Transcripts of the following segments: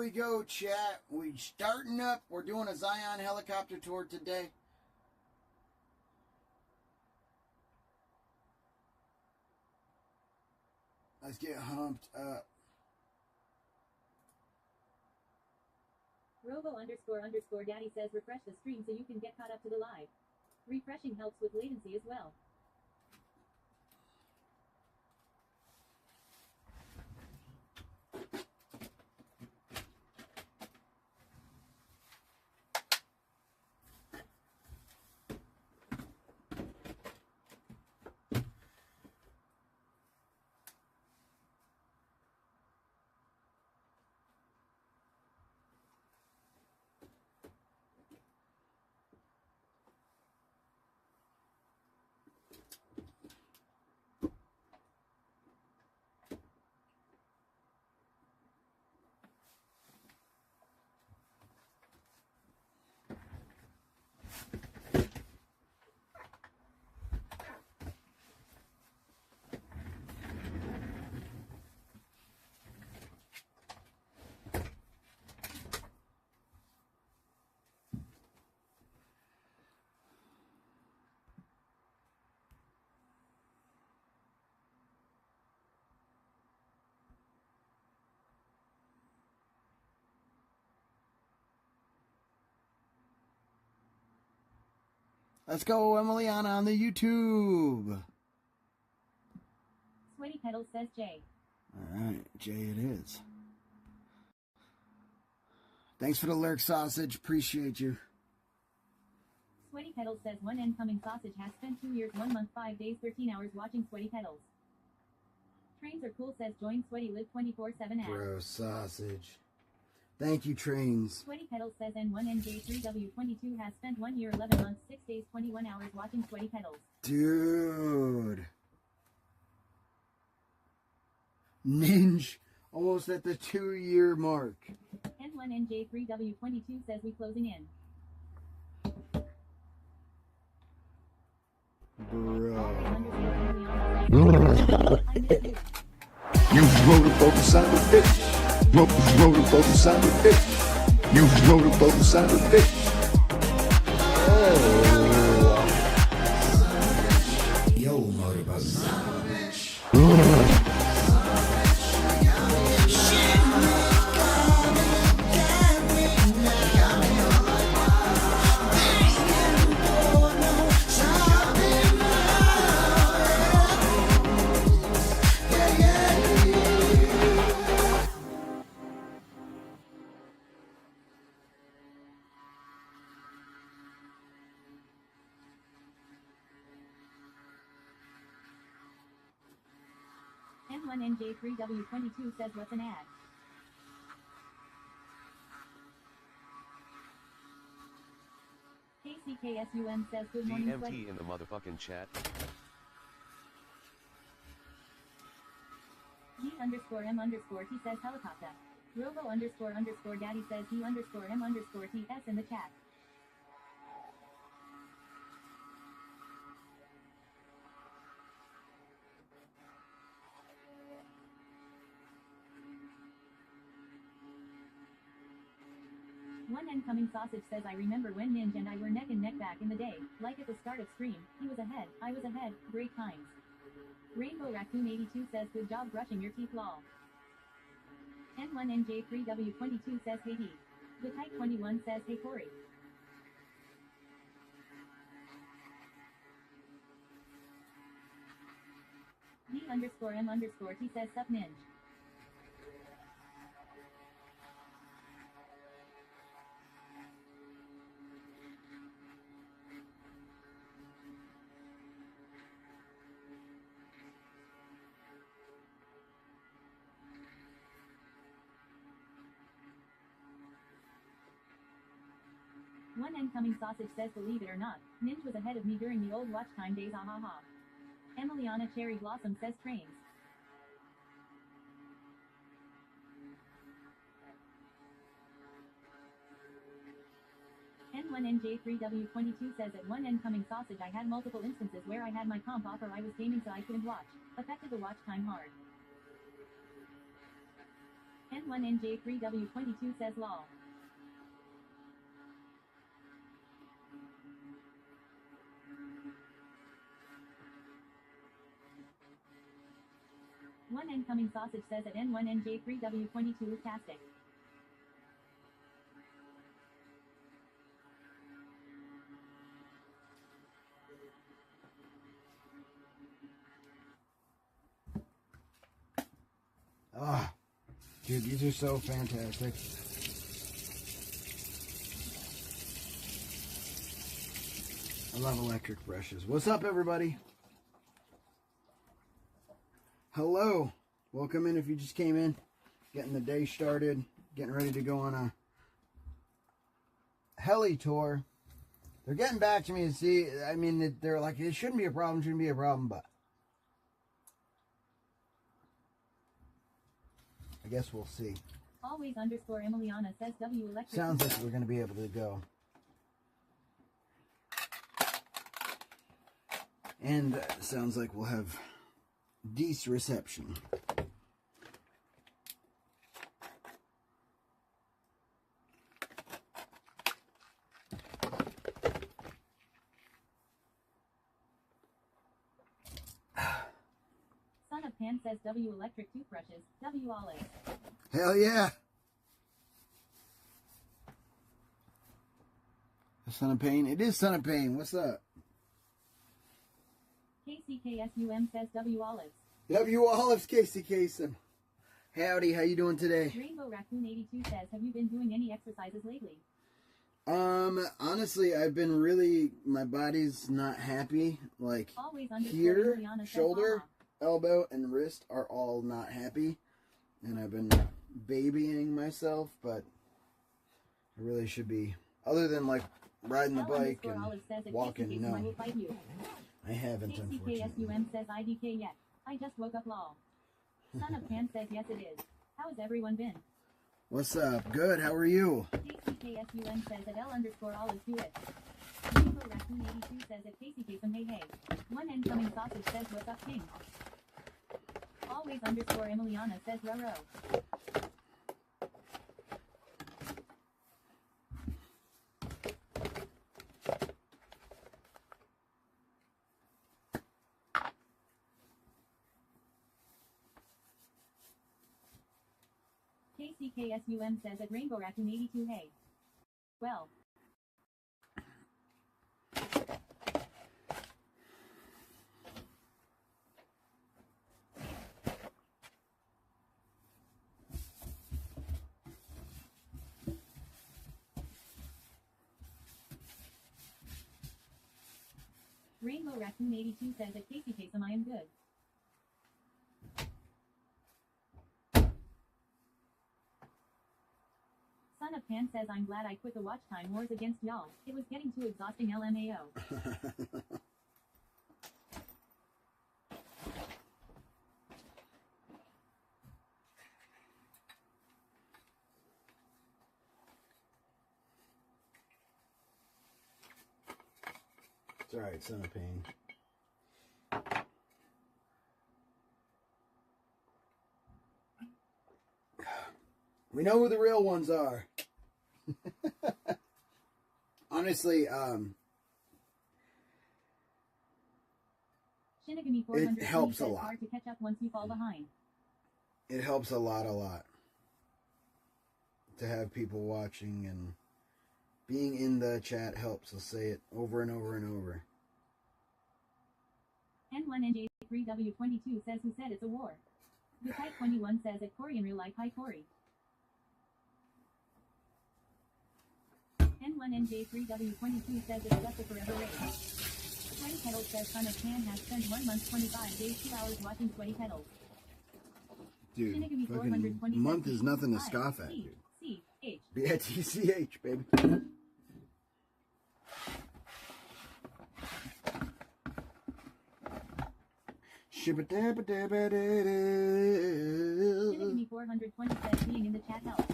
we go, chat. We starting up. We're doing a Zion helicopter tour today. Let's get humped up. Robo__daddy says refresh the stream so you can get caught up to the live. Refreshing helps with latency as well. Let's go, Emiliana, on the YouTube. Sweaty Pedals says Jay. All right, Jay it is. Thanks for the lurk, Sausage. Appreciate you. Sweaty Pedals says one incoming sausage has spent 2 years, 1 month, 5 days, 13 hours watching Sweaty Pedals. Trains are cool says join Sweaty Live 24/7 app. Bro, Sausage. Thank you, Trains. Sweaty Pedals says N1NJ3W22 has spent 1 year, 11 months, 6 days, 21 hours watching Sweaty Pedals. Dude. Ninja. Almost at the 2-year mark. N1NJ3W22 says we closing in. Bro. You roll the boat beside the bitch. Roll the boat beside the bitch. You roll the boat beside the bitch. Oh. Yo, motorboat. N1NJ3W22 says what's an ad? KCKSUM says good morning Sweaty. DMT in the motherfucking chat. G_M_T says helicopter. Robo__daddy says he_M_TS in the chat. One incoming sausage says I remember when Ninja and I were neck and neck back in the day, like at the start of stream, he was ahead, I was ahead, great times. Rainbow Raccoon 82 says good job brushing your teeth lol. N1NJ3W22 says hey D. The Type 21 says hey Corey. D_M_T says sup ninja. One incoming sausage says believe it or not, Ninja was ahead of me during the old watch time days ah ha ha. Emiliana Cherry Blossom says trains. N1NJ3W22 says at one incoming sausage I had multiple instances where I had my comp off or I was gaming so I couldn't watch. Affected the watch time hard. N1NJ3W22 says lol. One incoming sausage says at N1NJ3W22 tastic. Ah, dude, these are so fantastic. I love electric brushes. What's up, everybody? Hello. Welcome in if you just came in. Getting the day started. Getting ready to go on a heli tour. They're getting back to me and see, I mean, they're like, it shouldn't be a problem, but I guess we'll see. Always underscore Emiliana says W electric. Sounds like we're going to be able to go. And sounds like we'll have decent reception. Son of Pan says W electric toothbrushes, W olives. Hell yeah. Son of Pain. It is Son of Pain. What's up? KCKSUM says W olives. W Olives, Casey Kasem. Howdy, how you doing today? Rainbow Raccoon 82 says, have you been doing any exercises lately? Honestly, I've been really, my body's not happy. Like, Always underscore here, Emiliana says, shoulder, mama. elbow, and wrist are all not happy. And I've been babying myself, but I really should be, other than like riding the bike and walking, no. I haven't, unfortunately. KCKSUM says IDK yet. I just woke up lol. Son of Pan says yes it is. How has everyone been? What's up? Good, how are you? KCKSUM says at L underscore olives do it. Rainbow Raccoon 82 says at KCKSUM hey hey. One incoming sausage says what's up king. Always underscore Emiliana says row row. KCKSUM says at Rainbow Raccoon 82 hey. Well. Rainbow Raccoon 82 says at KCKSUM I am good. Son of Pan says I'm glad I quit the watch time wars against y'all. It was getting too exhausting LMAO. It's alright, Son of Pain. We know who the real ones are. Honestly, Shinigami 400 it helps a says lot. hard to catch up once you fall behind. It helps a lot. To have people watching and being in the chat helps. I'll say it over and over and over. N1NJ3W22 says who said it's a war. The Type 21 says at Corey in real life hi Corey. N1NJ3W22 says it's just a forever race. Sweaty Petals says Son of Pan has spent 1 month 25 days 2 hours watching Sweaty Petals. Dude, Shinigami fucking 420 month says is nothing to I, scoff at, C, dude. C, H. B-I-T-C-H, baby. Shinigami 420 says being in the chat helps.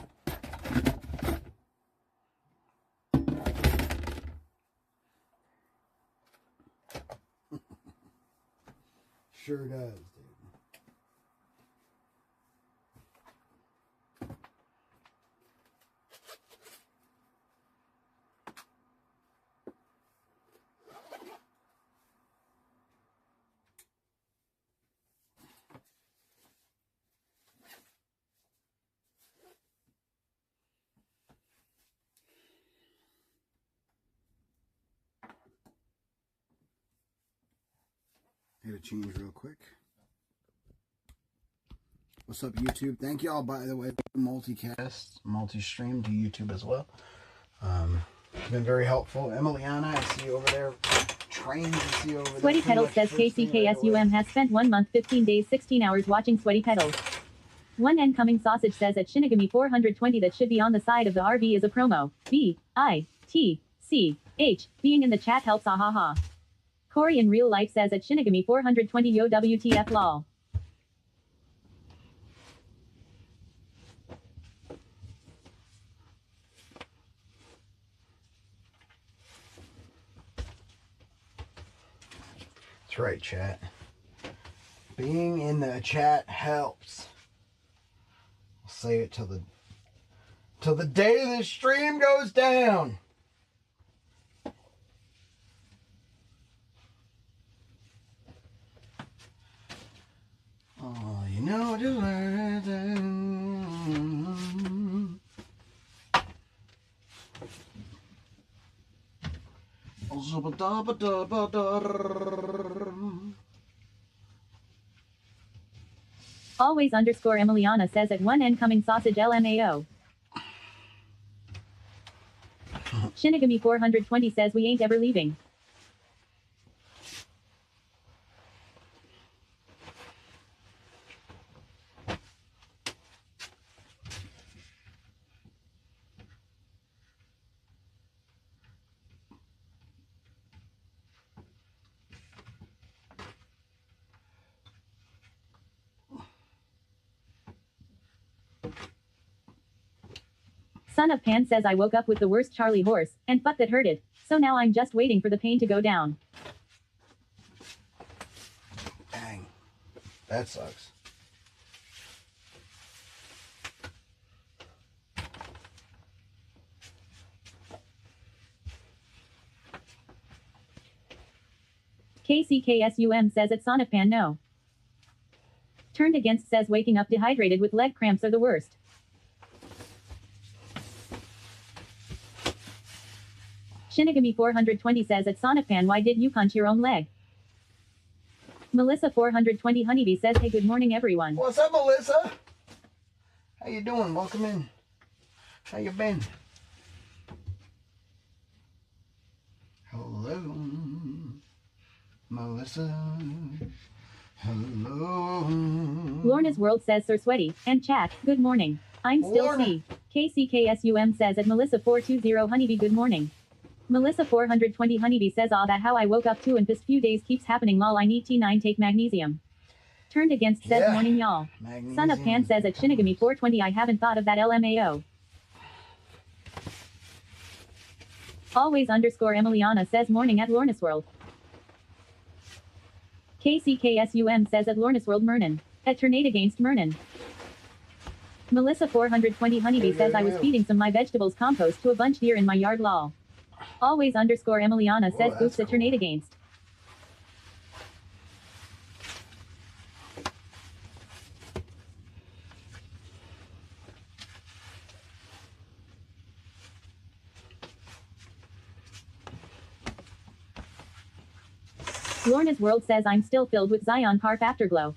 Sure does, dude. Hit a change real quick. What's up, YouTube? Thank y'all, by the way, multicast, multi-stream to YouTube as well. Been very helpful. Emiliana, I see you over there. Trains, I see you over there. Sweaty Pedals says KCKSUM has spent 1 month, 15 days, 16 hours watching Sweaty Pedals. One incoming sausage says at Shinigami 420 that should be on the side of the RV is a promo. B-I-T-C-H. Being in the chat helps, ha. Corey in real life says at Shinigami 420 yo WTF lol. That's right, chat. Being in the chat helps. I'll say it till the day the stream goes down. Oh, you know just where it is. Always underscore Emiliana says at one incoming sausage LMAO. Shinigami 420 says we ain't ever leaving. Son of Pan says I woke up with the worst Charlie horse, and fuck that hurted, so now I'm just waiting for the pain to go down. Dang. That sucks. KCKSUM says at Sonipan no. Turned Against says waking up dehydrated with leg cramps are the worst. Shinigami 420 says at Sonipan why did you punch your own leg? Melissa 420 Honeybee says hey good morning everyone. What's up, Melissa? How you doing? Welcome in. How you been? Hello, Melissa. Hello. Lorna's World says Sir Sweaty, and chat, good morning. I'm still Lorna. C. KCKSUM says at Melissa 420 Honeybee good morning. Melissa 420 Honeybee says ah that how I woke up too and pissed few days keeps happening lol I need T9 take magnesium. Turned Against says Yeah. morning y'all. Magnesium. Son of Pan says at Shinigami 420 I haven't thought of that LMAO. Always underscore Emiliana says morning at Lorna's World. KCKSUM says at Lorna's World Mernon. At Tornado Against Mernon. Melissa 420 Honeybee says I was feeding some my vegetables compost to a bunch deer in my yard lol. Always underscore Emiliana says that's boots at cool. Tornado Against. Lorna's World says I'm still filled with Zion Park afterglow.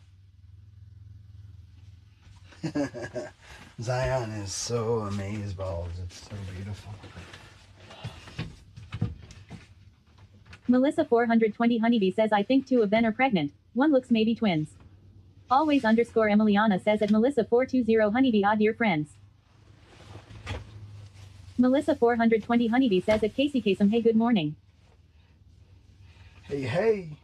Zion is so amazeballs. It's so beautiful. Melissa 420 Honeybee says I think two of them are pregnant. One looks maybe twins. Always underscore Emiliana says at Melissa 420 Honeybee ah dear friends. Melissa 420 Honeybee says at Casey Kasem hey good morning. Hey, hey.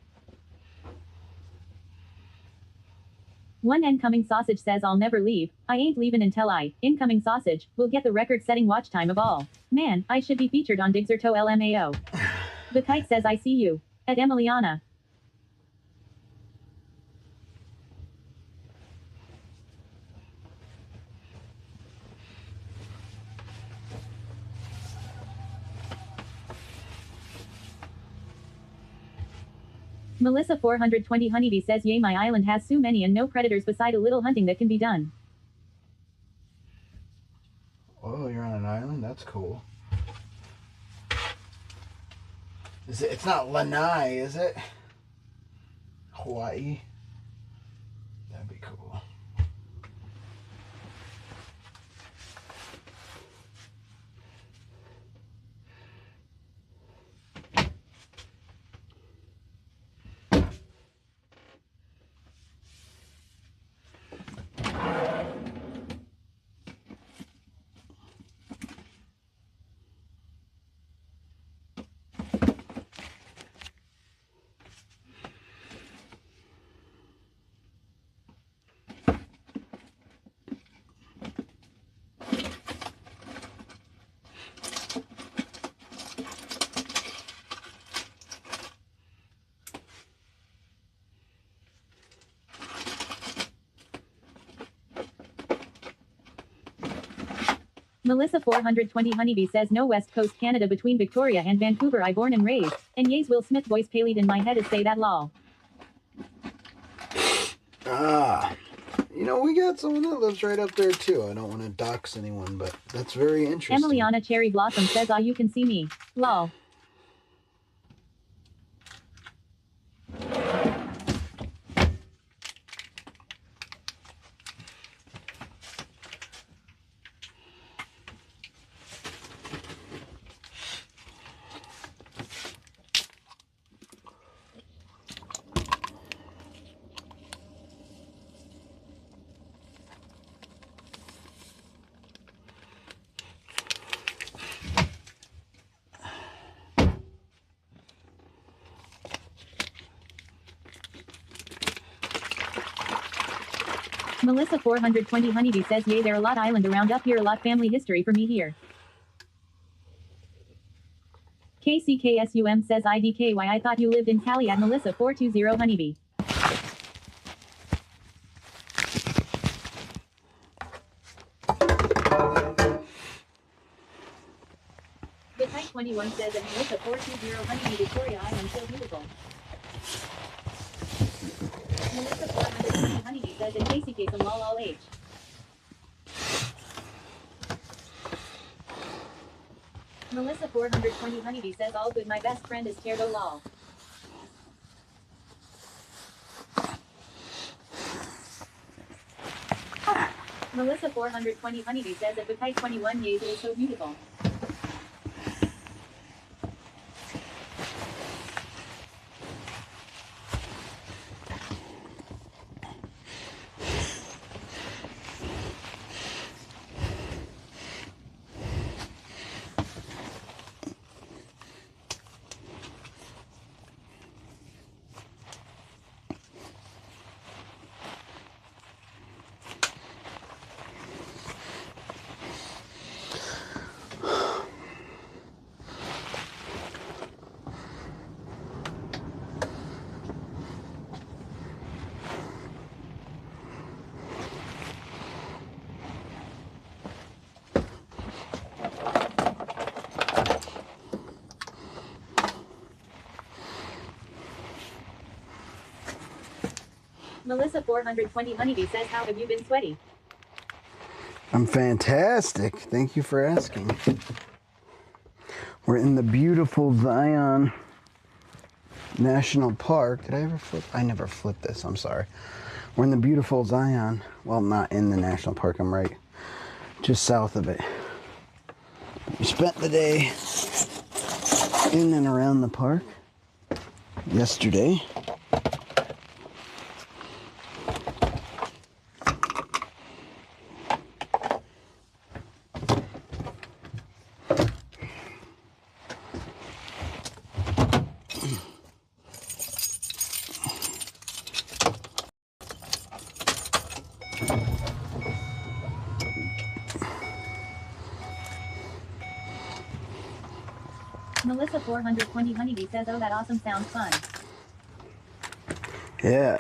One incoming sausage says I'll never leave, I ain't leaving until I, incoming sausage, will get the record-setting watch time of all. Man, I should be featured on Digzerto LMAO. The Kite says I see you. At Emiliana. Melissa 420 Honeybee says yay my island has so many and no predators beside a little hunting that can be done. Oh, you're on an island? That's cool. Is it? It's not Lanai, is it? Hawaii. That'd be cool. Melissa 420 Honeybee says no West Coast Canada between Victoria and Vancouver I born and raised, and yes Will Smith voice played in my head is say that lol. You know, we got someone that lives right up there too. I don't want to dox anyone, but that's very interesting. Emiliana Cherry Blossom says you can see me. Lol. Melissa 420 Honeybee says yay there a lot island around up here a lot family history for me here. KCKSUM says IDKY I thought you lived in Cali at Melissa 420 Honeybee. The Type 21 says at Melissa 420 Honeybee Victoria Island so beautiful. Melissa 420 Honeybee says in KCK some lol all age. Melissa 420 Honeybee says all good my best friend is Tierdo lol. Melissa 420 Honeybee says at the Type 21 yays it is so beautiful. Melissa 420 Honeybee says how have you been sweaty? I'm fantastic. Thank you for asking. We're in the beautiful Zion National Park. Did I ever flip? I never flipped this. I'm sorry. We're in the beautiful Zion. Well, not in the national park. I'm right just south of it. We spent the day in and around the park yesterday. Melissa 420 Honeybee says oh that awesome sounds fun. Yeah.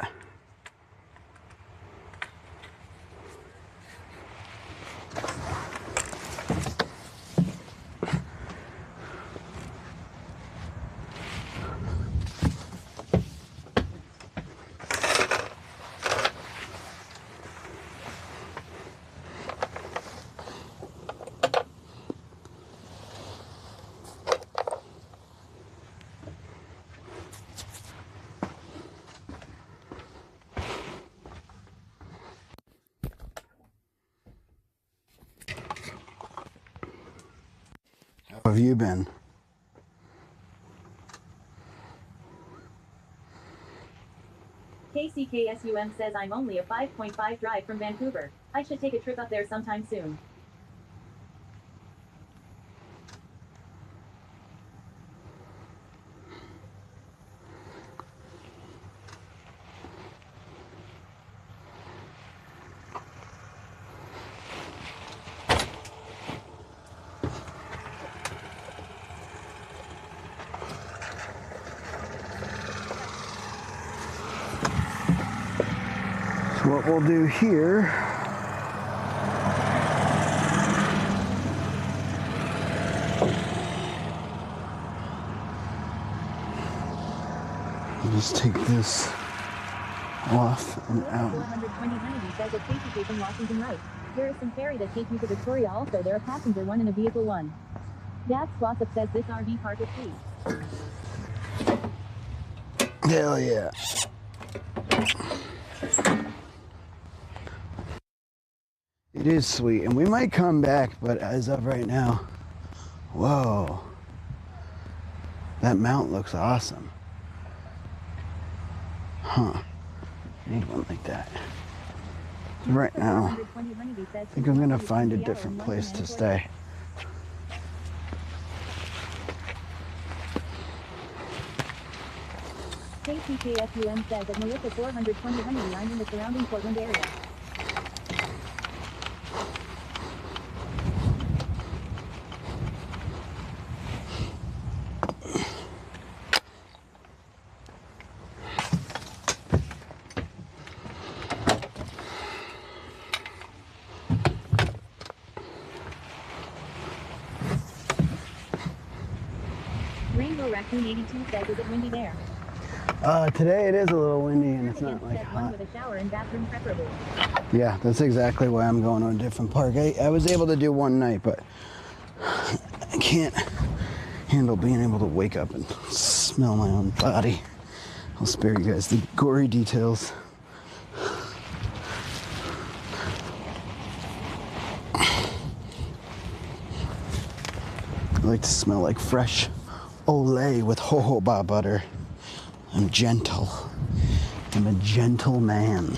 How have you been? KCKSUM says I'm only a 5.5 drive from Vancouver. I should take a trip up there sometime soon. What we'll do here we'll just take this off and out. 420 Honeybee says at KCK from Washington right. There is some ferry that takes you to Victoria also. There are passenger 1 and a vehicle 1. Dad Swassop says this RV park is free. Hell yeah. It is sweet, and we might come back, but as of right now, whoa, that mount looks awesome. Huh, need one like that. Right now, I think I'm gonna find a different place to stay. KCKFUM says at Melissa 420 Honeybee I'm in the surrounding Portland area. Rainbow Raccoon 82 says is it windy there? Today it is a little windy and it's not like hot. One with a shower and bathroom preferably. Yeah, that's exactly why I'm going to a different park. I was able to do one night, but I can't handle being able to wake up and smell my own body. I'll spare you guys the gory details. I like to smell like fresh Olay with jojoba butter. I'm gentle. I'm a gentle man.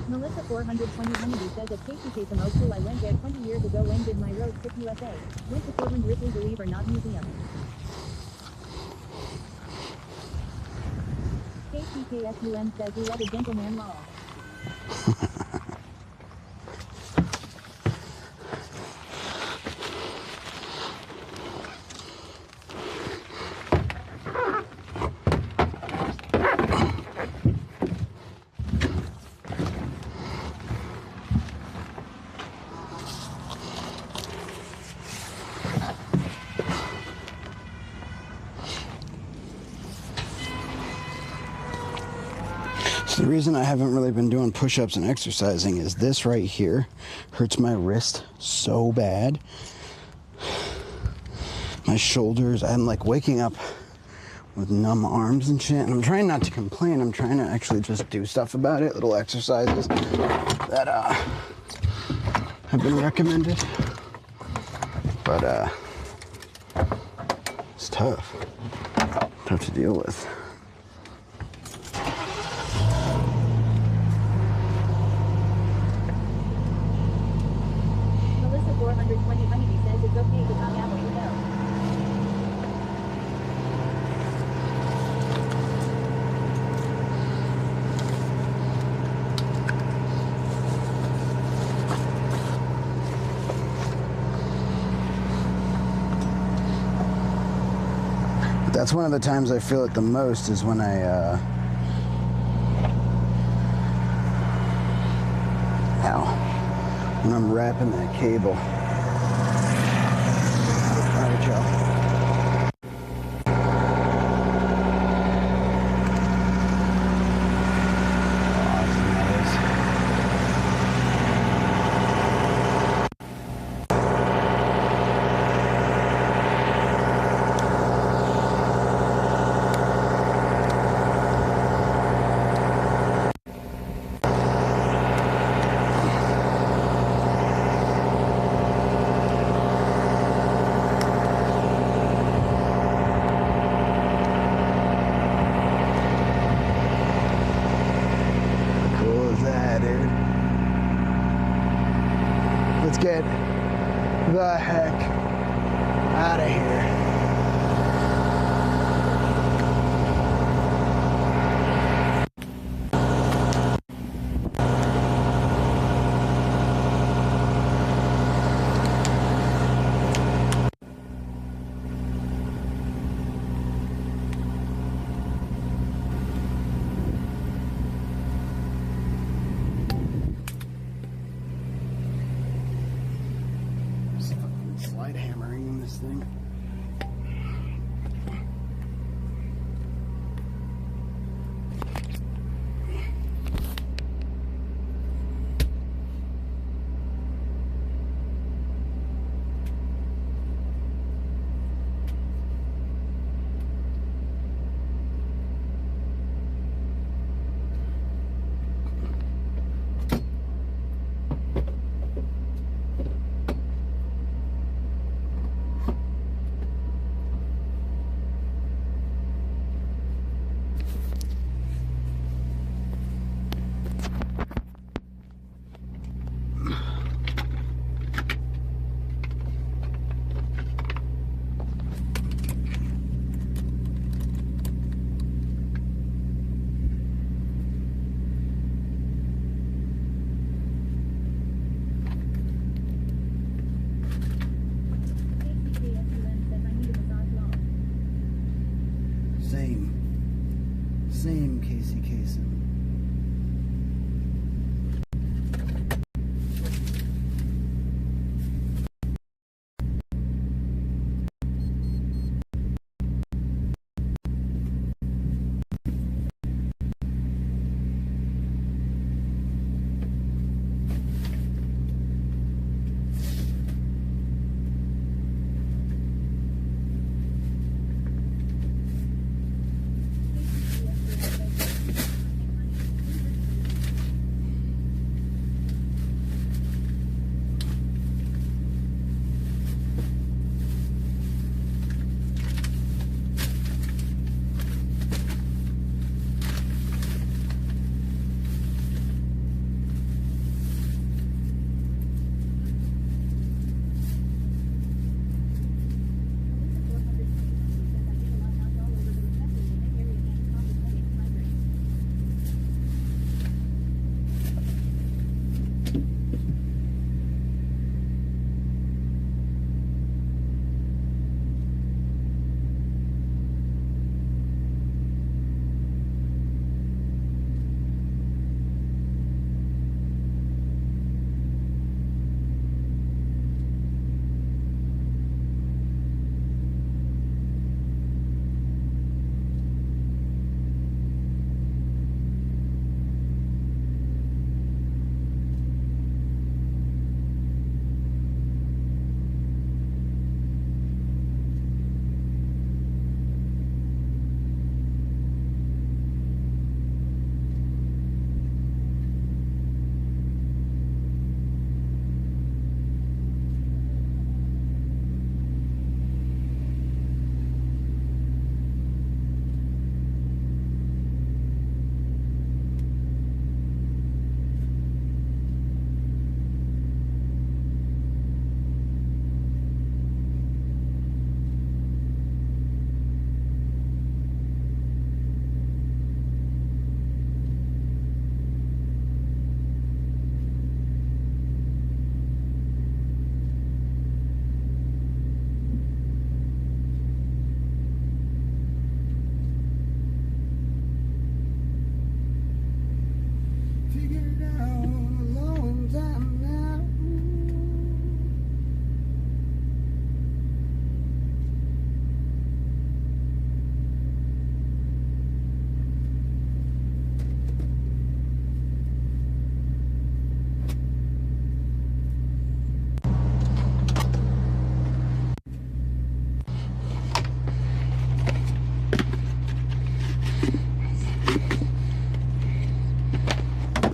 Melissa 420 Honeybee says at KCK from Oak School I went there 20 years ago when did my road trip USA. Went to Portland Ripley Believe or Not Museum. KCKSUM says we let a gentleman law. The reason I haven't really been doing push-ups and exercising is this right here hurts my wrist so bad. My shoulders, I'm like waking up with numb arms and shit, and I'm trying not to complain. I'm trying to actually just do stuff about it, little exercises that have been recommended. But it's tough to deal with. Melissa 420 Honeybee says it's okay to talk out the bell. That's one of the times I feel it the most is when when I'm wrapping that cable. All right, y'all. Let's get the heck out of here. Slide hammering this thing. Same Casey Kasem.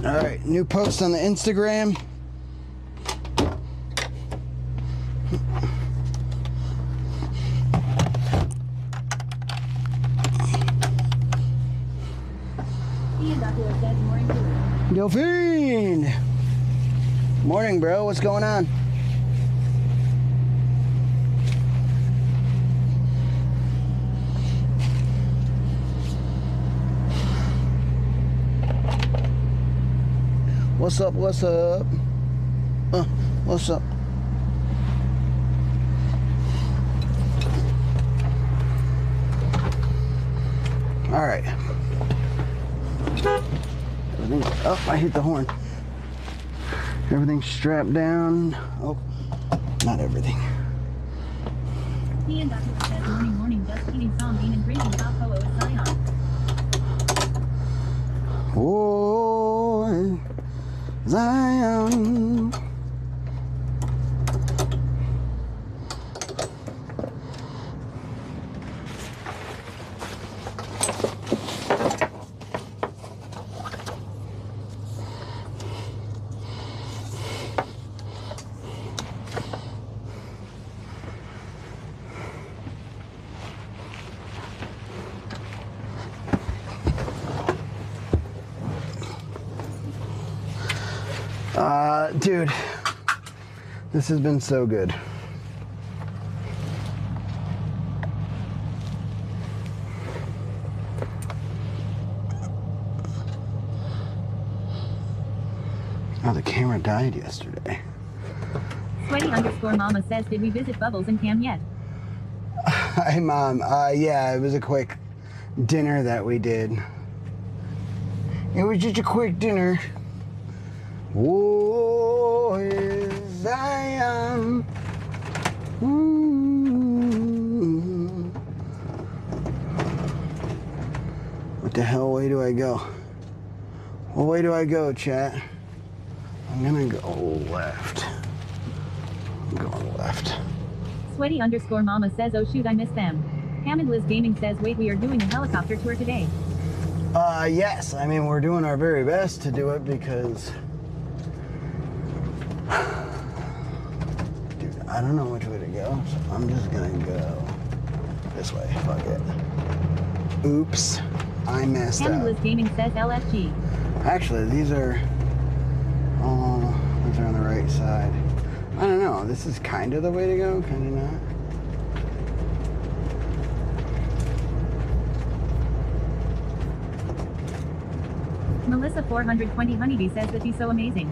All right, new post on the Instagram. Delphine! Morning, bro. What's going on? What's up? What's up? What's up? All right. Everything. Oh, I hit the horn. Everything's strapped down. Oh, not everything. He and Dr. says morning, morning, just eating songbean and drinking cocoa with Zion. Oh, Zion. Dude, this has been so good. Oh, the camera died yesterday. Sweaty_mama says, did we visit Bubbles and Cam yet? Hi, Mom. Yeah, it was a quick dinner that we did. It was just a quick dinner. Oh, yes, I am. What the hell way do I go? What way do I go, chat? I'm gonna go left. I'm going left. Sweaty_mama says, oh shoot, I missed them. Hammond Liz Gaming says, wait, we are doing a helicopter tour today. Yes. I mean, we're doing our very best to do it because... Dude, I don't know which way to go, so I'm just gonna go this way. Fuck it. Oops. I messed Hammond up. Liz Gaming says, LFG. Actually, these are on the right side. I don't know. This is kind of the way to go, kind of not. Melissa 420 Honeybee says that he's so amazing.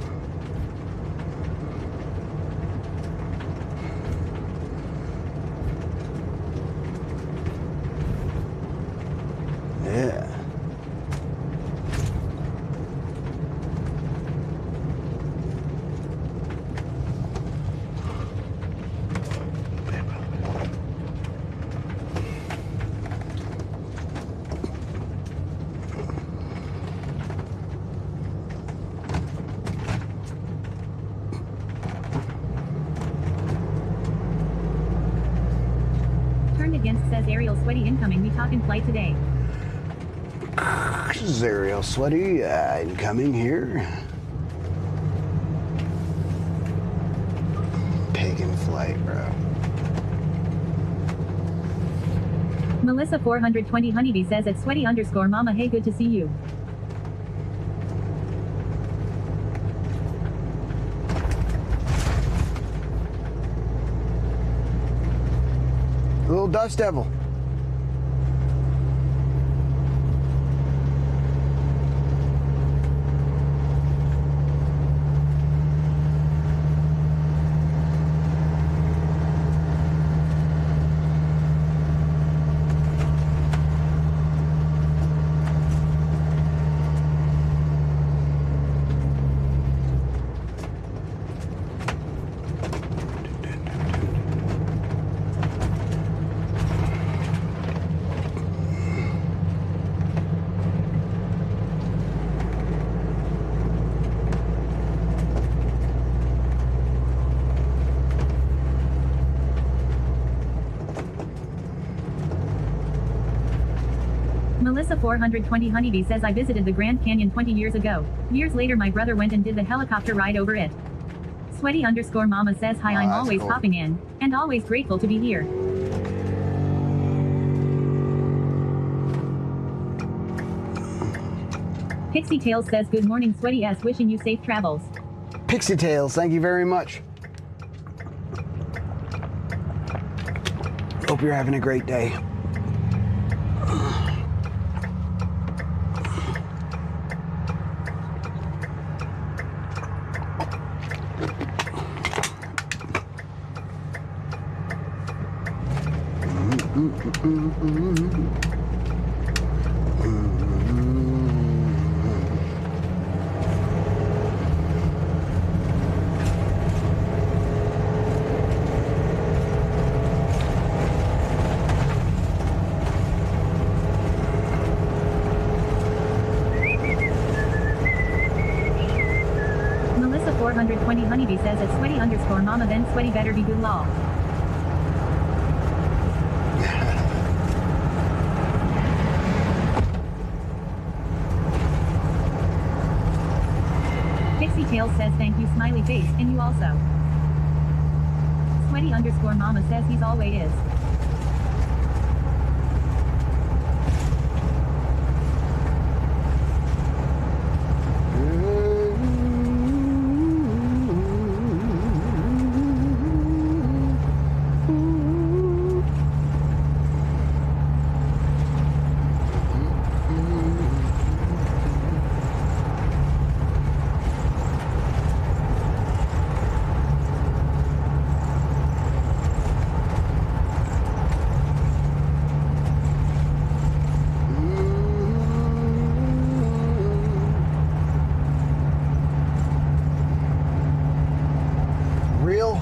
Yeah. Turned against says Ariel Sweaty incoming, we talkin' flight today. This is Ariel Sweaty, incoming here. Taking flight, bro. Melissa 420 Honeybee says at Sweaty_mama, hey, good to see you. Little dust devil. Melissa 420 Honeybee says I visited the Grand Canyon 20 years ago. Years later my brother went and did the helicopter ride over it. Sweaty_mama says hi, I'm always cool. popping in, and always grateful to be here. Pixie Tales says good morning Sweaty S, wishing you safe travels. Pixie Tales, thank you very much. Hope you're having a great day. Melissa 420 Honeybee says it's sweaty underscore mama then sweaty better be good lol. Pixie Tails says thank you smiley face and you also. Sweaty underscore mama says he's always is.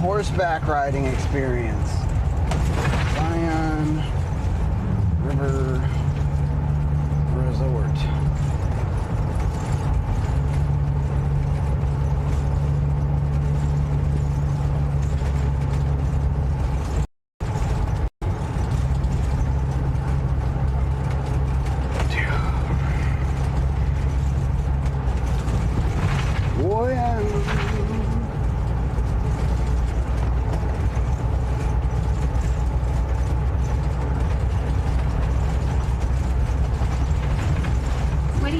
Horseback riding experience. Zion River Resort. Oh yeah.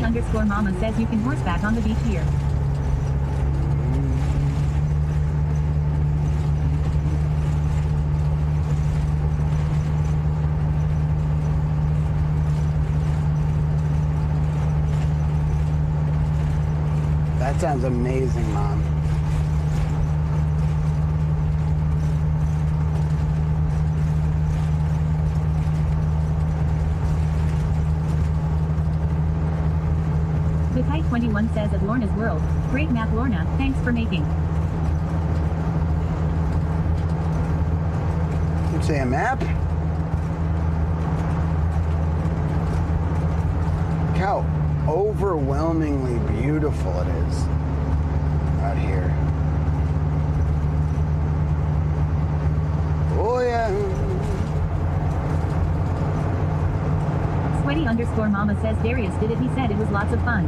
Underscore mama says you can horseback on the beach here. That sounds amazing, Mom. The Kite 21 says at Lorna's World, great map Lorna, thanks for making. You say a map? Look how overwhelmingly beautiful it is out here. Oh yeah. Sweaty underscore mama says Darius did it. He said it was lots of fun.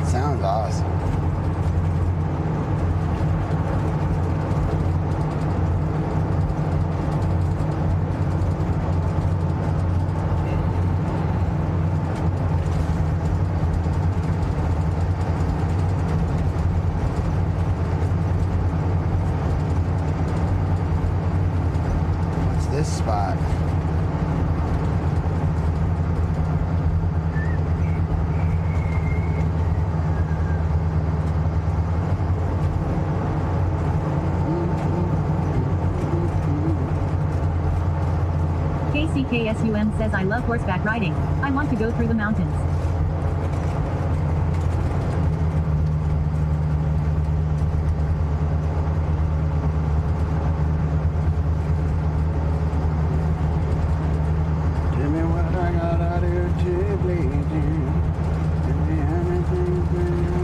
It sounds awesome. What's this spot? KCKSUM says I love horseback riding. I want to go through the mountains. Tell me what I gotta do to please you. Tell me anything for you.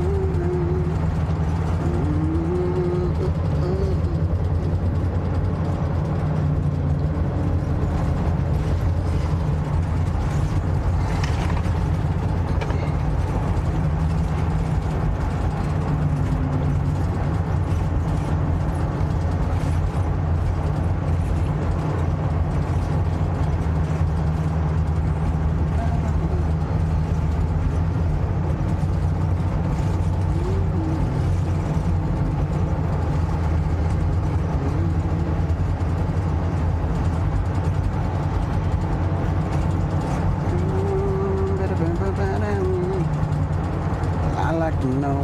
I like to know.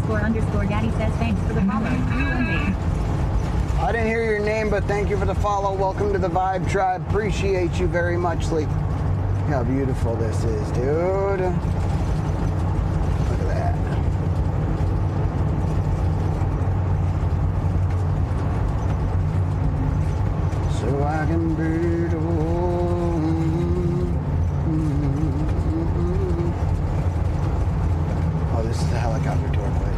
__Daddy says thanks for the follow. I didn't hear your name, but thank you for the follow. Welcome to the Vibe Tribe. Appreciate you very much, Lee. How beautiful this is, dude. Look at that. So I can breathe. Oh, this is the helicopter door plate.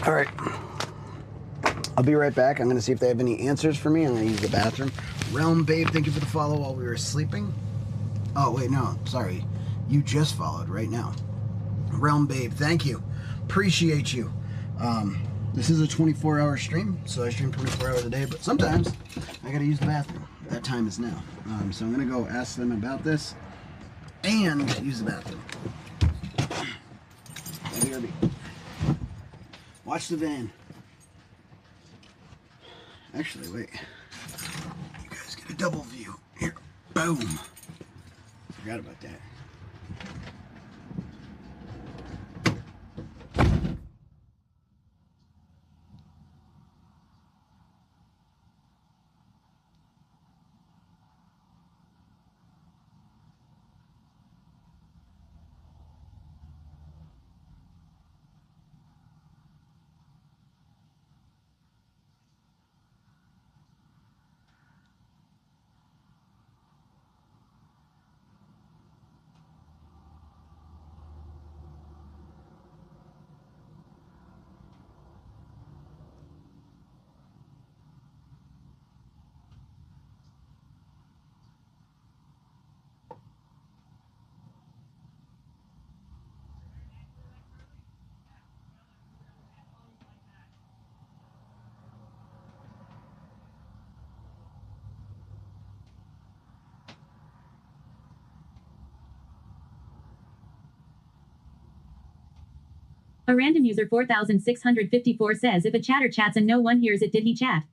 All right, I'll be right back. I'm going to see if they have any answers for me. I'm going to use the bathroom. Realm Babe, thank you for the follow while we were sleeping. Oh, wait, no, sorry. You just followed right now. Realm Babe, thank you. Appreciate you. This is a 24-hour stream, so I stream 24 hours a day, but sometimes I got to use the bathroom. That time is now. So I'm going to go ask them about this and use the bathroom. BRB. Watch the van. Actually, wait. You guys get a double view. Here. Boom. Forgot about that. A random user 4654 says if a chatter chats and no one hears it, did he chat?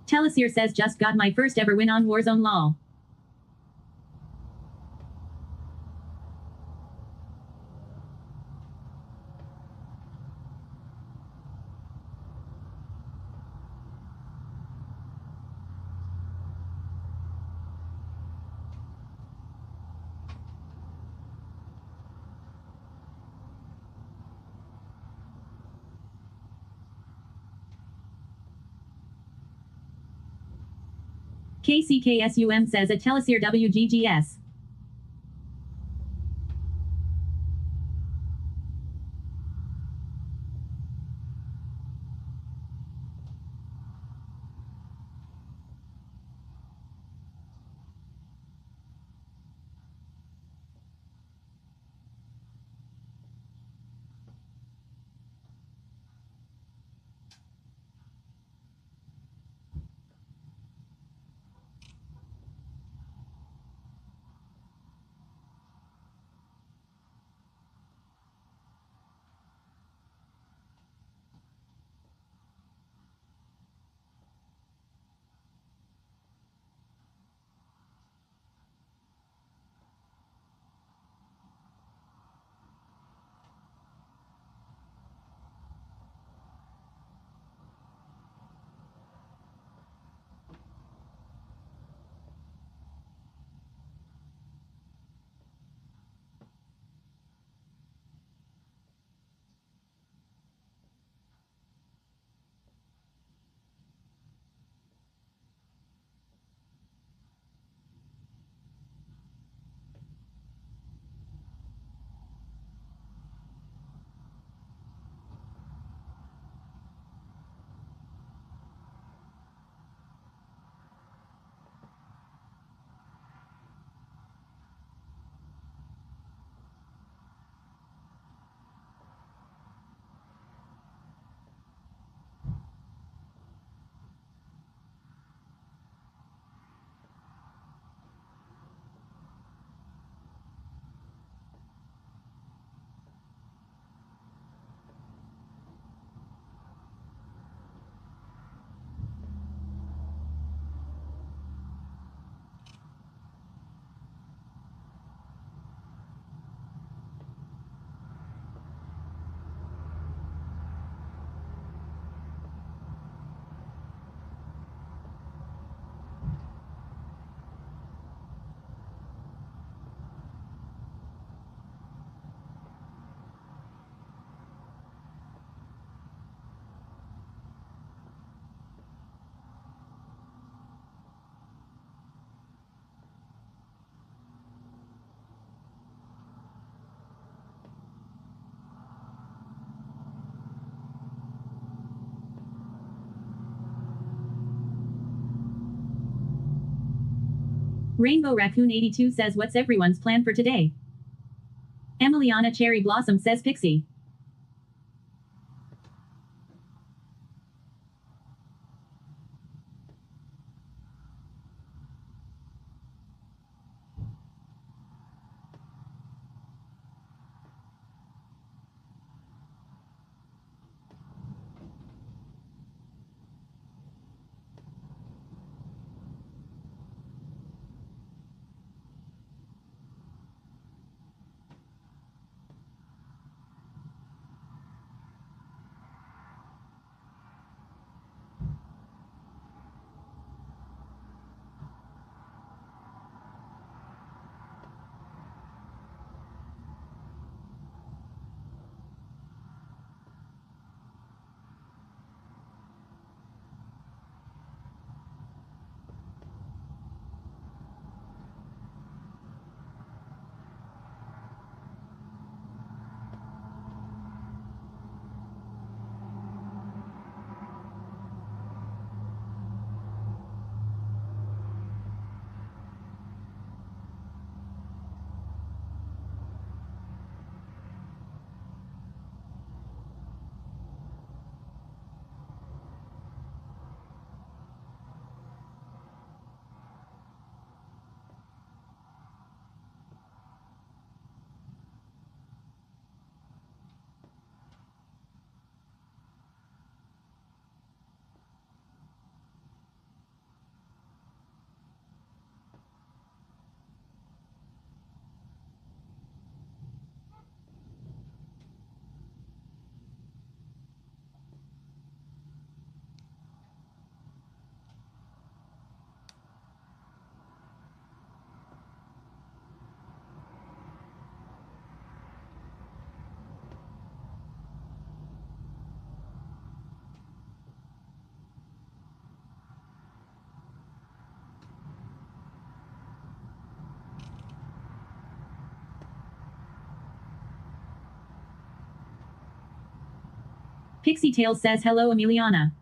Telesir says just got my first ever win on Warzone lol. KCKSUM says a Telesir WGGS. Rainbow Raccoon 82 says what's everyone's plan for today? Emiliana Cherry Blossom says Pixie. Pixie Tales says hello Emiliana.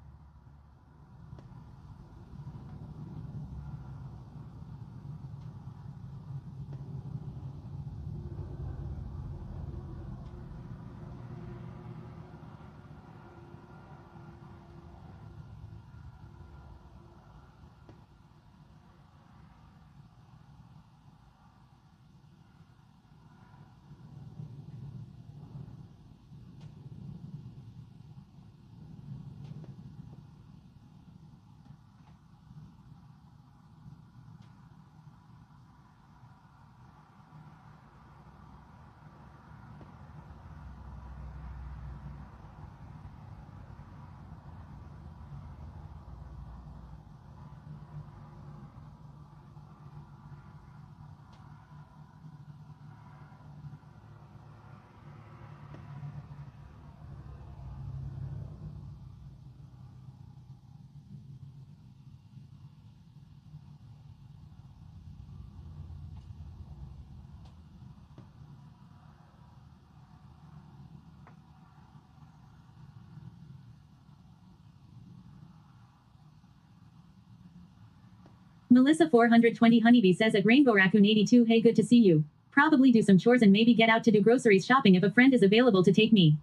Melissa 420 Honeybee says at Rainbow Raccoon 82 hey good to see you. Probably do some chores and maybe get out to do groceries shopping if a friend is available to take me.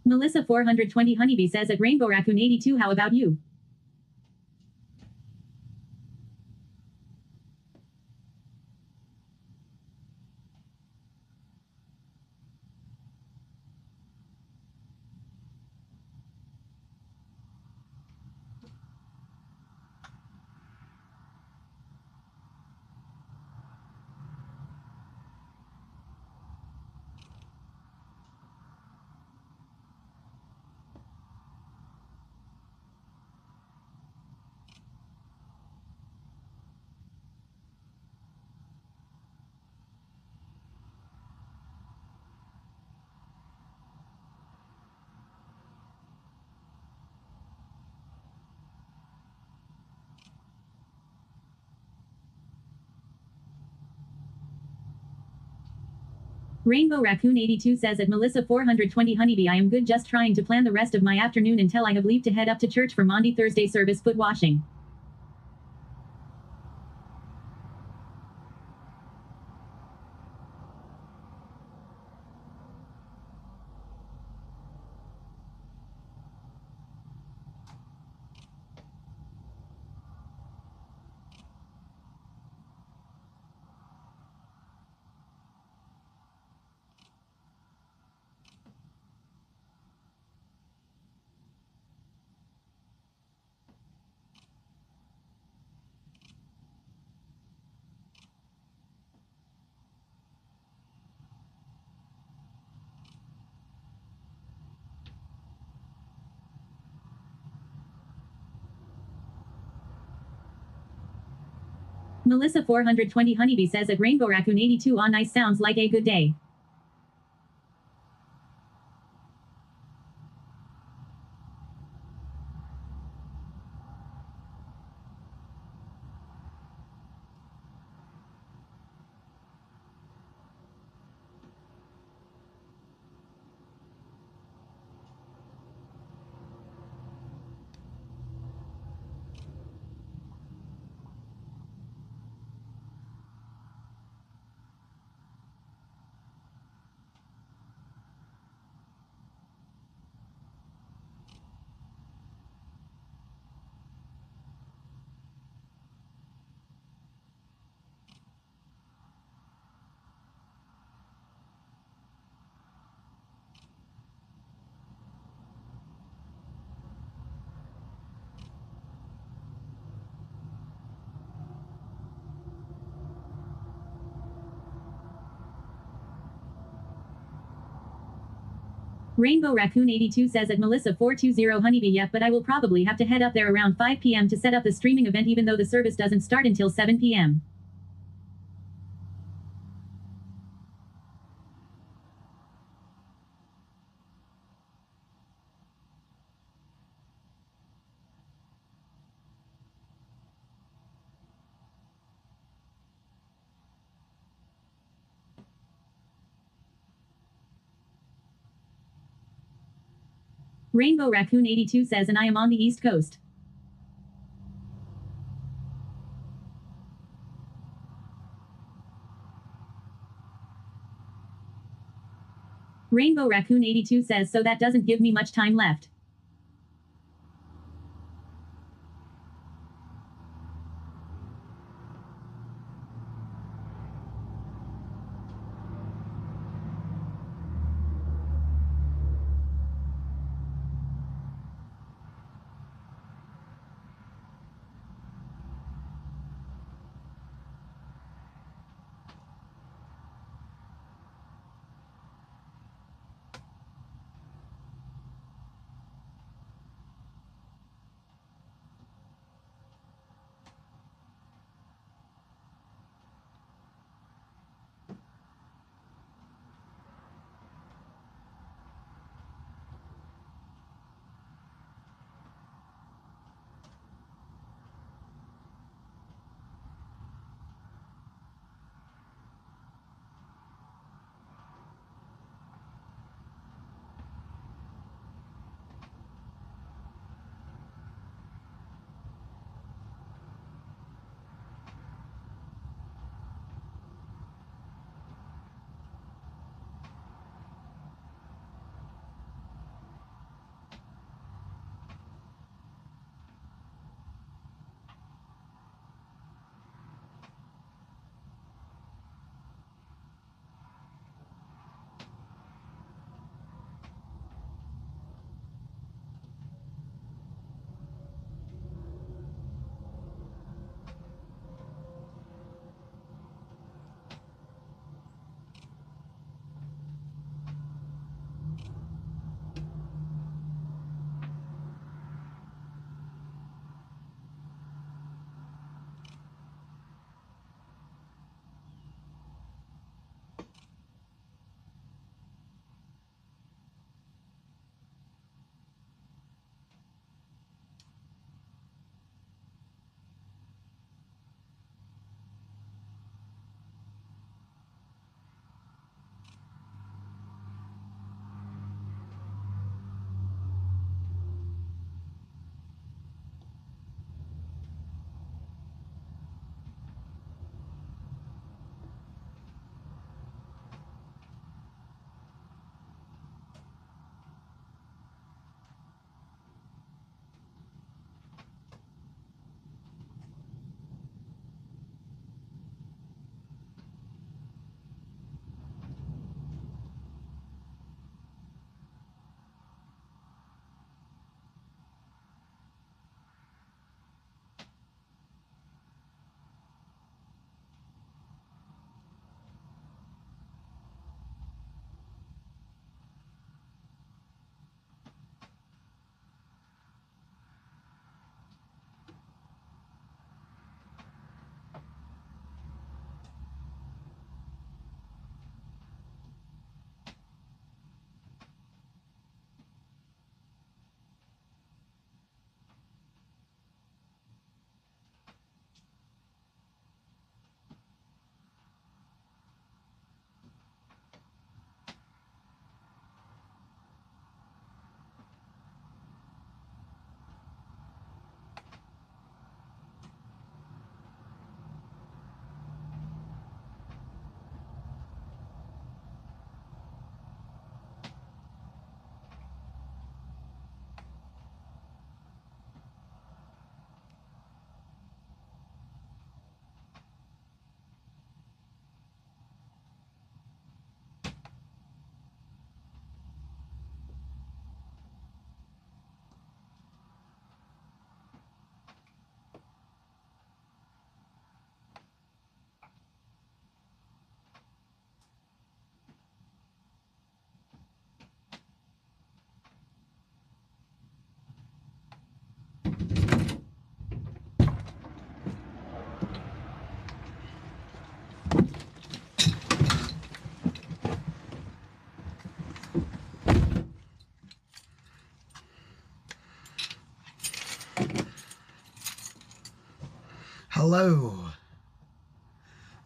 Melissa 420 Honeybee says at Rainbow Raccoon 82 how about you? Rainbow Raccoon 82 says at Melissa 420 Honeybee, I am good, just trying to plan the rest of my afternoon until I have leave to head up to church for Maundy Thursday service foot washing. Melissa 420 Honeybee says at Rainbow Raccoon 82 on nice, sounds like a good day. Rainbow Raccoon 82 says at Melissa 420 Honeybee, yep, but I will probably have to head up there around 5 p.m. to set up the streaming event, even though the service doesn't start until 7 p.m. Rainbow Raccoon 82 says, and I am on the East Coast. Rainbow Raccoon 82 says, so that doesn't give me much time left. Hello.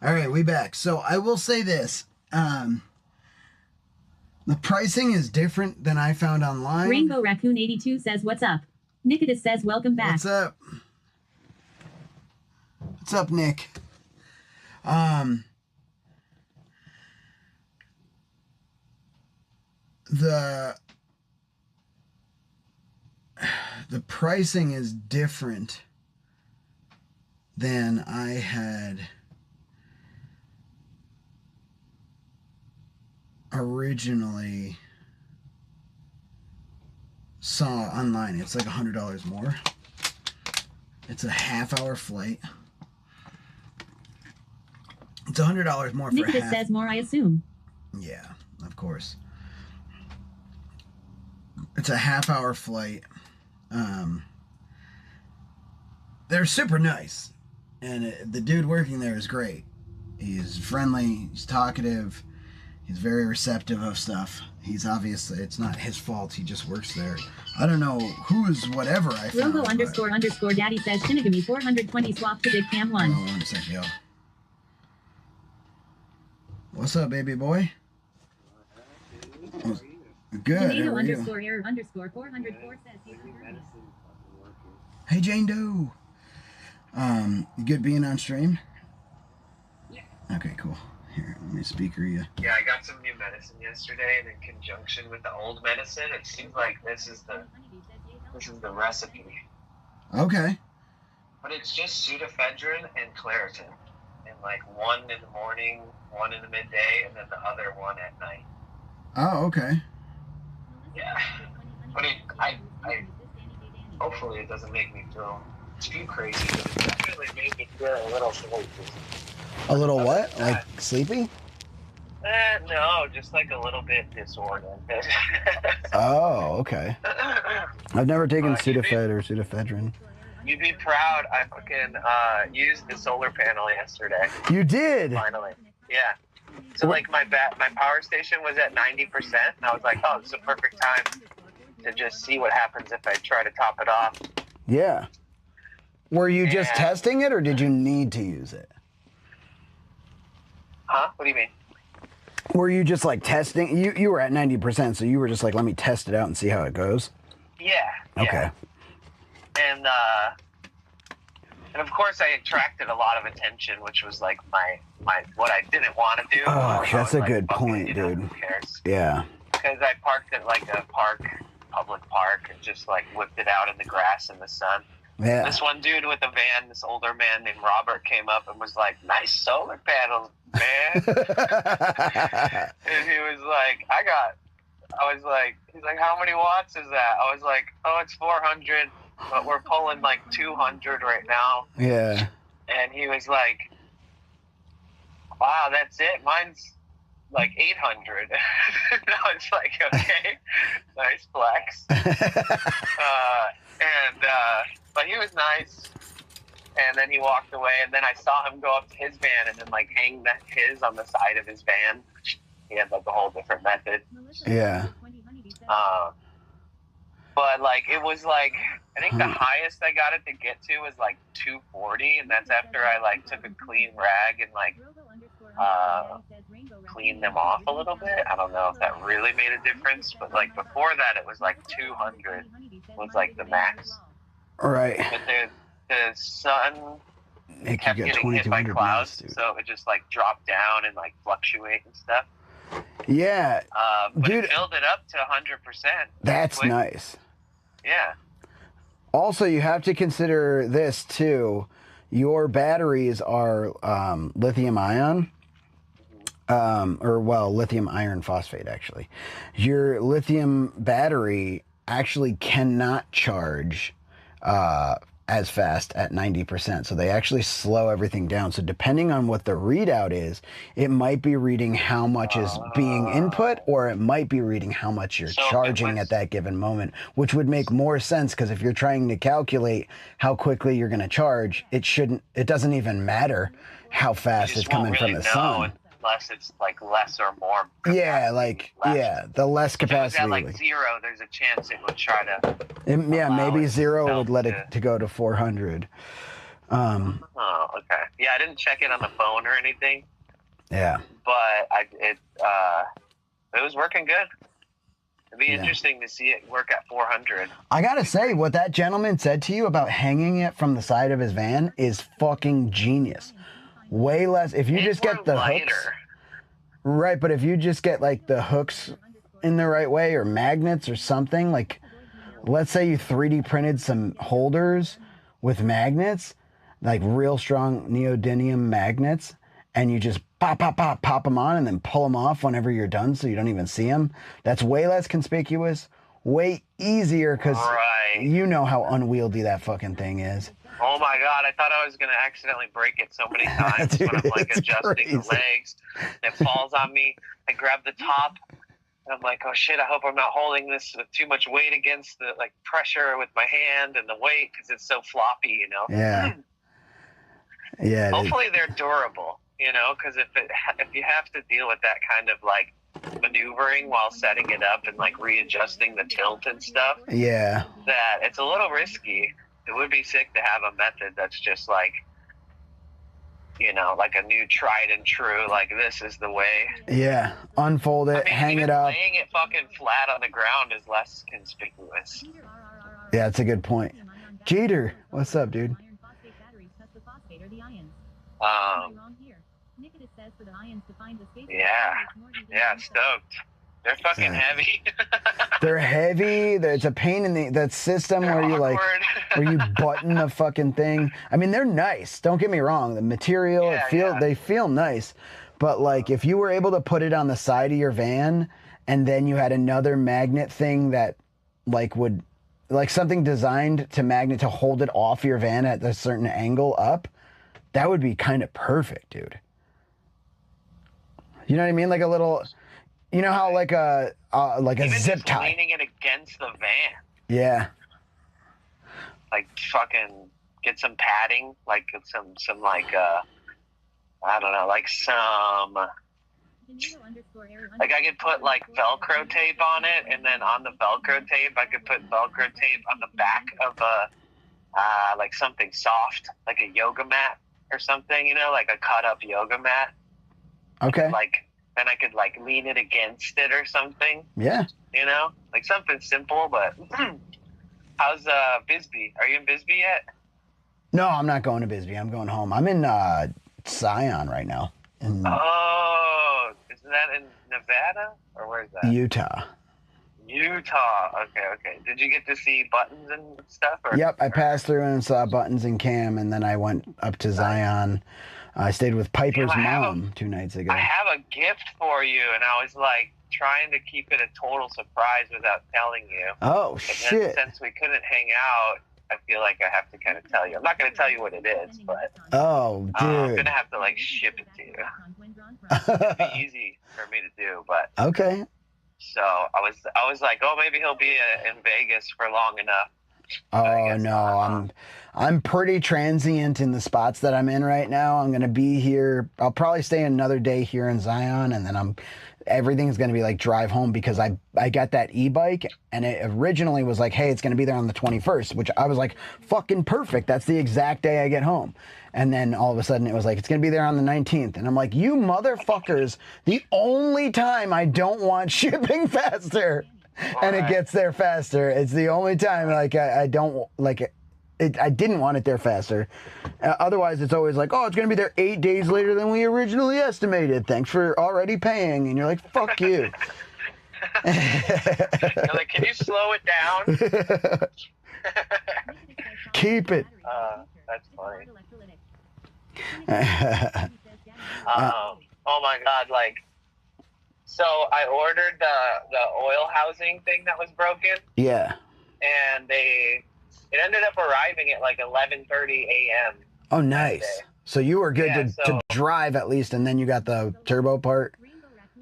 All right, we back. So I will say this. The pricing is different than I found online. Rainbow Raccoon 82 says, what's up? Nikitas says, welcome back. What's up? What's up, Nick? The pricing is different than I had originally saw online. It's like $100 more. It's a half-hour flight. It's $100 more for Nikitas says more, I assume. Yeah, of course. It's a half-hour flight. They're super nice, and the dude working there is great. He's friendly, he's talkative, he's very receptive of stuff. He's obviously, it's not his fault, he just works there. I don't know who's whatever I found. Robo __ daddy says Shinigami 420 swap to Big Cam 1. Hold on 1 second, yo. What's up, baby boy? Good. Tomato how are you? _error _ 404 says he's hungry. Hey, Jane Doe. You good being on stream? Yeah. Okay, cool. Here, let me speaker you. Yeah, I got some new medicine yesterday, and in conjunction with the old medicine, it seems like this is the recipe. Okay. But it's just pseudoephedrine and Claritin, and like one in the morning, one in the midday, and then the other one at night. Oh, okay. Yeah. But I hopefully it doesn't make me feel too crazy, but it definitely made me feel a little sleepy. A little what? Like sleepy? No, just like a little bit disoriented. Oh, okay. I've never taken Sudafed or pseudoephedrine. You'd be proud. I fucking used the solar panel yesterday. You did? Finally. Yeah. So like my power station was at 90%, and I was like, oh, this is a perfect time to just see what happens if I try to top it off. Yeah. Were you just testing it, or did you need to use it? Huh? What do you mean? Were you just like testing? You were at 90%, so you were just like, let me test it out and see how it goes? Yeah. Okay. And of course I attracted a lot of attention, which was like my what I didn't want to do. Oh, that's a like, good point, dude. Who cares? Yeah. Because I parked at like a public park, and just like whipped it out in the grass in the sun. Yeah. This one dude with a van, this older man named Robert, came up and was like, nice solar panels, man. And he was like, he's like, how many watts is that? I was like, oh, it's 400, but we're pulling like 200 right now. Yeah. And he was like, wow, that's it? Mine's like 800. I was like, okay, nice flex. But he was nice, and then he walked away, and then I saw him go up to his van and then like hang his on the side of his van. He had like a whole different method. Yeah. But like it was like, I think the highest I got it to get to was like 240, and that's after I like took a clean rag and like cleaned them off a little bit. I don't know if that really made a difference, but like before that it was like 200 was like the max. Right. But the sun kept getting hit by clouds, so it just like dropped down and like fluctuate and stuff. Yeah. But dude, it filled it up to 100%. That's quick. nice. Yeah. Also, you have to consider this too. Your batteries are lithium ion. Lithium iron phosphate, actually. Your lithium battery actually cannot charge as fast at 90%. So they actually slow everything down. So depending on what the readout is, it might be reading how much is being input, or it might be reading how much you're charging at that given moment, which would make more sense, because if you're trying to calculate how quickly you're going to charge, it doesn't even matter how fast it's coming from the sun. Unless it's like less or more. Yeah, like left. The less capacity. If it was at like 0, there's a chance it would try to. Maybe 0 would let it to go to 400. Oh, okay. Yeah, I didn't check it on the phone or anything. Yeah. But it was working good. It'd be interesting to see it work at 400. I gotta say, what that gentleman said to you about hanging it from the side of his van is fucking genius. Way less, if you just get the hooks. Right, but if you just get like the hooks in the right way or magnets or something, like let's say you 3D printed some holders with magnets, like real strong neodymium magnets, and you just pop them on and then pull them off whenever you're done so you don't even see them. That's way less conspicuous, way easier because you know how unwieldy that fucking thing is. Oh my God, I thought I was going to accidentally break it so many times. Dude, when I'm like adjusting the legs. It falls on me. I grab the top and I'm like, oh shit, I hope I'm not holding this with too much weight against the like pressure with my hand and the weight because it's so floppy, you know? Yeah. Yeah. Hopefully they're durable, you know, because if you have to deal with that kind of like maneuvering while setting it up and like readjusting the tilt and stuff. Yeah. That it's a little risky. It would be sick to have a method that's just like, you know, like a new tried and true, like this is the way. Yeah. Unfold it, hang it up. Laying it fucking flat on the ground is less conspicuous. Yeah, that's a good point. Jeter, what's up, dude? Yeah, stoked. They're fucking heavy. They're heavy. It's a pain in that system where you like, where you button the fucking thing. I mean, they're nice. Don't get me wrong. The material, they feel nice. But like, if you were able to put it on the side of your van, and then you had another magnet thing that, like, would, like something designed to magnet to hold it off your van at a certain angle up, that would be kind of perfect, dude. You know what I mean? Like a little. You know how like a zip tie. Leaning it against the van. Yeah. Like fucking get some padding, like some like I don't know, like some like I could put like Velcro tape on it, and then on the Velcro tape I could put Velcro tape on the back of a like something soft, like a yoga mat or something, you know, like a cut up yoga mat. Okay. Like then I could like lean it against it or something. Yeah. You know, like something simple. But how's Bisbee? Are you in Bisbee yet? No, I'm not going to Bisbee. I'm going home. I'm in Zion right now. Oh, isn't that in Nevada or where is that? Utah. Okay. Did you get to see Buttons and stuff? Yep, I passed through and saw Buttons and Cam, and then I went up to Zion. I stayed with Piper's mom 2 nights ago. I have a gift for you, and I was like trying to keep it a total surprise without telling you. Oh, shit. Since we couldn't hang out, I feel like I have to kind of tell you. I'm not going to tell you what it is, but oh, dude. I'm going to have to like ship it to you. It'll be easy for me to do, but okay. So I was like, oh, maybe he'll be in Vegas for long enough. Oh no, I'm pretty transient in the spots that I'm in right now. I'm gonna be here. I'll probably stay another day here in Zion, and then everything's gonna be like drive home because I got that e-bike, and it originally was like, hey, it's gonna be there on the 21st, which I was like, fucking perfect. That's the exact day I get home. And then all of a sudden it was like, it's gonna be there on the 19th, and I'm like, you motherfuckers! The only time I don't want shipping faster. And it gets there faster. It's the only time like I don't like it. I didn't want it there faster. Otherwise, it's always like, oh, it's going to be there 8 days later than we originally estimated. Thanks for already paying. And you're like, fuck you. You're like, can you slow it down? Keep it. That's funny. Oh my God, like. So I ordered the oil housing thing that was broken. Yeah. And it ended up arriving at like 11:30 a.m. Oh, nice. So you were good to drive at least, and then you got the turbo part?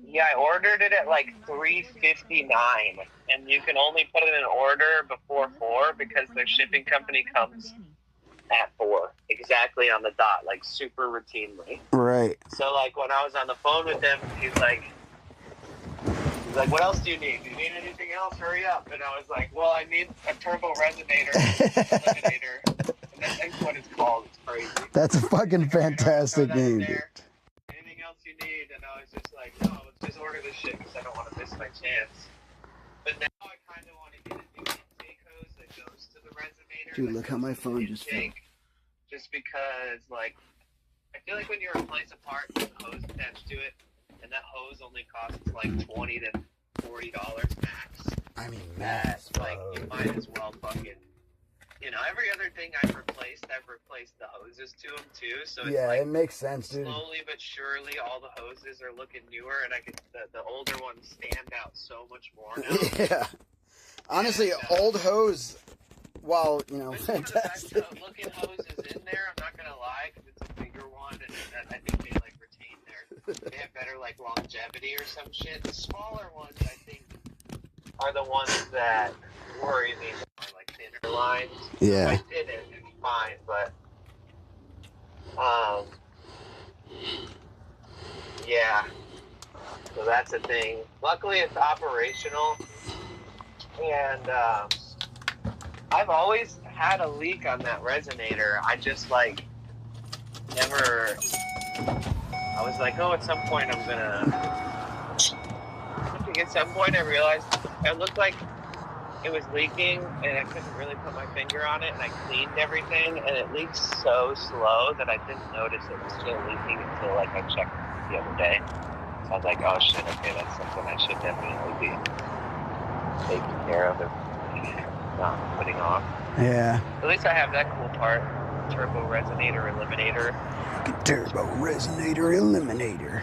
Yeah, I ordered it at like 3:59, and you can only put in an order before 4 because their shipping company comes at 4, exactly on the dot, like super routinely. Right. So like when I was on the phone with him, he's like, what else do you need? Do you need anything else? Hurry up. And I was like, well, I need a turbo resonator. And That's what it's called. It's crazy. That's a fucking fantastic name, dude. Anything else you need? And I was just like, no, just order this shit because I don't want to miss my chance. But now I kind of want to get a new intake hose that goes to the resonator. Dude, look how my phone just fell. Just because, like, I feel like when you replace a part with a hose attached to it, and that hose only costs like $20 to $40 max. I mean, max. Like, you might as well fucking, you know, every other thing I've replaced the hoses to them too. So it's like, it makes sense, dude. Slowly but surely, all the hoses are looking newer, and the older ones stand out so much more now. Yeah. Honestly, old hose, while, you know, fantastic. One of the best looking hoses in there, I'm not gonna lie, because it's a bigger one, and I think they like retain they have better like longevity or some shit. The smaller ones, I think, are the ones that worry me more, like thinner lines. Yeah. If I did it, it'd be fine, but yeah. So that's a thing. Luckily, it's operational, and I've always had a leak on that resonator. I just like never. I was like, oh, at some point I'm gonna. I think at some point I realized it looked like it was leaking, and I couldn't really put my finger on it. And I cleaned everything, and it leaked so slow that I didn't notice it was still leaking until like I checked the other day. So I was like, oh shit, okay, that's something I should definitely be taking care of and not putting off. Yeah. At least I have that cool part, turbo resonator eliminator. Turbo resonator eliminator.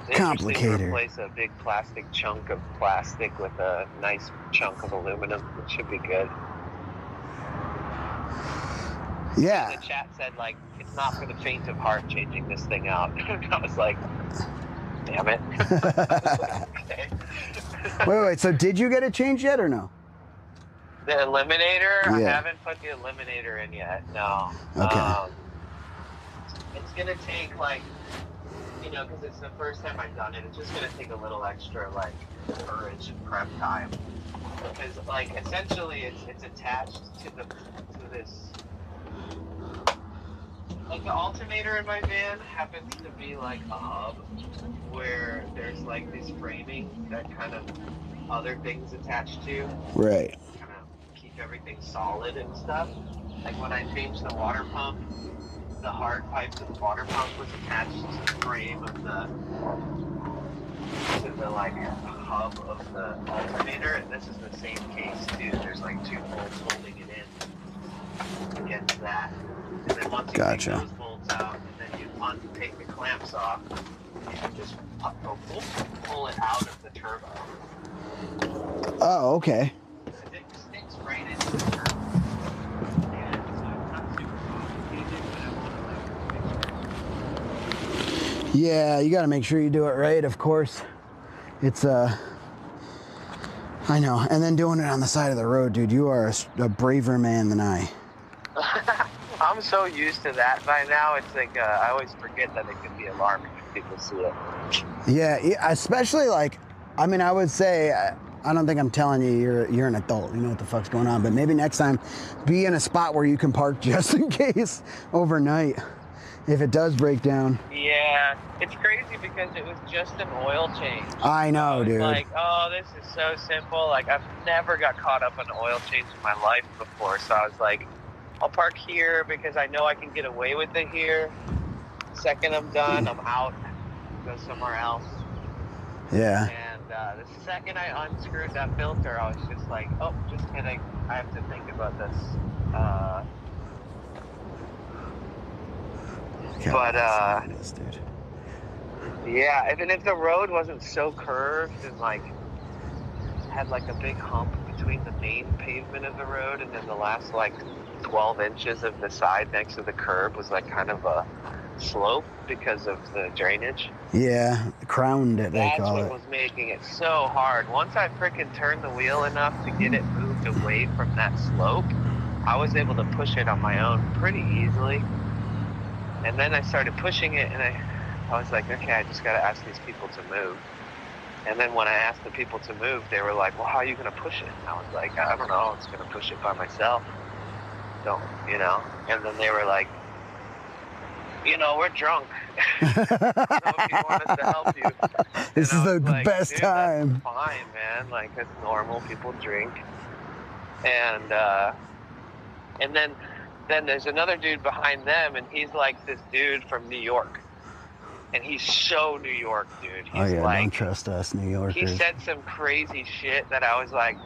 It's Complicated. To replace a big plastic chunk of plastic with a nice chunk of aluminum. It should be good. Yeah. And the chat said, like, it's not for the faint of heart changing this thing out. I was like, damn it. Okay. Wait, so did you get it changed yet or no? The eliminator? Yeah. I haven't put the eliminator in yet, no. Okay. It's going to take, like, you know, because it's the first time I've done it, it's just going to take a little extra, like, courage and prep time. Because, like, essentially it's attached to this. Like, the alternator in my van happens to be, like, a hub where there's, like, this framing that kind of other things attached to. Right. Kind of keep everything solid and stuff. Like, when I changed the water pump, the hard pipes of the water pump was attached to the frame of the like hub of the alternator, and this is the same case too. There's like two bolts holding it in against that, and then once you take those bolts out, and then you take the clamps off, you can just pull it out of the turbo. Oh, okay. It sticks right into the turbo. Yeah, you got to make sure you do it right, of course. It's, I know. And then doing it on the side of the road, dude, you are a braver man than I. I'm so used to that by now. It's like, I always forget that it can be alarming if people see it. Yeah, especially like, I mean, I would say, I don't think I'm telling you you're an adult. You know what the fuck's going on. But maybe next time, be in a spot where you can park just in case overnight. If it does break down. Yeah, it's crazy because it was just an oil change. I know, dude. Like, oh, this is so simple. Like, I've never got caught up in an oil change in my life before. So I was like, I'll park here because I know I can get away with it here. The second I'm done, I'm out. Go somewhere else. Yeah. And the second I unscrewed that filter, I was just like, oh, just kidding. I have to think about this. But yeah, even if the road wasn't so curved and like had like a big hump between the main pavement of the road and then the last like 12 inches of the side next to the curb was like kind of a slope because of the drainage. Yeah, crowned it, they call it. That's what was making it so hard. Once I freaking turned the wheel enough to get it moved away from that slope, I was able to push it on my own pretty easily. And then I started pushing it, and I was like, okay, I just got to ask these people to move. And then when I asked the people to move, they were like, well, how are you going to push it? And I was like, I don't know. I'm just going to push it by myself. don't, you know? And then they were like, you know, we're drunk. So if you want us to help you. This is the like, best time. That's fine, man. Like, it's normal. People drink. And then there's another dude behind them, and he's like this dude from New York. And he's so New York, dude. He's don't trust us New Yorkers. He said some crazy shit that I was like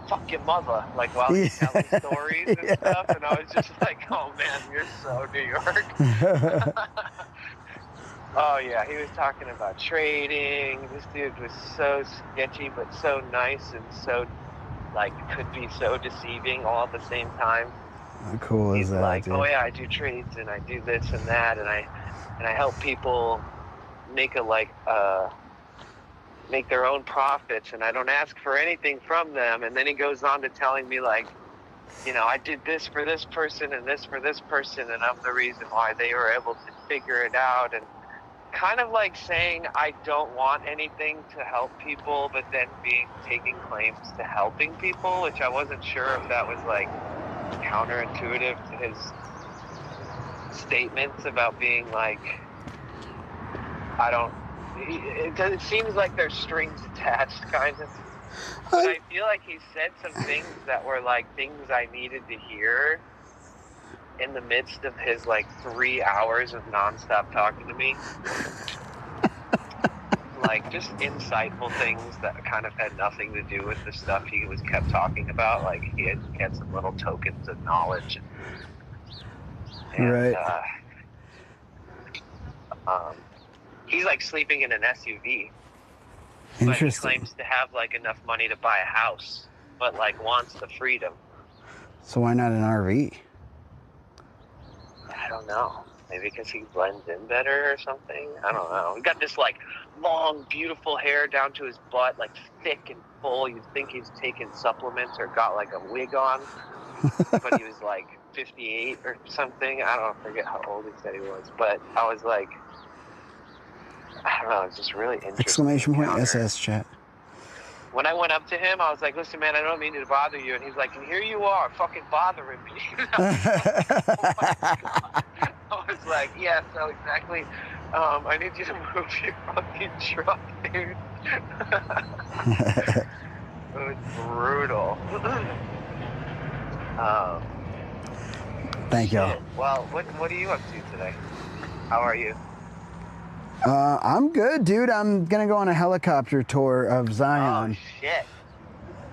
fuck your mother, like while he's telling stories and stuff, and I was just like, oh man, you're so New York. Oh yeah, he was talking about trading. This dude was so sketchy, but so nice and so like could be so deceiving all at the same time. How cool is that? He's like, dude? oh yeah, I do trades and I do this and that, and I help people make make their own profits, and I don't ask for anything from them. And then he goes on to telling me like, you know, I did this for this person and this for this person, and I'm the reason why they were able to figure it out, and kind of like saying I don't want anything to help people, but then taking claims to helping people, which I wasn't sure if that was like counterintuitive to his statements about being like, it seems like there's strings attached, kind of. But I feel like he said some things that were like things I needed to hear in the midst of his like 3 hours of nonstop talking to me. Like just insightful things that kind of had nothing to do with the stuff he was kept talking about. Like he had some little tokens of knowledge. And, right. He's like sleeping in an SUV. Interesting. But he claims to have like enough money to buy a house, but like wants the freedom. So why not an RV? I don't know. Maybe because he blends in better or something. I don't know. He got this like long, beautiful hair down to his butt, like thick and full. You'd think he's taken supplements or got like a wig on. But he was like 58 or something. I forget how old he said he was. But I was like, I don't know. It's just really interesting. Exclamation point SS chat. When I went up to him, I was like, listen, man, I don't mean to bother you. And he's like, and here you are, fucking bothering me. Oh my God. I was like, yeah, so exactly. I need you to move your fucking truck, dude. It was brutal. Thank you. Well, what are you up to today? How are you? I'm good, dude. I'm gonna go on a helicopter tour of Zion. Oh shit.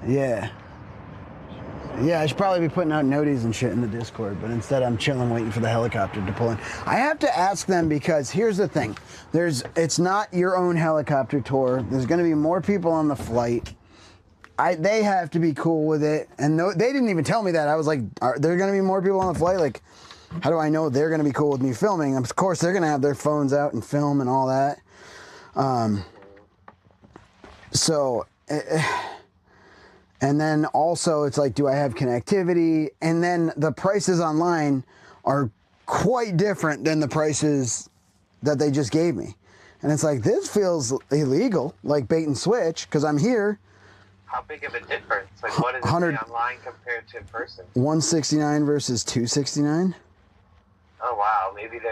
Yeah. Yeah, I should probably be putting out noties and shit in the Discord, but instead I'm chilling waiting for the helicopter to pull in. I have to ask them because here's the thing. It's not your own helicopter tour. There's gonna be more people on the flight. They have to be cool with it. And they didn't even tell me that. I was like, are there gonna be more people on the flight? Like, how do I know they're going to be cool with me filming? Of course, they're going to have their phones out and film and all that. And then also it's like, do I have connectivity? And then the prices online are quite different than the prices that they just gave me. And it's like, this feels illegal, like bait and switch, because I'm here. How big of a difference? Like, what is it online compared to in person? 169 versus 269. Oh wow, maybe is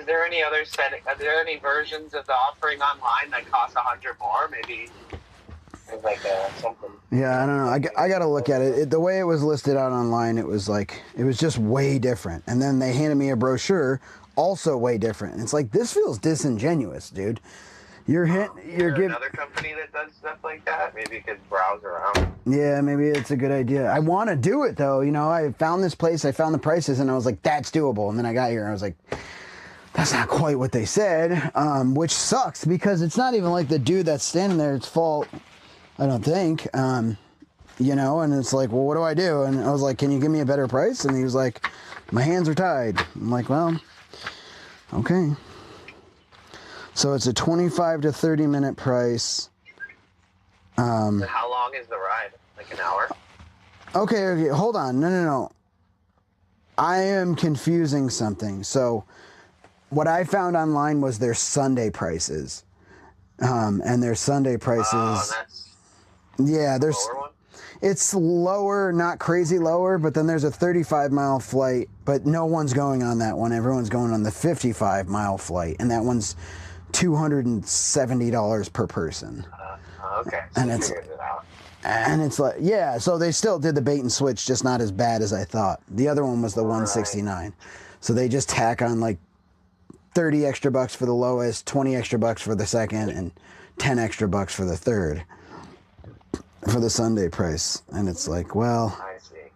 there any other setting? Are there any versions of the offering online that cost $100 more? Maybe there's like something. Yeah, I don't know. I got to look at it. The way it was listed out online, it was just way different. And then they handed me a brochure, also way different. And it's like, this feels disingenuous, dude. You're giving another company that does stuff like that. Maybe you could browse around. Yeah, maybe it's a good idea. I want to do it though. You know, I found this place, I found the prices, and I was like, that's doable. And then I got here and I was like, that's not quite what they said, which sucks because it's not even like the dude that's standing there, it's fault. I don't think. You know, and it's like, well, what do I do? And I was like, can you give me a better price? And he was like, my hands are tied. I'm like, well, okay. So it's a 25 to 30 minute price. How long is the ride? Like an hour? Okay, hold on. No. I am confusing something. So what I found online was their Sunday prices. And their Sunday prices. Oh, that's yeah, there's lower one? It's lower, not crazy lower, but then there's a 35-mile flight, but no one's going on that one. Everyone's going on the 55-mile flight, and that one's $270 per person. Okay. So and it's like, yeah, so they still did the bait and switch, just not as bad as I thought. The other one was the 169. So they just tack on like 30 extra bucks for the lowest, 20 extra bucks for the second, and 10 extra bucks for the third for the Sunday price. And it's like, well, I see.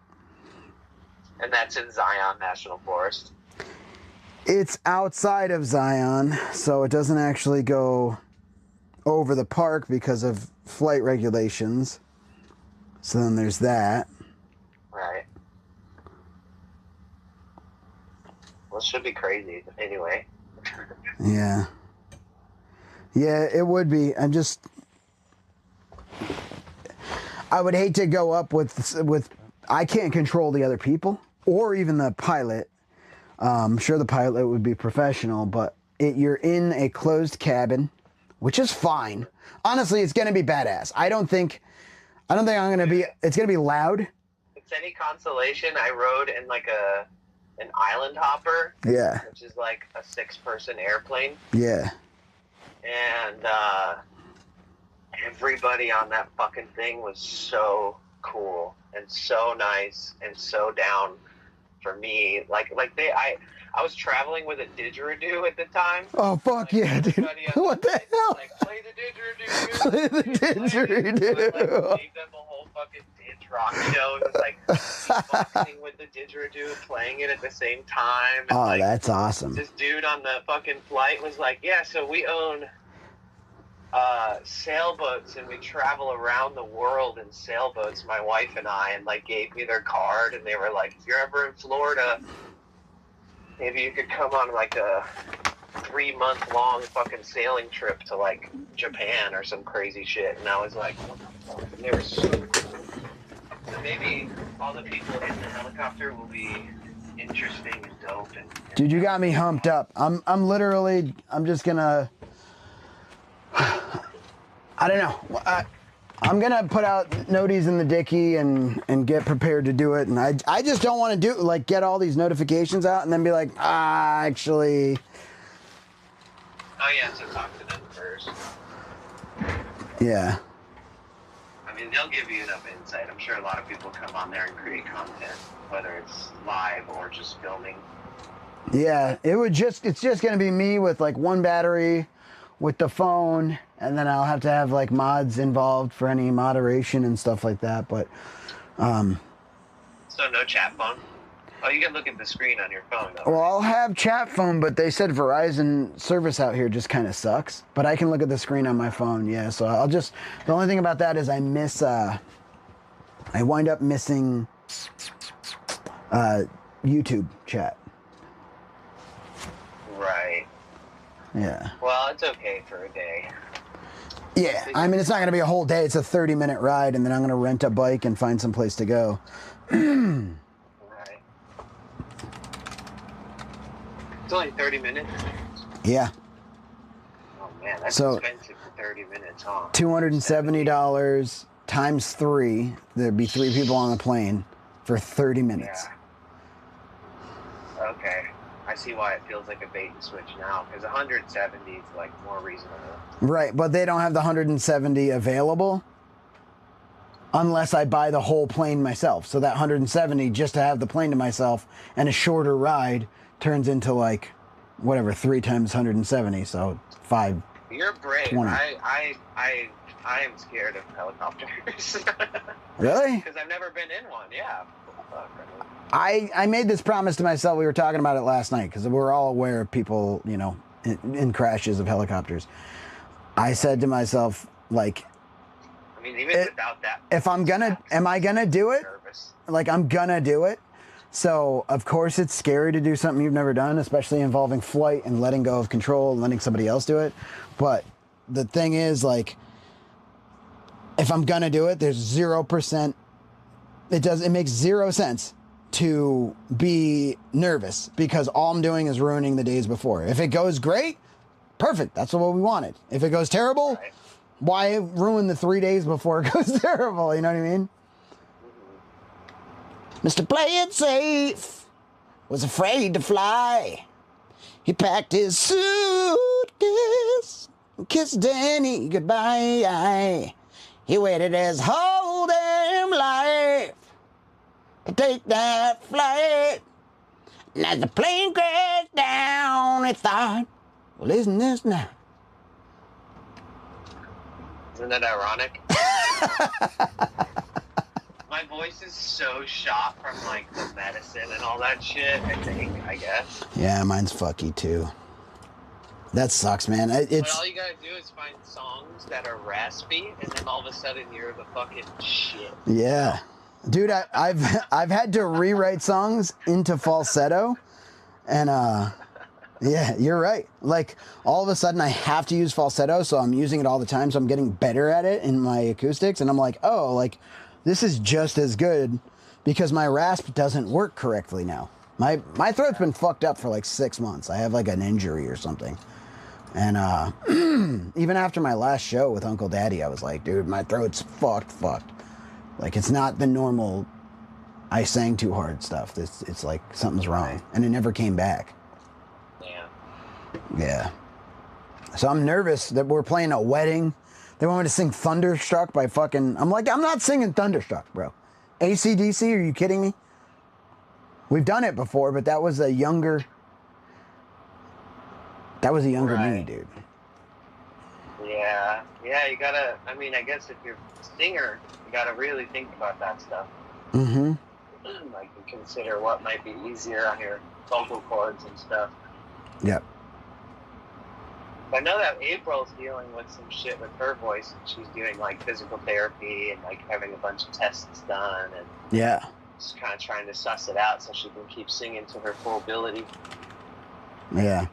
And that's in Zion National Forest. It's outside of Zion, so it doesn't actually go over the park because of flight regulations. So then there's that. Right. Well, it should be crazy anyway. Yeah. Yeah, it would be. I would hate to go up with I can't control the other people or even the pilot. I'm sure the pilot would be professional, but you're in a closed cabin, which is fine. Honestly, it's going to be badass. I don't think I'm going to be, it's going to be loud. If it's any consolation, I rode in like an island hopper. Yeah. Which is like a 6-person airplane. Yeah. And everybody on that fucking thing was so cool and so nice and so down for me. I was traveling with a didgeridoo at the time. Oh, fuck yeah, dude. What the hell? Like, play the didgeridoo. Play the didgeridoo. So I, like, gave them a whole fucking didge rock show. It was like beatboxing with the didgeridoo, playing it at the same time. And, oh, that's awesome. This dude on the fucking flight was like, yeah, so we own sailboats and we travel around the world in sailboats, my wife and I, and like gave me their card, and they were like, if you're ever in Florida, maybe you could come on like a 3-month-long fucking sailing trip to like Japan or some crazy shit. And I was like, what the fuck? And they were so cool. So maybe all the people in the helicopter will be interesting and dope. And Dude, you got me humped up. I'm just gonna, I don't know. I'm gonna put out noties in the dicky and get prepared to do it. And I just don't want to get all these notifications out and then be like, actually. oh yeah, so talk to them first. Yeah. I mean, they'll give you enough insight. I'm sure a lot of people come on there and create content, whether it's live or just filming. Yeah, it's just gonna be me with like one battery with the phone, and then I'll have to have like mods involved for any moderation and stuff like that. But so no chat phone. Oh, you can look at the screen on your phone though. well, I'll have chat phone, but they said Verizon service out here just kind of sucks. But I can look at the screen on my phone. Yeah, so the only thing about that is I wind up missing YouTube chat. Right. Yeah. Well, it's okay for a day. Yeah, I mean, it's not going to be a whole day. It's a 30-minute ride, and then I'm going to rent a bike and find some place to go. Right. It's only 30 minutes? Yeah. Oh, man, that's So, expensive for 30 minutes, huh? $270 times 3. There'd be 3 people on the plane for 30 minutes. Yeah. Okay. I see why it feels like a bait and switch now, because 170 is like more reasonable. Right, but they don't have the 170 available unless I buy the whole plane myself. So that 170 just to have the plane to myself and a shorter ride turns into like whatever 3 times 170, so 5. You're brave. 20. I am scared of helicopters. Really? Because I've never been in one. Yeah. Fuck, I mean, I made this promise to myself. We were talking about it last night because we're all aware of people, you know, in crashes of helicopters. I said to myself, like, I mean, even without that, if am I gonna do it? nervous. Like, I'm gonna do it. So of course it's scary to do something you've never done, especially involving flight and letting go of control and letting somebody else do it. But the thing is, like, if I'm gonna do it, there's 0%. It makes 0 sense to be nervous because all I'm doing is ruining the days before. If it goes great, perfect. That's what we wanted. If it goes terrible, Right. why ruin the 3 days before it goes terrible? You know what I mean? Mr. Play It Safe was afraid to fly. He packed his suitcase and kissed Danny goodbye. He waited his whole damn life to take that flight. And as the plane crashed down, he thought, well, isn't this nice? Isn't that ironic? My voice is so shot from, like, the medicine and all that shit, I guess. Yeah, mine's fucky, too. That sucks, man. But all you gotta do is find songs that are raspy, and then all of a sudden you're the fucking shit. Yeah. Dude, I've had to rewrite songs into falsetto, and, yeah, you're right. Like, all of a sudden I have to use falsetto, so I'm using it all the time, so I'm getting better at it in my acoustics, and I'm like, oh, like, this is just as good because my rasp doesn't work correctly now. My throat's been fucked up for like 6 months. I have like an injury or something. And even after my last show with Unkle Daddy, I was like, dude, my throat's fucked. Like, it's not the normal I sang too hard stuff. It's like something's wrong. And it never came back. Yeah. So I'm nervous that we're playing a wedding. They want me to sing Thunderstruck by fucking... I'm like, I'm not singing Thunderstruck, bro. AC/DC, are you kidding me? We've done it before, but that was a younger... me, dude. Yeah, you gotta... I mean, I guess if you're a singer, you gotta really think about that stuff. Mm-hmm. Like, consider what might be easier on your vocal cords and stuff. Yep. I know that April's dealing with some shit with her voice, and she's doing like physical therapy and like having a bunch of tests done, and yeah, just kind of trying to suss it out so she can keep singing to her full ability. Yeah,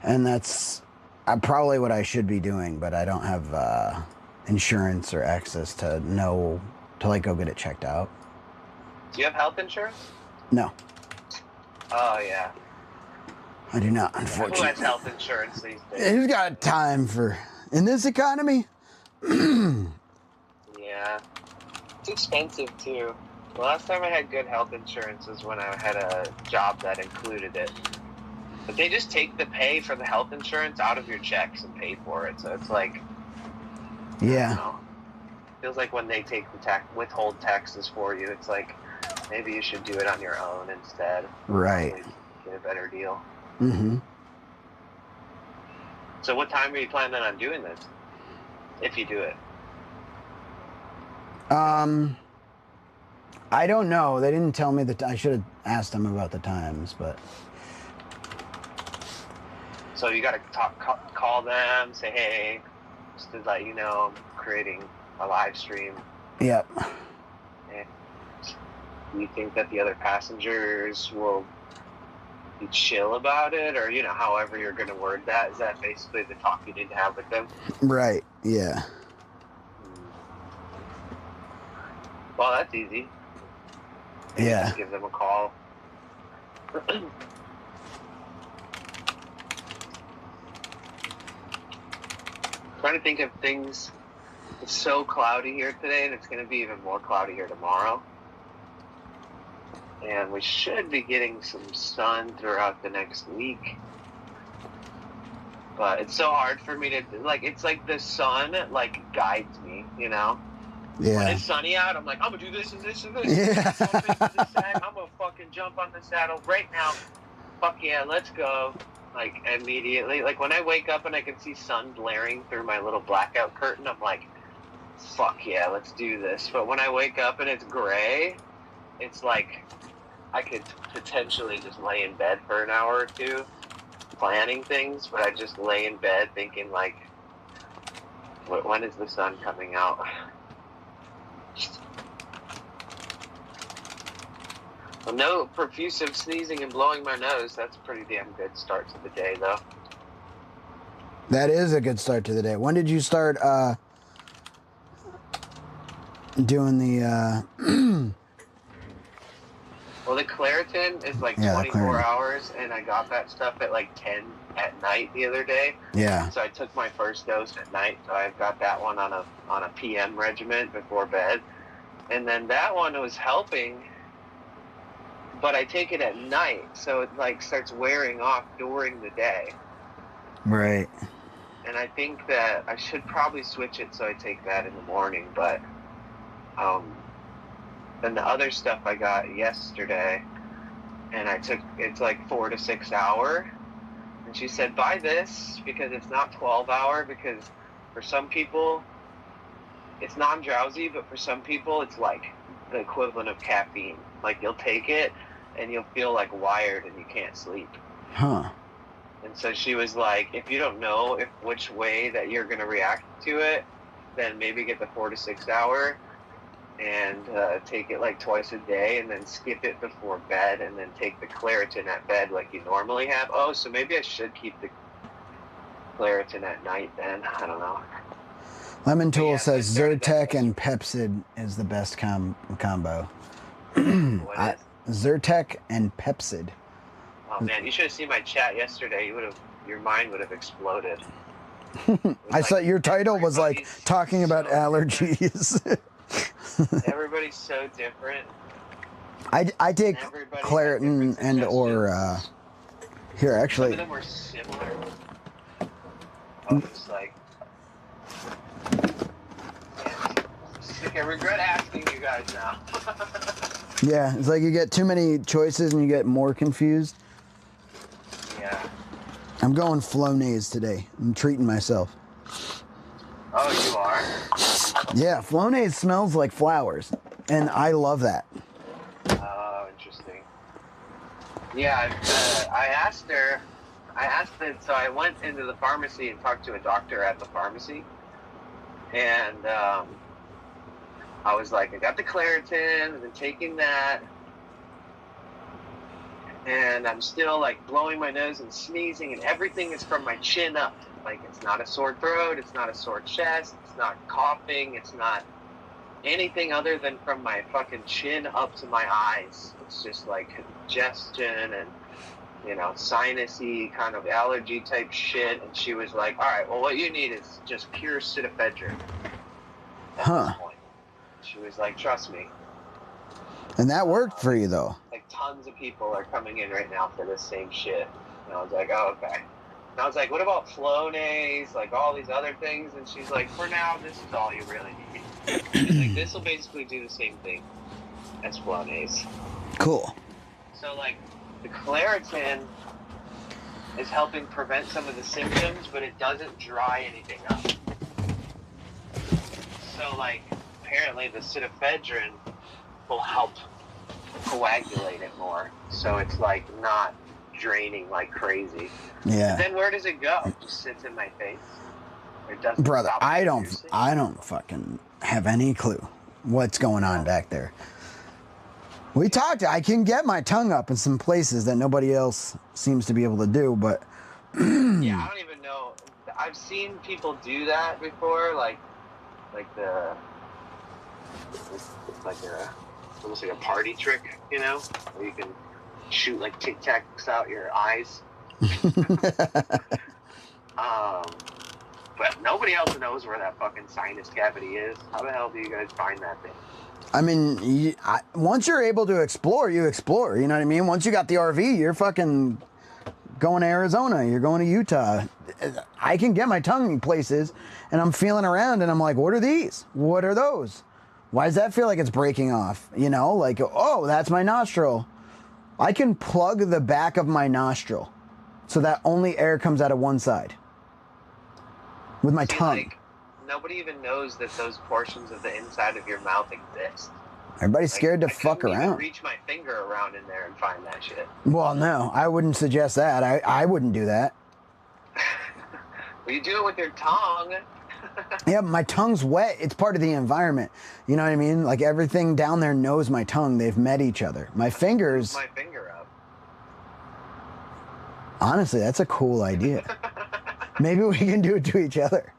and that's probably what I should be doing, but I don't have insurance or access to like go get it checked out. Do you have health insurance? No. Oh yeah. I do not, unfortunately. Who has health insurance these days? Who's got time in this economy? Yeah. It's expensive, too. The last time I had good health insurance was when I had a job that included it. But they just take the pay for the health insurance out of your checks and pay for it. So it's like... Yeah. I don't know. Feels like when they take the withhold taxes for you, it's like, maybe you should do it on your own instead. Right. Probably get a better deal. Mm-hmm. So what time are you planning on doing this? If you do it. I don't know. They didn't tell me that. I should have asked them about the times, but. So you got to call them, say, hey, just to let you know, I'm creating a live stream. Yep. And do you think that the other passengers will be chill about it, or however you're going to word that? Is that basically the talk you need to have with them? Right. Yeah. Well, that's easy. Yeah. Just give them a call. Trying to think of things. It's so cloudy here today, and it's going to be even more cloudy here tomorrow. And we should be getting some sun throughout the next week. But it's so hard for me to, like, it's like the sun, like, guides me, Yeah. When it's sunny out, I'm like, I'm going to do this and this and this. Yeah. I'm going to fucking jump on the saddle right now. Fuck yeah, let's go. Like, immediately. Like, when I wake up and I can see sun blaring through my little blackout curtain, I'm like, fuck yeah, let's do this. But when I wake up and it's gray, it's like... I could potentially just lay in bed for an hour or two planning things, but I just lay in bed thinking, like, when is the sun coming out? Well, no profusive sneezing and blowing my nose. That's a pretty damn good start to the day, though. That is a good start to the day. When did you start doing the... Well, the Claritin is like 24 hours, and I got that stuff at like 10 at night the other day. Yeah. So I took my first dose at night, so I've got that one on a PM regimen before bed. And then that one was helping, but I take it at night, so it like starts wearing off during the day. Right. And I think that I should probably switch it so I take that in the morning, but then the other stuff I got yesterday, and I took, it's like 4 to 6 hour, and she said buy this because it's not 12 hour, because for some people it's non-drowsy, but for some people it's like the equivalent of caffeine. Like you'll take it and you'll feel like wired and you can't sleep. Huh. And so she was like, if you don't know which way that you're going to react to it, then maybe get the 4 to 6 hour and take it like twice a day, and then skip it before bed, and then take the Claritin at bed like you normally have. Oh, so maybe I should keep the Claritin at night then. I don't know. Lemon Tool Yeah, says I started Zyrtec that. and Pepsid is the best combo. What is? Zyrtec and Pepsid. Oh man, you should have seen my chat yesterday. Your mind would have exploded. I saw your title was like everybody's talking about so allergies. Everybody's so different. I take Everybody has Claritin different and or here Some actually. of them were similar. I was like, I regret asking you guys now. Yeah, it's like you get too many choices and you get more confused. Yeah. I'm going Flonase today. I'm treating myself. Oh, you are? Yeah, Flonase smells like flowers, and I love that. Oh, interesting. Yeah, I asked her. So I went into the pharmacy and talked to a doctor at the pharmacy, and I was like, I got the Claritin, I've been taking that, and I'm still like blowing my nose and sneezing, and everything is from my chin up. Like, it's not a sore throat, it's not a sore chest, it's not coughing, it's not anything other than from my fucking chin up to my eyes. It's just like congestion and, you know, sinusy kind of allergy type shit. And she was like, all right, well, what you need is just pure pseudoephedrine at this point. She was like, trust me. And that worked for you, though. Like, tons of people are coming in right now for this same shit. And I was like, oh, okay. And I was like, what about Flonase, like all these other things? And she's like, for now, this is all you really need. She's like, this will basically do the same thing as Flonase. Cool. So, like, the Claritin is helping prevent some of the symptoms, but it doesn't dry anything up. So, like, apparently the pseudoephedrine will help coagulate it more. So it's, like, not draining like crazy. Yeah. But then where does it go? It just sits in my face? Or it doesn't Brother, stop I producing? don't fucking have any clue what's going on back there. We talked, I can get my tongue up in some places that nobody else seems to be able to do, but yeah, I don't even know. I've seen people do that before, like it's like almost like a party trick, you know, where you can shoot like Tic Tacs out your eyes. But nobody else knows where that fucking sinus cavity is. How the hell do you guys find that thing? I mean, once you're able to explore, you explore. You know what I mean? Once you got the RV, you're fucking going to Arizona. You're going to Utah. I can get my tongue in places, and I'm feeling around, and I'm like, what are these? What are those? Why does that feel like it's breaking off? You know, like, oh, that's my nostril. I can plug the back of my nostril so that only air comes out of one side with my tongue. Like, nobody even knows that those portions of the inside of your mouth exist. Everybody's scared to fuck couldn't around. even reach my finger around in there and find that shit. Well, no, I wouldn't suggest that. I wouldn't do that. Well, you do it with your tongue. Yeah, my tongue's wet. It's part of the environment. You know what I mean? Like, everything down there knows my tongue. They've met each other. My fingers... My finger up. Honestly, that's a cool idea. Maybe we can do it to each other.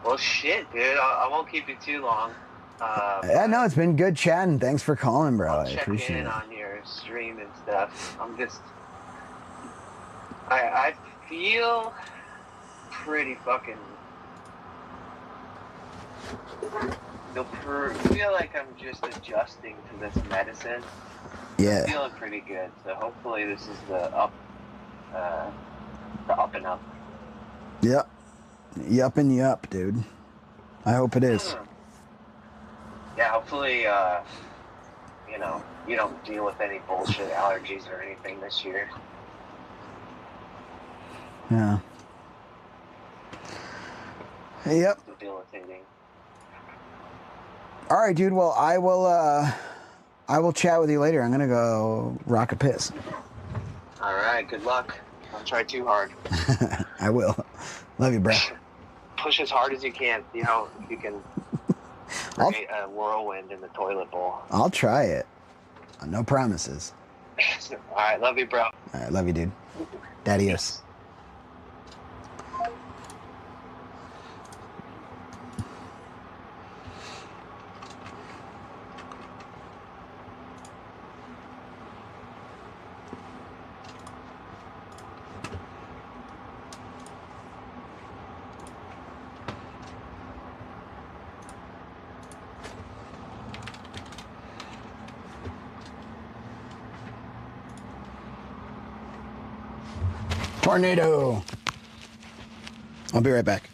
Well, shit, dude. I won't keep you too long. Yeah, no, it's been good chatting. Thanks for calling, bro. I'll I check appreciate in it. on your stream and stuff. I'm just... I feel pretty fucking feel like I'm just adjusting to this medicine. Yeah. I'm feeling pretty good, so hopefully this is the up and up. Yep. Yup and yup, dude. I hope it is. Yeah, hopefully, you know, you don't deal with any bullshit allergies or anything this year. Yeah. Yep. It's debilitating. All right, dude. Well, I will chat with you later. I'm gonna go rock a piss. All right, good luck. Don't try too hard. I will. Love you, bro. Push as hard as you can. See how you can create a whirlwind in the toilet bowl. I'll try it. No promises. All right, love you, bro. All right, love you, dude. Daddy-os. Tornado. I'll be right back.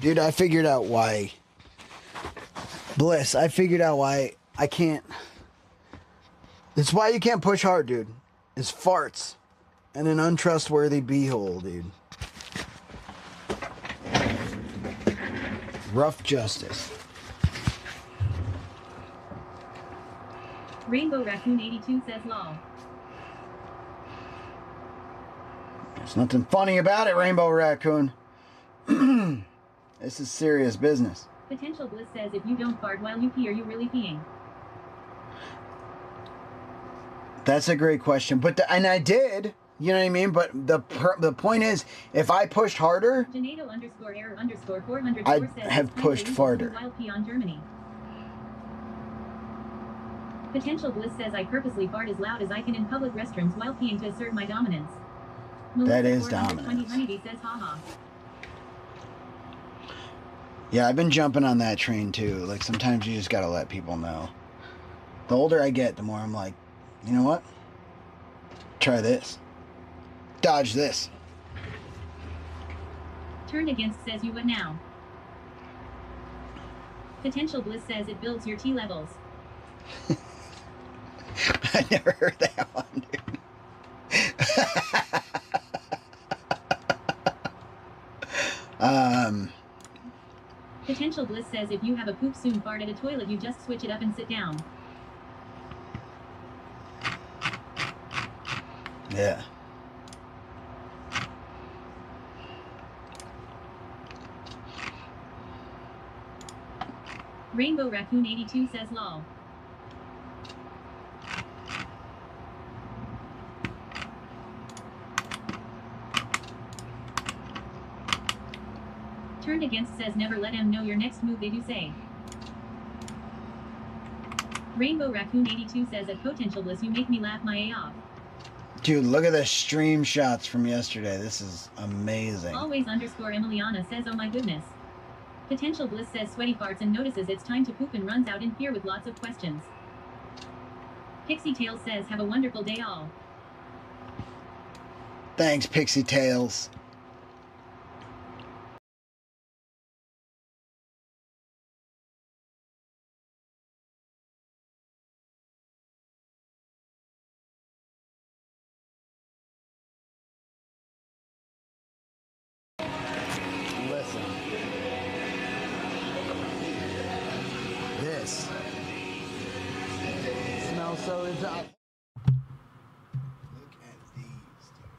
Dude, I figured out why. Bliss, I figured out why I can't. It's why you can't push hard, dude. It's farts and an untrustworthy beehole, dude. Rough justice. Rainbow Raccoon 82 says lol. There's nothing funny about it, Rainbow Raccoon. This is serious business. Potential Bliss says if you don't fart while you pee, are you really peeing? That's a great question. And I did, you know what I mean? But the point is, if I pushed harder, Janado_error_404 I'd have pushed farther. While pee on Germany. Potential Bliss says I purposely fart as loud as I can in public restrooms while peeing to assert my dominance. That is 420 dominance. Honeybee says haha. Yeah, I've been jumping on that train too. Like, sometimes you just gotta let people know. The older I get, the more I'm like, you know what? Try this. Dodge this. Turned Against says you what now? Potential Bliss says it builds your T levels. I never heard that one, dude. Potential Bliss says if you have a poop soon fart at a toilet, you just switch it up and sit down. Yeah. Rainbow Raccoon 82 says lol. Turned Against says never let them know your next move they do say. Rainbow Raccoon 82 says at Potentialist you make me laugh my A off. Dude, look at the stream shots from yesterday. This is amazing. Always underscore Emiliana says oh my goodness. Potential Bliss says sweaty farts and notices it's time to poop and runs out in fear with lots of questions. Pixie Tails says have a wonderful day all. Thanks, Pixie Tails. Listen. This smells so exotic. Look at these, dude.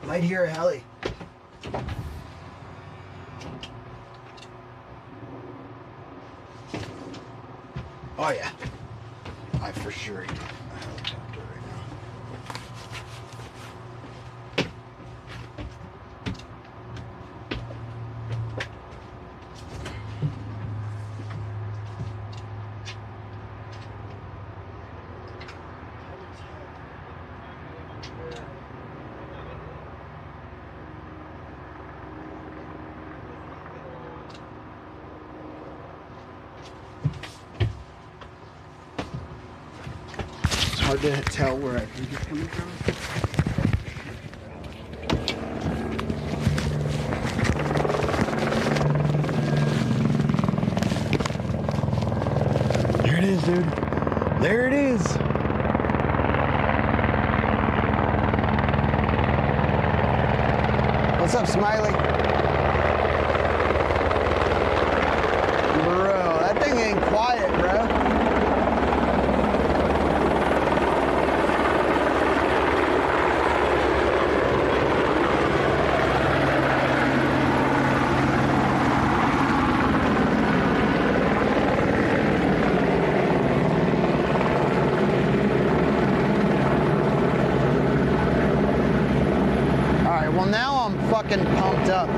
Might hear a heli. Oh yeah. I for sure hear a helicopter right now. Hard to tell where I think it's coming from. There it is, dude. There it is. What's up, Smiley? Bro, that thing ain't quiet, bro. Fucking pumped up.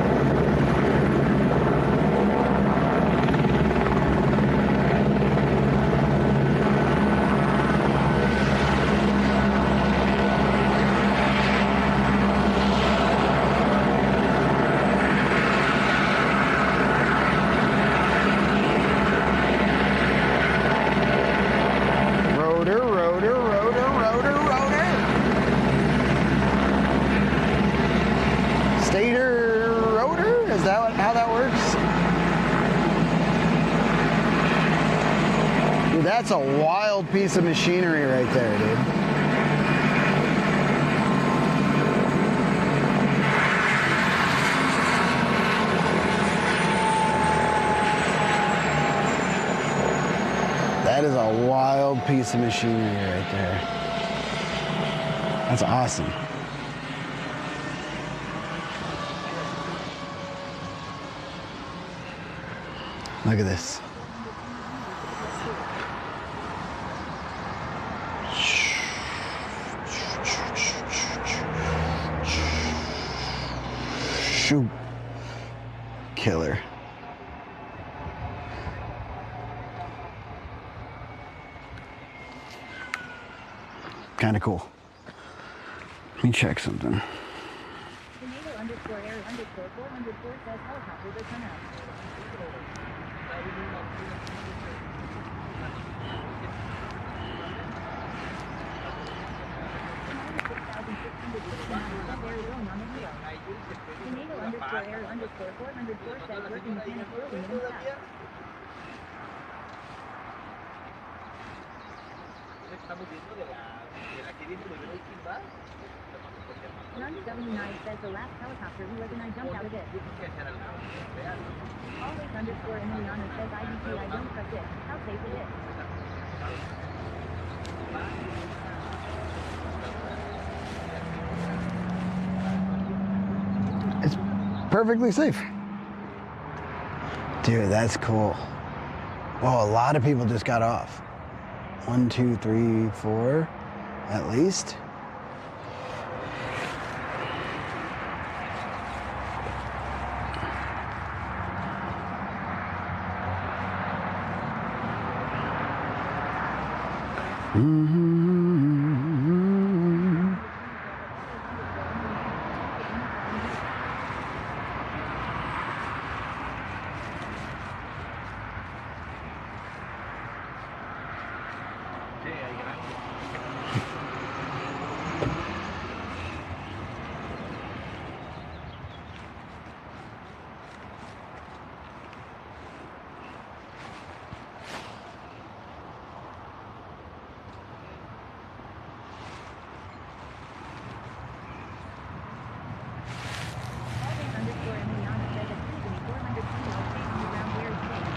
That's a wild piece of machinery right there, dude. That is a wild piece of machinery right there. That's awesome. Look at this. Shoot. Killer. Kind of cool. Let me check something. W9 says the last helicopter he was in, I jumped out of it. Always underscore Emiliano says IDP, I don't trust it. How safe it is. It's perfectly safe. Dude, that's cool. Well, a lot of people just got off. 1, 2, 3, 4, at least. Underscore Emiliano says at Susan 400 kilos staying on the ground where is safe.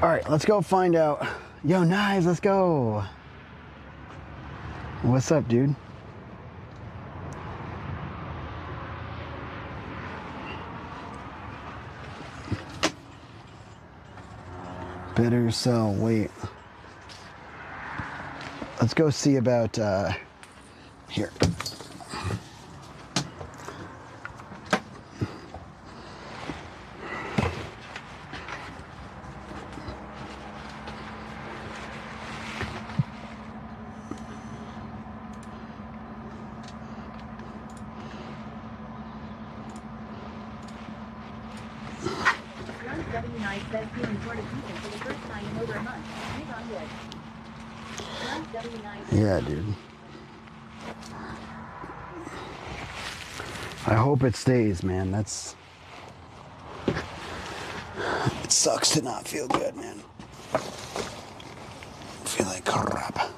All right, let's go find out. Yo, Knives, let's go. What's up, dude? Better sell, wait. Let's go see about, here. W9 says feeling sort of decent for the first time in over a month. Big on wood. W9 Yeah, dude. I hope it stays, man. That's... It sucks to not feel good, man. I feel like crap.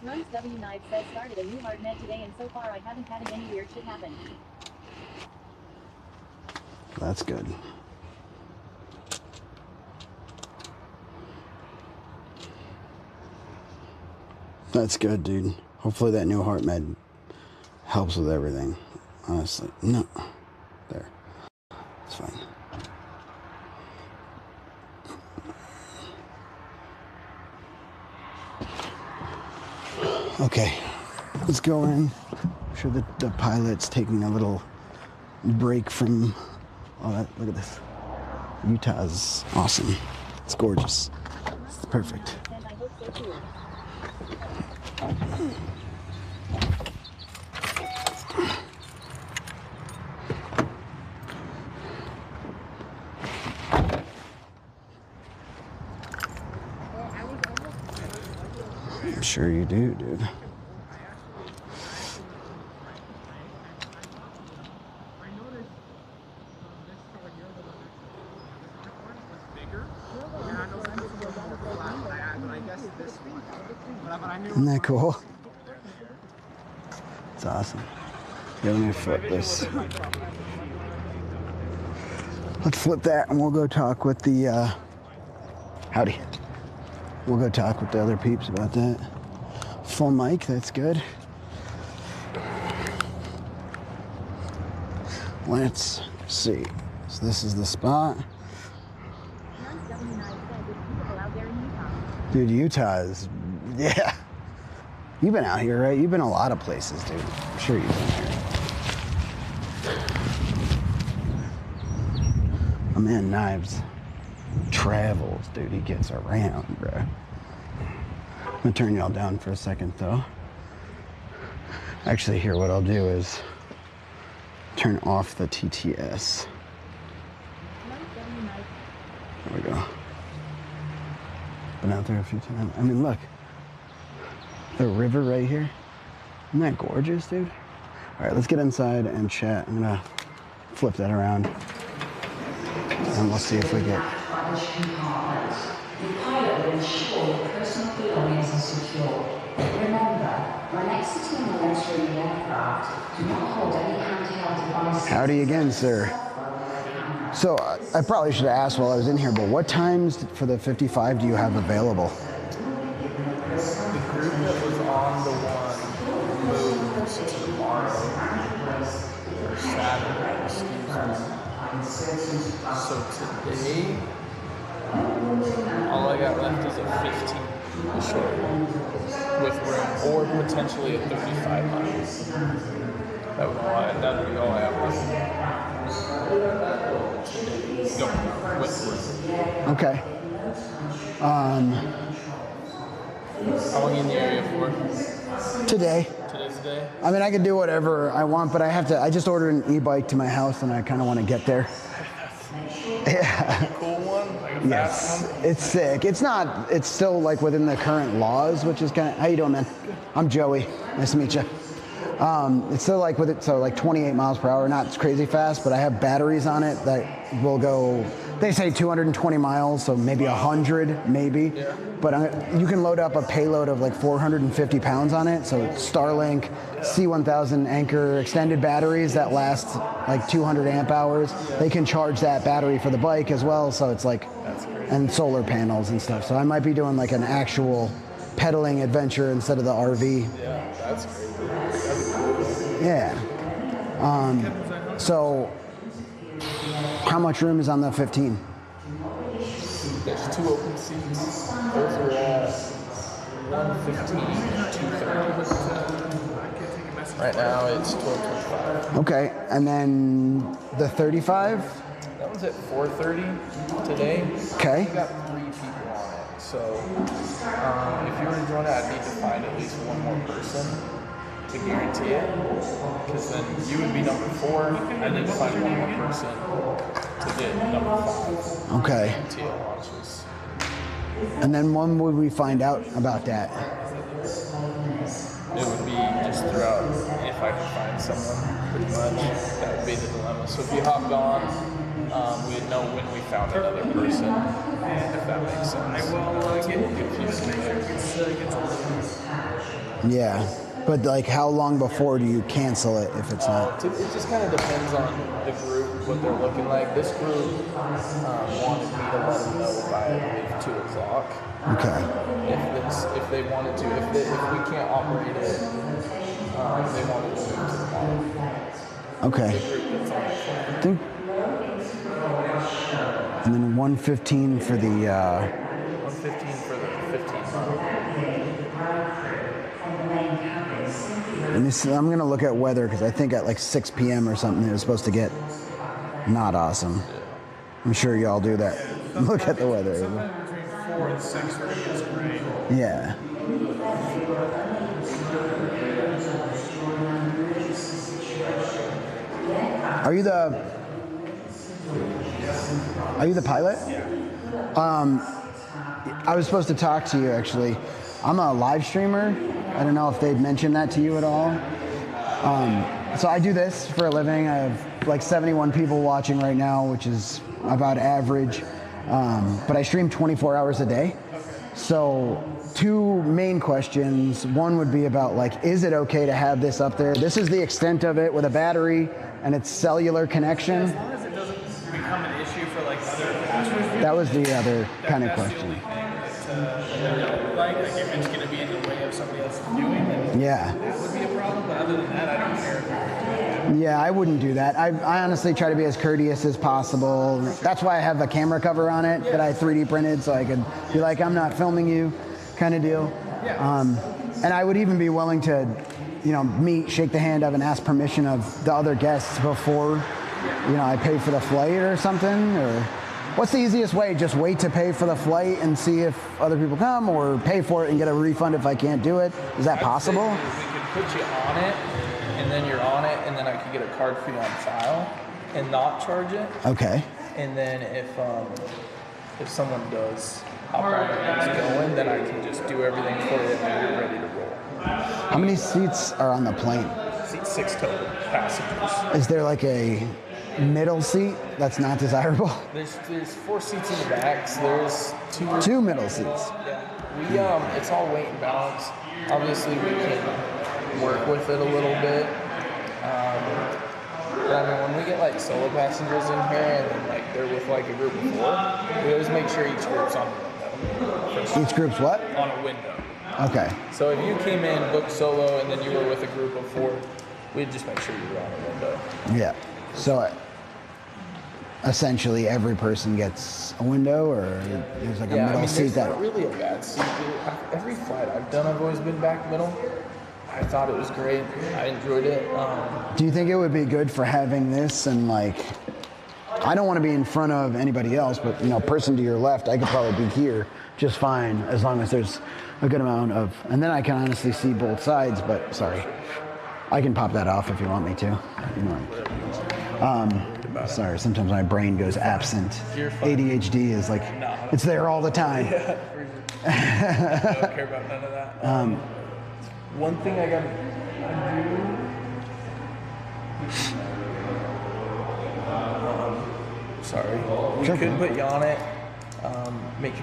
Runs W9 says started a new hard med today and so far I haven't had any weird shit happen. That's good. That's good, dude. Hopefully that new heart med helps with everything. Honestly. No. There. It's fine. Okay. Let's go in. I'm sure that the pilot's taking a little break from all that. Look at this. Utah's awesome. It's gorgeous. It's perfect. And I hope so too. I'm sure you do, dude. I guess this Isn't that cool? It's awesome. Yeah, let me flip this. Let's flip that and we'll go talk with the, howdy. We'll go talk with the other peeps about that. Full mic, that's good. Let's see. So this is the spot. Dude, Utah is, yeah. You've been out here, right? You've been a lot of places, dude. I'm sure you've been here. My man Knives travels, dude. He gets around, bro. I'm gonna turn y'all down for a second, though. Actually, here, what I'll do is turn off the TTS. There we go. Been out there a few times. I mean, look. The river right here. Isn't that gorgeous, dude? All right, let's get inside and chat. I'm gonna flip that around. And we'll see if we get... Howdy again, sir. So I probably should have asked while I was in here, but what times for the 55 do you have available? The group that was on the one moves tomorrow, or Saturday, excuse me. So today, all I got left is a 15, a short one, with room, or potentially a 35 miles. That would be all I have left. Going with room. Okay. How long are you in the area for? Today. Today's the day? I mean, I can do whatever I want, but I just ordered an e-bike to my house and I kind of want to get there. Yeah. A cool one? Like a Yes. fast one? It's sick. It's still like within the current laws, which is kind of, how you doing, man? I'm Joey. Nice to meet you. It's still like so like 28 miles per hour, not crazy fast, but I have batteries on it that will go, they say 220 miles, so maybe 100, maybe. Yeah. But you can load up a payload of like 450 pounds on it. So it's Starlink, C1000 Anchor extended batteries that last like 200 amp hours. They can charge that battery for the bike as well. So it's like, and solar panels and stuff. So I might be doing like an actual pedaling adventure instead of the RV. Yeah, that's crazy. Yeah. So how much room is on the 15? There's 2 open seats. Those are at 115, 230. Right now it's 1225. Okay, and then the 35? That one's at 430 today. Okay. We got 3 people on it. So if you were to join it, I'd need to find at least one more person to guarantee it. Because then you would be number 4. I need to find one more person to get number 5. Okay. Guarantee it launches. And then when would we find out about that? It would be just throughout, if I could find someone, pretty much. That would be the dilemma. So if you hopped on, we'd know when we found another person, if that makes sense. Yeah. But like how long before do you cancel it if it's not? It just kind of depends on the group, what they're looking like. This group wanted me to let them know by, I believe, 2 o'clock. Okay. If they wanted to. If we can't operate it, they wanted to move to tomorrow. Okay. The group that's on it. I think. And then 115 for the. 115 for the 15 mile. I'm gonna look at weather because I think at like 6 p.m. or something it was supposed to get not awesome. I'm sure y'all do that. Look at the weather. Between 4 and 6 are going to get some rain. Yeah. Are you the pilot? I was supposed to talk to you actually. I'm a live streamer. I don't know if they'd mentioned that to you at all. So I do this for a living. I have like 71 people watching right now, which is about average. But I stream 24 hours a day. So 2 main questions. One would be about like, is it okay to have this up there? This is the extent of it with a battery and its cellular connection. As long as it doesn't become an issue for like other passengers. That was the other kind of question. That's the only thing that I don't like if it's going to be in the way of somebody else's doing, then Yeah. that would be a problem. But other than that, I don't care. Yeah, I wouldn't do that. I honestly try to be as courteous as possible. That's why I have a camera cover on it that I 3D printed so I could be like, I'm not filming you kind of deal. And I would even be willing to, meet, shake the hand of, and ask permission of the other guests before, I pay for the flight or something. Or what's the easiest way? Just wait to pay for the flight and see if other people come, or pay for it and get a refund if I can't do it? Is that possible? We could put you on it, and then you're on it, and then I could get a card for you on file and not charge it. Okay. And then if someone does hop on it and it's going, then I can just do everything for you and you're ready to roll. How many seats are on the plane? Seat 6 total passengers. Is there like a middle seat that's not desirable? There's 4 seats in the back, so there's 2 middle seats. Yeah. It's all weight and balance. Obviously, we can work with it a little bit. But I mean, when we get like solo passengers in here and then like they're with like a group of 4, we always make sure each group's on a window. Each group's what? On a window. Okay. So if you came in, booked solo, and then you were with a group of 4, we'd just make sure you were on a window. Yeah. So essentially every person gets a window, or there's like a middle seat there's not really a bad seat. Every flight I've done, I've always been back middle. I thought it was great. I enjoyed it. Do you think it would be good for having this and like, I don't want to be in front of anybody else, but person to your left, I could probably be here just fine as long as there's a good amount of, and then I can honestly see both sides, but sorry. I can pop that off if you want me to. Sorry, sometimes my brain goes absent. ADHD is like, it's there all the time. I don't care about none of that. One thing I gotta do. Sorry, we could put you on it.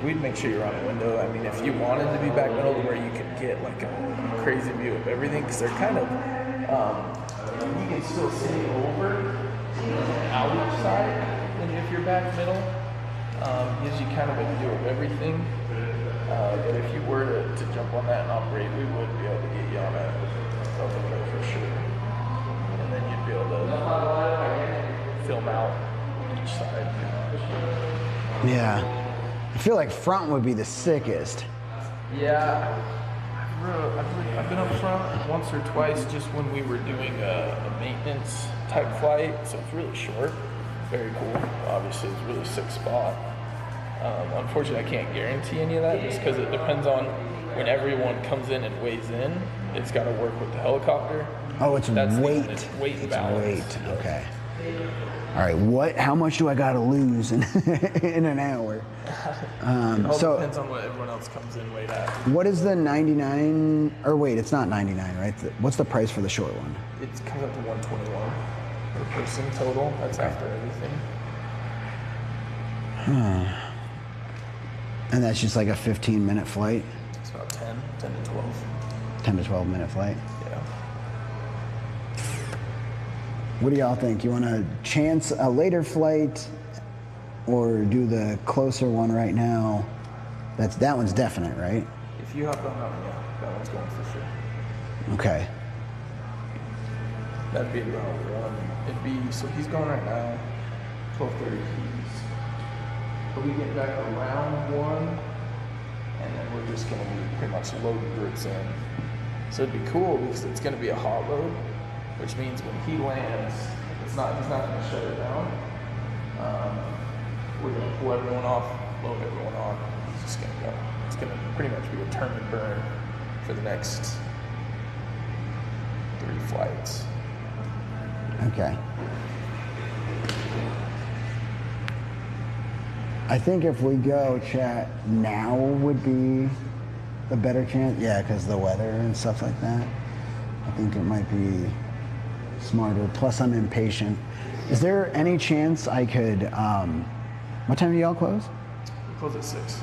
We'd make sure you're on a window. I mean, if you wanted to be back middle, where you could get like a crazy view of everything, because they're kind of, you can still see over out each side, and if you're back middle, gives you kind of a view of everything. But if you were to jump on that and operate, we would be able to get you on a window for sure. And then you'd be able to film out each side. Yeah. I feel like front would be the sickest. Yeah. I've been up front once or twice just when we were doing a maintenance type flight, so it's really short. Very cool. Obviously, it's a really sick spot. Unfortunately, I can't guarantee any of that just because it depends on when everyone comes in and weighs in. It's got to work with the helicopter. Oh, it's weight. It's weight it's balance. Weight. Okay. All right. How much do I got to lose in an hour? It all depends on what everyone else comes in weight at. What is the 99? Or wait, it's not 99, right? What's the price for the short one? It comes up to 121 per person total. That's after everything. And that's just like a 15-minute flight? It's about 10 to 12. 10 to 12-minute flight? Yeah. What do y'all think? You want to chance a later flight or do the closer one right now? That one's definite, right? If you hop on that one, yeah, that one's going for sure. Okay. That'd be around 1. So he's going right now, 12:30 keys. But we get back around 1, and then we're just gonna be pretty much loading groups in. So it'd be cool because it's gonna be a hot load, which means when he lands, he's not gonna shut it down. We're gonna pull everyone off, load everyone on. It's just gonna go. It's gonna pretty much be a turn and burn for the next 3 flights. Okay. I think if we go chat now would be the better chance. Yeah, because the weather and stuff like that. I think it might be smarter. Plus, I'm impatient. Is there any chance I could, what time do y'all close? We close at 6.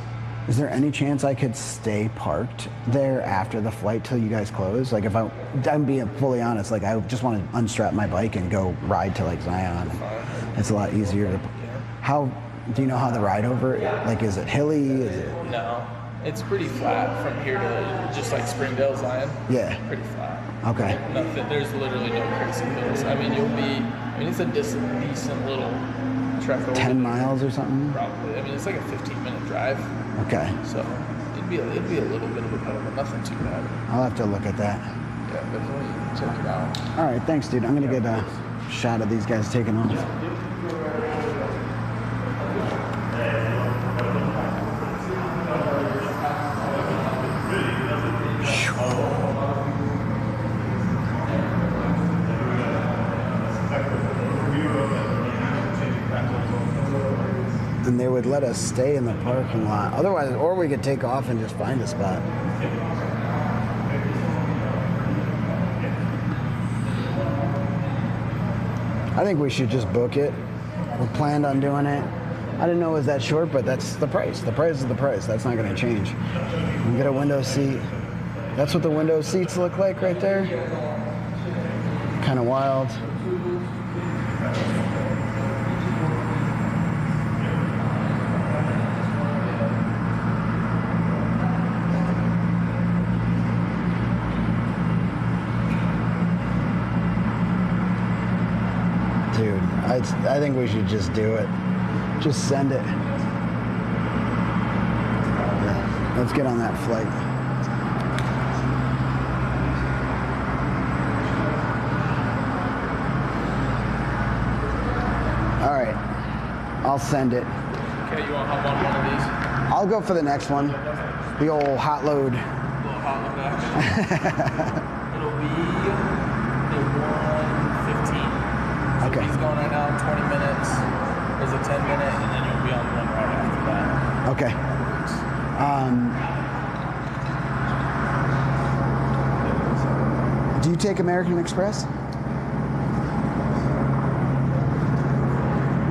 Is there any chance I could stay parked there after the flight till you guys close? Like if I'm being fully honest, like I just want to unstrap my bike and go ride to like Zion. It's a lot easier to. How do you know how the ride over? Like is it hilly? Is it? No, it's pretty flat from here to just like Springdale, Zion. Yeah. Pretty flat. Okay. Nothing. There's literally no crazy hills. I mean, it's a decent little trek over. 10 miles or something? Probably. I mean, it's like a 15-minute drive. Okay. So it'd be a little bit of a pedal, but nothing too bad. I'll have to look at that. Yeah, definitely check it out. All right, thanks, dude. I'm gonna get a shot of these guys taking off. And they would let us stay in the parking lot. Otherwise, or we could take off and just find a spot. I think we should just book it. We planned on doing it. I didn't know it was that short, but that's the price. The price is the price. That's not going to change. We get a window seat. That's what the window seats look like right there. Kind of wild. Dude, I think we should just do it. Just send it. Yeah, let's get on that flight. All right, I'll send it. Okay, you want to hop on one of these? I'll go for the next one. The old hot load. A little hot load action. It'll be the 1:15. Okay. He's going right now, 20 minutes. There's a 10-minute, and then you'll be on the one right after that. Okay. Do you take American Express?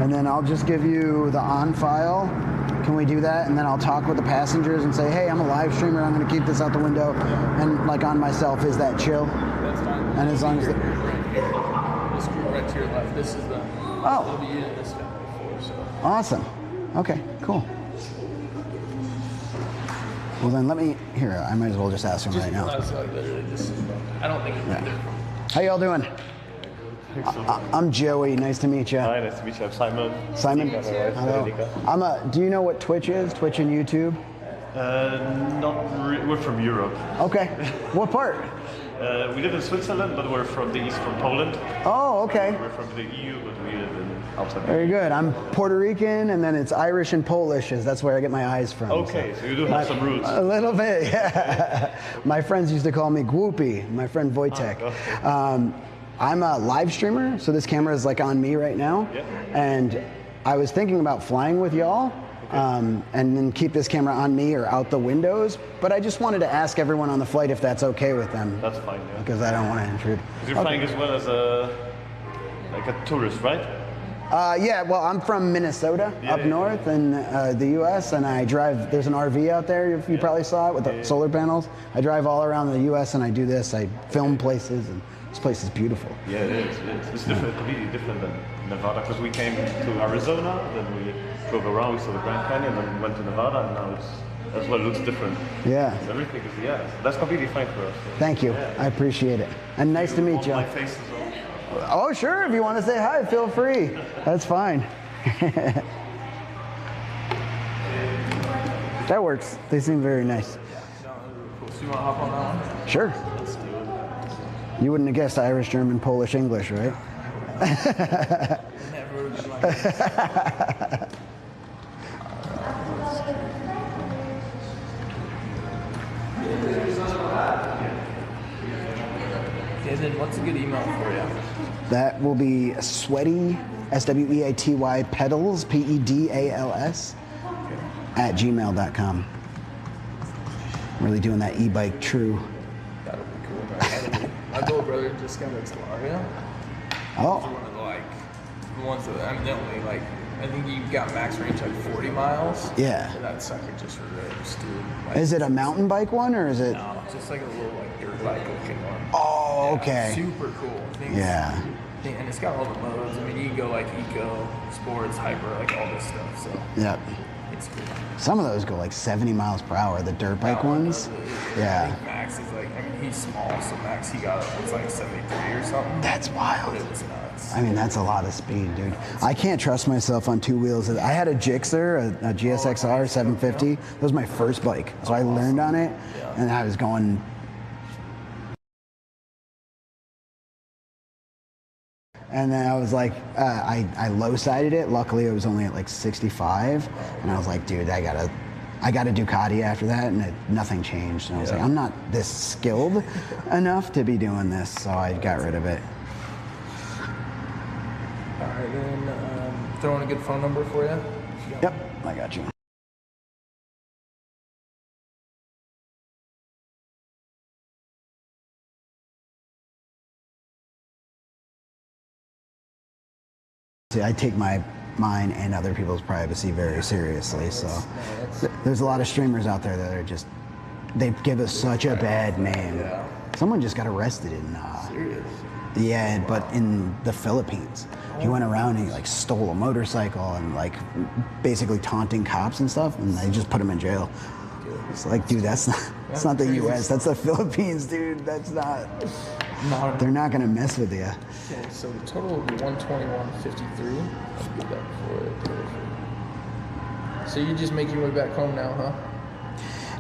And then I'll just give you the on file. Can we do that? And then I'll talk with the passengers and say, hey, I'm a live streamer. I'm going to keep this out the window. And like on myself, is that chill? That's fine. And as long as This group right to your left, this is the. Oh. It'll be you in this family before, so. Awesome. Okay, cool. Well then let me, here, I might as well just ask him right now. That's like literally just, I don't think it's How y'all doing? I'm Joey, nice to meet you. Hi, nice to meet you. I'm Simon. Simon? Hello. Do you know what Twitch is? Twitch and YouTube? We're from Europe. Okay. What part? We live in Switzerland, but we're from the east, from Poland. Oh, okay. We're from the EU, but we live in outside. Very good. I'm Puerto Rican, and then it's Irish and Polish. That's where I get my eyes from. Okay, so you do have some roots. A little bit, yeah. My friends used to call me Gwoopy, my friend Wojtek. Okay. I'm a live streamer, so this camera is like on me right now. Yeah. And I was thinking about flying with y'all. And then keep this camera on me or out the windows. But I just wanted to ask everyone on the flight if that's okay with them. That's fine, yeah. Because I don't want to intrude. You're flying as well as a tourist, right? Yeah, well, I'm from Minnesota, up north in the U.S., and I drive, there's an RV out there, if you probably saw it, with the solar panels. I drive all around the U.S. and I do this. I film places, and this place is beautiful. Yeah, it is. It's different, completely different than Nevada, because we came to Arizona, then we drove around, we saw the Grand Canyon, then went to Nevada, and now it's as well looks different. Yeah. So everything is, that's completely fine for us. So. Thank you. I appreciate it. And nice to meet you. My face as well. Oh, sure. If you want to say hi, feel free. That's fine. That works. They seem very nice. So you want to hop on that one? Sure. Let's do it. You wouldn't have guessed Irish, German, Polish, English, right? Never would have been like this. Okay, then what's a good email for you? That will be sweaty, SWEATY, pedals, PEDALS, at gmail.com. Really doing that e-bike true. That'll be cool, man. My little brother just got into Laria. Oh. One of the ones that evidently I think you got max range like 40 miles. Yeah. And that sucker just rips, dude. Like, Is it a mountain bike one or is it? No, just like a little like dirt bike looking one. Oh, Yeah, okay. super cool. Yeah. And it's got all the modes. I mean, you can go like eco, sports, hyper, like all this stuff. So Yep. it's cool. Some of those go like 70 miles per hour, the dirt bike ones. I Yeah. think Max is like, I mean, he's small, so Max, he got it was like 73 or something. That's wild. But it was nuts. I mean, that's a lot of speed, dude. I can't trust myself on two wheels. I had a Gixxer, a GSXR 750. That was my first bike. So I learned on it, and I was going. And then I was like, I low-sided it. Luckily, it was only at like 65. And I was like, dude, I got a Ducati after that, and nothing changed. And I was like, I'm not this skilled enough to be doing this, so I got rid of it. All right, then throw in a good phone number for you. Yep, I got you. See, I take mine and other people's privacy very seriously, so there's a lot of streamers out there that are just, they give us such a bad name. Someone just got arrested in yeah, but in the Philippines. He went around and he like stole a motorcycle and like basically taunting cops and stuff, and they just put him in jail. It's like, dude, that's not the US, that's the Philippines, dude. That's not, they're not gonna mess with you. Okay, so the total will be 121.53. I'll get that for it. So you just make your way back home now, huh?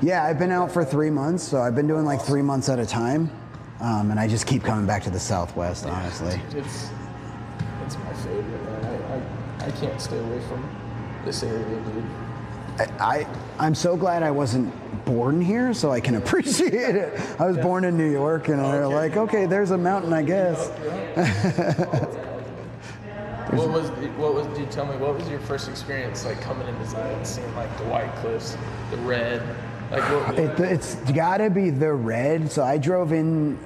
Yeah, I've been out for 3 months, so I've been doing like 3 months at a time, and I just keep coming back to the Southwest, honestly. It's my favorite, man. I can't stay away from this area, dude. I'm so glad I wasn't born here, so I can appreciate it. I was born in New York, and they're like, okay, there's a mountain, I guess. Do you tell me, what was your first experience like coming into Zion, seeing like the White Cliffs, the red, like It's gotta be the red. So I drove into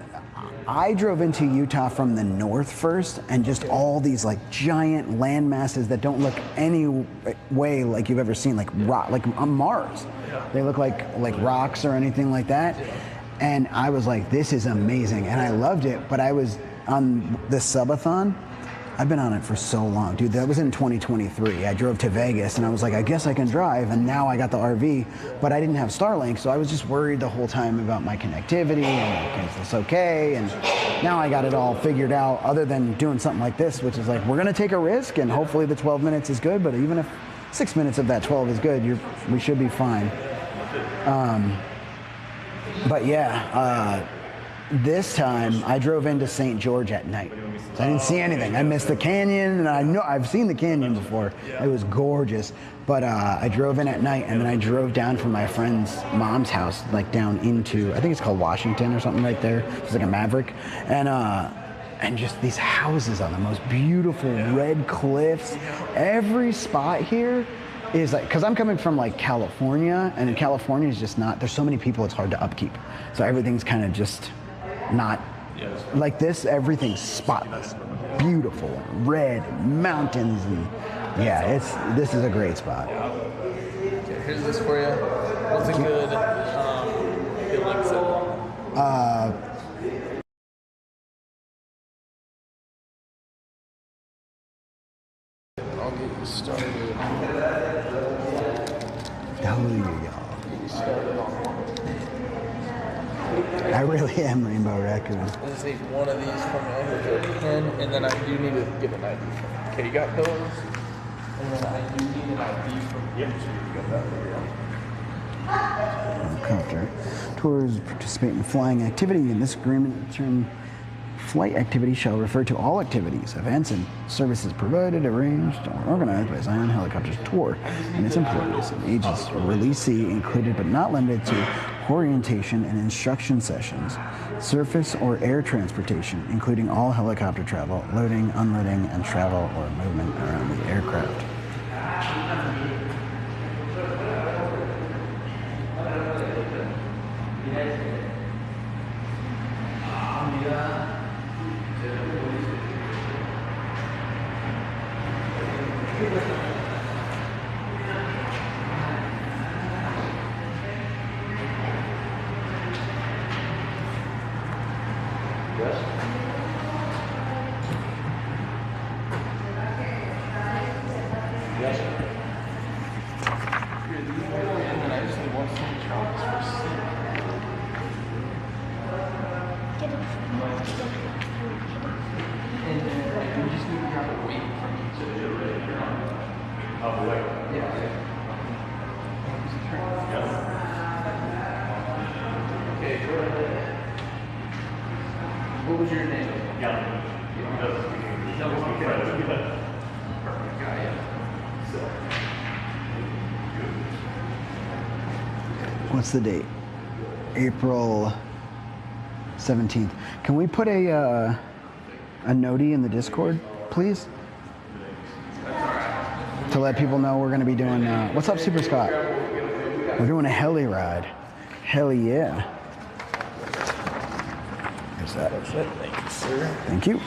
Utah from the north first, and just all these like giant land masses that don't look any way like you've ever seen, like rock, like on Mars. They look like rocks or anything like that. And I was like, this is amazing, and I loved it. But I was on the Subathon. I've been on it for so long, dude. That was in 2023. I drove to Vegas, and I was like, I guess I can drive. And now I got the RV, but I didn't have Starlink, so I was just worried the whole time about my connectivity and like, is this okay? And now I got it all figured out. Other than doing something like this, which is like, we're gonna take a risk, and hopefully the 12 minutes is good. But even if 6 minutes of that 12 is good, we should be fine. But yeah. This time, I drove into St. George at night. So I didn't see anything. I missed the canyon, and I know I've seen the canyon before. It was gorgeous. But I drove in at night, and then I drove down from my friend's mom's house, like down into, I think it's called Washington or something right there. It's like a Maverick. And just these houses on the most beautiful red cliffs. Every spot here is like, because I'm coming from like California, and in California is just not, there's so many people, it's hard to upkeep. So everything's kind of just not like this. Everything's spotless, beautiful, red mountains, and yeah, this is a great spot. Okay, here's this for you. What's a good building set? I'll get you started. Get you started on one. I really am Rainbow Raccoon. I just need one of these from you with a pen, and then I do need to get an ID from you. Okay, you got those? And then I do need an ID from you. Make sure you got that for you. Helicopter. Tours participate in flying activity. In this agreement, the term flight activity shall refer to all activities, events, and services provided, arranged, or organized by Zion Helicopters Tour and its employees and agents. Releasee included but not limited to orientation and instruction sessions, surface or air transportation, including all helicopter travel, loading, unloading, and travel or movement around the aircraft. And you just need to grab a weight from each of the Oh, wait. Yeah. Okay, go ahead. What was your name? Yeah. Perfect guy, yeah. So. What's the date? April 17th. Can we put a noti in the Discord, please? To let people know we're going to be doing, what's up, Super Scott? We're doing a heli ride. Hell yeah. There's that. That's it. Thank you, sir. Thank you.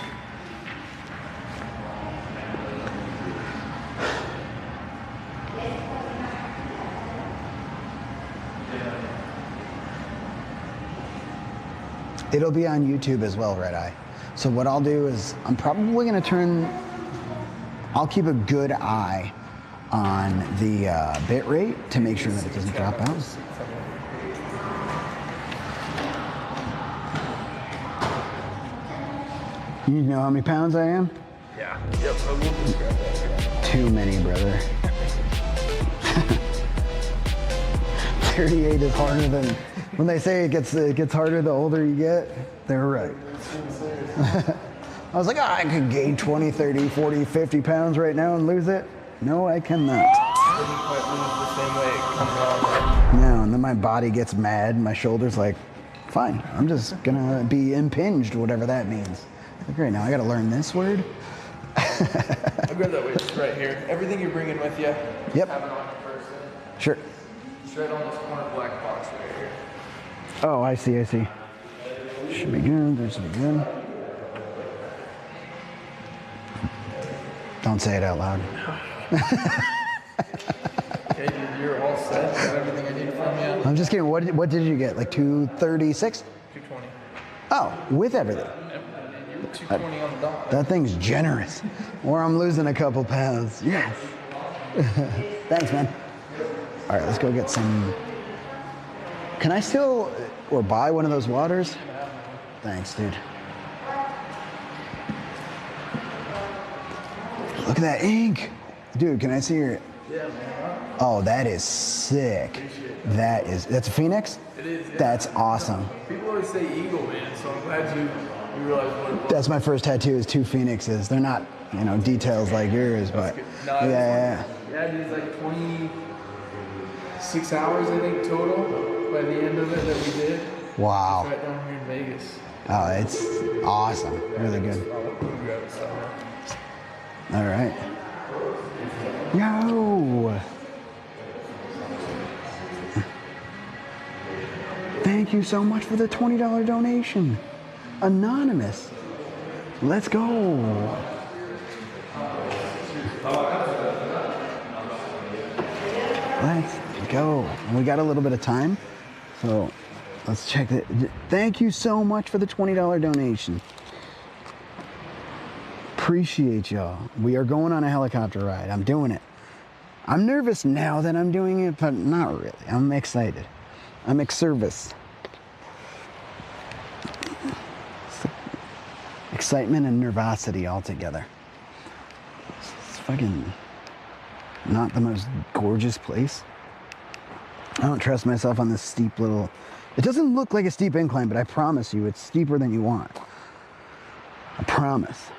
It'll be on YouTube as well, Red Eye. So what I'll do is I'm probably going to I'll keep a good eye on the bit rate to make sure that it doesn't drop out. You know how many pounds I am? Yeah. Yep. So we'll just grab that. Too many, brother. 38 is harder than, when they say it gets harder the older you get, they're right. I was like, I could gain 20, 30, 40, 50 pounds right now and lose it. No, I cannot. I didn't quite lose the same way it comes on. No, and then my body gets mad. My shoulder's like, fine, I'm just gonna be impinged, whatever that means. Like, great, now I gotta learn this word. I'll grab that weight right here. Everything you're bringing with you, Yep. have it on your person. Sure. It's right on this corner black box right here. Oh, I see. Should be good, this should be good. Don't say it out loud. Okay, dude, you're all set. Got everything I need from you. I'm just kidding. What did you get? Like 236? 220. Oh, with everything. You were 220 on the dot. That thing's generous. Or I'm losing a couple pounds. Yes. Thanks, man. All right, let's go get some. Can I still or buy one of those waters? Thanks, dude. Look at that ink. Dude, can I see your... Yeah, man. Oh, that is sick. That's a Phoenix? It is, yeah. That's awesome. People always say eagle, man, so I'm glad you realized what it was. That's my first tattoo is 2 Phoenixes. They're not, details like yours, but No, yeah. Yeah, it is like 26 hours, I think, total by the end of it that we did. Wow. It's right down here in Vegas. Oh, it's awesome. Really good. I'll grab it somewhere. All right. Yo. Thank you so much for the $20 donation. Anonymous. Let's go. Let's go. And we got a little bit of time, so let's check it. Thank you so much for the $20 donation. Appreciate y'all. We are going on a helicopter ride. I'm doing it. I'm nervous now that I'm doing it, but not really. I'm excited. I'm ex-service. Excitement and nervosity all together. It's fucking not the most gorgeous place. I don't trust myself on this steep little... It doesn't look like a steep incline, but I promise you it's steeper than you want. I promise.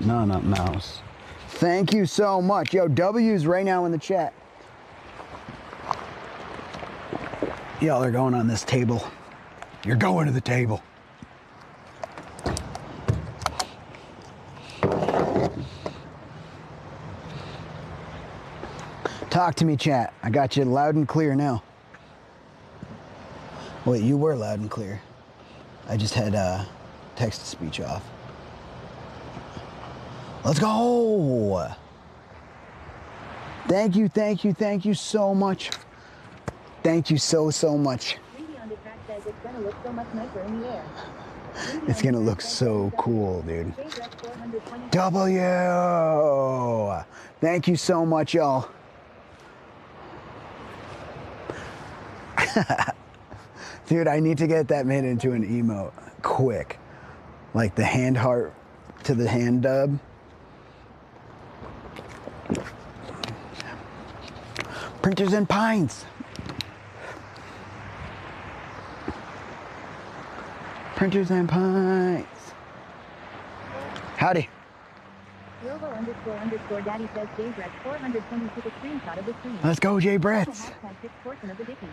No, not mouse. Thank you so much. Yo, W's right now in the chat. Y'all are going on this table. You're going to the table. Talk to me, chat. I got you loud and clear now. Wait, you were loud and clear. I just had text-to-speech off. Let's go! Thank you so much. Thank you so much. It's gonna look so cool, dude. W! Thank you so much, y'all. Dude, I need to get that made into an emote quick. Like the hand heart to the hand dub. Printers and Pines. Printers and Pines. Howdy. Robo__daddy says Jay Brett 420 took a screenshot of the screen. Let's go, Jay Bretts. Hashtag 6% of the Dickies.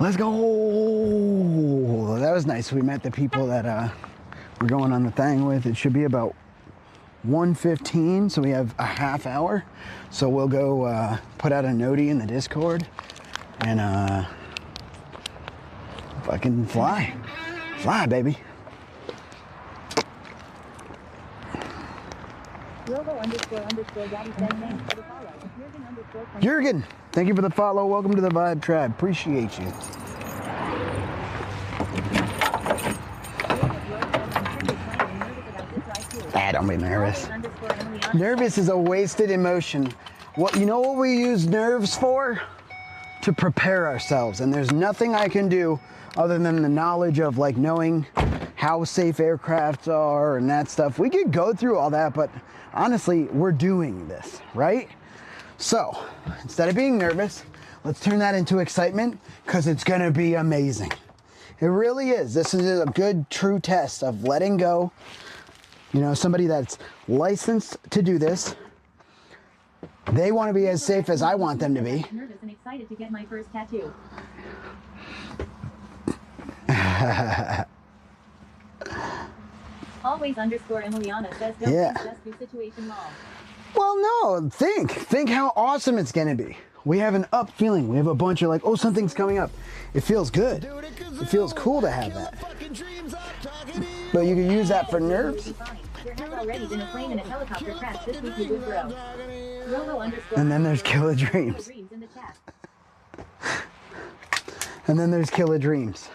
Let's go. That was nice. We met the people that we're going on the thing with. It should be about 1:15, so we have a half hour. So we'll go put out a noti in the Discord and fucking fly. Fly, baby. Robo__daddy says thanks for the follow. Jurgen, thank you for the follow. Welcome to the Vibe Tribe. Appreciate you. Don't be nervous. Nervous is a wasted emotion. You know what we use nerves for? To prepare ourselves. And there's nothing I can do other than the knowledge of like knowing how safe aircrafts are and that stuff. We could go through all that, but honestly, we're doing this, right? So instead of being nervous, let's turn that into excitement because it's going to be amazing. It really is. This is a good, true test of letting go. You know, somebody that's licensed to do this, they want to be as safe as I want them to be. Nervous and excited to get my first tattoo. Always_Emiliana says don't just do situation mall. Well, no, think how awesome it's going to be. We have an up feeling. We have a bunch of like, oh, something's coming up. It feels good. It feels cool to have that. But you can use that for nerves. There has already been a plane and a helicopter crash this week, you bro. And then there's Killer Dreams. And then there's Killer Dreams.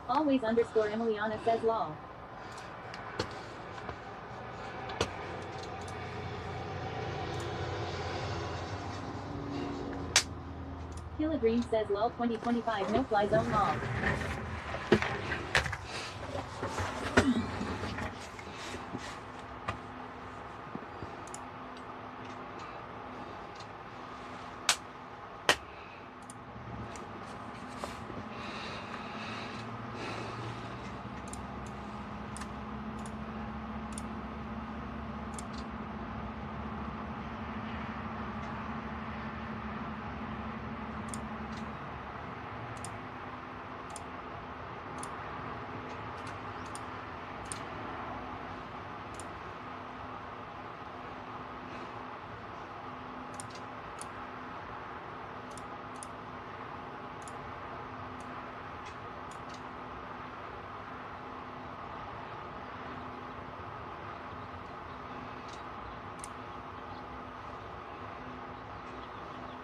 Always_Emiliana says lol. Killer Dream says lol 2025 no fly zone lol.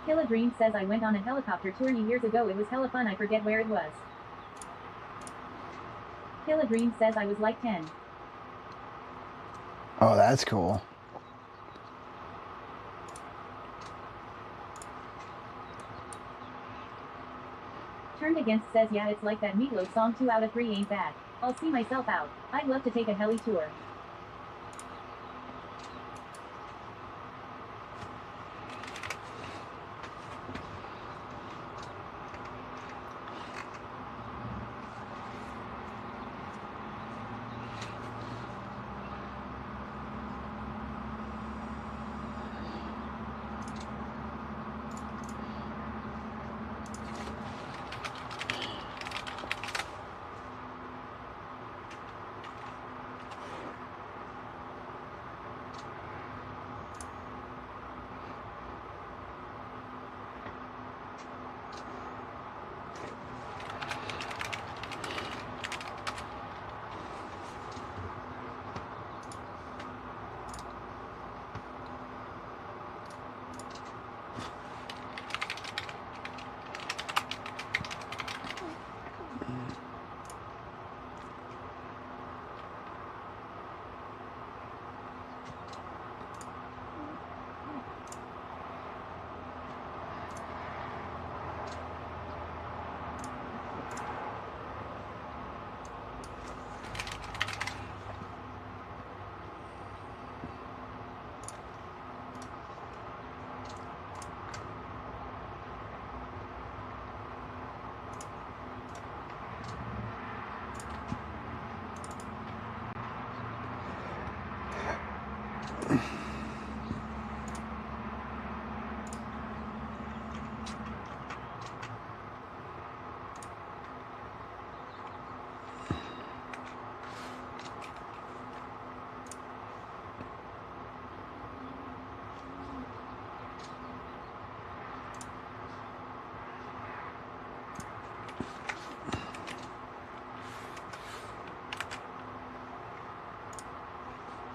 Killa Dream says I went on a helicopter tour years ago. It was hella fun. I forget where it was. Killa Dream says I was like 10. Oh, that's cool. Turned Against says yeah, it's like that Meatloaf song 2 out of 3 ain't bad. I'll see myself out. I'd love to take a heli tour.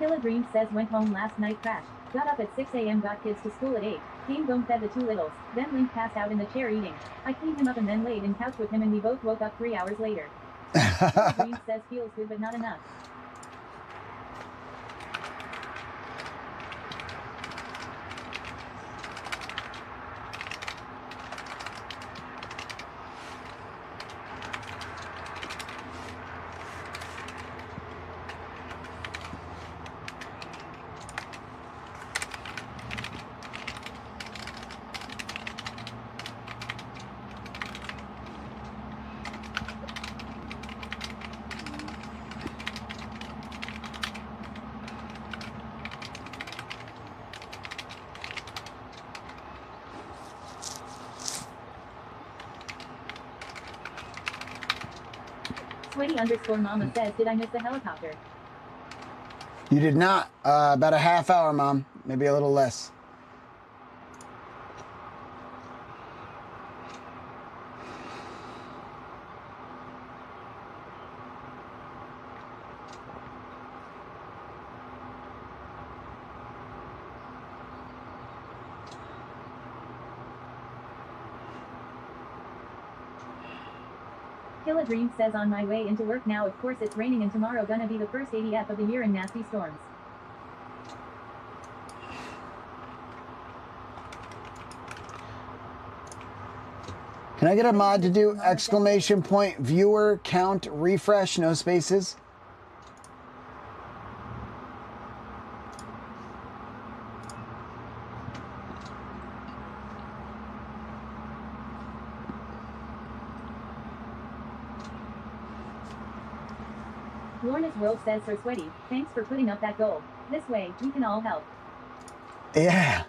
Killa Dreams says went home last night, crashed. Got up at 6 a.m. got kids to school at 8. Came home, fed the two littles. Then Link passed out in the chair eating. I cleaned him up and then laid in couch with him and we both woke up 3 hours later. Killa Dreams says feels good but not enough. Sweaty_mama says, did I miss the helicopter? You did not. About a half hour, Mom. Maybe a little less. Killa Dreams says on my way into work now, of course it's raining and tomorrow gonna be the first ADF of the year in nasty storms. Can I get a mod to do exclamation point viewer count refresh, no spaces? Lorna's World says, Sir Sweaty, thanks for putting up that goal. This way, we can all help. Yeah.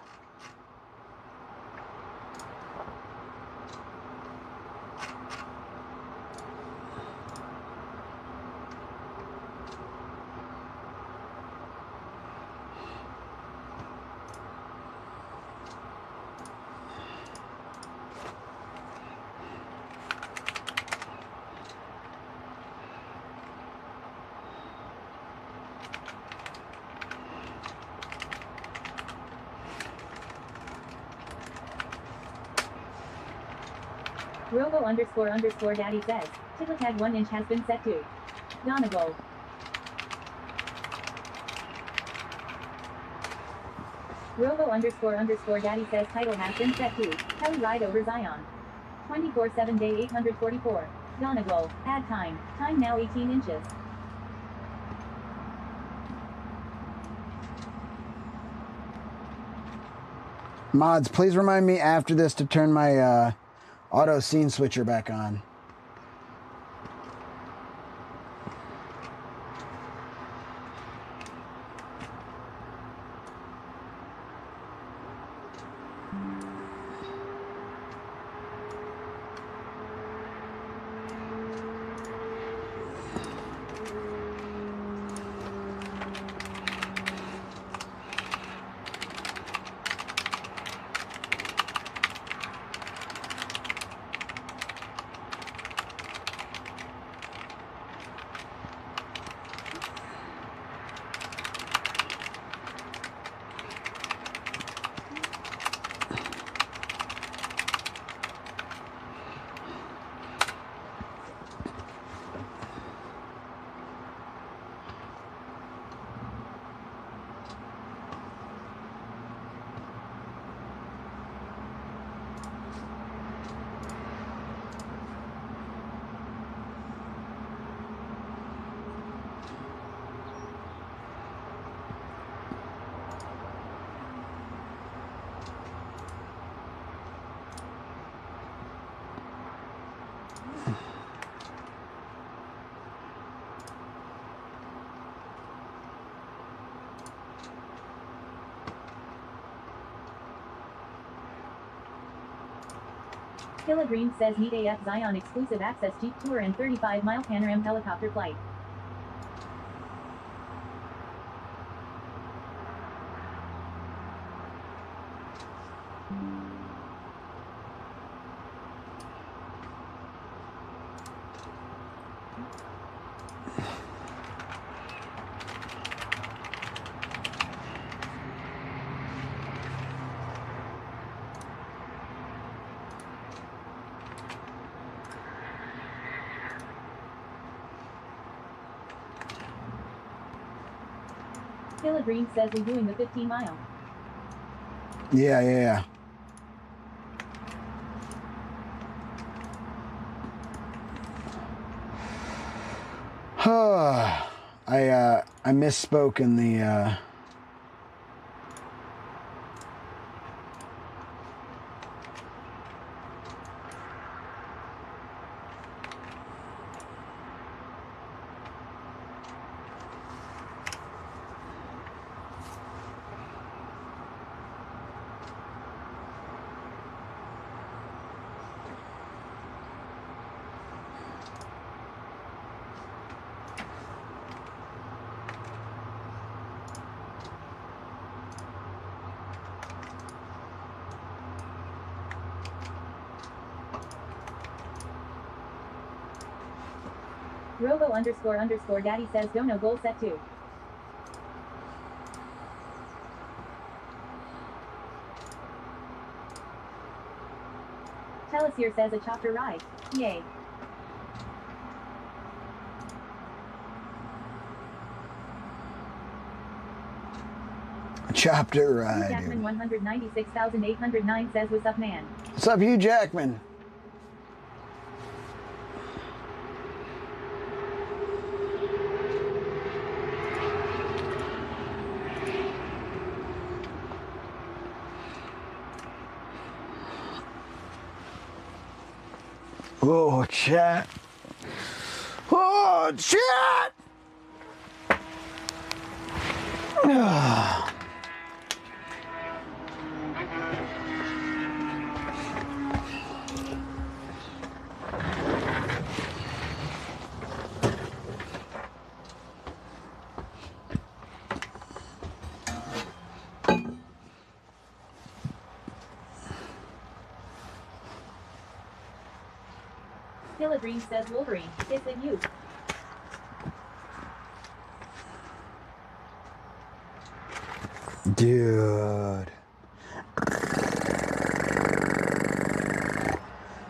Robo__daddy says, Tickletag 1 inch has been set to Donegal. Robo__daddy says title has been set to Heli Ride over Zion. 24/7 day 844. Donegal. Add time. Time now 18 inches. Mods, please remind me after this to turn my auto scene switcher back on. Killa Dreams says need AF Zion exclusive access Jeep tour and 35-mile panorama helicopter flight. Killer Dream says we're doing the 15 mile. Yeah. I misspoke in the Robo__Daddy says dono goal set 2. Telesir says a chopper ride. Yay. chopper ride. Jackman 196,809 says what's up, man. What's up, Hugh Jackman? Oh, chat. Oh, chat. Killer Dream says Wolverine. Is it you? Dude.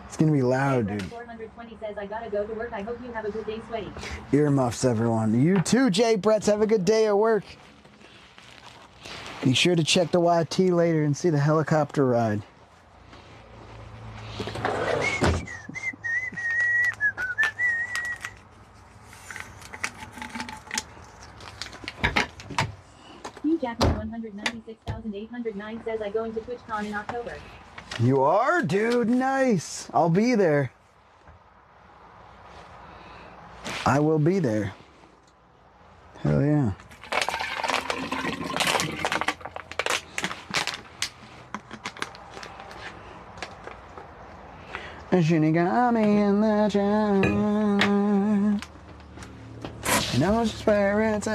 It's gonna be loud, dude. 420 says I gotta go to work. I hope you have a good day, sweaty. Earmuffs, everyone. You too, Jay Bretts. Have a good day at work. Be sure to check the YT later and see the helicopter ride. Jackman 196,809 says I'm going to TwitchCon in October. You are, dude. Nice. I'll be there. I will be there. Hell yeah. She got me in the jar. No spirits.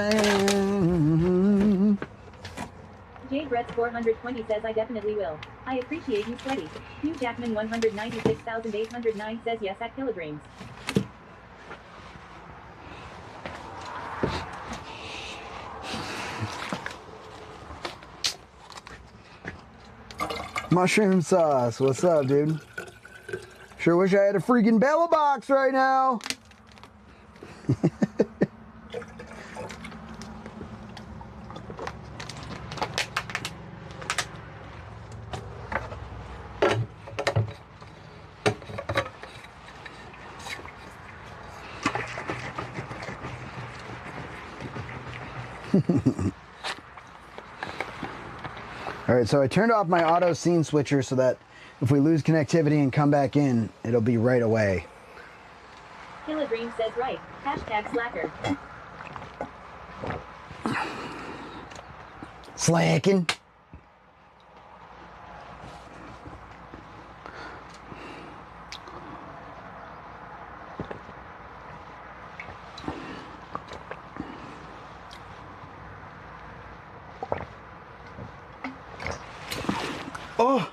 Jade Brett's 420 says I definitely will. I appreciate you, sweaty. Hugh Jackman 196,809 says yes at kilograms. Mushroom sauce. What's up, dude? Sure wish I had a freaking Bella box right now. All right, so I turned off my auto scene switcher so that if we lose connectivity and come back in, it'll be right away. Killadream says right. Hashtag slacker. Slacking. Oh.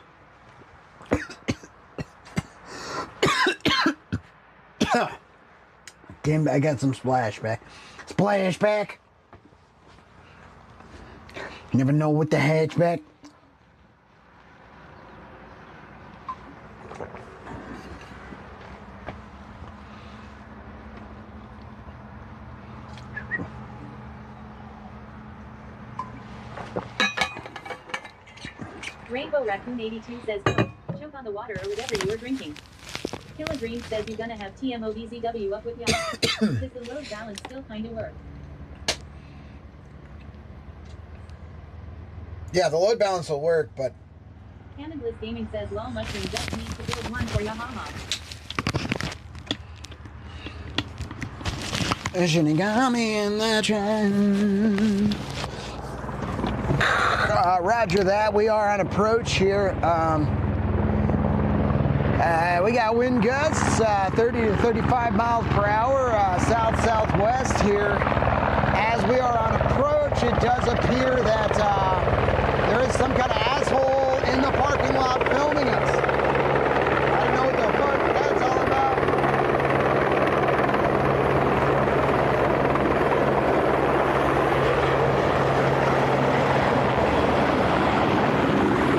Damn, I got some splashback. Splashback. Never know what the hatchback. Rainbow Raccoon 82 says, choke on the water or whatever you are drinking. Killa Dream says you gonna have TMOVZW up with ya. Does the load balance still kinda work? Yeah, the load balance will work, but... Cannonless Gaming says, lol mushroom just needs to build one for ya haha. Shinigami in the trend. Roger that. We are on approach here. We got wind gusts, 30 to 35 miles per hour, south-southwest here. As we are on approach, it does appear that there is some kind of asshole in the parking lot filming us. I don't know what the fuck that's all about.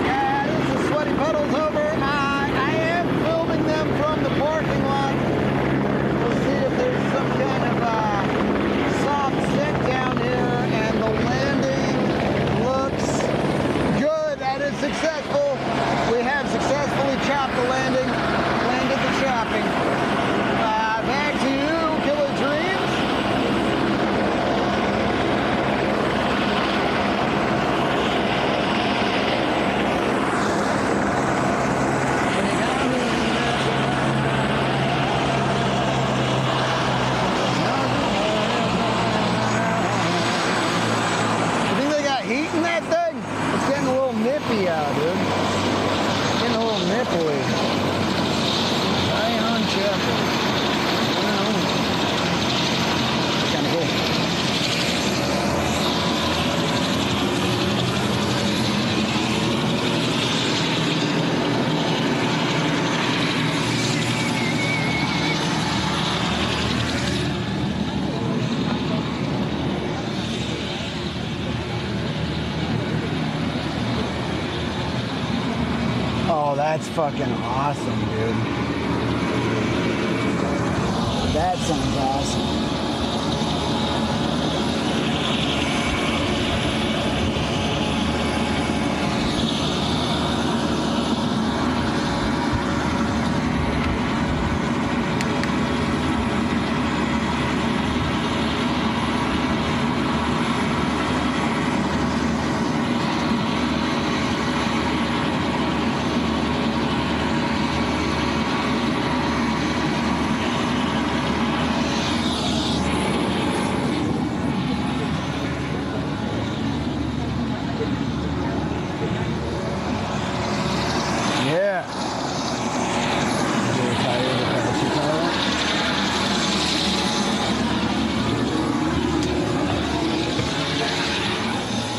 Yeah, this is Sweaty Puddles over. I am filming them from the parking lot. We'll see if there's some kind of soft set down here, and the landing looks good and it's successful. We have successfully chopped the landing, landed the chopping. Back to you, Killer Dreams. You think they got heat in that thing? It's getting a little nippy out, dude. It's getting a little nipply. I on chapter. Kind of cool. Oh, that's fucking awesome, dude. That sounds awesome. Yeah. You're tired of the fantasy power?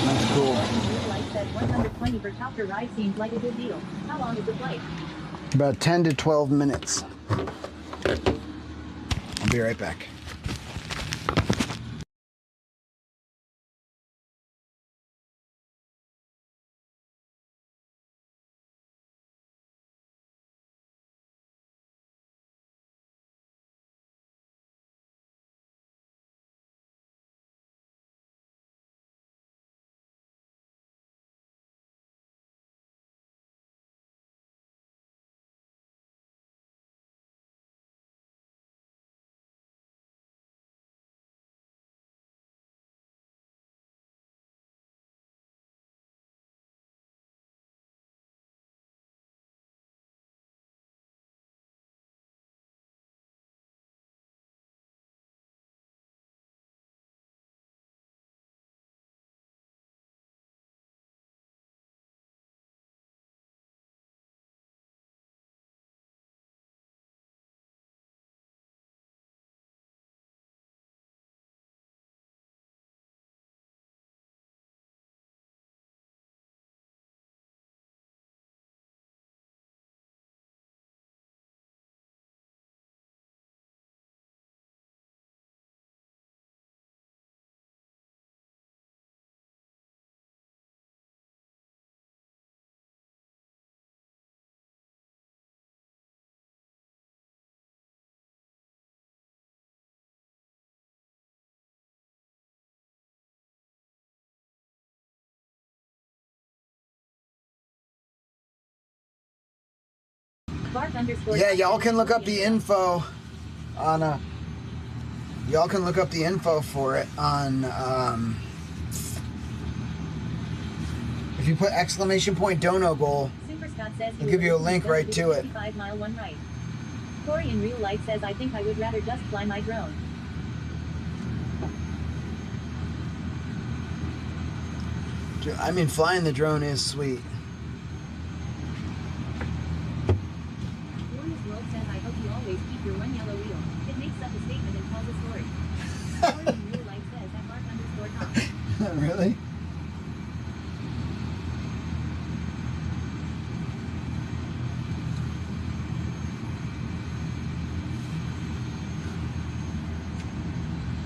That's cool. Flight says 120 for chopper ride seems like a good deal. How long is the flight? About 10 to 12 minutes. I'll be right back. Yeah, y'all can look up the info on y'all can look up the info for it on if you put !dono goal, it'll give you a link right to it. 55-mile one right. Corey in real life says, I think I would rather just fly my drone. I mean, flying the drone is sweet. Warner's World says, I hope you always keep your one yellow wheel. It makes up a statement and tells a story. Corey in real life says, @Mark_Tom. Really?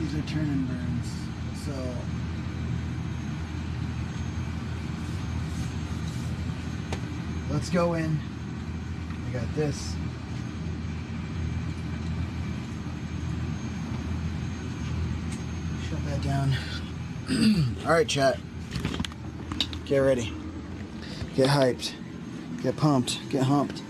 These are turn and burns, so let's go in. I got this. Shut that down. All right, chat. Get ready. Get hyped. Get pumped. Get humped.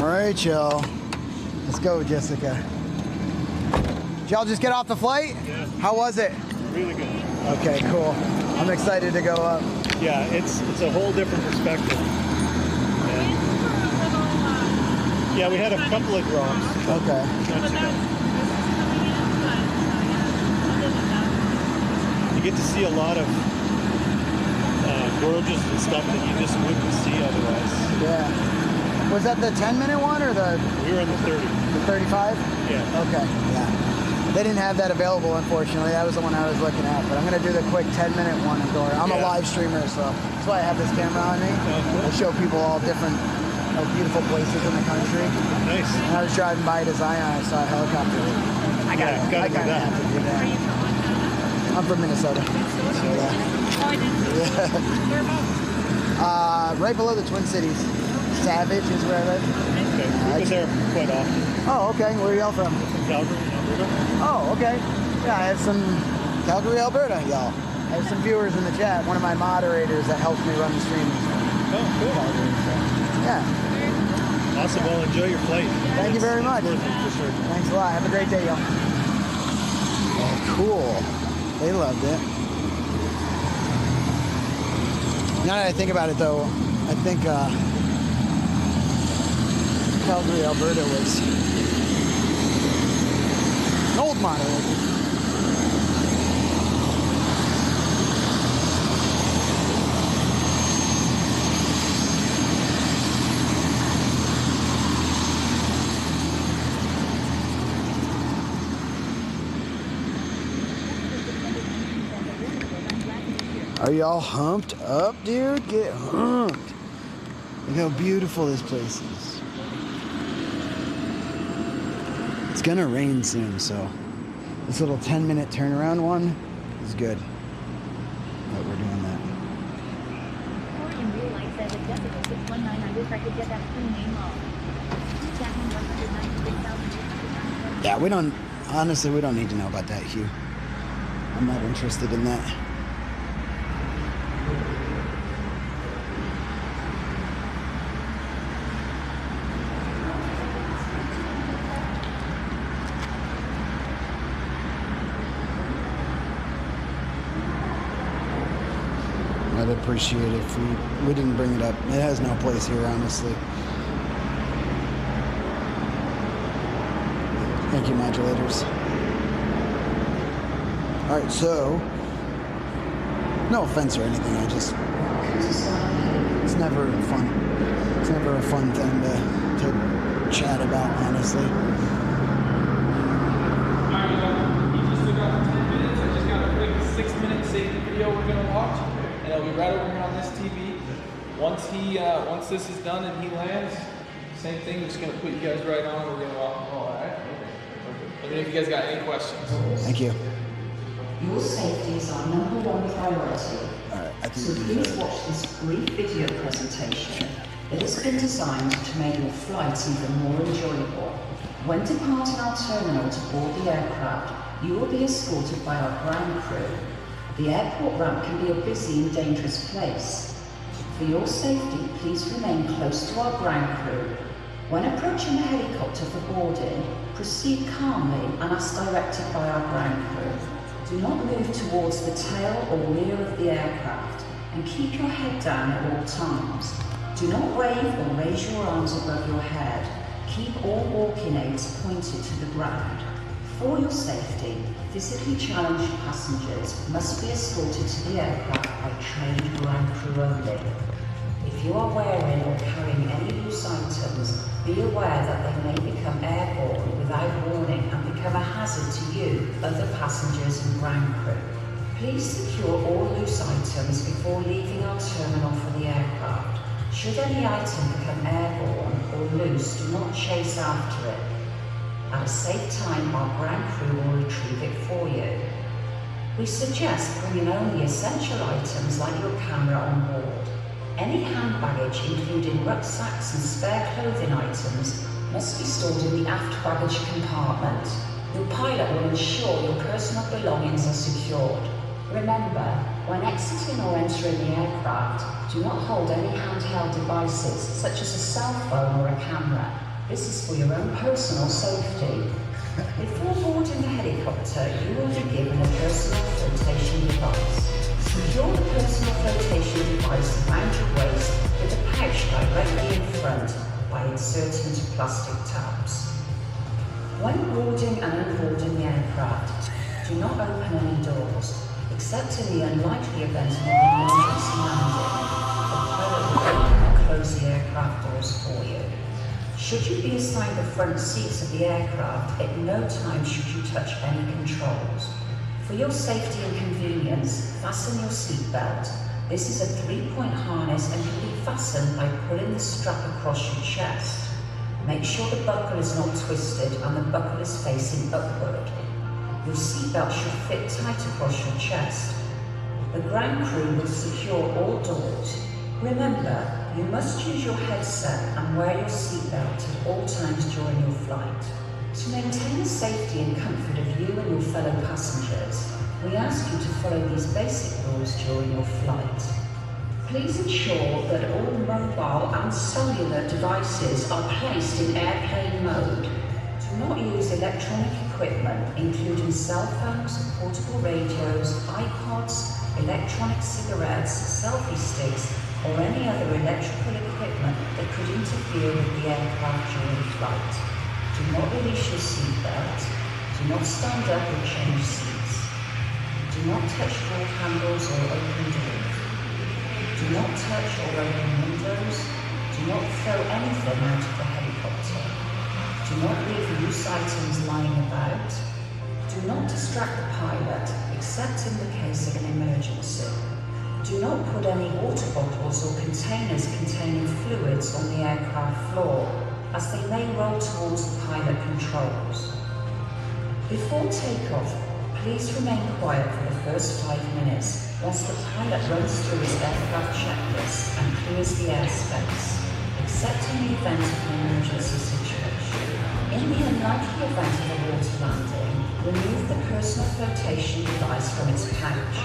All right, y'all. Let's go, Jessica. Did y'all just get off the flight? Yeah. How was it? Really good. Okay, cool. I'm excited to go up. Yeah, it's a whole different perspective. And yeah, we had a couple of drops. Okay. Not too bad. You get to see a lot of gorges and stuff that you just wouldn't see otherwise. Yeah. Was that the 10-minute one or the We were in the 30. 35? Yeah. Okay. Yeah. They didn't have that available, unfortunately. That was the one I was looking at. But I'm going to do the quick 10-minute one and go. I'm a live streamer, so that's why I have this camera on me. Cool. I show people all different beautiful places in the country. Nice. And I was driving by to Zion, I saw a helicopter. I gotta do have to do that. I'm from Minnesota. So, yeah. Right below the Twin Cities. Savage is where I live. Okay. We've been there quite often. Oh, okay. Where are y'all from? Calgary, Alberta. Oh, okay. Yeah, I have some Calgary, Alberta, y'all. I have some viewers in the chat. One of my moderators that helps me run the stream. Oh, cool. Calgary, so, yeah. Awesome. Well, enjoy your flight. Thank you very much. It's worth it for sure. Thanks a lot. Have a great day, y'all. Oh, cool. They loved it. Now that I think about it, though, I think Calgary, Alberta was an old moderator. Are y'all humped up, dude? Get humped. Look how beautiful this place is. It's gonna rain soon, so this little 10-minute turnaround one is good. But we're doing that. Corey in real life says, if Jessica 619, I wish I could get that screen name off. Chapman 196,800. Yeah, we don't, honestly, we don't need to know about that, Hugh. I'm not interested in that. I'd appreciate it if we didn't bring it up. It has no place here, honestly. Thank you, modulators. All right, so no offense or anything. It's never fun. It's never a fun thing to chat about, honestly. You just took off 10 minutes. I just got a quick 6-minute safety video we're gonna watch, and it'll be right over here on this TV. Once this is done and he lands, same thing. We're just gonna put you guys right on. We're gonna walk. All right. Okay. Perfect. Let me know if you guys got any questions. Thank you. Your safety is our #1 priority. Alright, I So think please watch this brief video presentation that has been designed to make your flight even more enjoyable. When departing our terminal to board the aircraft, you will be escorted by our ground crew. The airport ramp can be a busy and dangerous place. For your safety, please remain close to our ground crew. When approaching the helicopter for boarding, proceed calmly and as directed by our ground crew. Do not move towards the tail or rear of the aircraft and keep your head down at all times. Do not wave or raise your arms above your head. Keep all walking aids pointed to the ground. For your safety, physically challenged passengers must be escorted to the aircraft by trained ground crew only. If you are wearing or carrying any loose items, be aware that they may become airborne without warning and become a hazard to you, other passengers and ground crew. Please secure all loose items before leaving our terminal for the aircraft. Should any item become airborne or loose, do not chase after it. At a safe time, our ground crew will retrieve it for you. We suggest bringing only essential items like your camera on board. Any hand baggage, including rucksacks and spare clothing items, must be stored in the aft baggage compartment. Your pilot will ensure your personal belongings are secured. Remember, when exiting or entering the aircraft, do not hold any handheld devices, such as a cell phone or a camera. This is for your own personal safety. Before boarding the helicopter, you will be given a personal flotation device. Secure the personal flotation device around your waist with a pouch directly in front by inserting into plastic tabs. When boarding and unboarding the aircraft, do not open any doors, except in the unlikely event of an emergency landing. The pilot will open and close the aircraft doors for you. Should you be assigned the front seats of the aircraft, at no time should you touch any controls. For your safety and convenience, fasten your seatbelt. This is a 3-point harness and can be fastened by pulling the strap across your chest. Make sure the buckle is not twisted and the buckle is facing upward. Your seatbelt should fit tight across your chest. The ground crew will secure all doors. Remember, you must use your headset and wear your seatbelt at all times during your flight. To maintain the safety and comfort of you and your fellow passengers, we ask you to follow these basic rules during your flight. Please ensure that all mobile and cellular devices are placed in airplane mode. Do not use electronic equipment, including cell phones, portable radios, iPods, electronic cigarettes, selfie sticks, or any other electrical equipment that could interfere with the aircraft during flight. Do not release your seatbelt. Do not stand up or change seats. Do not touch door handles or open doors. Do not touch or open windows. Do not throw anything out of the helicopter. Do not leave loose items lying about. Do not distract the pilot, except in the case of an emergency. Do not put any water bottles or containers containing fluids on the aircraft floor, as they may roll towards the pilot controls. Before takeoff, please remain quiet for the first 5 minutes whilst the pilot runs through his aircraft checklist and clears the airspace, except in the event of an emergency situation. In the unlikely event of a water landing, remove the personal flotation device from its pouch.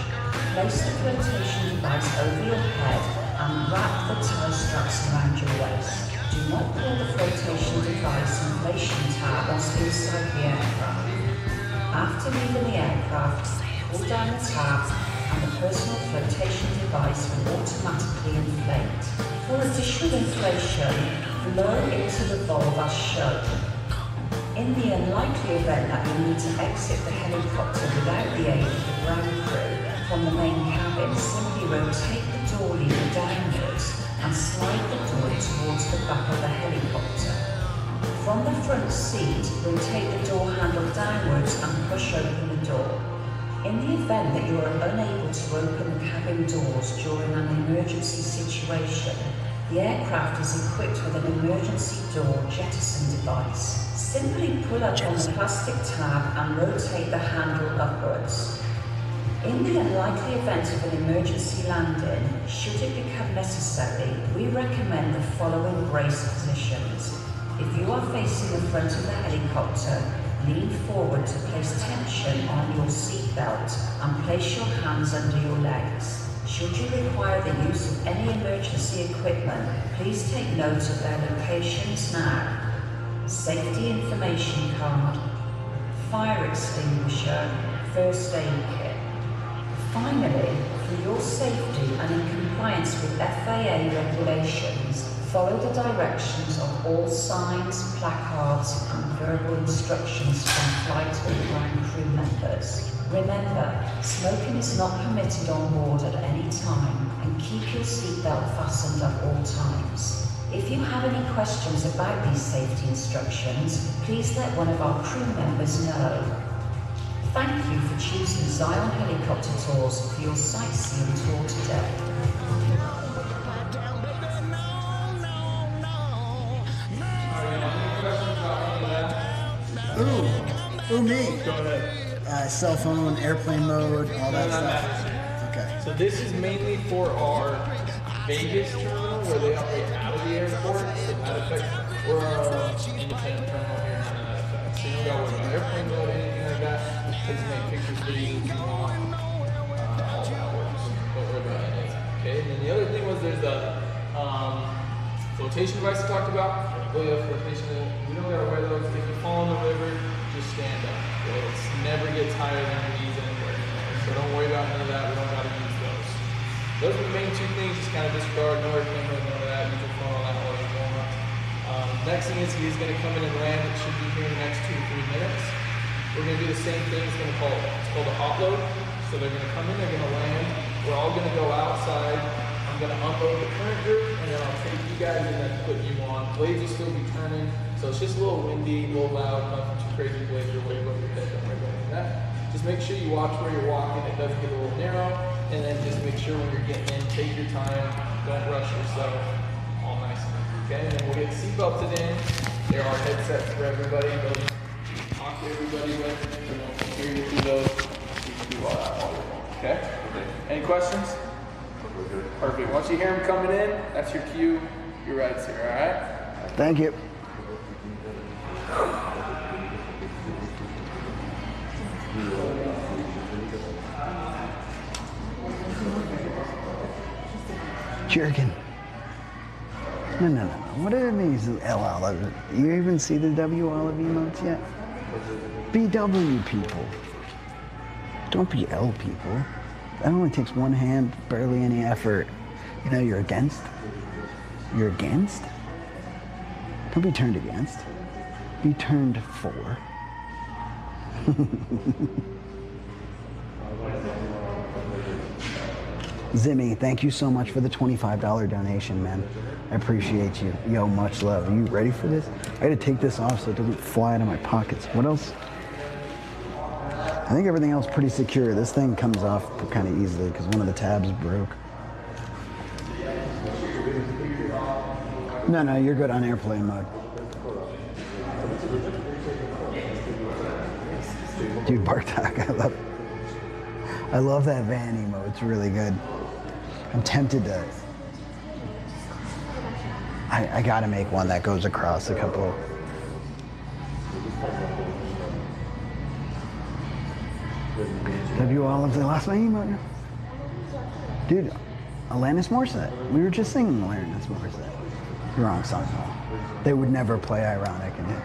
Place the flotation device over your head and wrap the tie straps around your waist. Do not pull the flotation device inflation tab whilst inside the aircraft. After leaving the aircraft, pull down the tab and the personal flotation device will automatically inflate. For additional inflation, blow into the valve as shown. In the unlikely event that you need to exit the helicopter without the aid of the ground crew from the main cabin, simply rotate the door lever downwards and slide the door towards the back of the helicopter. From the front seat, rotate the door handle downwards and push open the door. In the event that you are unable to open the cabin doors during an emergency situation, the aircraft is equipped with an emergency door jettison device. Simply pull up on the plastic tab and rotate the handle upwards. In the unlikely event of an emergency landing, should it become necessary, we recommend the following brace positions. If you are facing the front of the helicopter, lean forward to place tension on your seatbelt and place your hands under your legs. Should you require the use of any emergency equipment, please take note of their locations now. Safety information card, fire extinguisher, first aid kit. Finally, for your safety and in compliance with FAA regulations, follow the directions of all signs, placards, and verbal instructions from flight or ground crew members. Remember, smoking is not permitted on board at any time, and keep your seatbelt fastened at all times. If you have any questions about these safety instructions, please let one of our crew members know. Thank you for choosing Zion Helicopter Tours for your sightseeing tour today. Ooh, me. Go ahead. Cell phone, airplane mode, all that stuff. Okay. So this is mainly for our Vegas terminal where they operate out of the airport. So that affects, or our independent terminal here, none of that affects. So you don't got to worry about airplane mode, anything like that. Please make pictures, videos, if you want. All that works. Don't worry about any of that. Okay. And then the other thing was there's the flotation device I talked about. Flotation. We don't gotta wear those. If you fall in the river, just stand up. Okay? It's never gets higher than your knees anywhere. So don't worry about none of that. We don't gotta use those. Those are the main two things. Just kind of disregard, no airplane mode, none of that. Use your phone on that while you're going up. Next thing is he's gonna come in and land. It should be here in the next 2 to 3 minutes. We're gonna do the same thing. It's called a hot load. So they're gonna come in, they're gonna land. We're all gonna go outside. I'm gonna unload the current group, and then I'll take you guys and then put you on. Blades will still be turning, so it's just a little windy, a little loud, nothing too crazy. Blades are way above your head, don't worry about that. Just make sure you watch where you're walking. It does get a little narrow, and then just make sure when you're getting in, take your time. Don't rush yourself. All nice and easy, okay? And then we'll get seatbelted in. There are headsets for everybody. Those talk to everybody with. You know, hear you through those. You can do all that while you're going, okay? Any questions? Perfect. Once you hear them coming in, that's your cue. Your ride's here, all right? Thank you. Jerkin. No. What are these L olive? You even see the W olive emotes yet? BW people. Don't be L people. That only takes one hand, barely any effort. You know, you're against? You're against? Don't be turned against. Be turned for. Zimmy, thank you so much for the $25 donation, man. I appreciate you. Yo, much love. Are you ready for this? I gotta take this off so it doesn't fly out of my pockets. What else? I think everything else is pretty secure. This thing comes off kind of easily because one of the tabs broke. No, you're good on airplane mode. Dude, Bartok, I love that van emo. It's really good. I'm tempted to. I gotta make one that goes across a couple. W Olives, I lost my email. Dude, Alanis Morissette. We were just singing Alanis Morissette. Wrong song though. They would never play Ironic in it.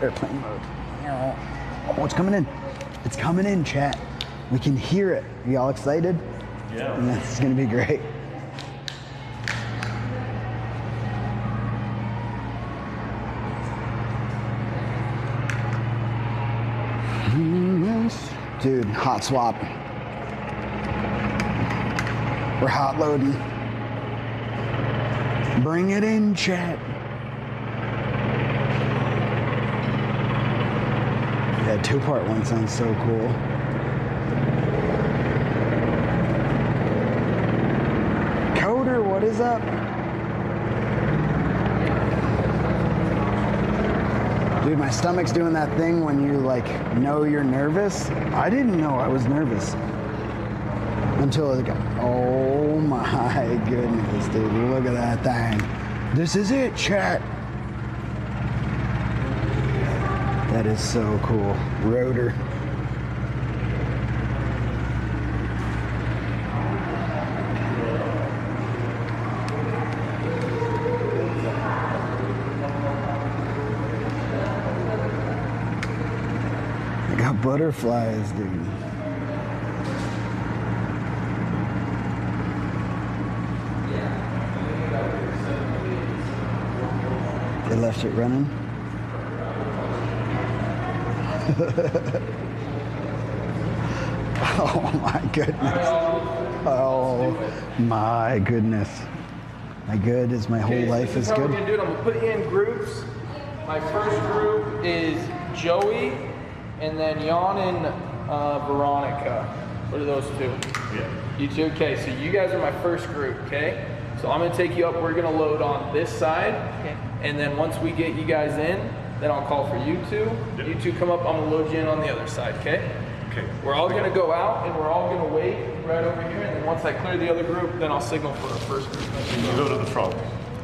Airplane mode. Oh, it's coming in. It's coming in, chat. We can hear it. Are y'all excited? Yeah. This is gonna be great. Dude, hot swap. We're hot loading. Bring it in, chat. Yeah, 2-part one sounds so cool. Coder, what is up? Dude, my stomach's doing that thing when you like know you're nervous. I didn't know I was nervous until it got, oh my goodness, dude, look at that thing. This is it, chat. That is so cool. Rotor. They got butterflies, dude. They left it running. Oh my goodness. Oh my goodness. My good is my whole life is good. How we're gonna do it, I'm gonna put you in groups. My first group is Joey, and then Jan and Veronica. What are those two? Yeah. You two? Okay, so you guys are my first group, okay? So I'm gonna take you up, we're gonna load on this side. Okay. And then once we get you guys in, then I'll call for you two. Yep. You two come up, I'm gonna load you in on the other side, okay? Okay. We're all gonna go out and we're all gonna wait right over here, and then once I clear the other group, then I'll signal for our first group. You go to the front.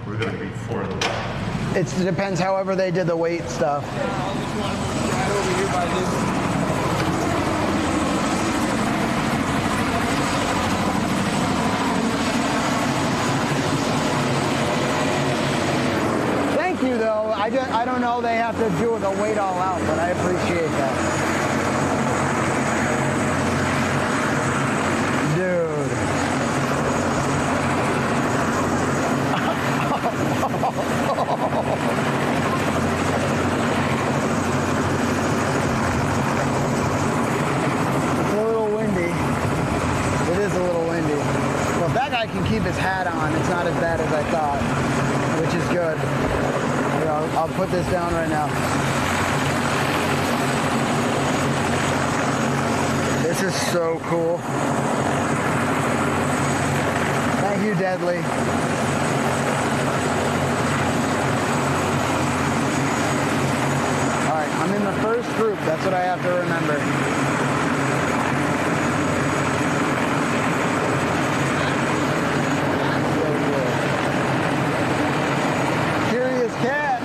We're gonna be 4 in the back. It depends however they did the weight stuff. I'll just want to move right over here by this. Thank you though. I don't know they have to do the weight all out, but I appreciate that. Dude. It's a little windy. It is a little windy. Well, if that guy can keep his hat on, it's not as bad as I thought, which is good. Here, I'll put this down right now. This is so cool. Thank you, Deadly. All right, I'm in the first group. That's what I have to remember. Curious cat.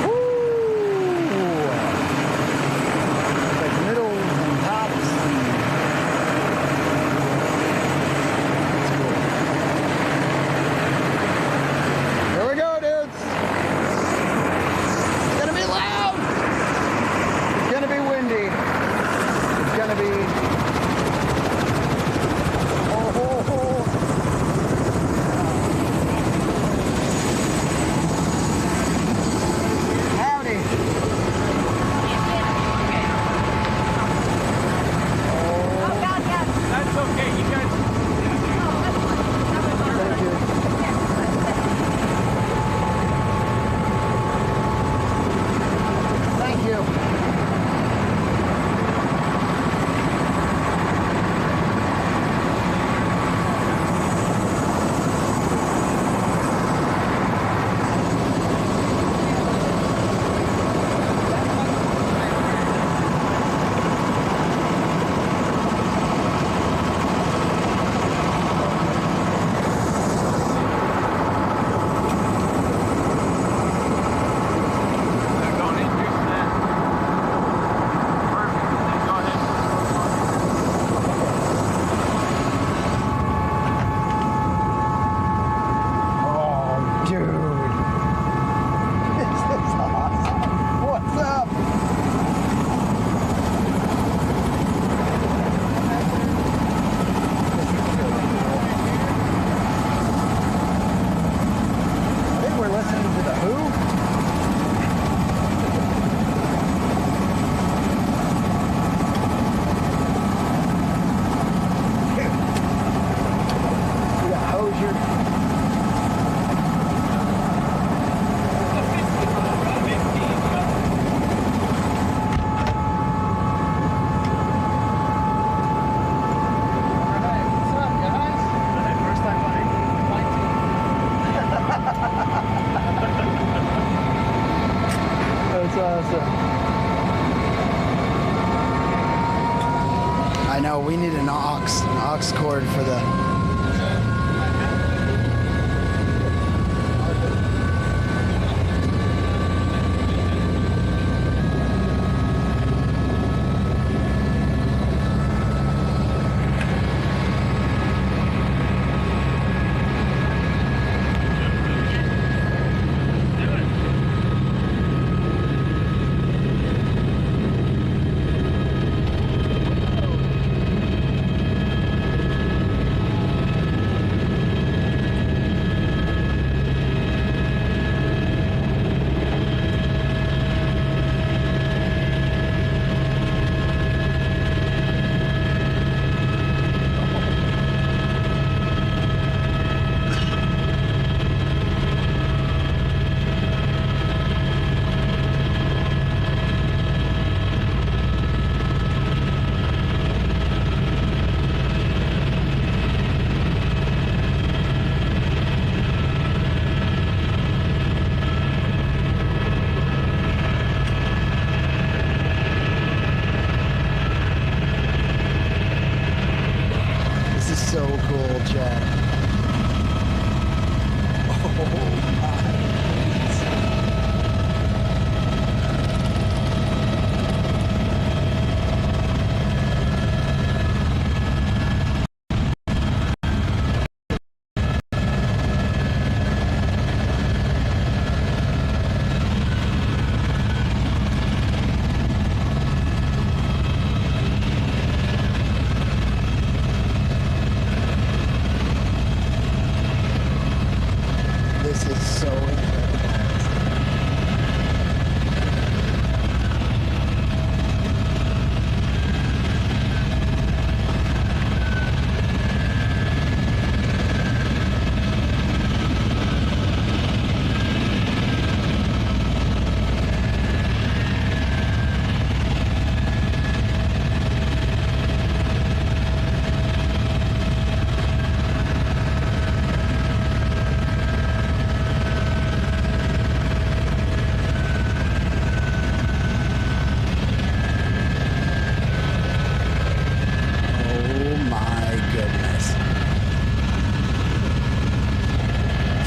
Woo! Like middles and tops. That's cool. Here we go, dudes. It's gonna be loud. It's gonna be windy. I know, we need an aux cord for the... So cool, Chad. Oh my. This is so incredible.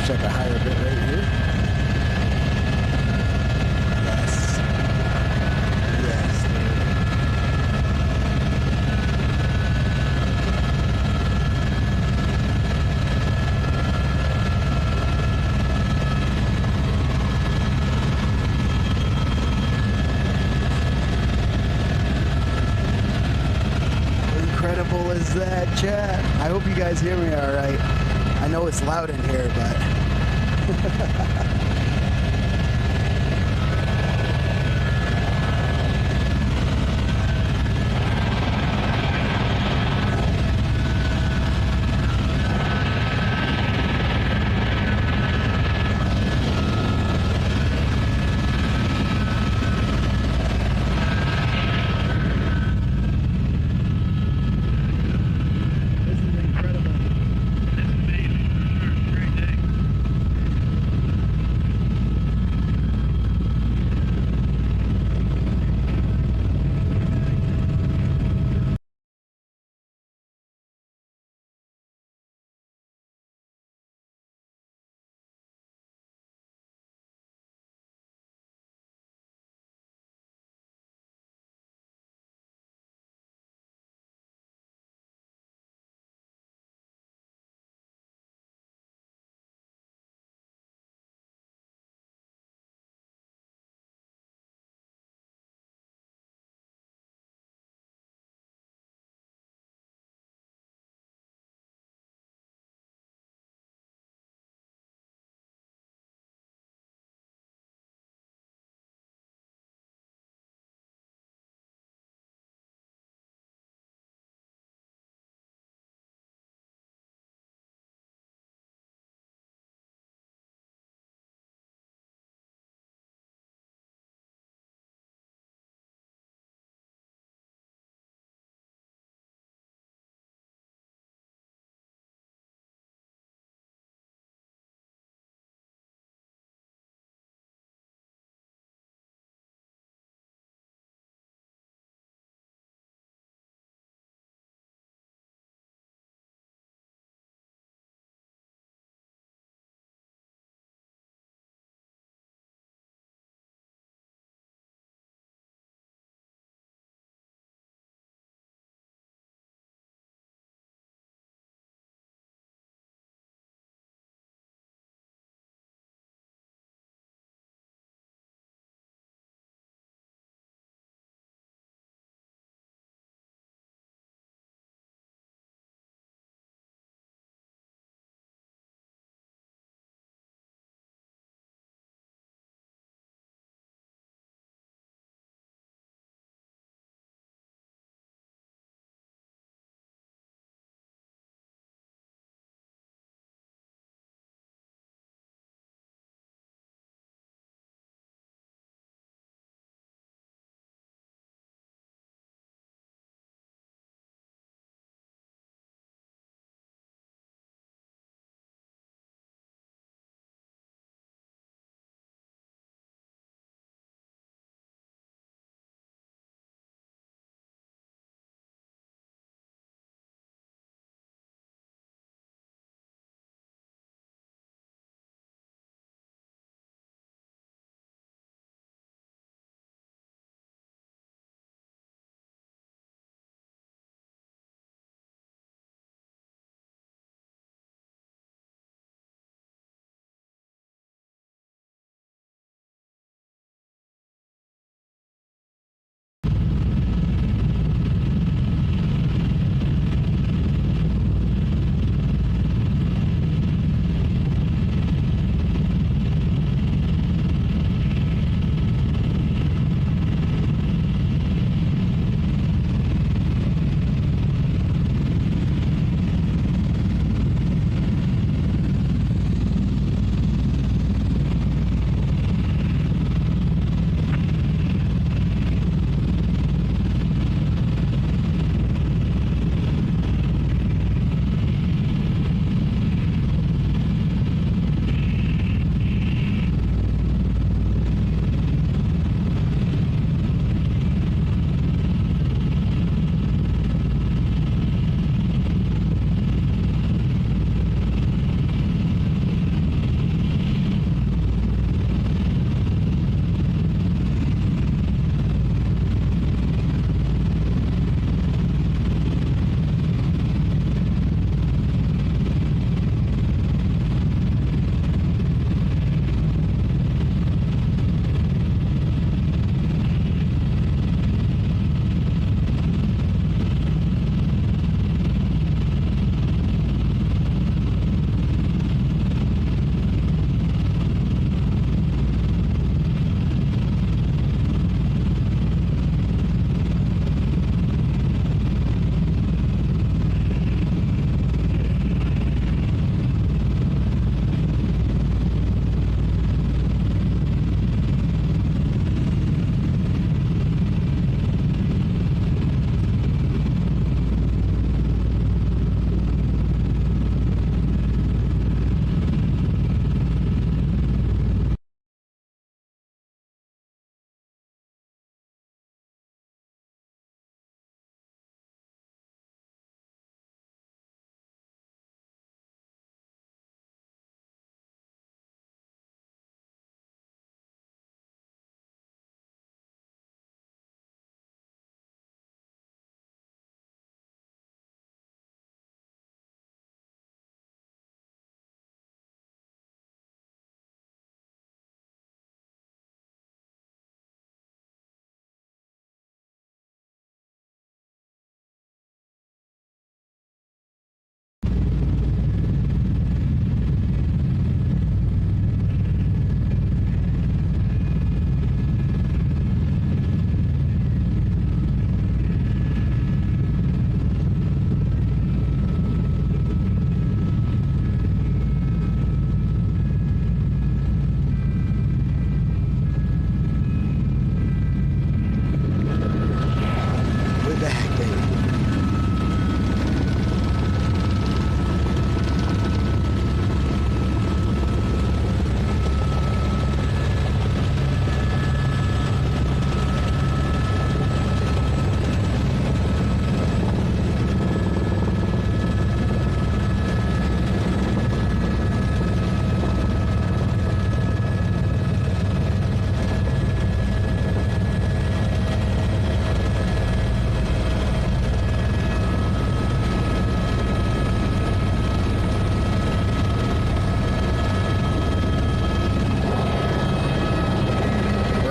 Check a higher bit right here. Yes. Yes. How incredible is that, chat? I hope you guys hear me all right. I know it's loud in here, but...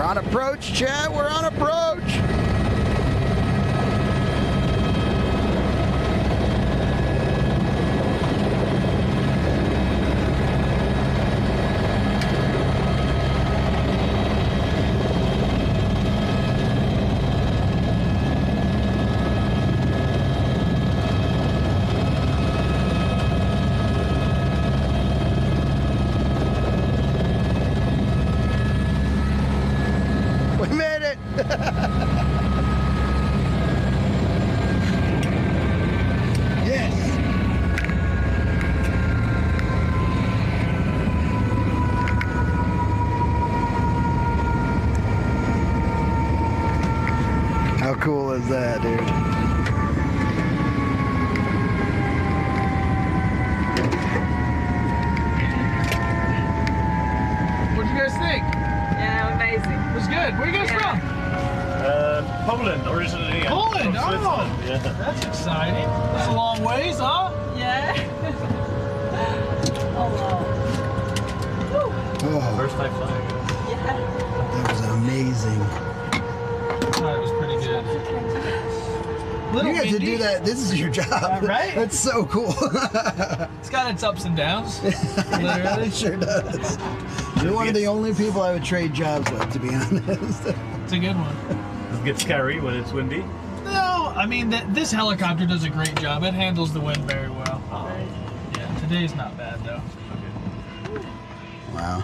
on approach, chat. We're on approach. We made it. Yes. How cool is that, dude? What'd you guys think? Yeah, amazing. It was good. Where are you guys from? Poland originally. and Poland, from Switzerland. oh. Yeah. That's exciting. That's a long ways, huh? Yeah. Oh, wow. Oh, First time flying. Yeah. that was amazing. Oh, it was pretty good. Little You get to windy. do that. This is your job, right? That's so cool. It's got its ups and downs. Literally. It sure does. You're one of the only people I would trade jobs with, to be honest. It's a good one. It gets scary when it's windy. No, I mean, this helicopter does a great job. It handles the wind very well. Yeah, today's not bad, though. Wow.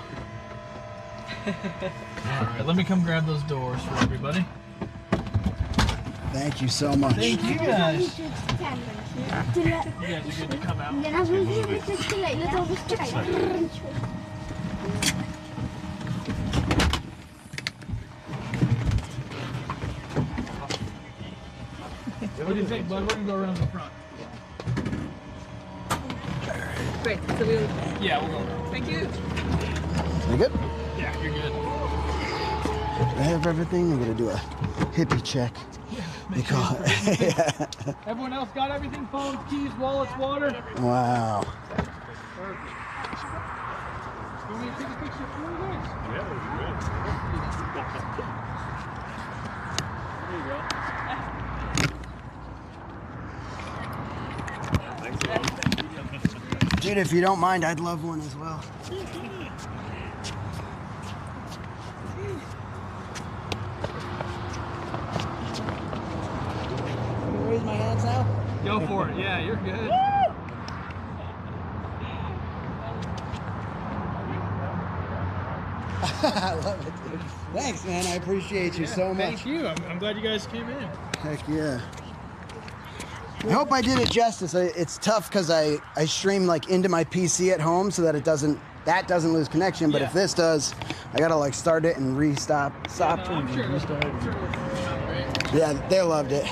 All right, let me come grab those doors for everybody. Thank you so much. Thank you guys. You You guys are good to come out. What do you think, bud? We're going to go around the front. Great. So we'll. Yeah, we'll go around. Thank you. You good? Yeah, you're good. I have everything. I'm gonna do a hippie check. They call it. Yeah. Everyone else got everything? Phones, keys, wallets, water? Wow. Perfect. You want me to take a picture for you guys? Yeah, that was great. There you go. Dude, if you don't mind, I'd love one as well. Raise my hands now. Go for it. Yeah, you're good. I love it, dude. Thanks, man. I appreciate you so much. Thank you. I'm glad you guys came in. Heck yeah. I hope I did it justice. It's tough because I stream like into my PC at home so that it doesn't lose connection. But Yeah. if this does, I gotta like start it and stop. No, I'm sure it'll sound great. Yeah, they loved it.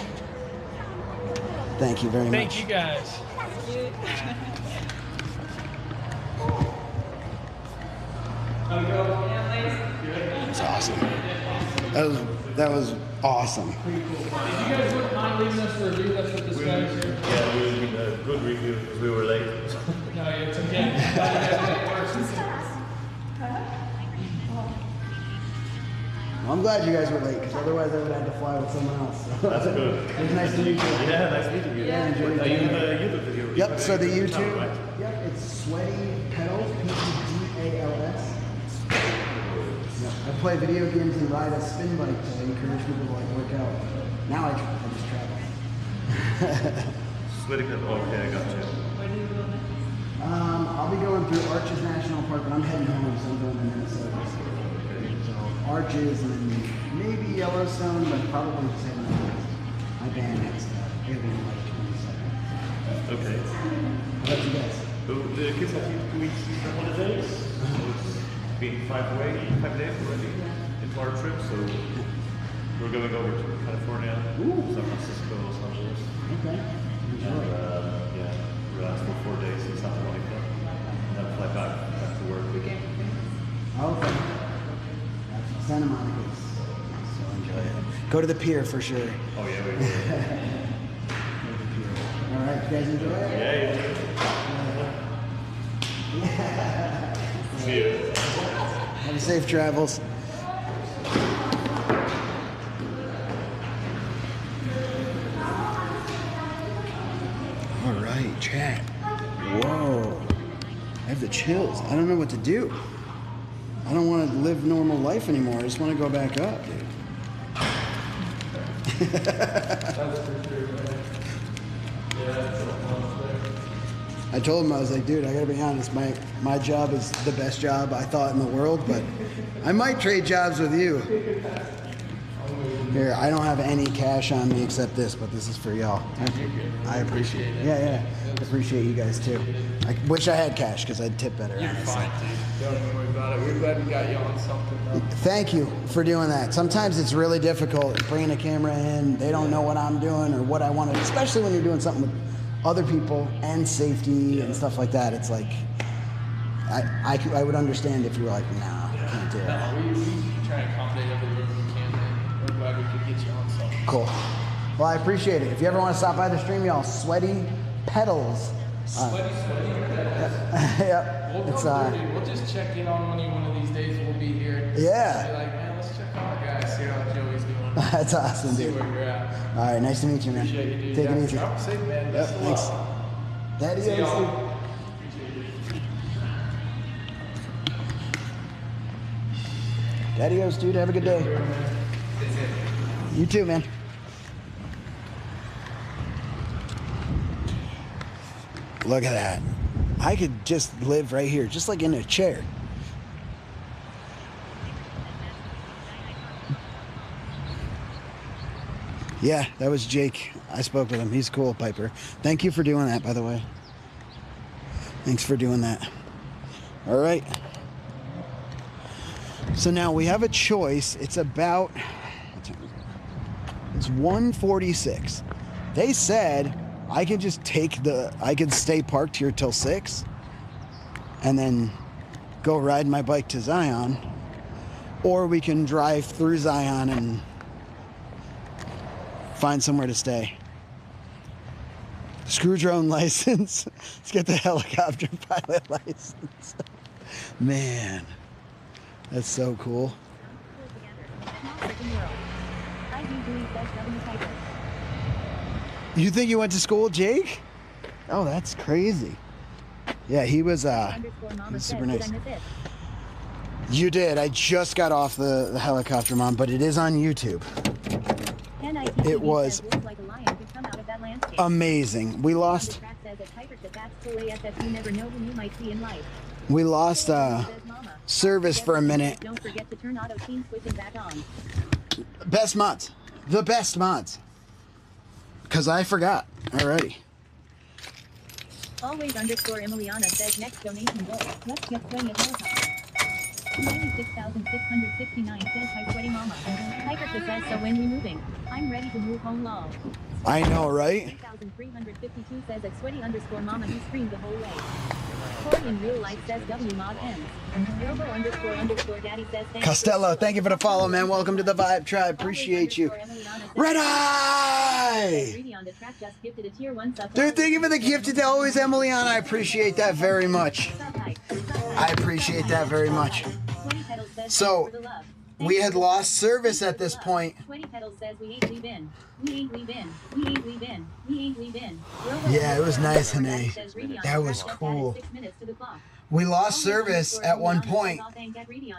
Thank you very much. Thank you guys. It's awesome. That was awesome. If you guys wouldn't mind leaving us a review, that's what this guy's here. Yeah, we did a good review because we were late. No, it's okay. I'm glad you guys made it work. Well, I'm glad you guys were late because otherwise I would have had to fly with someone else. So. That's good. It was nice to meet you. Yeah, nice meeting you. Yeah. Enjoyed Are you in it. the YouTube video? Yep, so the YouTube. Channel, right? Yep, it's Sweaty Pedals, P-E-D-A-L-S. Yep, I play video games and ride a spin bike to encourage people to like work out. Now I just travel. Sweaty Club. Okay, I got you. I'll be going through Arches National Park, but I'm heading home, so I'm going to Minnesota. So Arches and then maybe Yellowstone, but probably just heading home. My band has it'll be like 22nd. Okay. How about you guys? So the kids have 2 weeks from holidays. So it's been 5 days already into our trip. So we're going over to California, San Francisco, Los Angeles. Okay. And yeah, we're out for 4 days in Santa Monica. And then fly back to work again. Okay. Santa Monica. So enjoy it. Go to the pier for sure. Oh yeah, we will. All right, you guys enjoy it? Yeah, yeah. See you. Have safe travels. right, chat. Whoa. I have the chills. I don't know what to do. I don't want to live normal life anymore. I just want to go back up, dude. I told him, I was like, dude, I gotta be honest, my job is the best job I thought in the world, but I might trade jobs with you. Here, I don't have any cash on me except this, but this is for y'all. I appreciate it. Yeah. I appreciate you guys too. I wish I had cash because I'd tip better. You're fine, dude. Don't worry about it. We're glad we got you on something, though. Thank you for doing that. Sometimes it's really difficult bringing a camera in. They don't know what I'm doing or what I want to, especially when you're doing something with other people and safety and stuff like that. It's like, I would understand if you were like, nah, I can't do it. No, we try and accommodate everything we can, man. We're glad we could get you on something. Cool. Well, I appreciate it. If you ever want to stop by the stream, y'all, Sweaty Pedals. Sweaty pedals. Yep. We'll come through, dude. We'll just check in on you one of these days. We'll be here. Yeah. Be like, man, let's check on the guy, see how Joey's doing. That's awesome, See dude. where you're at. All right, nice to meet you, man. Appreciate you, dude. Take it easy. Drop safe, man. Yep, thanks. Daddy, See y'all. Daddy-os, dude. Have a good day. You too, man. Look at that. I could just live right here, just like in a chair. Yeah, that was Jake. I spoke with him. He's cool, Piper. Thank you for doing that, by the way. Thanks for doing that. All right. So now we have a choice. It's about, it's 1:46. They said I can just I can stay parked here till 6 and then go ride my bike to Zion, or we can drive through Zion and find somewhere to stay. Screw drone license. Let's get the helicopter pilot license. Man, that's so cool. You think you went to school, Jake? Oh, that's crazy. Yeah, he was super nice. You did. I just got off the helicopter, Mom, but it is on YouTube. It was amazing. We lost service for a minute. Don't forget to turn auto team switching back on. Best mods. The best mods. Because I forgot already. Always _Emiliana says next donation goal. Let's get sweaty at helicopter. 96,669 says hi sweaty mama. Piper says so when we moving. I'm ready to move home lol. I know, right? 3,352 says at sweaty_mama he screamed the whole way. Corey in real life says W mod ends. Robo__daddy says thank Costello, thank you for the follow, man. Welcome to the Vibe Tribe. Appreciate you. Red Eye! Dude, thank you for the gift to always, Emiliana. I appreciate that very much. I appreciate that very much. So, we had lost service at this point. Yeah, it was nice, Hane. That was cool. We lost service at one point,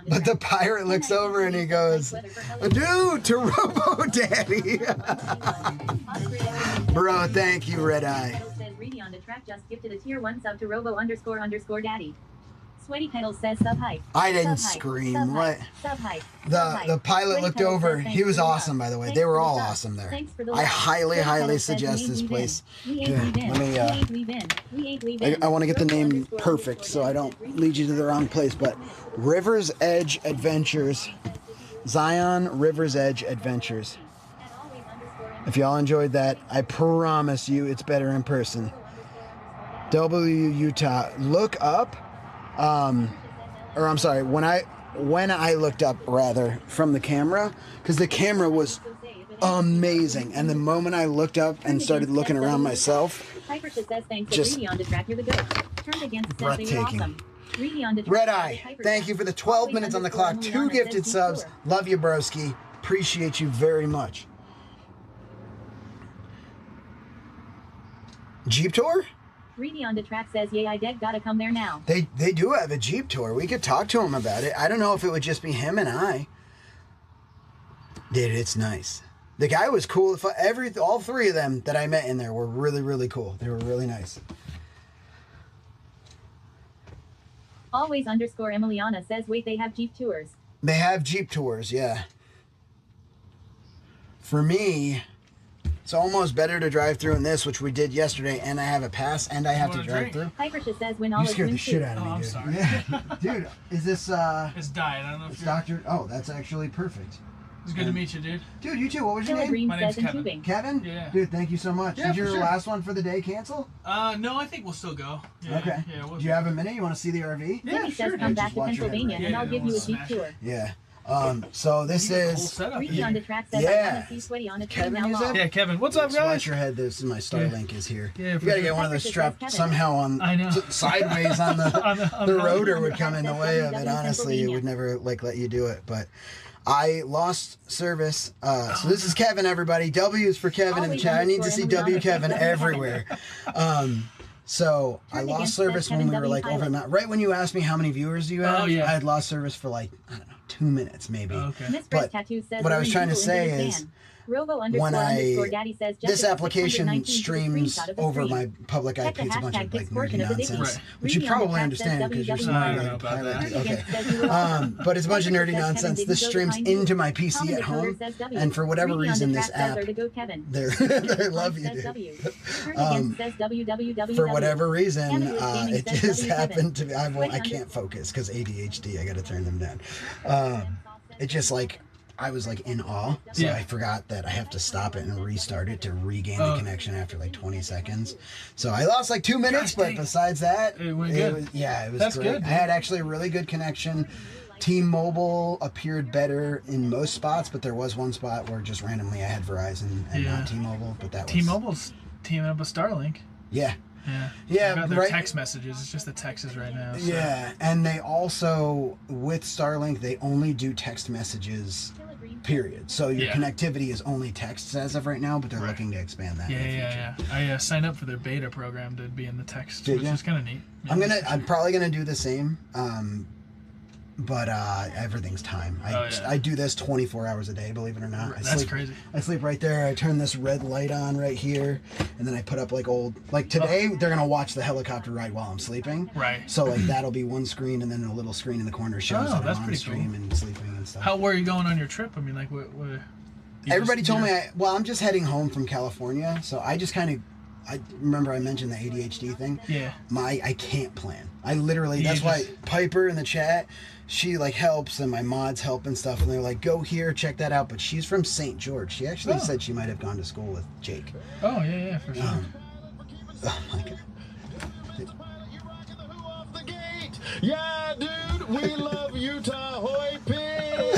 but the pirate looks over and he goes, dude, to Robo Daddy. Bro, thank you, Red Eye. Just gifted a tier 1 sub to Robo__daddy. Sweaty Pedals says sub hype. I didn't scream. What? The pilot looked over. He was awesome, by the way. They were all awesome there. I highly suggest this place. Here, let me. I want to get the name perfect so I don't lead you to the wrong place. But River's Edge Adventures, Zion River's Edge Adventures. If y'all enjoyed that, I promise you it's better in person. W Utah. Look up. Or I'm sorry, when I looked up rather from the camera, because the camera was amazing, and the moment I looked up and started looking around myself, just breathtaking. Red Eye, thank you for the 12 minutes on the clock, 2 gifted subs. Love you, broski. Appreciate you very much. Jeep tour? Reedy on the track says, "Yay, I deg gotta come there now." They do have a Jeep tour. We could talk to him about it. I don't know if it would just be him and I. Dude, it's nice. The guy was cool. All three of them that I met in there were really, really cool. They were really nice. Always underscore Emiliana says, "Wait, they have Jeep tours." They have Jeep tours, yeah. For me, it's almost better to drive through in this, which we did yesterday, and I have a pass, and I have to drive through. Hypersha says, "When all You is scared the win shit too." out of me, I'm dude. sorry. Yeah. Dude, is this, It's diet. I don't know if it's you're... Dr. Oh, that's actually perfect. It's good to meet you, dude. Dude, you too. What was your Killer name? Green My name's says, "In Kevin. tubing." Kevin? Yeah. Dude, thank you so much. Yeah, Did for your sure. last one for the day cancel? No, I think we'll still go. Yeah, Okay. Yeah, we'll Do you have a minute? You want to see the RV? Yeah, Jimmy sure, says, "Come dude. back Just to watch your head Pennsylvania, right and there. I'll Yeah, give you a we'll Jeep smash tour." it. Yeah. So this You got the whole is... setup Reedy here. on the track says, Yeah. "I wanna see sweaty on a tree Kevin, now is long." it? Yeah, Kevin. What's up, Just watch guys? your head. This is my Starlink is here. Yeah, You for gotta sure. get one of those Hypersha strapped says, "Kevin." somehow on I know. sideways on the on the the rotor on would the come in the track way says of it. WW Honestly, it would Pennsylvania. never let you do it. But I lost service. So this is Kevin, everybody. W is for Kevin in the Always chat. I need to see underscore W Emiliana Kevin says W everywhere. So I Turn lost against service says when we Kevin were like W. over not right when you asked me how many viewers do you have. Oh, yeah. I had lost service for like I don't know 2 minutes maybe. Okay. Miss But Fresh Tattoo says, what I "We're was in trying to Google say into is this van." Robo underscore when underscore daddy says, this "Jessica application 619 took a streams screenshot of the over screen." my public Check IP, the it's a bunch hashtag of like pics portion nerdy of the nonsense, video. Right. which you Reedy on the probably track understand says because you're WW smart I don't like know about pilot. that. Okay. Turn against says, "You were awesome." But it's a bunch of Hypersha nerdy says, "Kevin, nonsense. did This you go streams behind you?" into my PC Common at Decoder home, says W. and for whatever Reedy on reason, the this track says, app, "Or to go Kevin." they love you, Says dude. W. Turn against says WWW. For whatever reason, Kevin was gaming it says just W. Kevin. happened to be. I Sweaty can't focus because ADHD. I got to turn them down. It just like I was like in awe, so Yeah. I forgot that I have to stop it and restart it to regain the connection after like 20 seconds. So I lost like 2 minutes, but besides that, It went good. it was That's great. good, I had actually a really good connection. T-Mobile appeared better in most spots, but there was one spot where just randomly I had Verizon and Yeah. not T-Mobile. But that was T-Mobile's teaming up with Starlink. Yeah. Yeah. Yeah, I got their right. text messages. It's just the Texas right now. So. Yeah, and they also with Starlink they only do text messages. Period. So your Yeah. connectivity is only texts as of right now, but they're Right. looking to expand that. Yeah, in the yeah, future. yeah. I signed up for their beta program to be in the text, Did which ya? is kind of neat. Yeah. I'm probably gonna do the same. But everything's time. I do this 24 hours a day, believe it or not. That's crazy. I sleep right there. I turn this red light on right here, and then I put up like today they're gonna watch the helicopter ride while I'm sleeping. Right. So like that'll be one screen, and then a little screen in the corner shows that that's I'm on pretty stream cool. and sleeping and stuff. How were you going on your trip? I mean, like, what Everybody told me I'm just heading home from California, so I just kind of. I remember I mentioned the ADHD thing. Yeah. I can't plan. I literally You that's why just- Piper in the chat, she like helps and my mods help and stuff, and they're like, go here, check that out. But she's from St. George. She actually said she might have gone to school with Jake. Oh yeah, for sure. Oh my god. Yeah, dude, we love Utah. Hoy pig.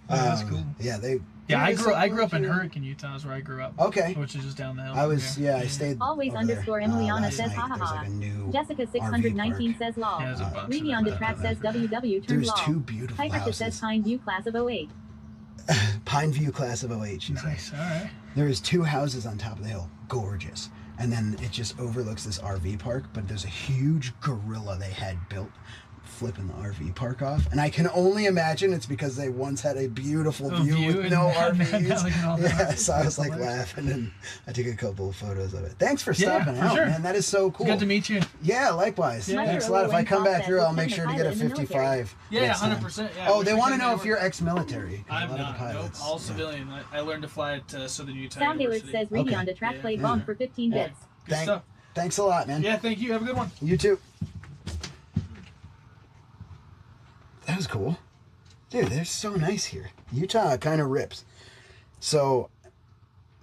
That's cool. Yeah, they. Yeah, I Dude, grew up in here. Hurricane, Utah, is where I grew up. Okay. Which is just down the hill. I was from yeah, here. I stayed. Always over underscore there, Emiliana last says, night. "Ha ha There's ha." like a new Jessica RV 619 park. says lol. Yeah, there's a bunch Reedy of on them. the track says WW turn There's lol. 2 beautiful Hypersha says houses. Pine View class of 08. Pine View class of 08. She said. Nice. All right. There is 2 houses on top of the hill, gorgeous, and then it just overlooks this RV park. But there's a huge gorilla they had built, flipping the RV park off, and I can only imagine it's because they once had a beautiful view with no RVs. Yeah, so I was like laughing, and I took a couple of photos of it. Thanks for stopping out, sure. man. That is so cool. Good to meet you. Yeah, likewise. Yeah. Thanks a lot. If I come back through, I'll make sure to get a 55. Yeah, next time. 100%. Yeah, Oh, we they should want to get know over- if you're ex-military. 'cause a I'm lot of the not. Nope, pilots- all yeah. civilian. I learned to fly at Southern Utah Sound Dealer University. says Reedy Okay. on the track Yeah. play bonk for 15 bits. Good stuff. Thanks a lot, man. Yeah, thank you. Have a good one. You too. That was cool. Dude, they're so nice here. Utah kind of rips. So,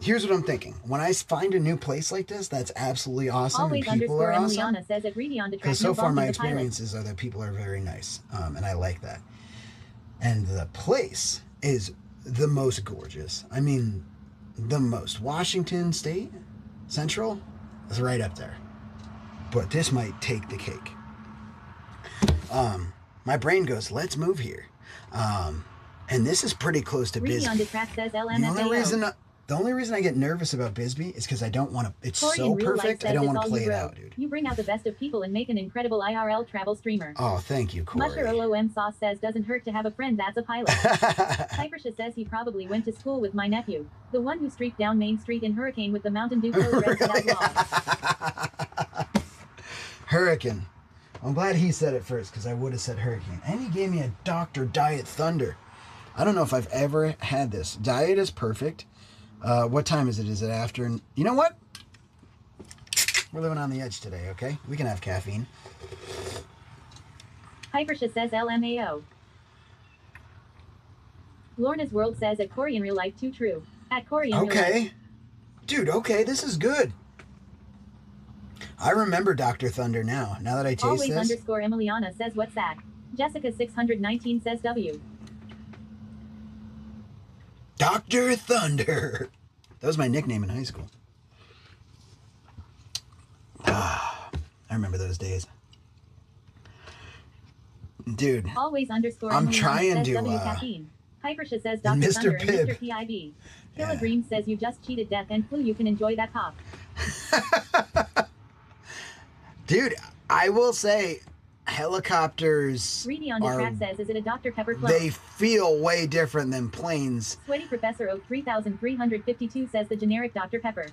here's what I'm thinking. When I find a new place like this, that's absolutely awesome. Always and people underscore are awesome. Emiliana says at Reedy on the track Because so no far bonking my the pilot. experiences are that people are very nice. And I like that. And the place is the most gorgeous. I mean, the most. Washington State Central is right up there. But this might take the cake. My brain goes, let's move here. And this is pretty close to Reedy on the Bisbee. track says The only LMFAO. reason The only reason I get nervous about Bisbee is because I don't want to. It's Corey so in real life perfect. says I don't it's want to all play you, it bro. out, dude. You bring out the best of people and make an incredible IRL travel streamer. Oh, thank you, Corey. Musher OOM Sauce says doesn't hurt to have a friend that's a pilot. Hypersha says he probably went to school with my nephew, the one who streaked down Main Street in Hurricane with the Mountain Dew code red outlaw. Hurricane. I'm glad he said it first because I would have said Hurricane. And he gave me a Dr. Diet Thunder. I don't know if I've ever had this. Diet is perfect. What time is it? Is it after? You know what? We're living on the edge today, okay? We can have caffeine. Hypersha says LMAO. Lorna's World says at Corey in real life too true. At Corey in real life. Okay. Dude, okay, this is good. I remember Dr. Thunder now that I taste Always this. underscore Emiliana says what's that? Jessica 619 says W. Dr. Thunder. That was my nickname in high school. Ah, I remember those days. Dude. Always underscore I'm Emiliana trying says to, W caffeine. Hypersha says Dr. Mr. Thunder Pibb. and Mr. PIB. Killa Dream says you just cheated death and flu, you can enjoy that pop. Dude, I will say helicopters Reedy on the are, track says, is it a Dr. Pepper clone? they feel way different than planes. Sweaty Professor O 3352 says the generic Dr. Pepper.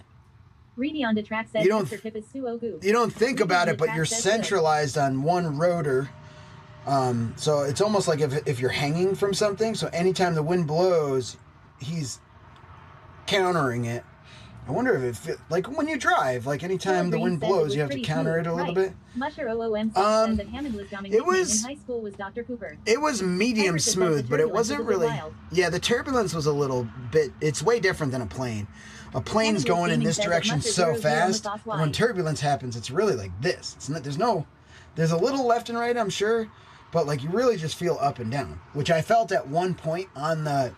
Reedy on the track says You don't- Mr. Pip is Suo Goo. You don't think Reedy about on it, the but track you're says good. centralized on one rotor. So it's almost like if you're hanging from something, so anytime the wind blows, he's countering it. I wonder if it like when you drive, like anytime the Green wind says blows, it you was have to pretty counter smooth. it a little Right. bit. Musher OOM says that Hammond was dumbing it was- in high school was Dr. Cooper. It was medium Hypersha says smooth, the but it turbulence wasn't was a bit really. wild. Yeah, the turbulence was a little bit. It's way different than a plane. A plane's Hammond going in Gaming this says that direction Musher so 00 fast. sauce When wine. turbulence happens, it's really like this. It's not. There's a little left and right, I'm sure, but like you really just feel up and down, which I felt at one point on the.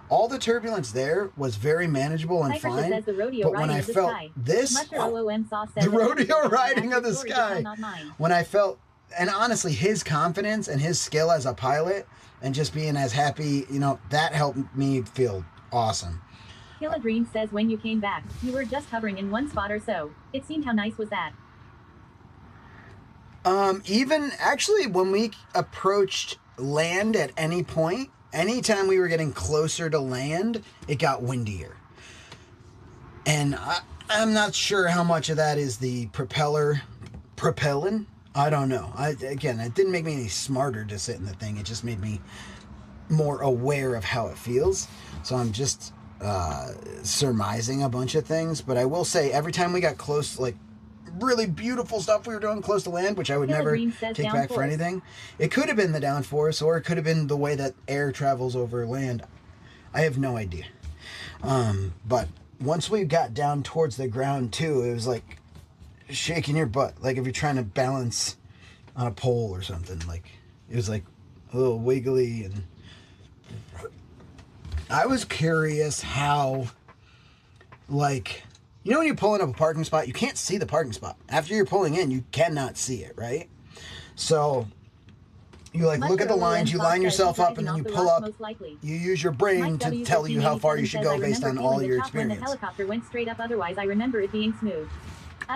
All the turbulence there was very manageable and Hypersha fine. says the rodeo But when riding I of the felt sky. this, Musher OOM sauce says the that rodeo Hammond riding of the story to tell, sky. not mine. When I felt, and honestly, his confidence and his skill as a pilot and just being as happy, that helped me feel awesome. Killa Dream says when you came back, you were just hovering in one spot or so. It seemed how nice was that? Even actually when we approached land at any point, anytime we were getting closer to land, it got windier. And I'm not sure how much of that is the propelling. I don't know. It didn't make me any smarter to sit in the thing. It just made me more aware of how it feels. So I'm just surmising a bunch of things. But I will say every time we got close, like really beautiful stuff we were doing close to land, which I would Killa never Green says take back for downforce. anything. It could have been the downforce, or it could have been the way that air travels over land. I have no idea. But once we got down towards the ground too, it was like shaking your butt, like if you're trying to balance on a pole or something. Like it was like a little wiggly, and I was curious how, like, when you're pulling up a parking spot, you can't see the parking spot. After you're pulling in, you cannot see it, right? So you look at the lines, you line yourself up, and then you pull up. You use your brain to tell you how far you should go based on all your When experience. the helicopter went straight up, otherwise I remember it being smooth.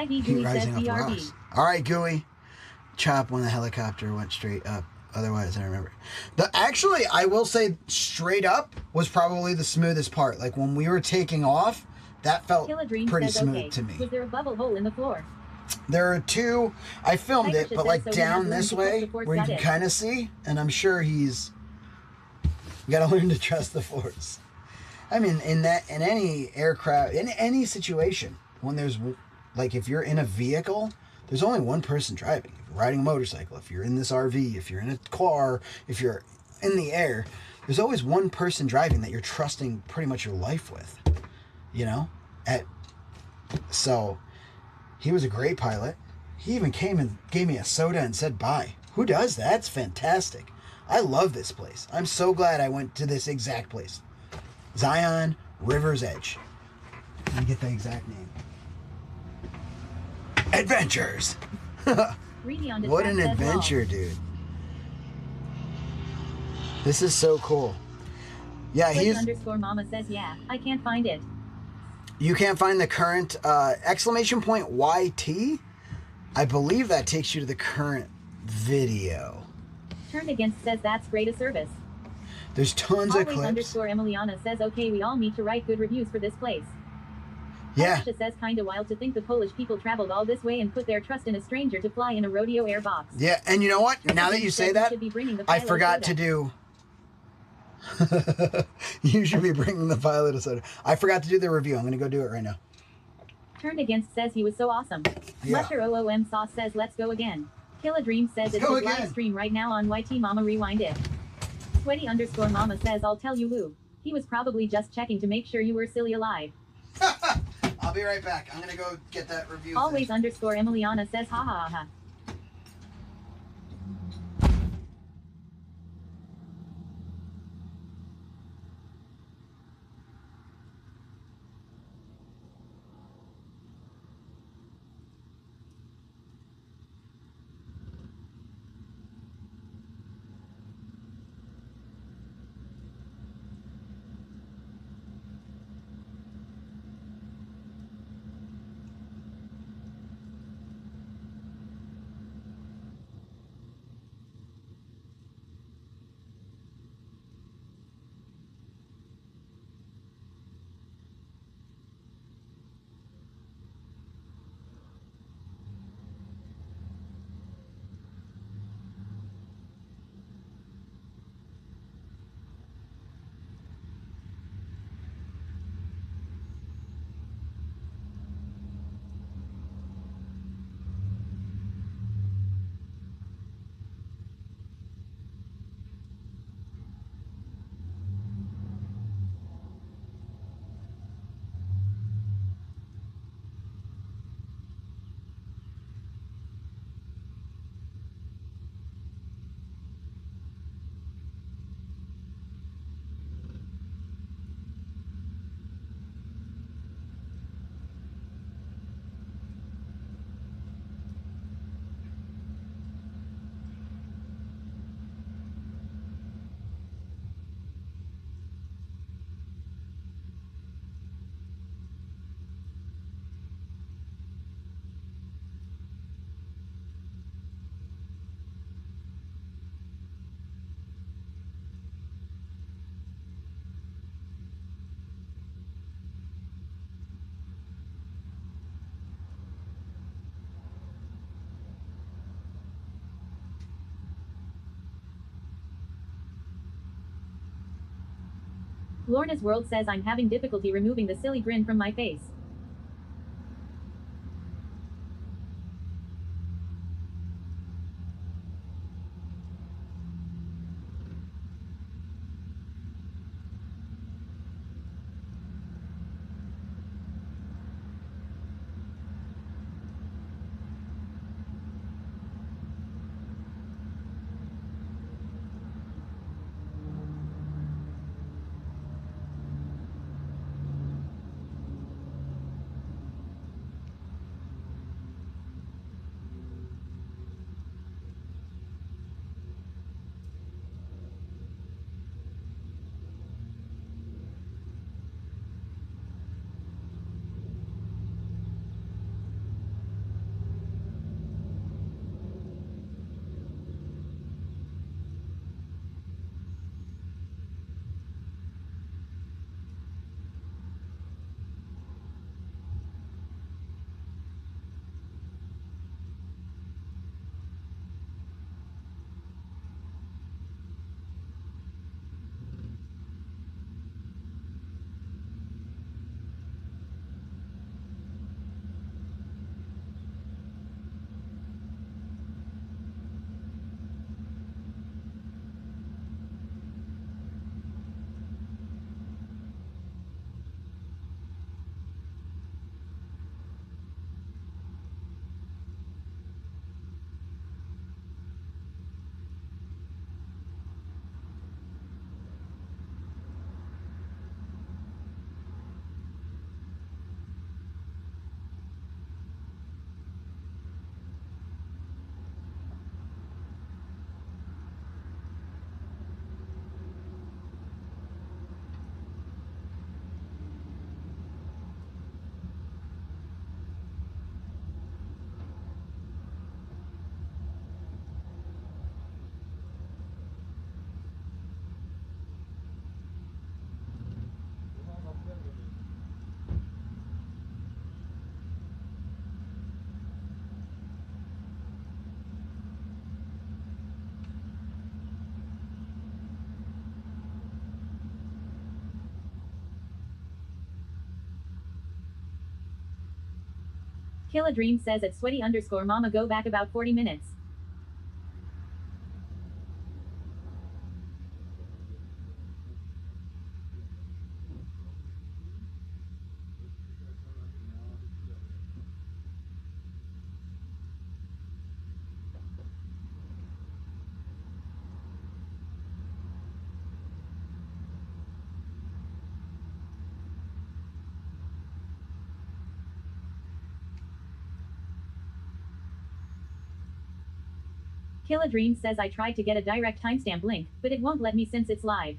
IV Keep Gooey says rising up the BRB. rocks. All right, Gooey. Chop when the helicopter went straight up. Otherwise, I remember. Actually, I will say straight up was probably the smoothest part. Like when we were taking off, that felt Killa Dream pretty says smooth okay. to me. Was there a bubble hole in the floor? There are two. I filmed it, Hypersha but says like so he down has this learned to way, trust the force, where you got can it. kind of see, and I'm sure he's. You gotta learn to trust the force. I mean, in any aircraft, in any situation, when there's like if you're in a vehicle, there's only one person driving. If you're riding a motorcycle, if you're in this RV, if you're in a car, if you're in the air, there's always one person driving that you're trusting pretty much your life with. So he was a great pilot. He even came and gave me a soda and said bye. Who does that? That's fantastic. I love this place. I'm so glad I went to this exact place. Zion River's Edge. Let me get the exact name. Adventures. Reedy on the What track an says adventure, lol. dude. This is so cool. Yeah, Quick he's... underscore mama says yeah, I can't find it. You can't find the current exclamation point YT. I believe that takes you to the current video. Turned Against says that's great a service. There's tons of clips. Underscore Emiliana says, okay, we all need to write good reviews for this place. Yeah. Alicia says, kinda wild to think the Polish people traveled all this way and put their trust in a stranger to fly in a rodeo air box. Yeah, and you know what? Now that you say that, I forgot to do... You should be bringing the pilot a soda. I forgot to do the review. I'm going to go do it right now. Turned Against says he was so awesome. Yeah. Musher OOM Sauce says, let's go again. Kill a Dream says it's his live stream right now on YT Mama Rewind it. Sweaty underscore Mama says, I'll tell you who. He was probably just checking to make sure you were silly alive. I'll be right back. I'm going to go get that review. Always underscore Emiliana says, ha ha ha. Lorna's World says I'm having difficulty removing the silly grin from my face. Kill a Dream says at sweaty_mama go back about 40 minutes. Kill a Dream says I tried to get a direct timestamp link, but it won't let me since it's live.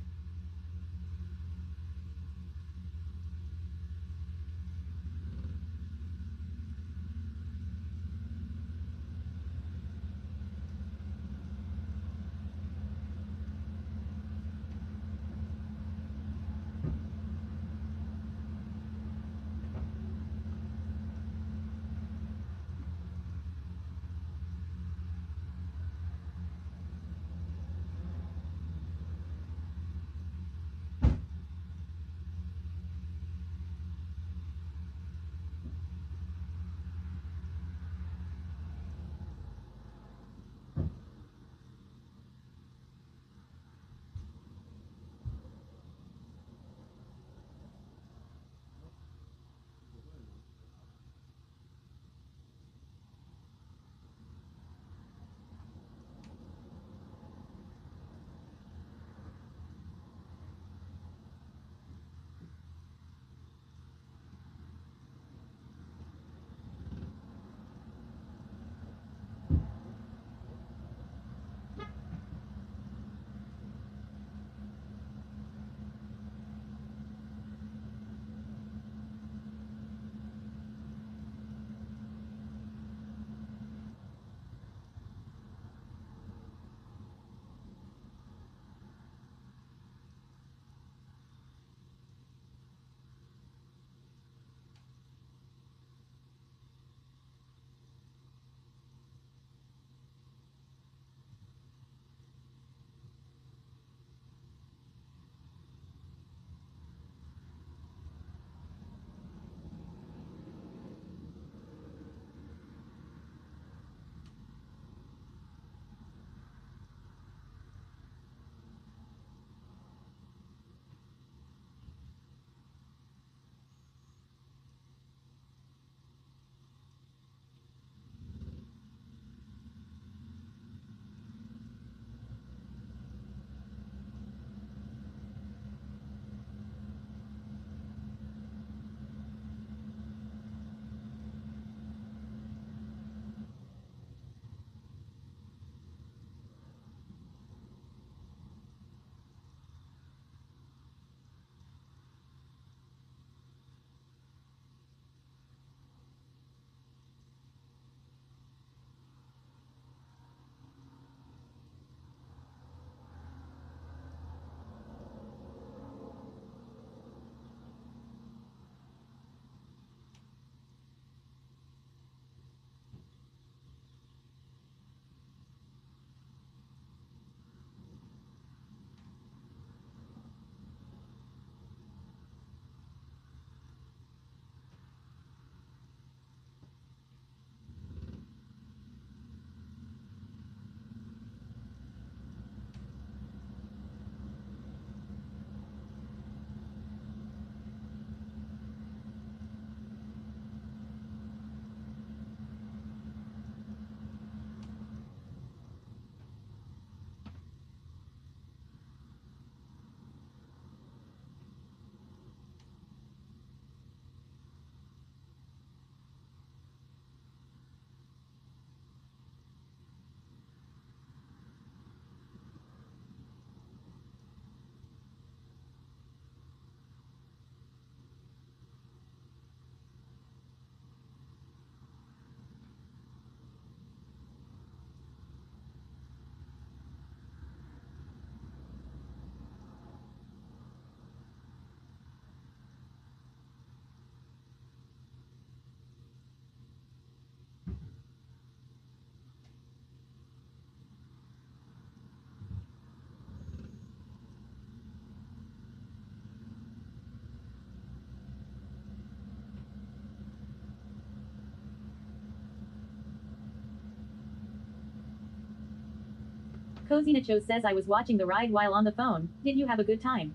Cozy Nacho says I was watching the ride while on the phone. Did you have a good time?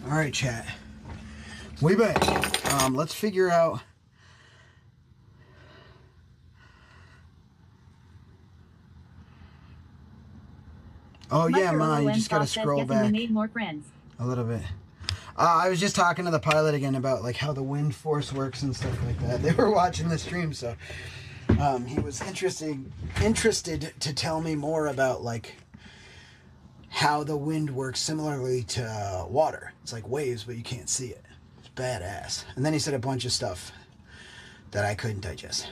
All right, chat. We back. Let's figure out. Oh yeah, man. You just gotta scroll back we made more friends. a little bit. I was just talking to the pilot again about like how the wind force works and stuff like that. They were watching the stream, so he was interested to tell me more about like how the wind works similarly to water. It's like waves, but you can't see it. It's badass. And then he said a bunch of stuff that I couldn't digest.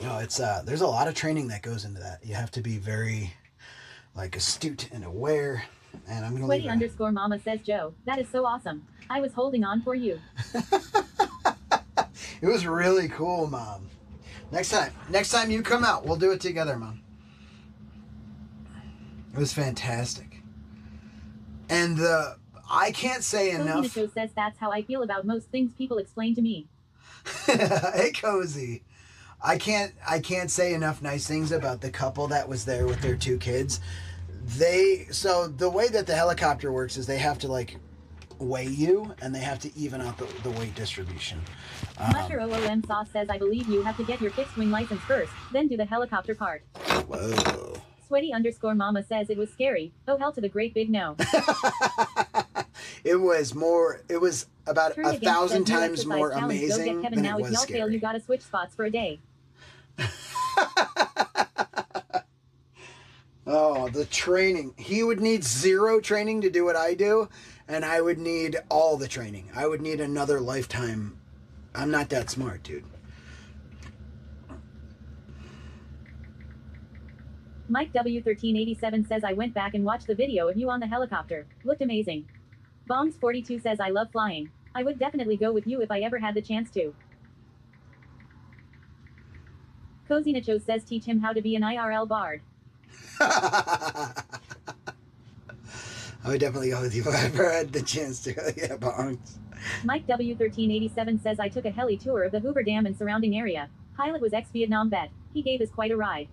No, it's there's a lot of training that goes into that. You have to be very like astute and aware. And I'm gonna leave it. Sweaty _ mama says, Joe, that is so awesome. I was holding on for you. It was really cool, Mom. Next time you come out, we'll do it together, Mom. It was fantastic. And I can't say enough. Cozy Nacho says that's how I feel about most things people explain to me. Hey, Cozy. I can't say enough nice things about the couple that was there with their 2 kids. So the way that the helicopter works is they have to like weigh you and they have to even out the weight distribution. Musher OOM Sauce says I believe you have to get your fixed wing license first, then do the helicopter part. Whoa. Sweaty _ mama says it was scary. Oh hell to the great big no. It was about 1,000 times more amazing than it was scary. Fail, you gotta switch spots for a day. Oh, the training. He would need 0 training to do what I do, and I would need all the training. I would need another lifetime. I'm not that smart, dude. Mike W1387 says I went back and watched the video of you on the helicopter. Looked amazing. Bombs42 says I love flying. I would definitely go with you if I ever had the chance to. Cozy Nacho says teach him how to be an IRL bard. I would definitely go with you if I ever had the chance to. Yeah, bongs. Mike W1387 says I took a heli tour of the Hoover Dam and surrounding area. Pilot was ex-Vietnam vet. He gave us quite a ride.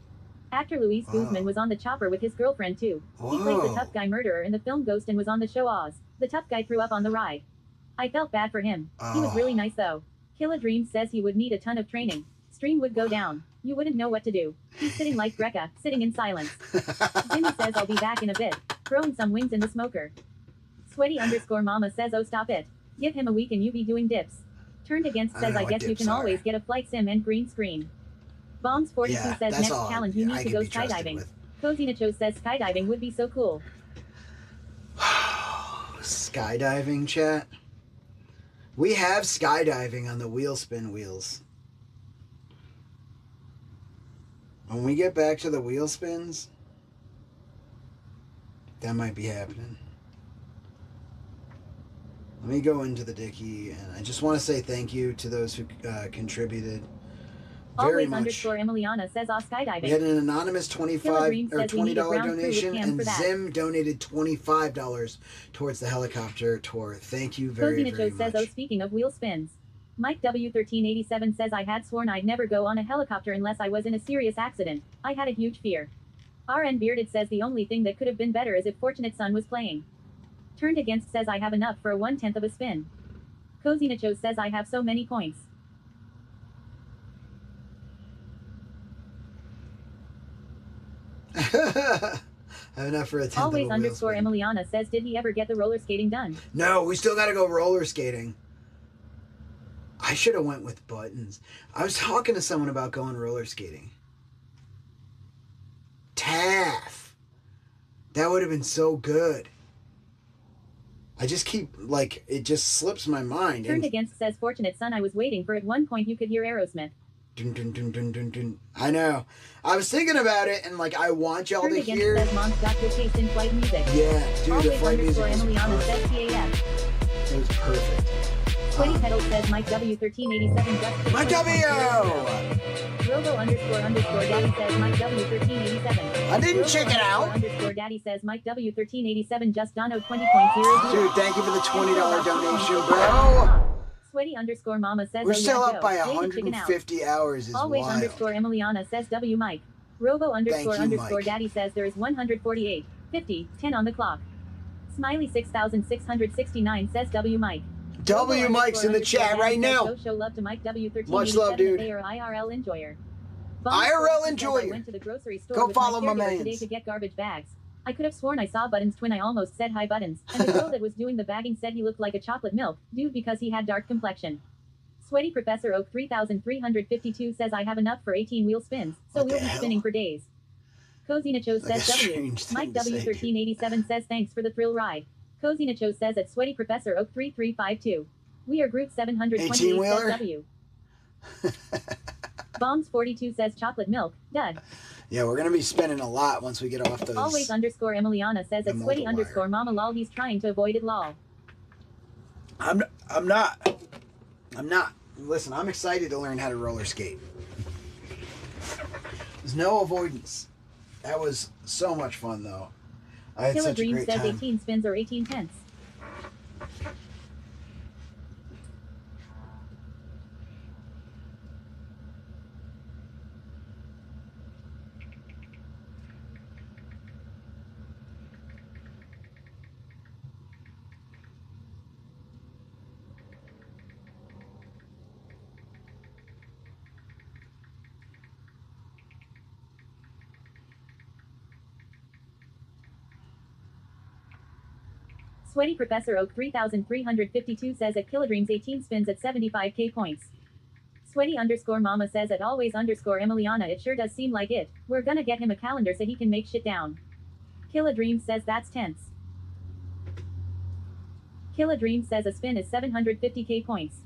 Actor Luis Guzman was on the chopper with his girlfriend too. He plays the tough guy murderer in the film Ghost and was on the show Oz. The tough guy threw up on the ride. I felt bad for him. He was really nice though. Killa Dreams says he would need a ton of training. Stream would go down. You wouldn't know what to do. He's sitting like Greca, sitting in silence. Jimmy says I'll be back in a bit. Throwing some wings in the smoker. Sweaty _ mama says oh stop it. Give him a week and you be doing dips. Turned Against says I guess you can always get a flight sim and green screen. Bombs42 says next challenge you need to go skydiving. Cozy Nacho says skydiving would be so cool. Skydiving, chat? We have skydiving on the wheel spin wheels. When we get back to the wheel spins, that might be happening. Let me go into the Dicky, and I just want to say thank you to those who contributed. Very Always much. _ Emiliana says skydiving. We had an anonymous $20 donation, and that. Zim donated $25 towards the helicopter tour. Thank you very, Cozy very Nacho much. says oh speaking of wheel spins. Mike W1387 says I had sworn I'd never go on a helicopter unless I was in a serious accident. I had a huge fear. RN Bearded says the only thing that could have been better is if Fortunate Son was playing. Turned Against says I have enough for a 1/10 of a spin. Cozy Nacho says I have so many points. I have enough for a tenth Always of a wheel underscore spin. Emiliana says, did he ever get the roller skating done? No, we still got to go roller skating. I should have went with buttons. I was talking to someone about going roller skating. Taff. That would have been so good. I just keep, like, it just slips my mind. Turned And Against says, fortunate son, I was waiting for at one point you could hear Aerosmith. dun, dun, dun, dun, dun, dun. I know. I was thinking about it, and, like, I want y'all Turned to Against hear. says, mom's got good taste in flight music. Yeah, dude, the Always flight music underscore was Emiliana perfect. says, CAF. It was perfect. Sweaty Pedal says, Mike W1387 just. My W! Robo underscore Daddy says, Mike W1387. I didn't Robo check it out. Underscore Daddy says, Mike W1387 just Dono 20.00. Dude, thank you for the $20 donation, bro. Sweaty underscore Mama says, We're oh, still yeah, up Joe. by Way to chicken out. 150 hours is Always wild. underscore Emiliana says W Mike. Robo underscore you, underscore Mike. Daddy says there is 148, 50, 10 on the clock. Smiley 6669 says W Mike. W Robo Mike's in the underscore chat Daddy right says, now. Go show love to Mike W1387 Much love, dude. They are IRL enjoyer. IRL says, enjoyer. I went to the grocery store Go with follow my caregiver mans. today to get garbage bags. I could have sworn I saw Buttons' twin. I almost said hi Buttons. And the girl that was doing the bagging said he looked like a chocolate milk dude because he had dark complexion. Sweaty Professor Oak 3352 says I have enough for 18 wheel spins, so What we'll the be hell? spinning for days. Cozy Nacho Like a says W. strange thing Mike to say, dude. W1387 says thanks for the thrill ride. Cozy Nacho says at Sweaty Professor Oak 3352. We are Groot 728 says 18-wheeler? W. Bombs 42 says chocolate milk, dud. Yeah, we're going to be spinning a lot once we get off those. Always underscore Emiliana says at the Sweaty multiplier. underscore Mama lol he's trying to avoid it lol. I'm not. Listen, I'm excited to learn how to roller skate. There's no avoidance. That was so much fun, though. I had Killer such a Dream great says time. 18 spins or 18 tenths. Sweaty Professor Oak 3352 says at Kilodreams 18 spins at 75k points. Sweaty underscore Mama says at always underscore Emiliana it sure does seem like it. We're gonna get him a calendar so he can make shit down. Kilodreams says that's tense. Kilodreams says a spin is 750k points.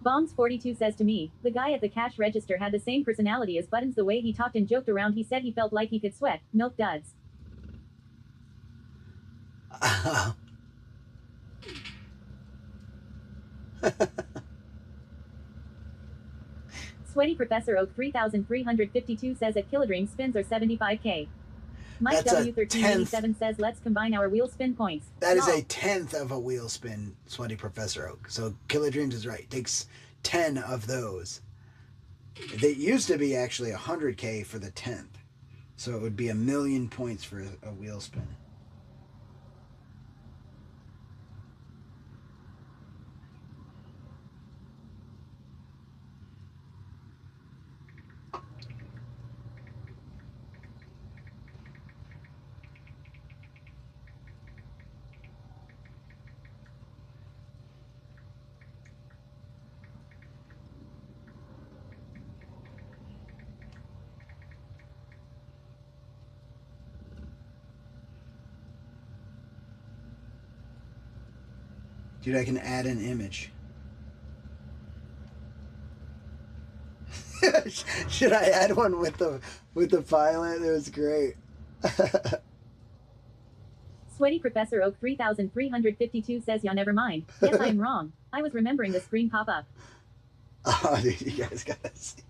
Bombs 42 says to me, the guy at the cash register had the same personality as Buttons. The way he talked and joked around, he said he felt like he could sweat milk duds. Sweaty Professor Oak 3352 says at Kilodream spins are 75k. Mike That's a W1387 says let's combine our wheel spin points. That is Lol. a tenth of a wheel spin, Sweaty Professor Oak. So Killer Dreams is right. It takes 10 of those. They used to be actually 100k for the 10th. So it would be 1,000,000 points for a wheel spin. Dude, I can add an image. Should I add one with the pilot? It was great. Sweaty Professor Oak 3352 says y'all never mind. Yes, I am wrong. I was remembering the screen pop up. Oh, dude, you guys gotta see it.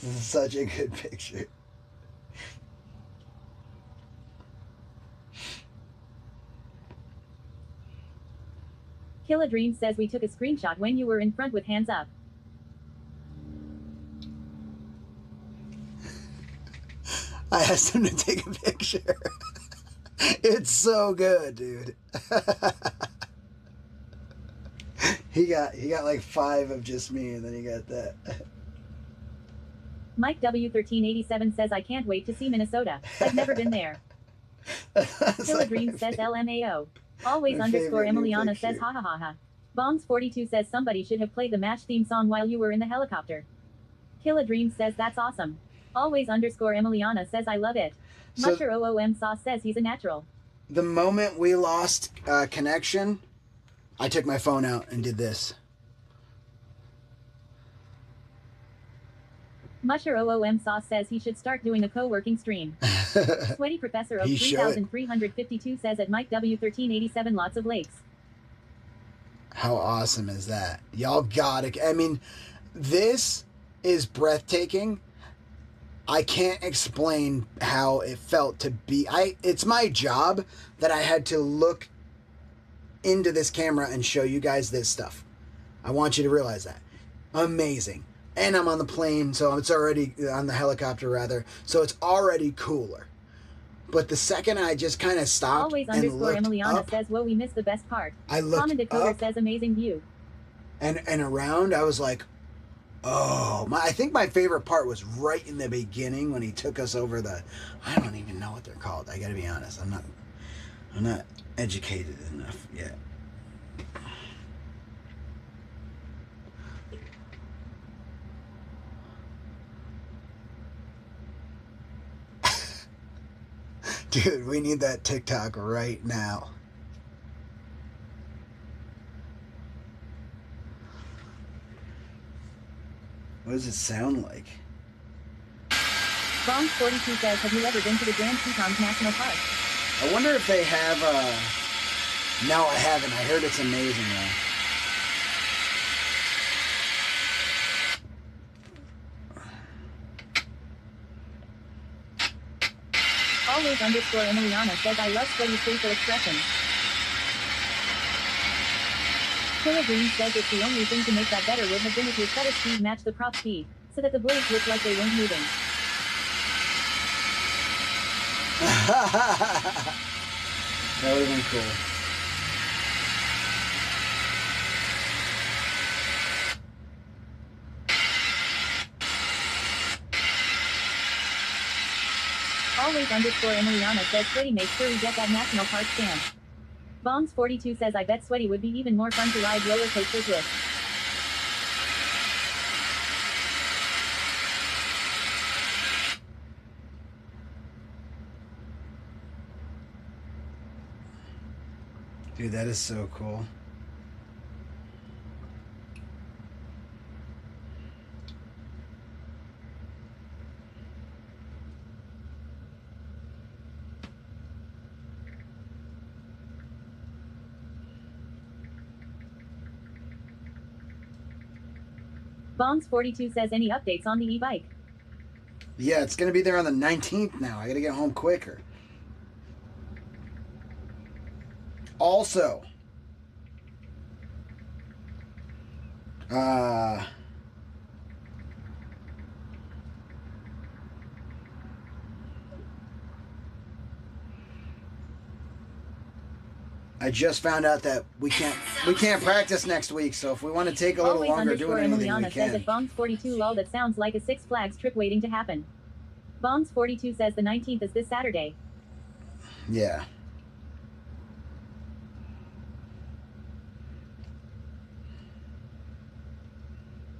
This is such a good picture. Killa Dream says we took a screenshot when you were in front with hands up. I asked him to take a picture. It's so good, dude. He got like 5 of just me, and then he got that. Mike W1387 says I can't wait to see Minnesota. I've never been there. Still Dream says LMAO. Always underscore Emiliana says ha ha ha ha. Bombs42 says somebody should have played the MASH theme song while you were in the helicopter. Killa Dream says that's awesome. Always underscore Emiliana says I love it. So, Musher OOM Sauce says he's a natural. The moment we lost connection, I took my phone out and did this. Musher OOM Sauce says he should start doing a co-working stream. Sweaty Professor of 3352 says at Mike W1387 lots of lakes. How awesome is that? Y'all got it. I mean, this is breathtaking. I can't explain how it felt to be. It's my job that I had to look into this camera and show you guys this stuff. I want you to realize that. Amazing. And I'm on the plane, so it's already on the helicopter rather, so it's already cooler. But the second I just kind of stopped Always and underscore looked Emiliana up, says, whoa, we missed the best part. I looked Common Decoder up says amazing view. and around, I was like, oh, I think my favorite part was right in the beginning when he took us over the, I don't even know what they're called. I gotta be honest. I'm not educated enough yet. Dude, we need that TikTok right now. What does it sound like? Bombs42 says, have you ever been to the Grand Tetons National Park? I wonder if they have, no, I haven't. I heard it's amazing, though. Always underscore Emiliana says, I love Sweaty's facial expressions. Killer Green says it's the only thing to make that better would have been if your shutter speed matched the prop speed, so that the blades looked like they weren't moving. That would have been cool. Always underscore Emiliana says Sweaty make sure we get that National Park stamp. Bombs42 says I bet Sweaty would be even more fun to ride roller coasters with. Dude, that is so cool. Bombs42 says any updates on the e-bike? Yeah, it's going to be there on the 19th now. I got to get home quicker. Also, I just found out that we can't practice next week, so if we want to take a little longer doing anything, we Emiliana says can. at Bombs42 lol that sounds like a Six Flags trip waiting to happen. Bombs42 says the 19th is this Saturday. Yeah.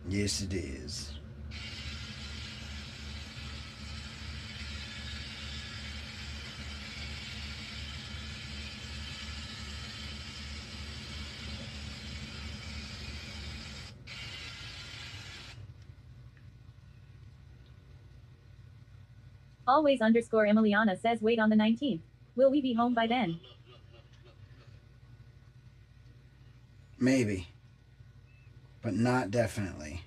Yes, it is. Always underscore Emiliana says wait on the 19th. Will we be home by then? Maybe. But not definitely.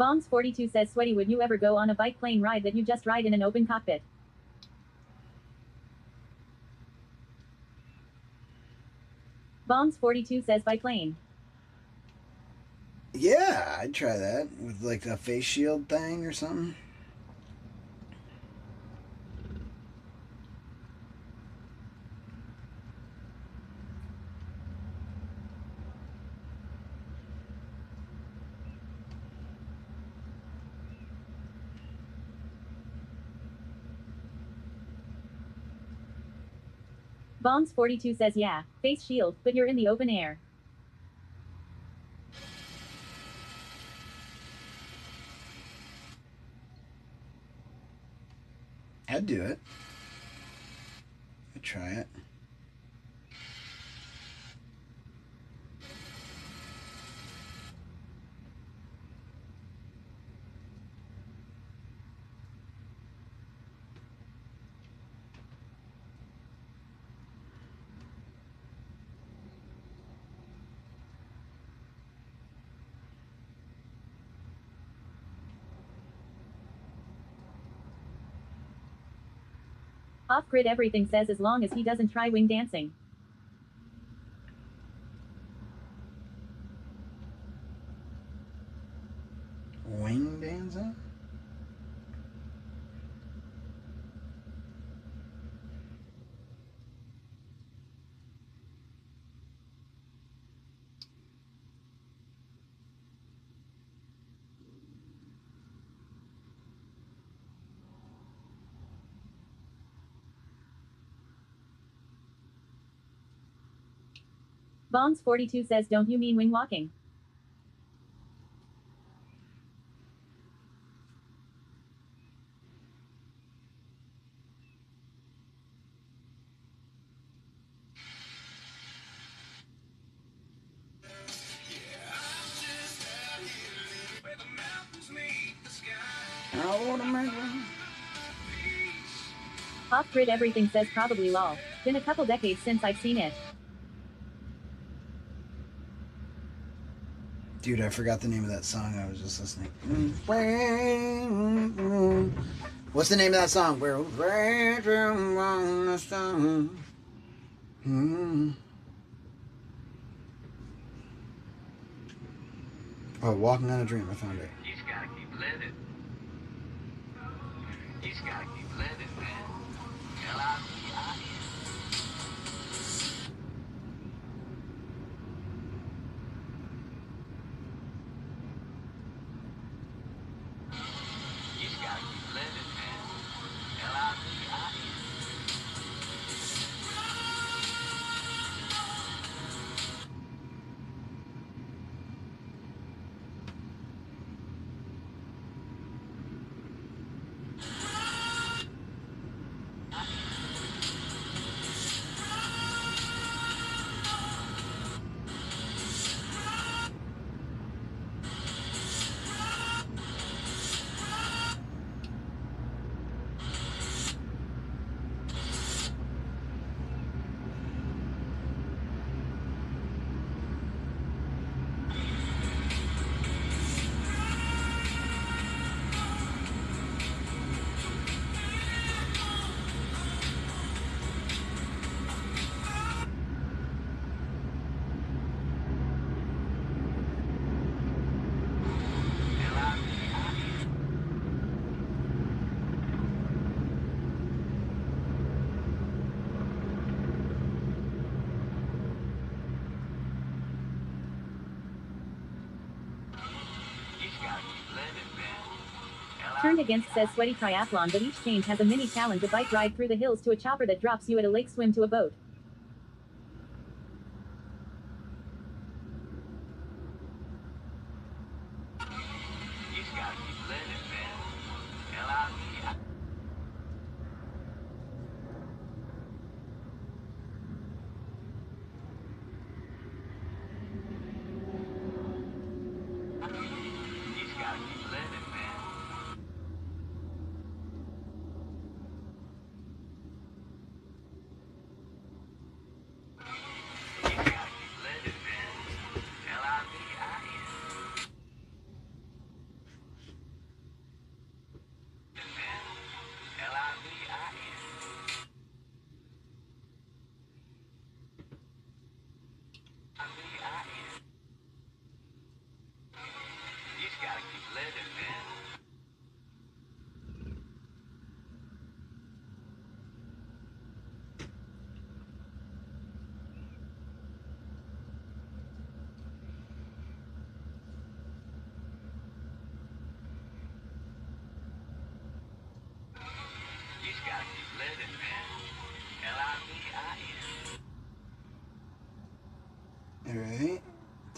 Bombs42 says, Sweaty, would you ever go on a bike plane ride that you just ride in an open cockpit? Bombs42 says, by plane. Yeah, I'd try that with like a face shield thing or something. Bombs42 says, yeah, face shield, but you're in the open air. I'd do it. I'd try it. Off-grid everything says as long as he doesn't try wing dancing. Wing dancing? Bombs42 says, don't you mean wing walking? Off-grid everything says probably lol. Been a couple decades since I've seen it. Dude, I forgot the name of that song I was just listening. What's the name of that song? Oh, Walking on a Dream. I found it. You just gotta keep living. You just gotta keep living, man. L-I-V-I-N. You just gotta keep living, man. L-I-V-I-N. Turned Against says Sweaty Triathlon, but each change has a mini challenge, a bike ride through the hills to a chopper that drops you at a lake, swim to a boat.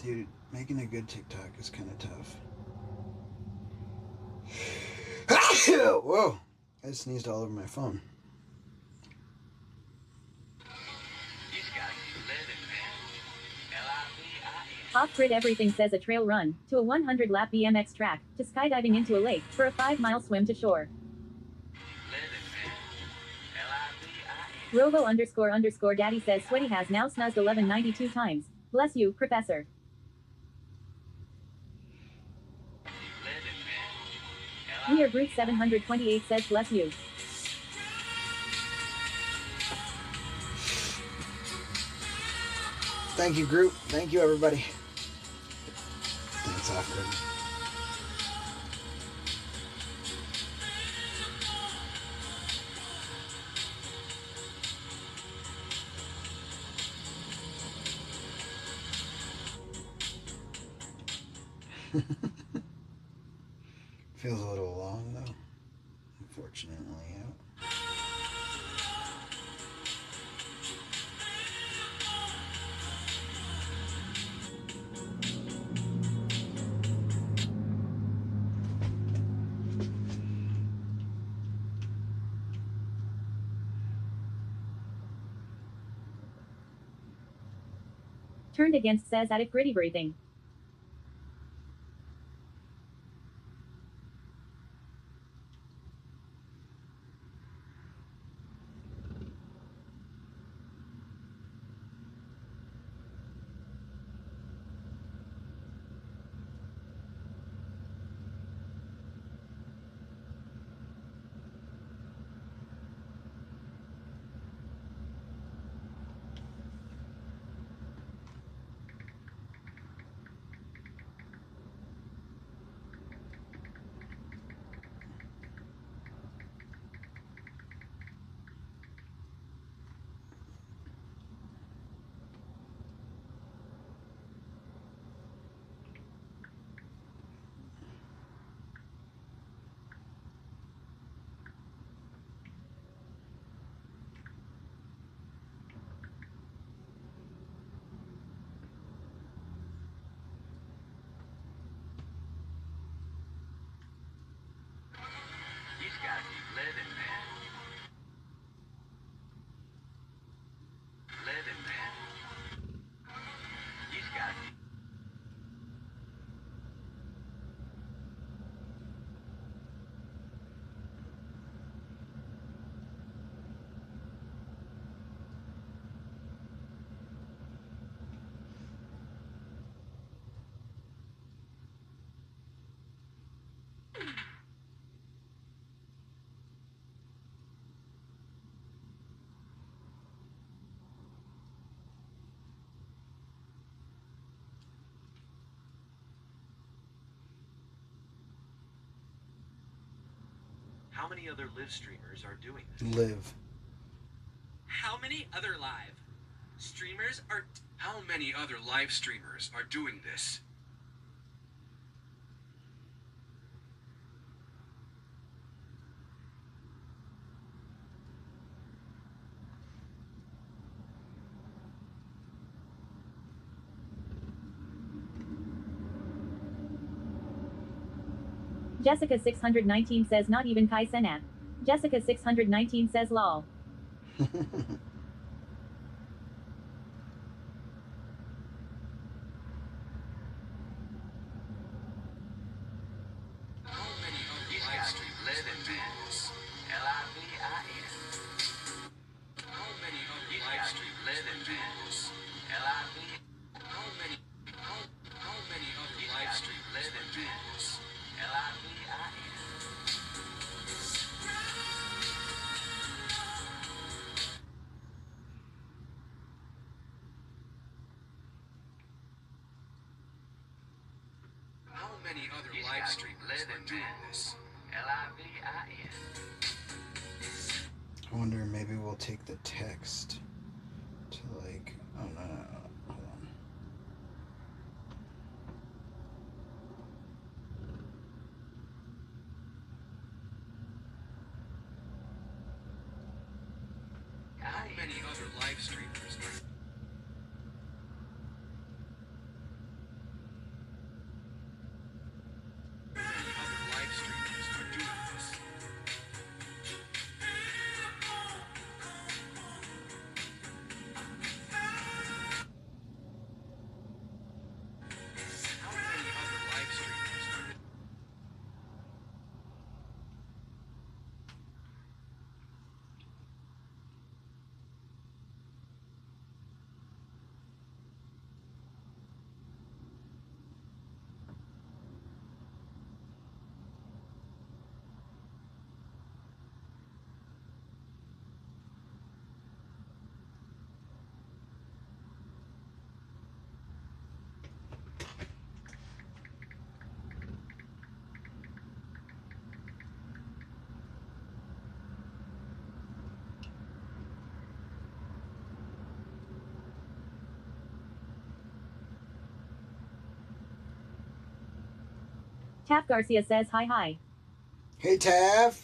Dude, making a good TikTok is kind of tough. Whoa! I sneezed all over my phone. Off-grid everything says a trail run, to a 100-lap BMX track, to skydiving into a lake, for a 5-mile swim to shore. Robo__daddy says Sweaty has now snuzzed 1192 times. Bless you, Professor. We are Group 728 says bless you. Thank you, group. Thank you, everybody. Thanks, Off-grid. Feels a little long, though. Unfortunately, yeah. Turned against says at it gritty breathing. How many other live streamers are doing this? Live. How many other live streamers are... How many other live streamers are doing this? Jessica 619 says not even Kai Senat. Jessica 619 says lol. Many other live streamers are doing this. Livin. I wonder, maybe we'll take the text to like, oh no, hold on. How many other live streamers are... Taff Garcia says hi hi. Hey, Taff.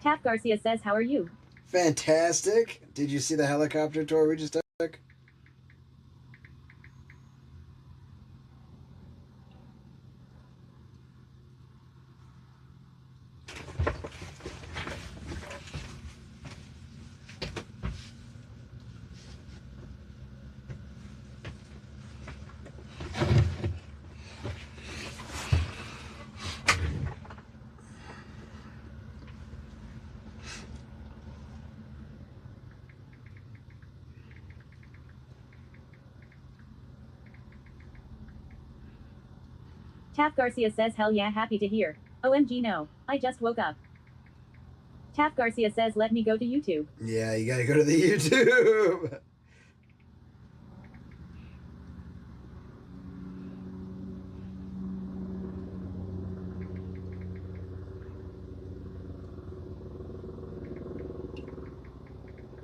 Taff Garcia says how are you? Fantastic. Did you see the helicopter tour we just took? Taff Garcia says hell yeah, happy to hear. OMG no, I just woke up. Taff Garcia says let me go to YouTube. Yeah, you gotta go to the YouTube.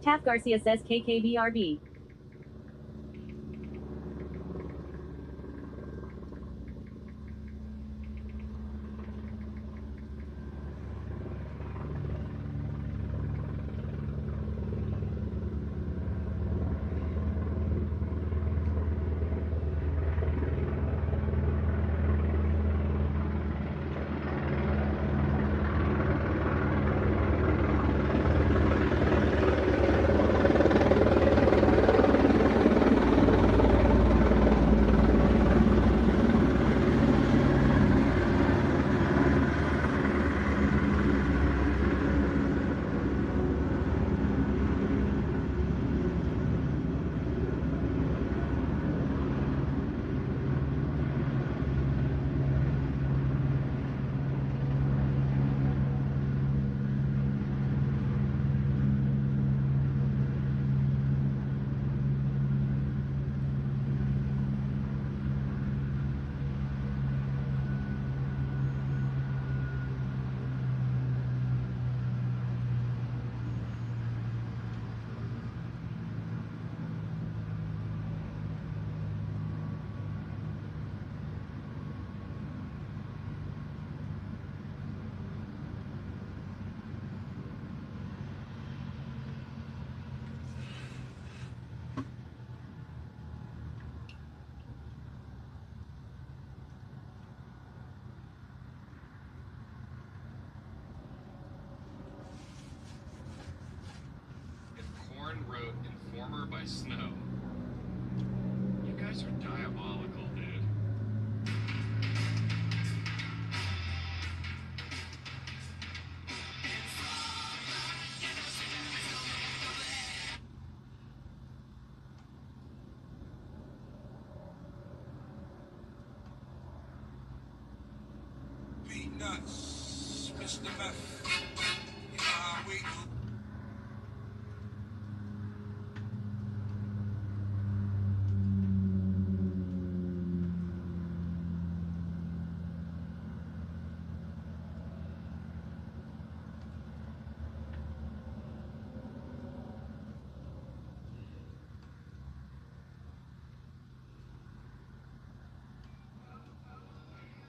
Taff Garcia says KKBRB. Wrote Informer by Snow. You guys are diabolical, dude. Beat nuts, Mr. Meth. You know how we do.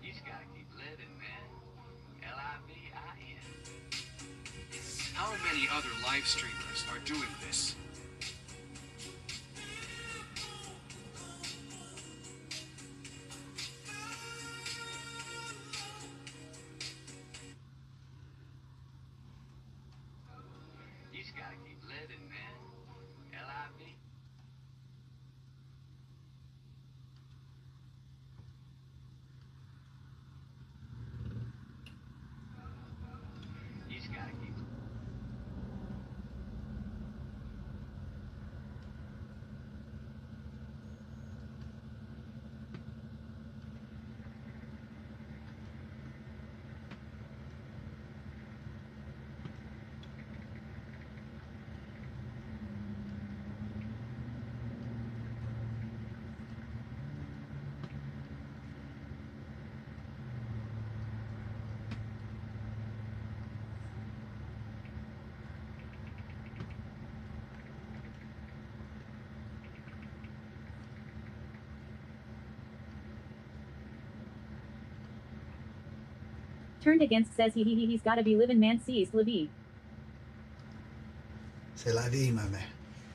You just gotta keep living, man. Livin. How many other live streamers are doing this? You just gotta keep living, man. Livin. You just gotta keep. Turned against says he's gotta be living man sees la vie. C'est la vie, my man.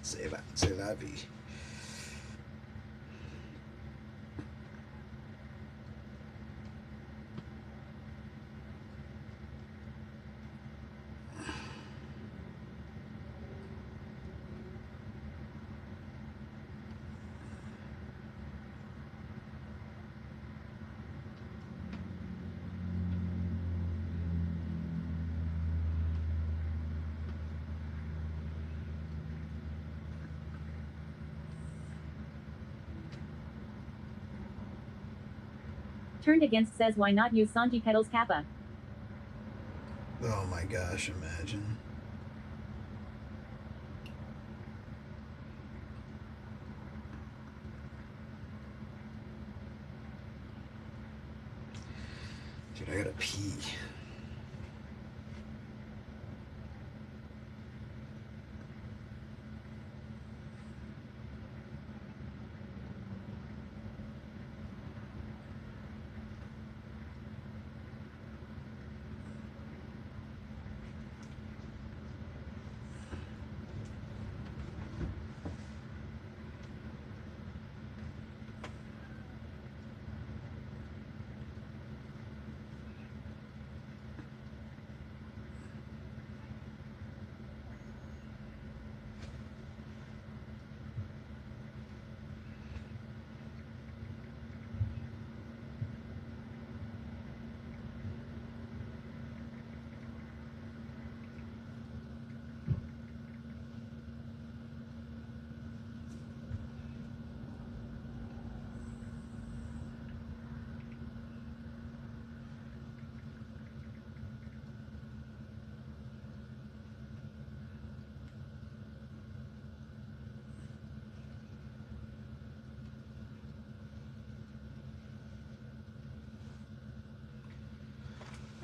C'est la vie. Turned against says why not use Sanji Pedal's Kappa? Oh my gosh, imagine. Dude, I gotta pee.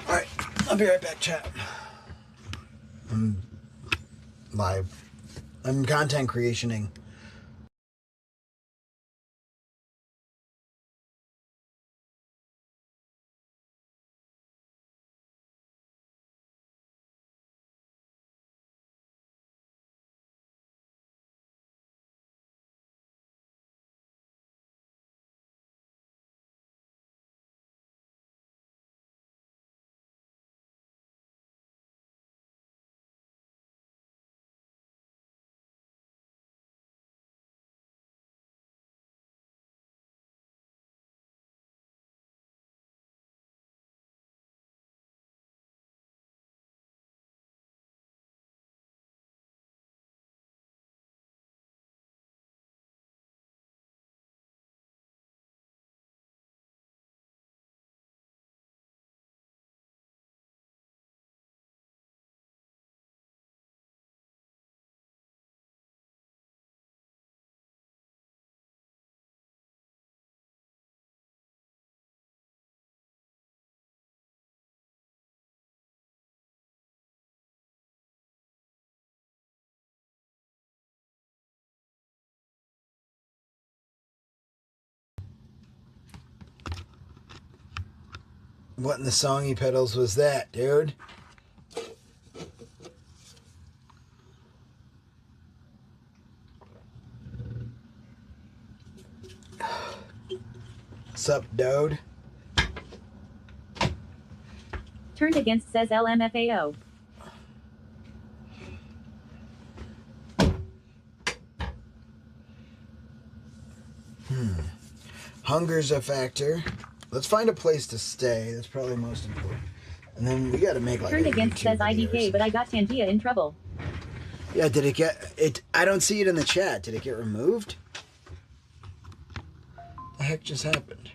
Alright, I'll be right back, chat. I'm live. I'm content creationing. What in the song he pedals was that, dude? Sup, dude? Turned against says LMFAO. Hunger's a factor. Let's find a place to stay. That's probably most important. And then we gotta make like Turned a against YouTube says video or IDK, but I got Tangia in trouble. Yeah, did it get it? I don't see it in the chat. Did it get removed? The heck just happened?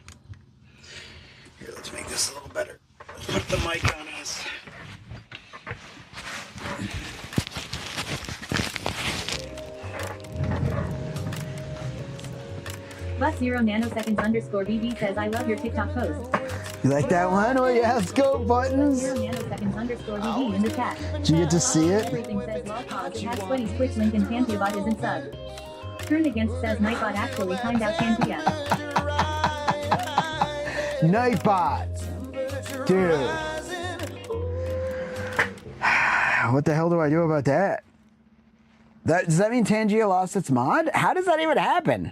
Here, let's make this a little better. Let's put the mic on us. Bus 0 nanoseconds underscore BB says I love your TikTok post. You like that one? Oh yeah, let's go, buttons. 0 nanoseconds underscore BB in the chat. Did you get to see it? Everything says lol pause. It has Sweaty's Twitch link and Tantiabot isn't sub. Turned against says Nightbot actually timed out Tantia. Nightbot. Dude. What the hell do I do about that? Does that mean Tangia lost its mod? How does that even happen?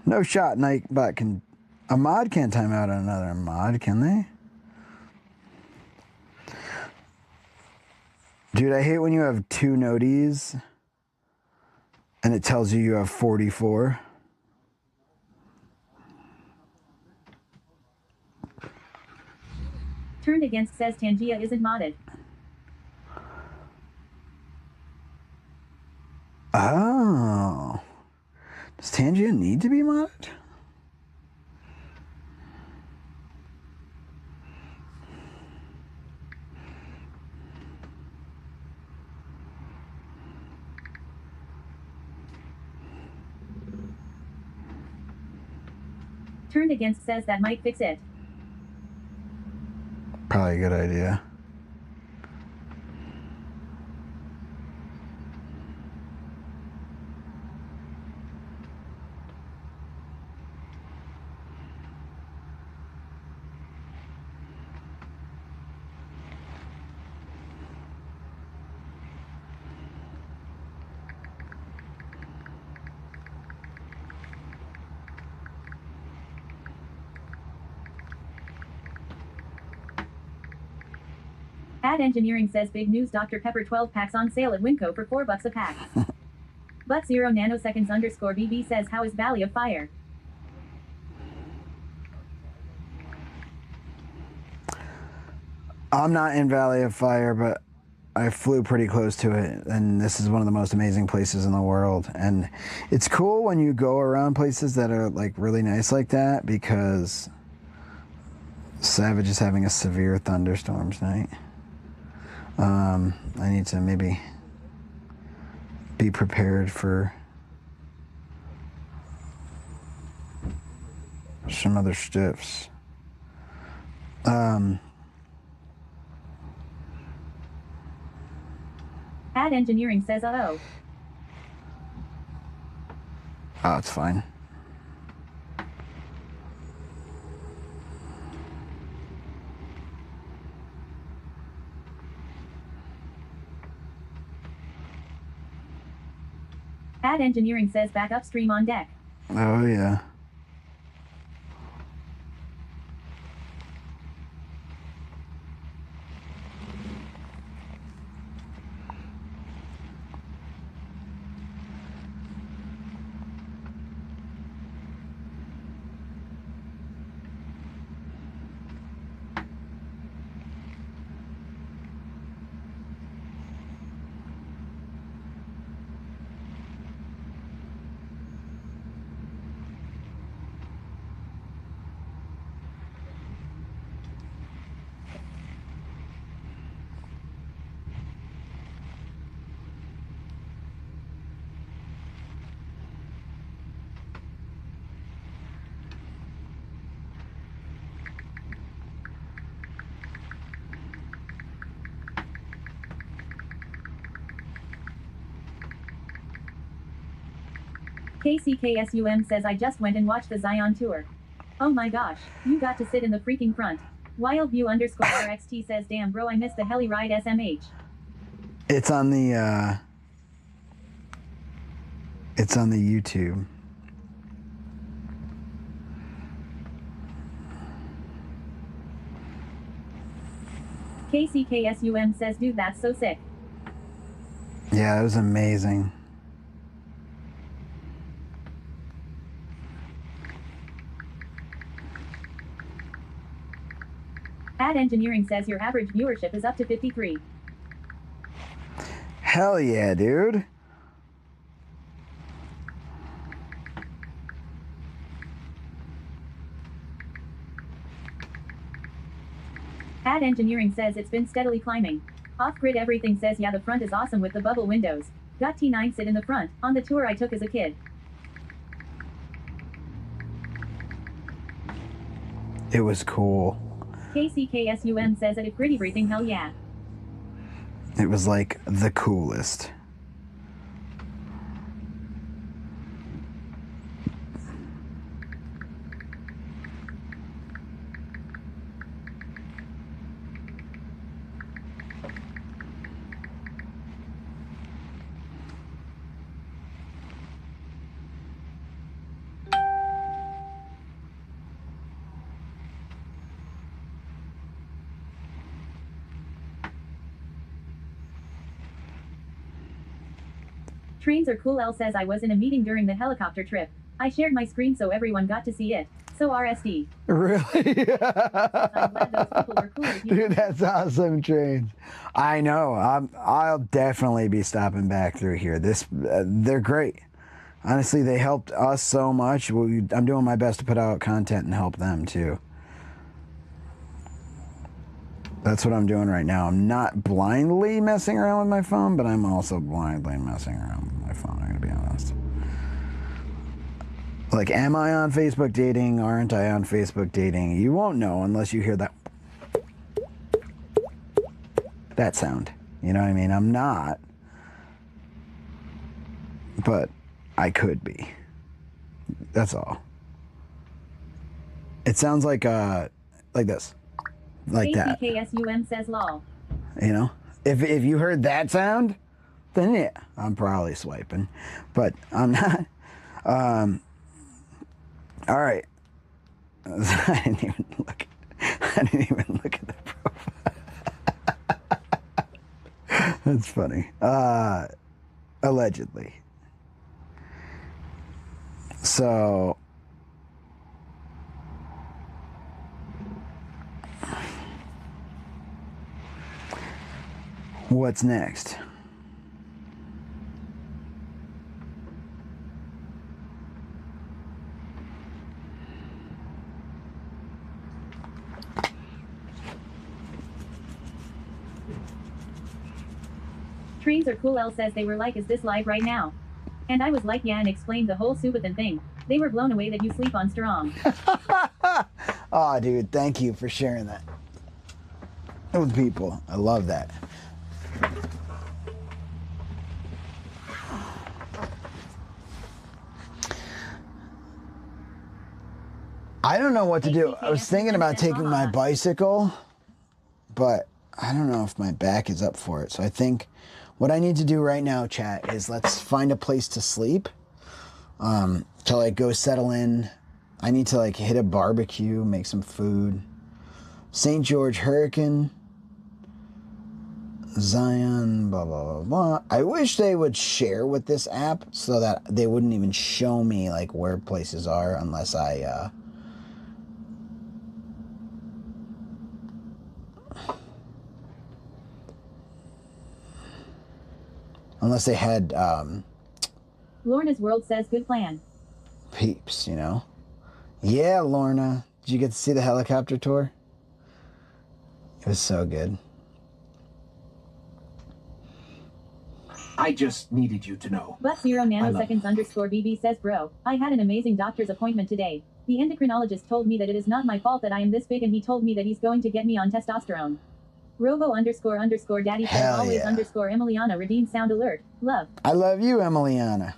No shot, Nightbot can... A mod can't time out another mod, can they? Dude, I hate when you have 2 noties and it tells you have 44. Turned Against says Tangia isn't modded. Oh. Does Tangia need to be modded? Turned Against says that might fix it. Probably a good idea. Ad Engineering says big news, Dr. Pepper 12 packs on sale at Winco for $4 a pack. But 0 nanoseconds underscore BB says, how is Valley of Fire? I'm not in Valley of Fire, but I flew pretty close to it, and this is one of the most amazing places in the world. And it's cool when you go around places that are like really nice like that, because Savage is having a severe thunderstorm tonight. I need to maybe be prepared for some other stiffs. Ad Engineering says, oh. Oh, it's fine. Ad Engineering says back upstream on deck. Oh, yeah. KCKSUM says I just went and watched the Zion tour. Oh my gosh, you got to sit in the freaking front. Wildview underscore RXT says damn bro I missed the heli ride SMH. It's on the YouTube. KCKSUM says dude that's so sick. Yeah, it was amazing. Ad Engineering says your average viewership is up to 53. Hell yeah, dude. Ad Engineering says it's been steadily climbing. Off-Grid Everything says yeah the front is awesome with the bubble windows. Got T9 sit in the front, on the tour I took as a kid. It was cool. KCKSUM says that if gritty breathing hell yeah. It was like the coolest. Trains are cool. L says I was in a meeting during the helicopter trip. I shared my screen so everyone got to see it. So RSD. Really? I'm glad those people were cool with you. Dude, that's awesome, Trains. I know. I'll definitely be stopping back through here. They're great. Honestly, they helped us so much. I'm doing my best to put out content and help them too. That's what I'm doing right now. I'm not blindly messing around with my phone, but I'm also blindly messing around with my phone, I'm going to be honest. Like, am I on Facebook dating? Aren't I on Facebook dating? You won't know unless you hear that sound. You know what I mean? I'm not. But I could be. That's all. It sounds like this. Like that. KCKSUM says lol. You know? If you heard that sound, then yeah, I'm probably swiping. But I'm not. All right. I didn't even look at the profile. That's funny. Allegedly. So what's next? Trains are cool. L says they were like, is this live right now? And I was like, yeah, and explained the whole Subathon thing. They were blown away that you sleep on strong. Oh, dude, thank you for sharing that with people. I love that. I don't know what to do. I was thinking about taking my bicycle, but I don't know if my back is up for it. So I think what I need to do right now, chat, is let's find a place to sleep, to like go settle in. I need to like hit a barbecue, make some food. St. George Hurricane, Zion, blah, blah, blah, blah. I wish they would share with this app so that they wouldn't even show me like where places are unless I, unless they had, Lorna's World says good plan. peeps, you know? Yeah, Lorna. Did you get to see the helicopter tour? It was so good. I just needed you to know. But 0 nanoseconds underscore BB says, bro, I had an amazing doctor's appointment today. The endocrinologist told me that it is not my fault that I am this big, and he told me that he's going to get me on testosterone. Robo underscore daddy says Hell always yeah. underscore Emiliana redeem sound alert. Love. I love you, Emiliana.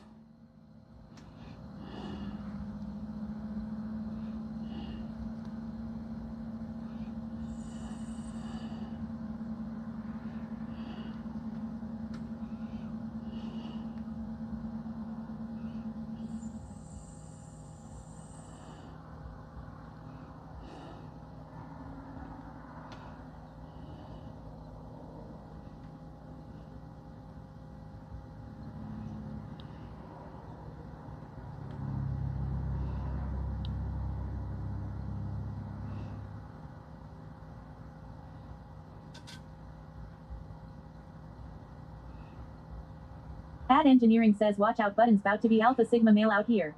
Ad engineering says watch out, buttons about to be alpha sigma male out here.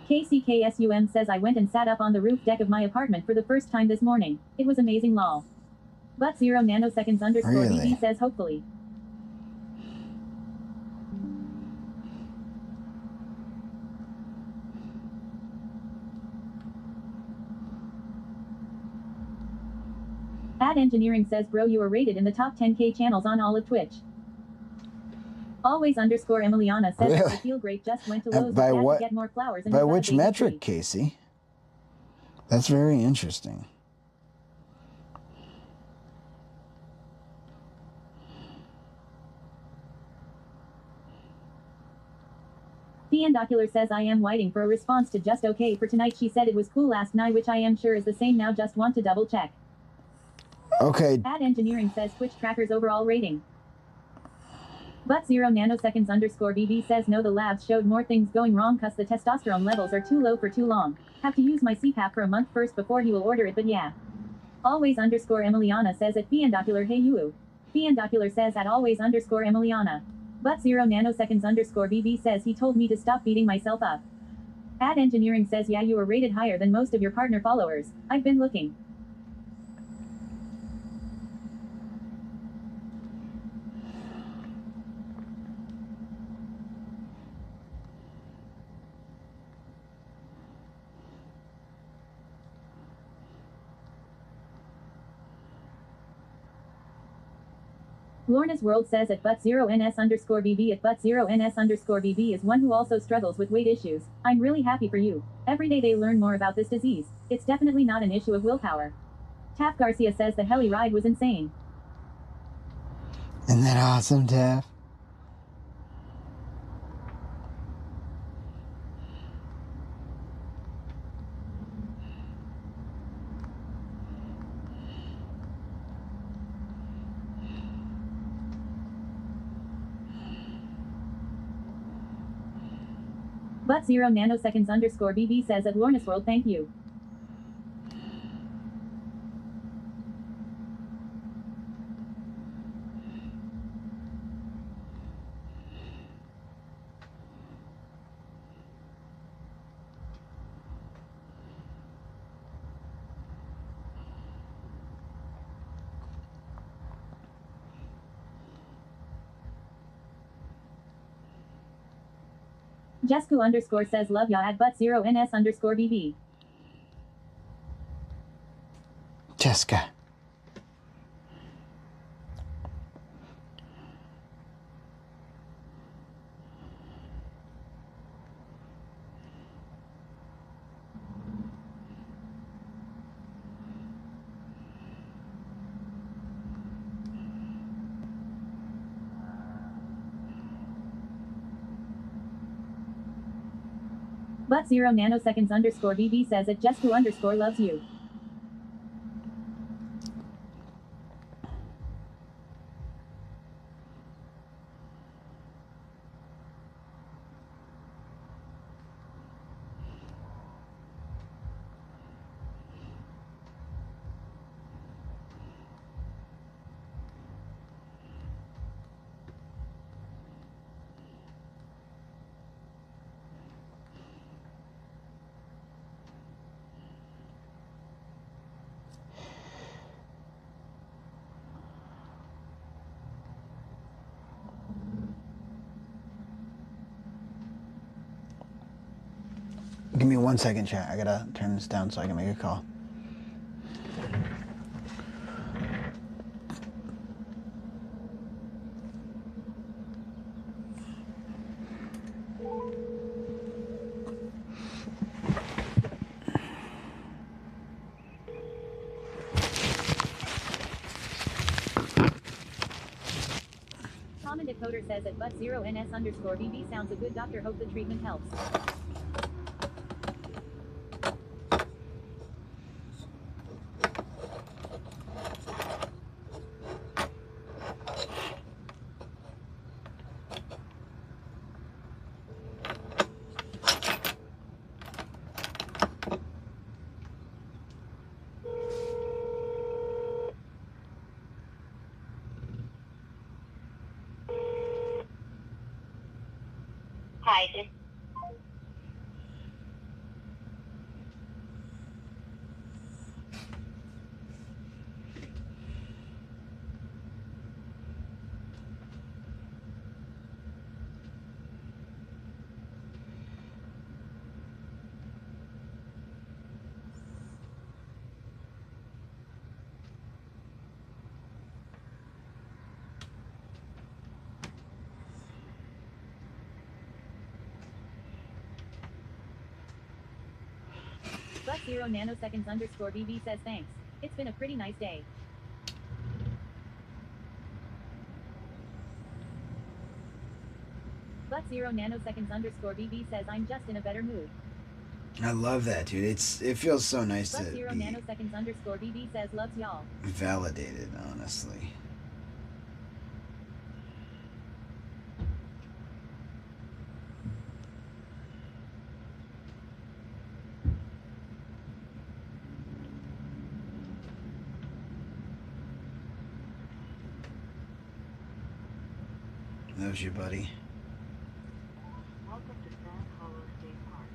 KCKSUM says I went and sat up on the roof deck of my apartment for the first time this morning. It was amazing lol. But 0 nanoseconds underscore Really? BB says hopefully. Ad engineering says bro, you are rated in the top 10k channels on all of Twitch. Always underscore Emiliana says Really? I feel great, just went to Lowe's By with Dad what? to get more flowers and By we got a which baby metric, tree. Casey? That's very interesting. The Endocular says I am waiting for a response to just okay for tonight. She said it was cool last night, which I am sure is the same now, just want to double check. Okay. Ad engineering says Twitch trackers overall rating. But 0 nanoseconds underscore BB says no, the labs showed more things going wrong cause the testosterone levels are too low for too long. Have to use my CPAP for a month first before he will order it, but yeah. Always underscore Emiliana says at Fiendocular hey you. Fiendocular says at always underscore Emiliana. But 0 nanoseconds underscore BB says he told me to stop beating myself up. Ad Engineering says yeah, you were rated higher than most of your partner followers. I've been looking. Lorna's World says at but0ns underscore BB at but0ns underscore BB is one who also struggles with weight issues. I'm really happy for you. Every day they learn more about this disease. It's definitely not an issue of willpower. Taff Garcia says the heli ride was insane. Isn't that awesome, Taff? But 0 nanoseconds underscore BB says at Lorna's World thank you. Jesku underscore says love ya at but0ns underscore BB. Jessica. But 0 nanoseconds underscore BB says at Jesku underscore loves you. Give me 1 second, chat. I gotta turn this down so I can make a call. Common Decoder says at but0ns underscore BB sounds a good doctor, hope the treatment helps. Hi. But 0 nanoseconds underscore BB says thanks. It's been a pretty nice day. But 0 nanoseconds underscore BB says I'm just in a better mood. I love that, dude. It feels so nice But to 0 be nanoseconds underscore BB says loves y'all. validated, honestly. knows you, buddy. Welcome to Sand Hollow State Park.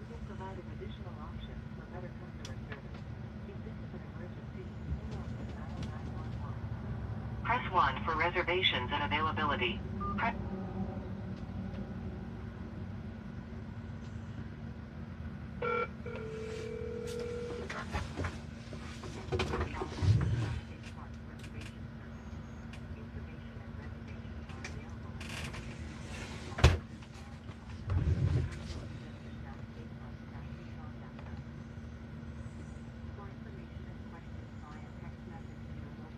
We have provided additional options for better customer service. If this is an emergency, dial 911. Press 1 for reservations and availability. Press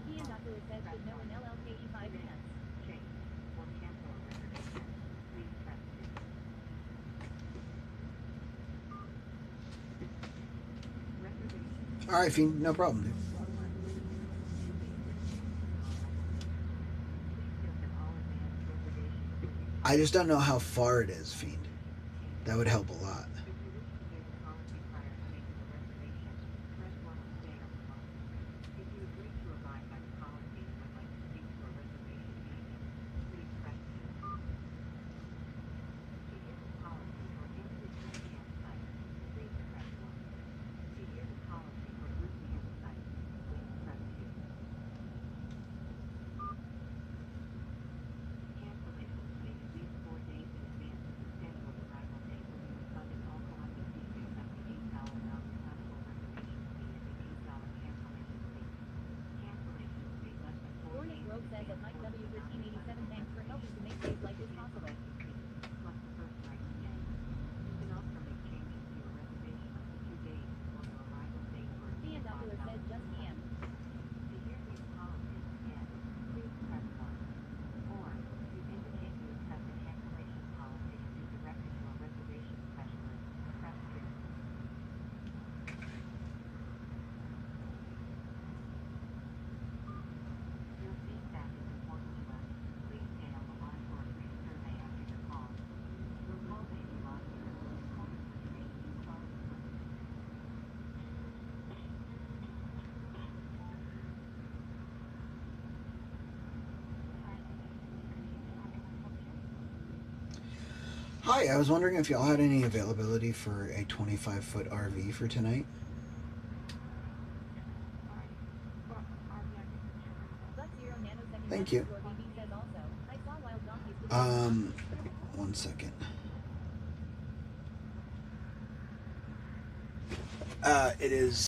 He and Dr. says should know in LLKE 5 minutes. All right, Fiend, no problem, dude. I just don't know how far it is, Fiend. That would help a lot. Rogue says at Mike W. 1387 thanks for helping to make days like this possible. He and Dr. says just PM. Hi, I was wondering if y'all had any availability for a 25-foot RV for tonight. Thank you. One second. It is...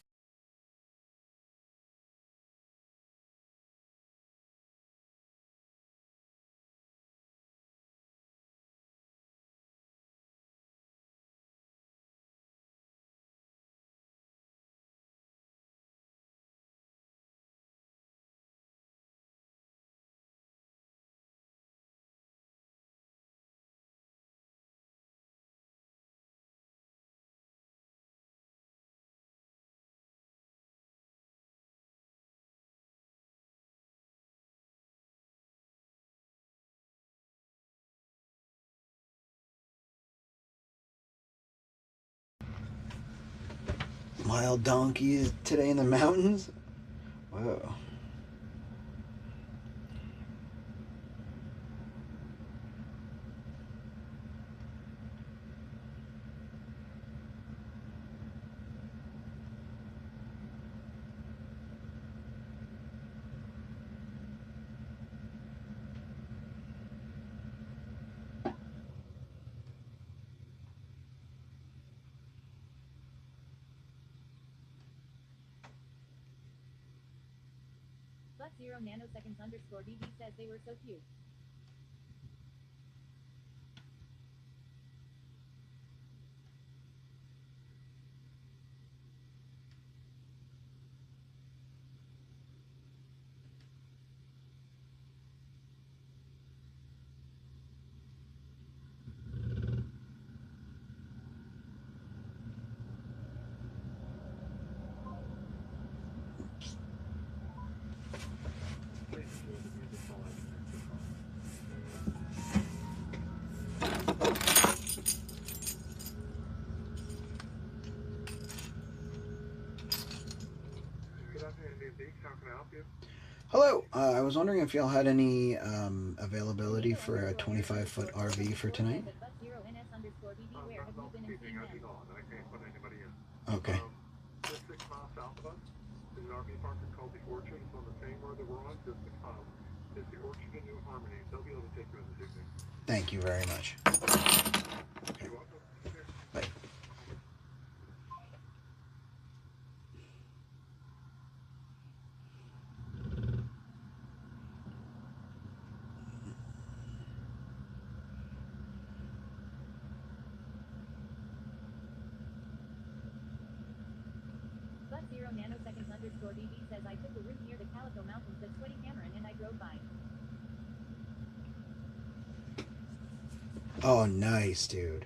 Wild donkeys today in the mountains? Whoa. +0 nanoseconds _ DB says they were so cute. Hello. I was wondering if y'all had any availability for a 25-foot RV for tonight. Okay. Just 6 miles south of us is an RV park called the Orchard. It's on the same road that we're on, just 6 miles. It's the Orchard in New Harmony. They'll be able to take you in this evening. Thank you very much. You're welcome. Bye. But 0 nanoseconds underscore BB says I took a route near the Calico Mountains at Sweaty Cameron and I drove by. Oh, nice, dude.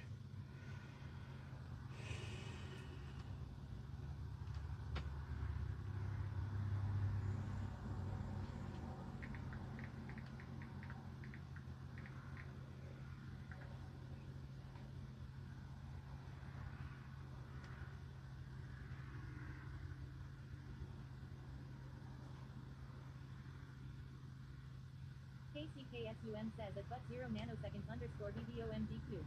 KCKSUM says at but 0 nanoseconds underscore BBOMDQ.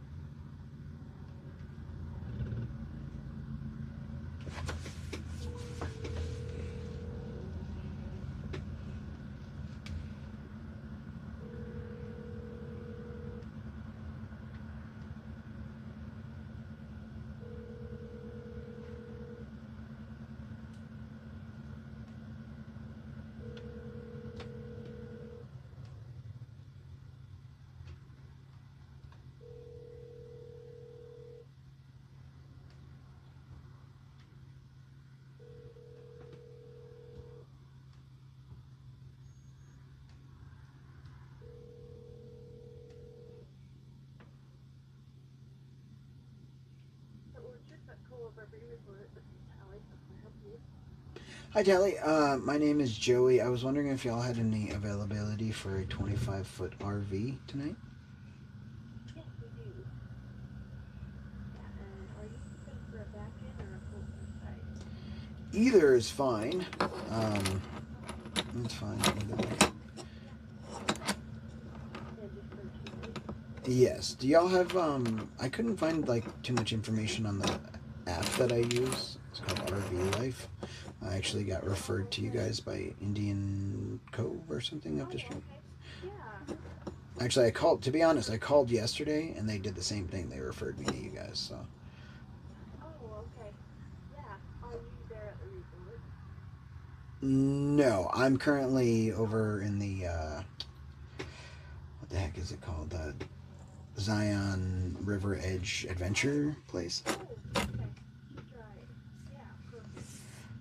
Hi, Tally. My name is Joey. I was wondering if y'all had any availability for a 25-foot RV tonight. Yes, we do. Yeah, and are you looking for a back end or a full side? Either is fine. It's fine. Either way. Yes. Do y'all have I couldn't find like too much information on the app that I use. It's called RV Life. I actually got referred to you guys by Indian Cove or something up the street. Yeah. Actually, to be honest, I called yesterday and they did the same thing. They referred me to you guys, so. Oh, okay. Yeah. Are you there at the resort? No, I'm currently over in the what the heck is it called? The Zion River Edge Adventure place. Oh, okay. That's right. Yeah, perfect.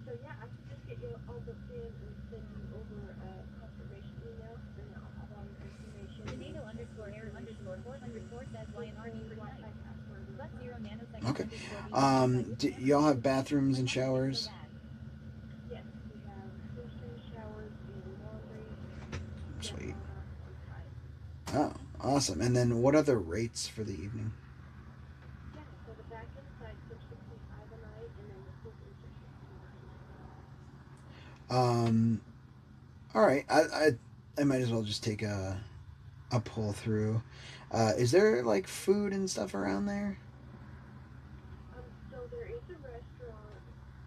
So yeah, I can just get you all booked in and send you over a confirmation email, and I'll have all your information. Tornado underscore error underscore 404 says why an RV for tonight. But 0 nanoseconds Okay. underscore Do y'all have bathrooms and showers? Yes, we have full showers and laundry. Sweet. Oh, awesome. And then what are the rates for the evening? Yeah, so the back end sites are 65 a night, and then the full are 69. All right. I might as well just take a pull through. Is there like food and stuff around there? So there is a restaurant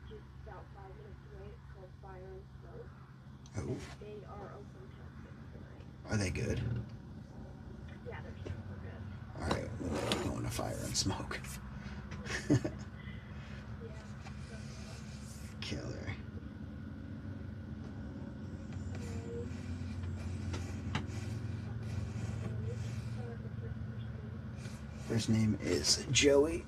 just about 5 minutes away. It's called Fire and Smoke. Oh. And they are open till 6 tonight. Are they good? Yeah, they're super good. All right. We're going to Fire and Smoke. Killer. First name is Joey.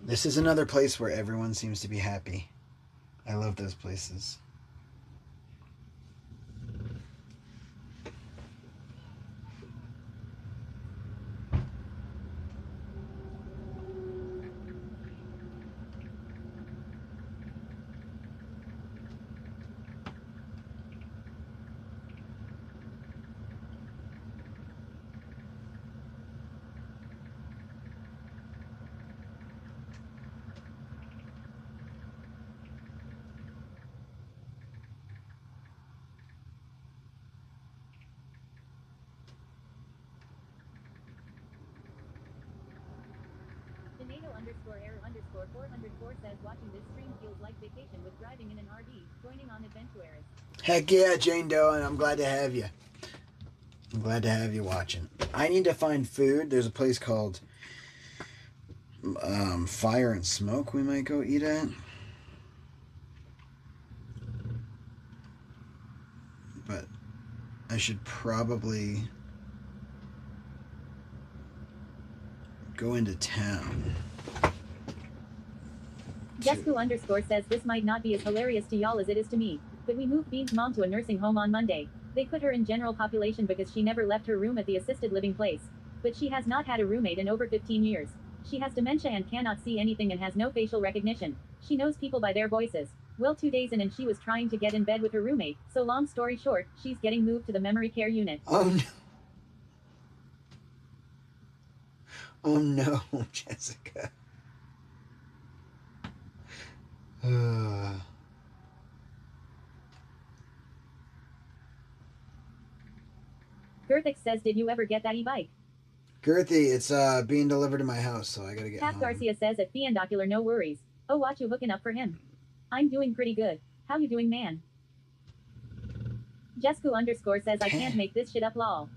This is another place where everyone seems to be happy. I love those places. Tornado_error_404 says watching this stream feels like vacation with driving in an RV, joining on adventurers. Heck yeah, Jane Doe, and I'm glad to have you. I'm glad to have you watching. I need to find food. There's a place called Fire and Smoke we might go eat at. But I should probably go into town. Jesku_ says this might not be as hilarious to y'all as it is to me, but we moved Bean's mom to a nursing home on Monday. They put her in general population because she never left her room at the assisted living place. But she has not had a roommate in over 15 years. She has dementia and cannot see anything and has no facial recognition. She knows people by their voices. Well, 2 days in and she was trying to get in bed with her roommate, so long story short, she's getting moved to the memory care unit. Oh no. Oh no, Jessica. Gerthix says, did you ever get that e-bike? Girthy, it's being delivered to my house, so I gotta get Cap home. Garcia says at Fiendocular, no worries. Oh, watch you hooking up for him. I'm doing pretty good. How you doing, man? Jesku_ says I can't make this shit up, lol.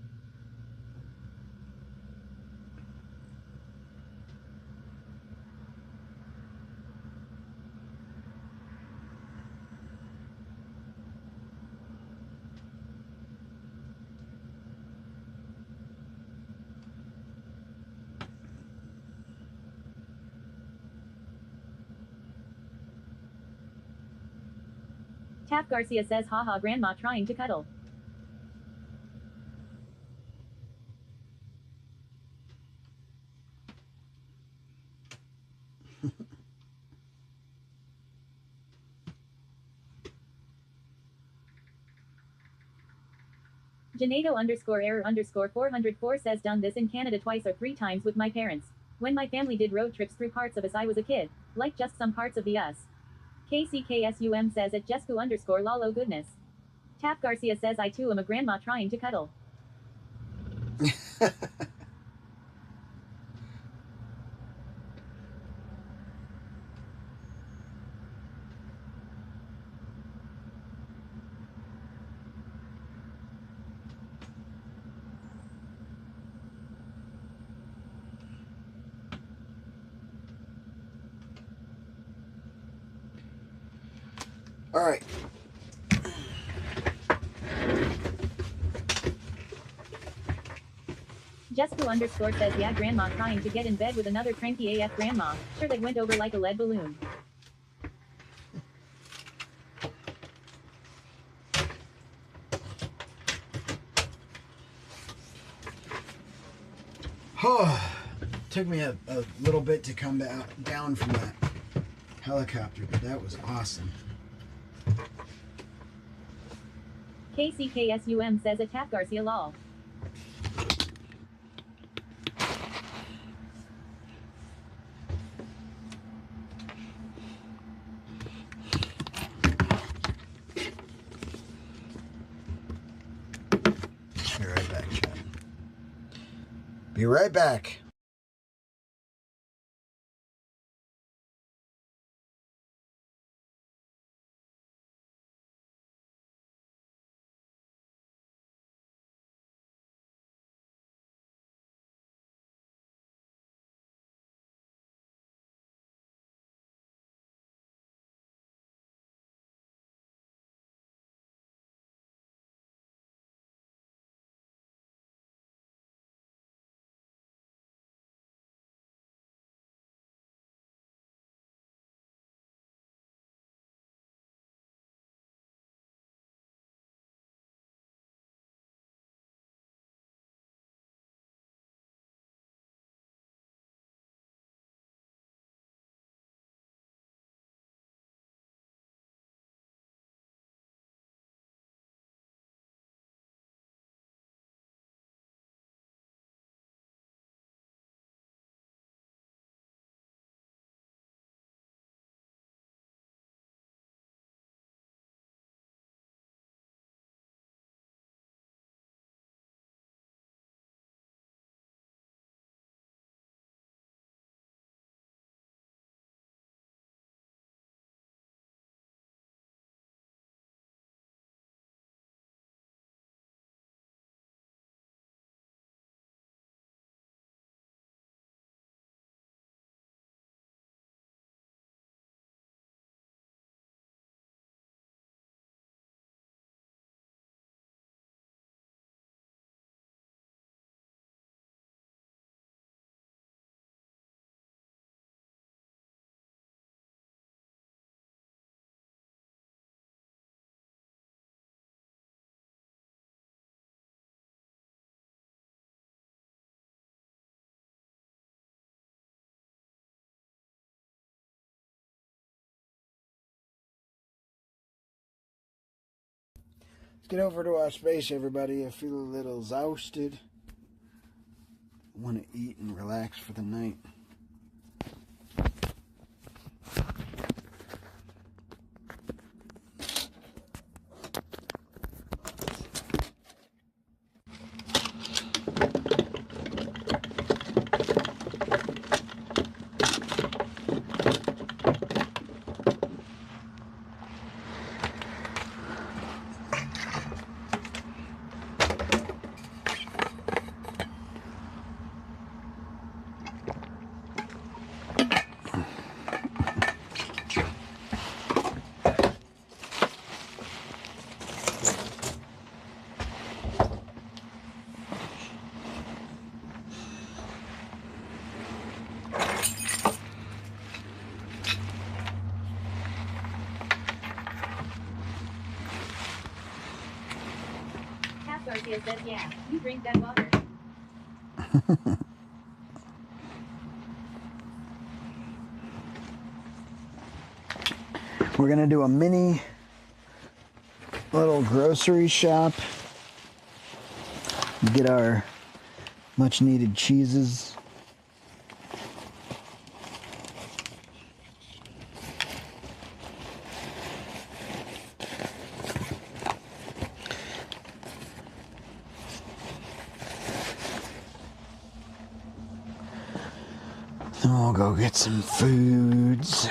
Tap Garcia says, haha, grandma trying to cuddle. Janado_error_404 says done this in Canada twice or 3 times with my parents. When my family did road trips through parts of us I was a kid, like just some parts of the us. KCKSUM says at Jesku_ lol, goodness. Tap Garcia says I too am a grandma trying to cuddle. All right. Jesku_ says yeah, grandma trying to get in bed with another cranky AF grandma. Sure, that went over like a lead balloon. Took me a little bit to come down from that helicopter, but that was awesome. KCKSUM says attack Garcia lol. Be right back, Chad. Be right back. get over to our space, everybody. I feel a little exhausted. Want to eat and relax for the night. Garcia says, yeah, you drink that water. We're going to do a mini little grocery shop. Get our much needed cheeses. Then we'll go get some foods.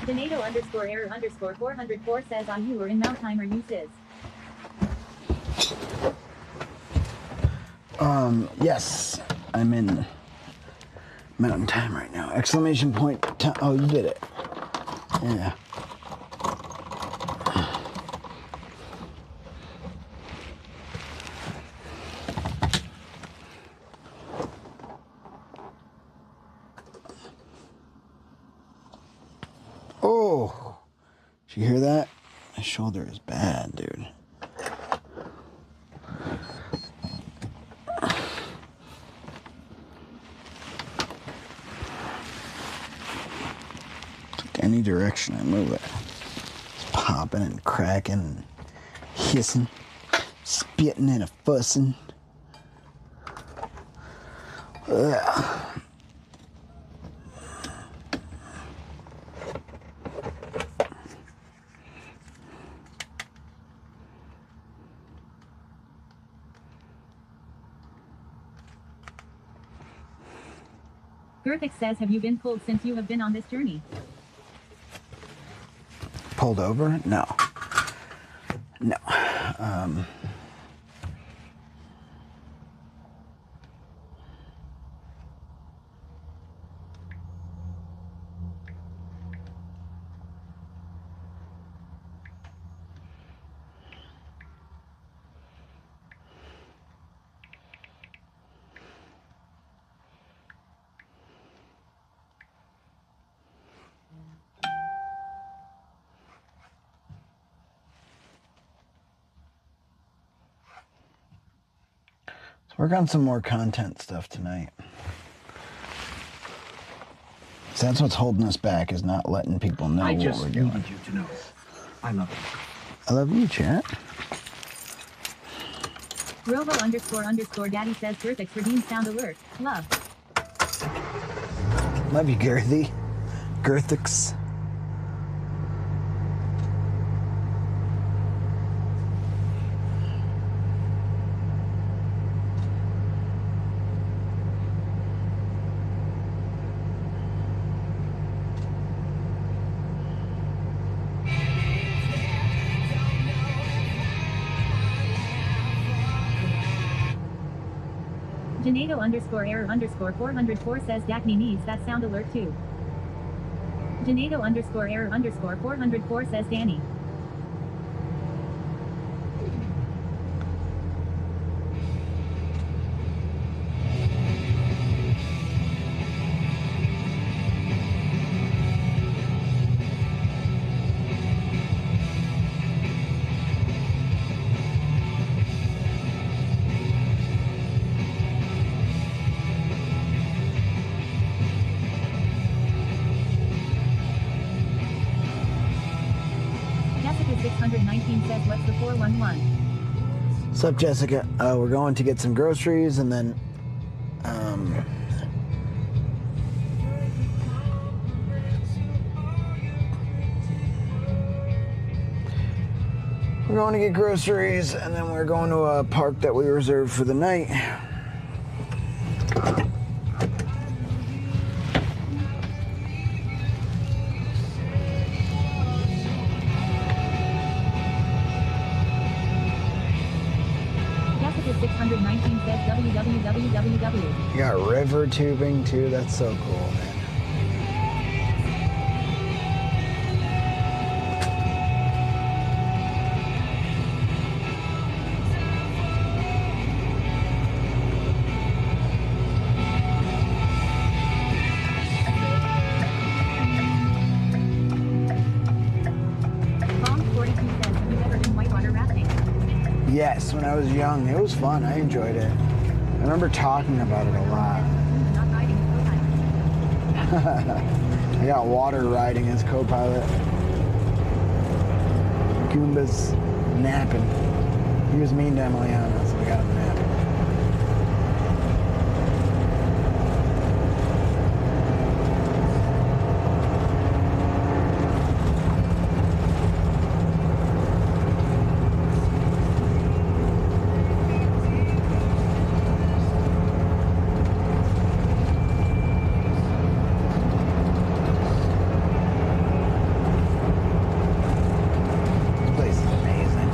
Donato _error _404 says on you or in Mount Timer uses. Yes, I'm in Mountain Time right now. Exclamation point time. Oh, you did it. Yeah. Oh, did you hear that? My shoulder is bad, dude. Any direction I move it, it's popping and cracking and hissing, spitting and a fussing. Ugh. Gerthix says, have you been pulled since you have been on this journey? Pulled over? No. No. Work on some more content stuff tonight. So that's what's holding us back, is not letting people know what we're doing. I just needed you to know. I love you. I love you, chat. Robo __ daddy says Gerthix redeemed sound alert. Love. Love you, Girthy. Gerthix. Donato _error _404 says Dacne needs that sound alert too. Donato _error _404 says Danny. 619 says, what's the 411? What's up, Jessica? We're going to get some groceries and then we're going to get groceries and then we're going to a park that we reserved for the night. Jessica 619 says www. You got river tubing too. That's so cool, man. Long 42 says, have you ever been whitewater rafting? Yes, when I was young, it was fun. I enjoyed it. I remember talking about it a lot. Not riding is co-pilot. I got water riding as co-pilot. Goomba's napping. He was mean to Emiliana, so we got him napping. This place is amazing.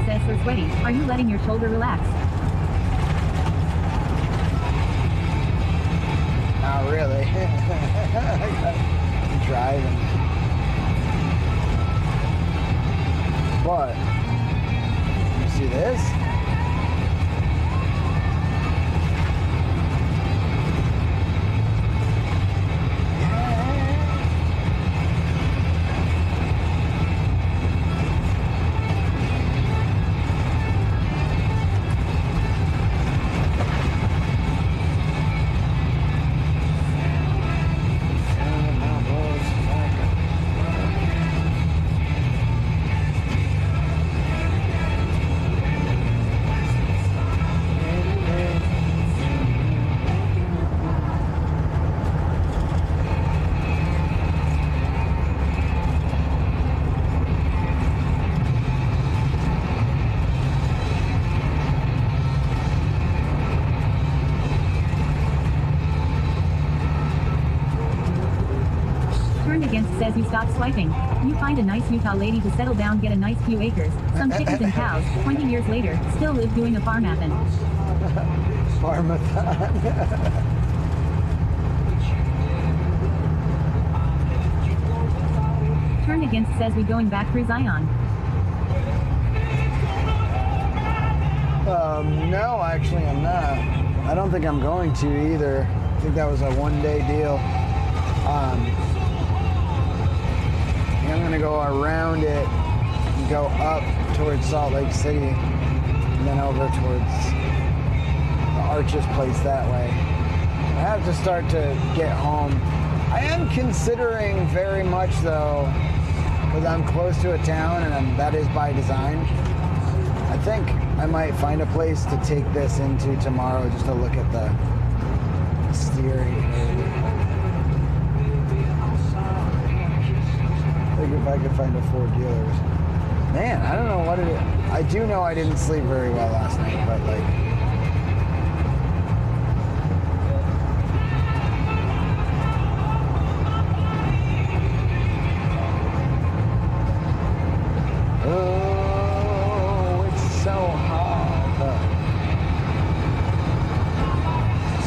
says so sweaty. Are you letting your shoulder relax? Not really. I'm driving. But, you see this? Says you stop swiping. You find a nice Utah lady to settle down, get a nice few acres, some chickens and cows. 20 years later, still live doing a farmathon. Farmathon. Turn against says we going back through Zion. No, actually I'm not. I don't think I'm going to either. I think that was a one-day deal. I'm going to go around it and go up towards Salt Lake City and then over towards the Arches place that way. I have to start to get home. I am considering very much though, because I'm close to a town and that is by design. I think I might find a place to take this into tomorrow just to look at the steering. If I could find a Ford dealers. Man, I don't know what it is. I do know I didn't sleep very well last night, but like... Oh, it's so hard.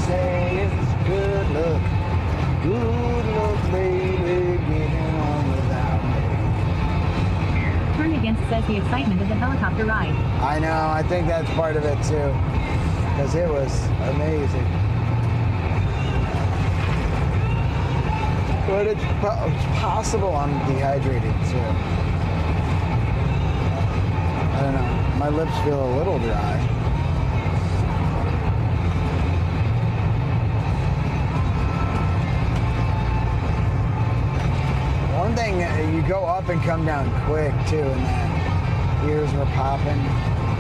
Say it's good luck. Good luck, baby, getting on without me. Turn against says the excitement of the helicopter ride. I know, I think that's part of it too. Because it was amazing. But it's possible I'm dehydrated too. I don't know. My lips feel a little dry. One thing, you go up and come down quick too, and then ears were popping.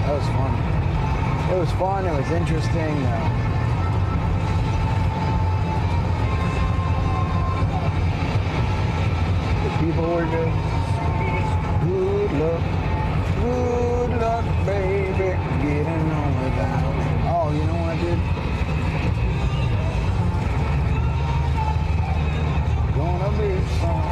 That was fun. It was fun. It was interesting. The people were good. Good luck, baby, getting on without me. Oh, you know what, dude? Gonna be sorry.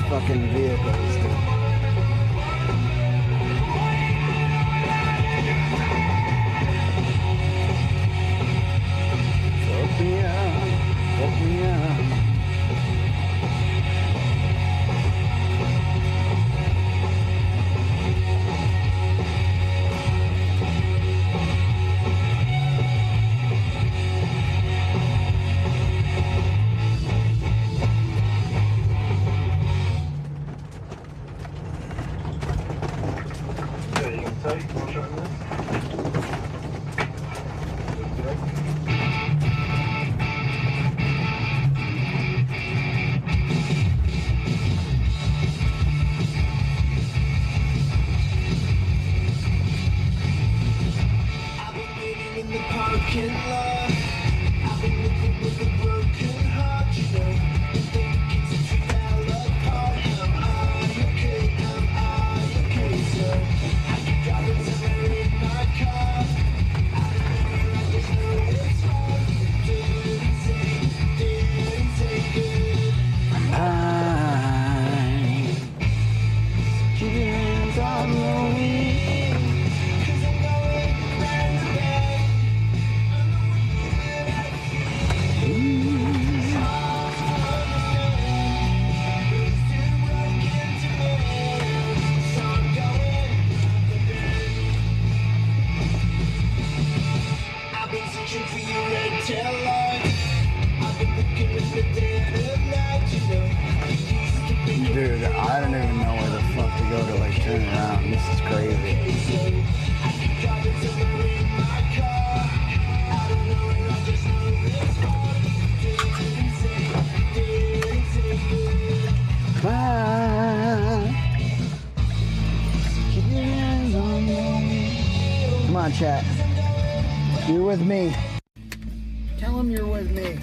fucking vehicles, dude. Fuck me up, fuck me up. Dude, I don't even know where the fuck to go to like turn around. This is crazy. Bye. Keep your hands on me. Come on, chat. You're with me. Tell them you're with me.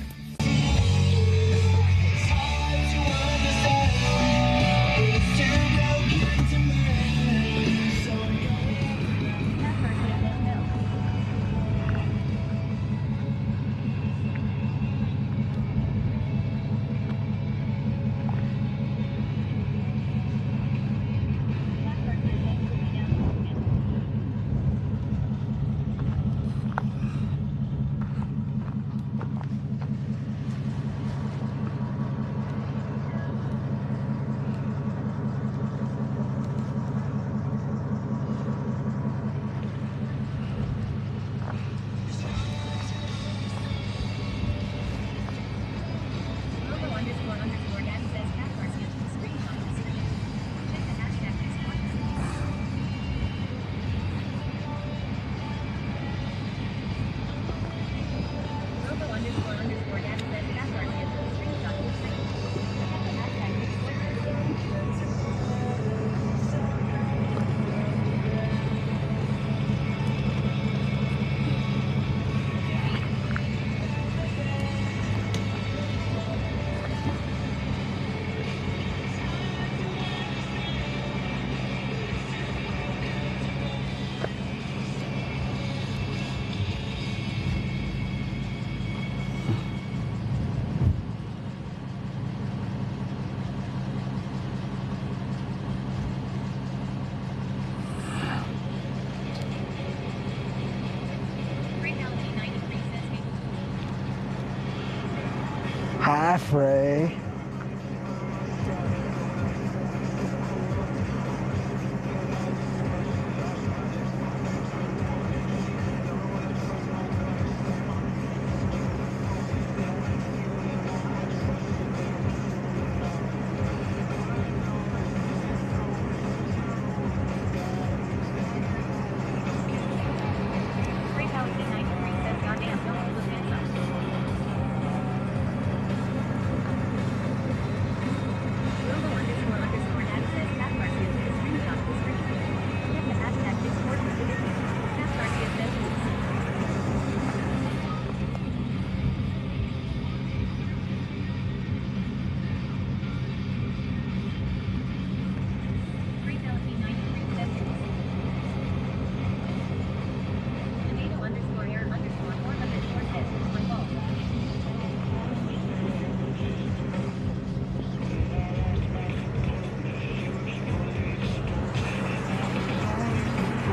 Hi, Frey.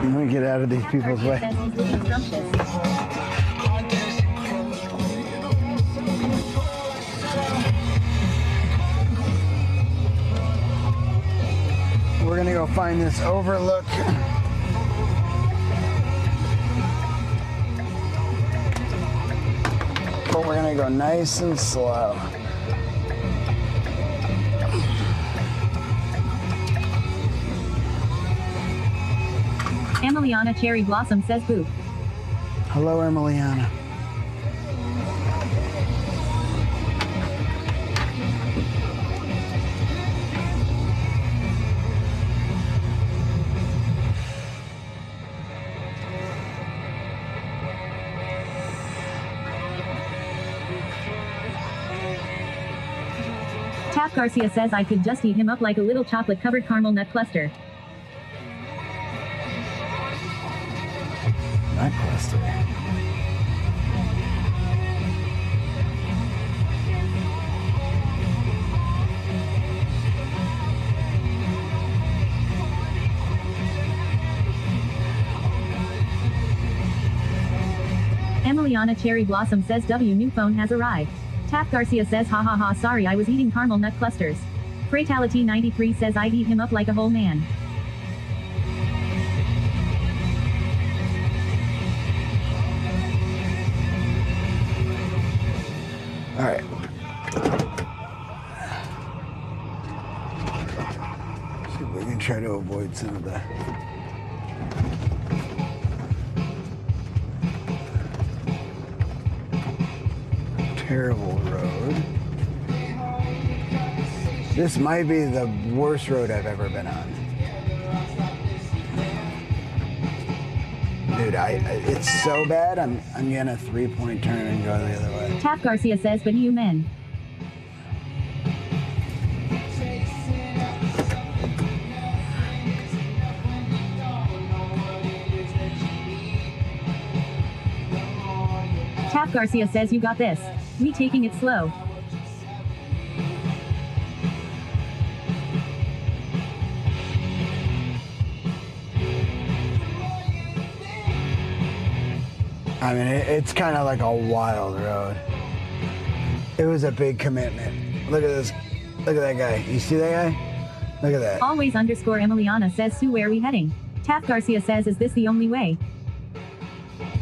Let me get out of these people's way. Says he's looking scrumptious. We're gonna go find this overlook. But we're gonna go nice and slow. Emiliana Cherry Blossom says boo. Hello, Emiliana. Tap Garcia says I could just eat him up like a little chocolate-covered caramel nut cluster. Nut cluster. Emiliana Cherry Blossom says W new phone has arrived. Tap Garcia says ha ha ha sorry I was eating caramel nut clusters. Fratality 93 says I'd eat him up like a whole man. All right. See if we can try to avoid some of the terrible road. This might be the worst road I've ever been on. Dude, it's so bad, I'm gonna 3-point turn and go the other way. Tap Garcia says but you men. Tap Garcia says you got this. We taking it slow. I mean, it's kind of like a wild road. It was a big commitment. Look at this. Look at that guy. You see that guy? Look at that. Always underscore Emiliana says Sue where are we heading? Tap Garcia says is this the only way?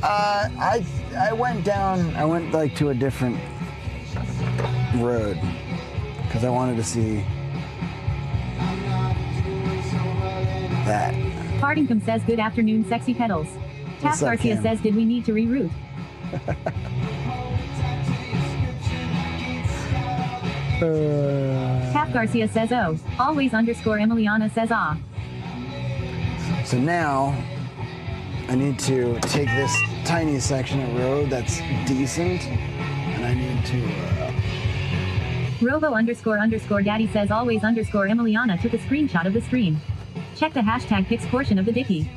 I went down, I went like to a different road because I wanted to see that. Partingcom says good afternoon sexy pedals. Tap What's up, Garcia Kim? says did we need to reroute? Tap Garcia says oh. Always underscore Emiliana says ah. So now I need to take this tiny section of road that's decent and I need to Robo underscore daddy says always underscore Emiliana took a screenshot of the stream. Check the hashtag pics portion of the dicky.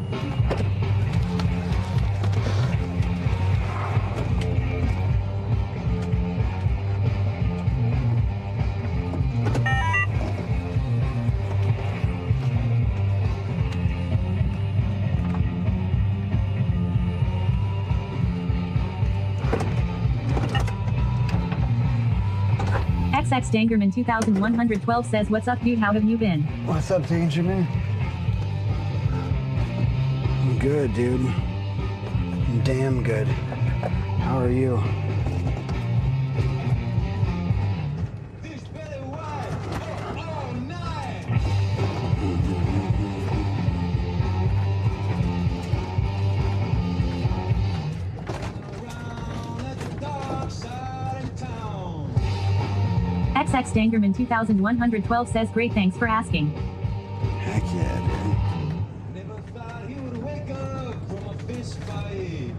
XX Dangerman 2112 says, "What's up, dude? How have you been?" What's up, Dangerman? I'm good, dude. I'm damn good. How are you? XX Dangerman 2112 says, "Great, thanks for asking." Heck yeah, dude. Never thought he would wake up from a fist fight.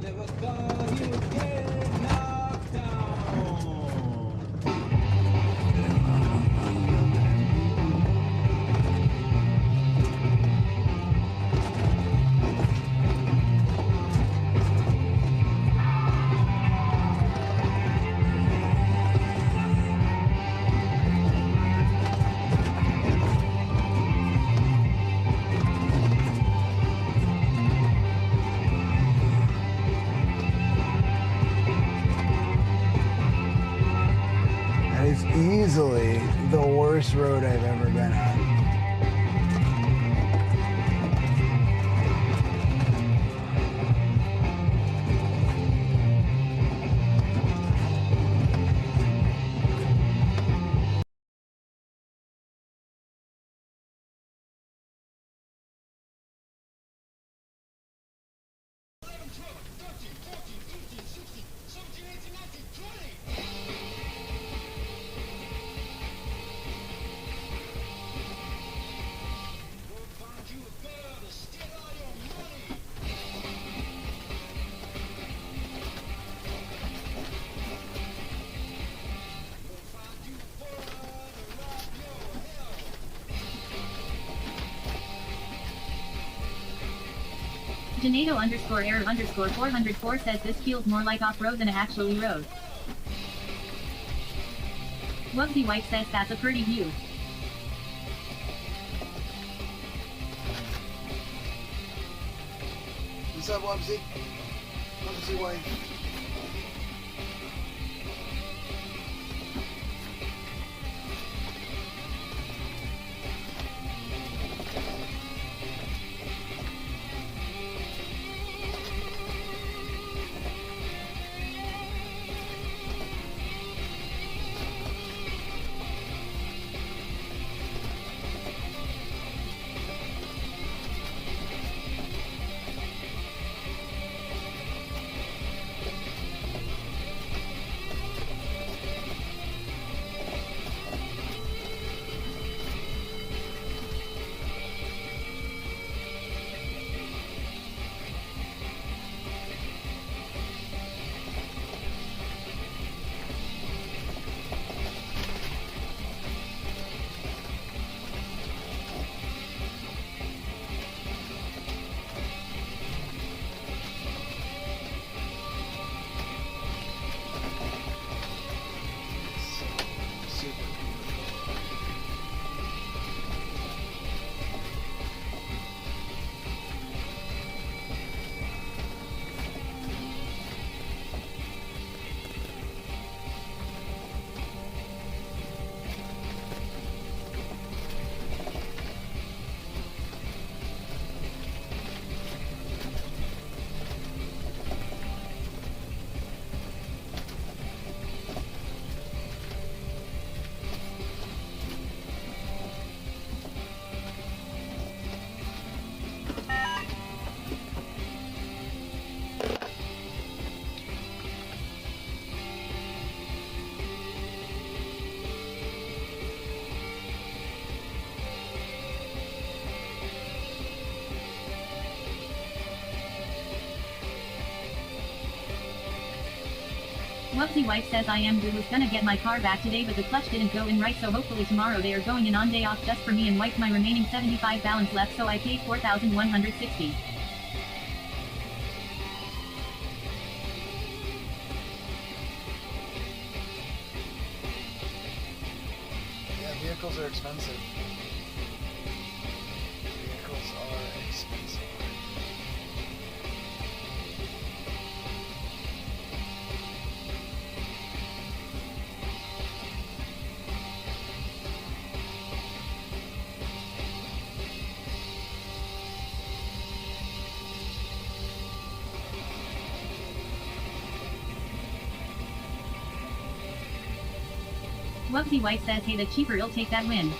Never thought he would get knocked down. That is easily the worst road I've ever been on. Janado _error _404 says, "This feels more like off-road than actually road." Wugsy White says, "That's a pretty view." What's up, Wugsy? Wugsy White. Whoopsie wife says I am was gonna get my car back today but the clutch didn't go in right so hopefully tomorrow they are going in on day off just for me and wiped my remaining 75 balance left so I paid $4,160. Yeah, vehicles are expensive. Vehicles are expensive. Whoopsie wife says hey the cheaper you'll take that win.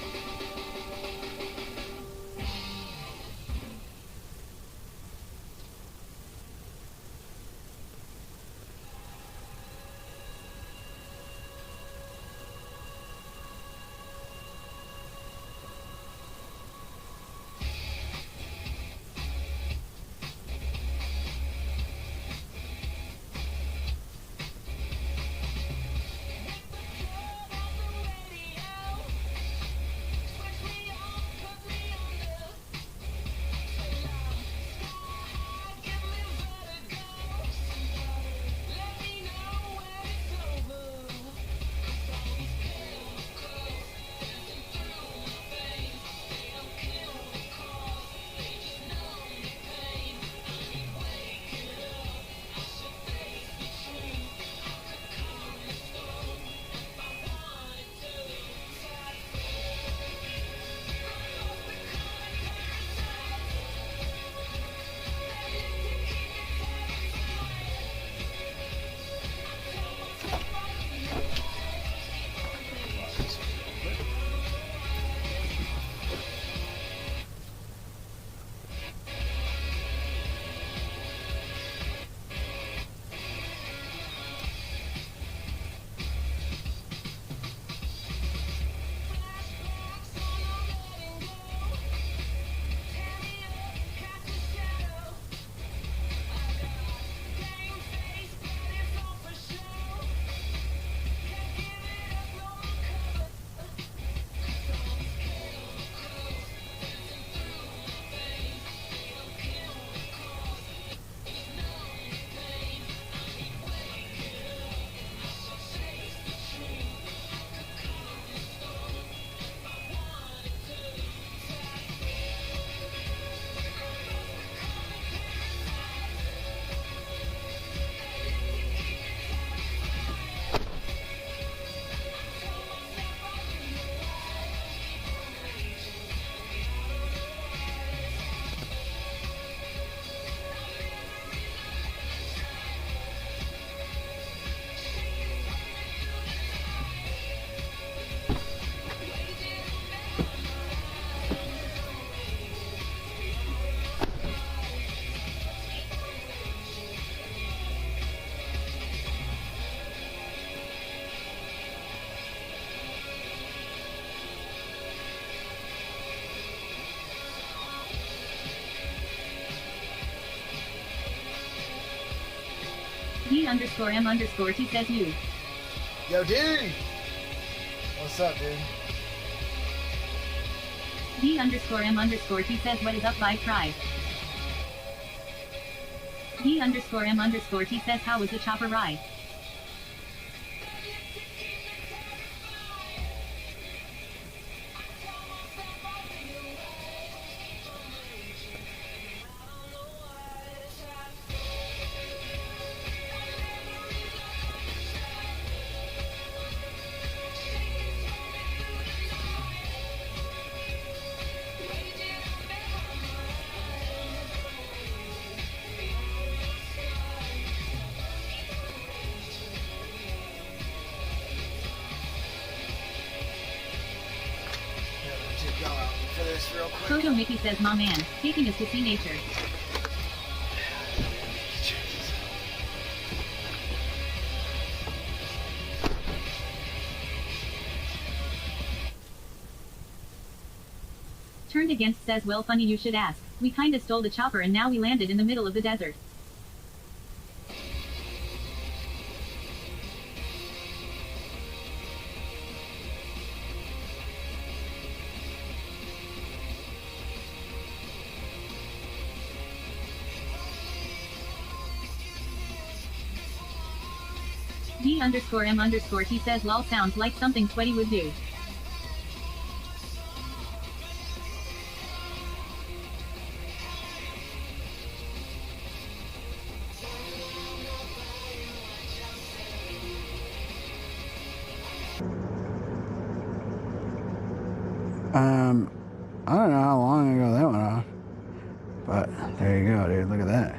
D_M_T says you. Yo, dude! What's up, dude? D_M_T says what is up by try. D_M_T says how was the chopper ride? Photo Mickey says my man, taking us to see nature. Turned Against says well funny you should ask. We kinda stole the chopper and now we landed in the middle of the desert. D_M_T says lol sounds like something Sweaty would do. I don't know how long ago that went off, but there you go, dude. Look at that.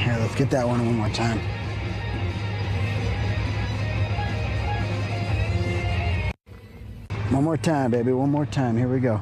Here, let's get that one more time. One more time, baby. One more time. Here we go.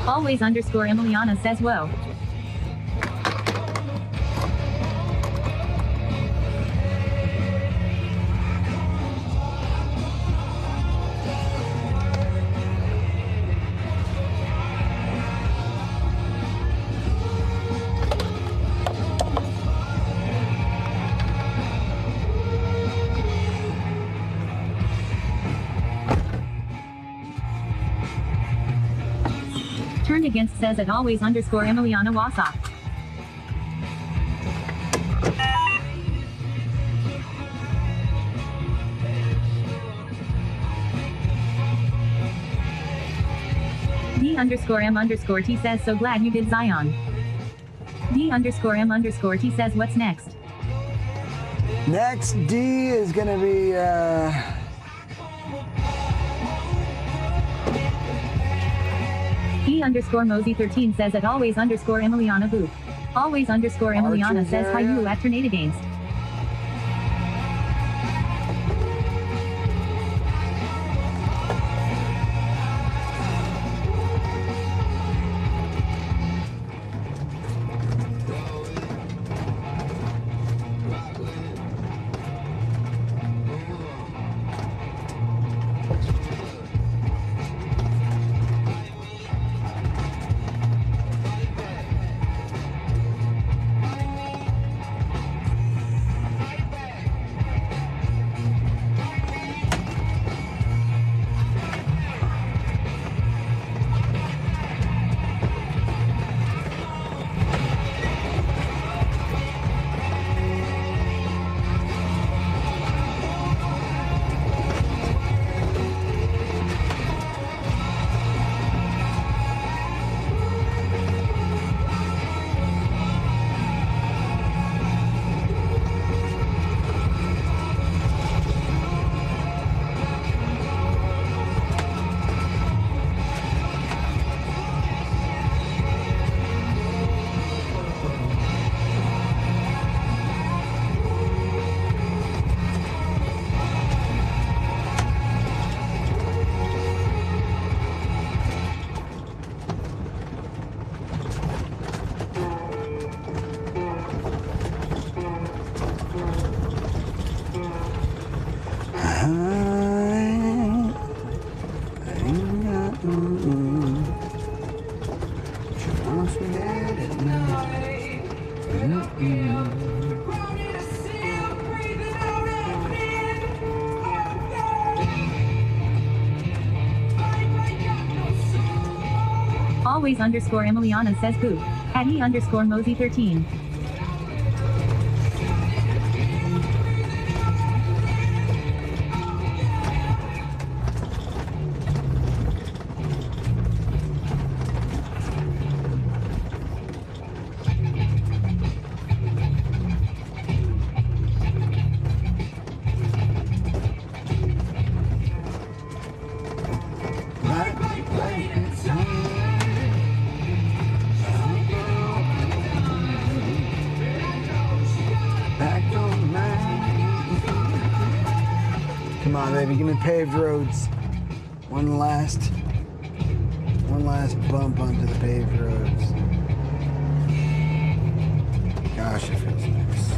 Always_Emiliana says whoa. Turned Against says at always_Emiliana Wausau. D_M_T says so glad you did Zion. D_M_T says what's next? Next D is gonna be E_Mosey13 says at always_Emiliana Boop. Always_Emiliana says hi you at Tornado Games. once we had it night. Always underscore Emiliana says poop. At E underscore Mosey 13. Come on, baby, give me paved roads. One last bump onto the paved roads. Gosh, it feels nice.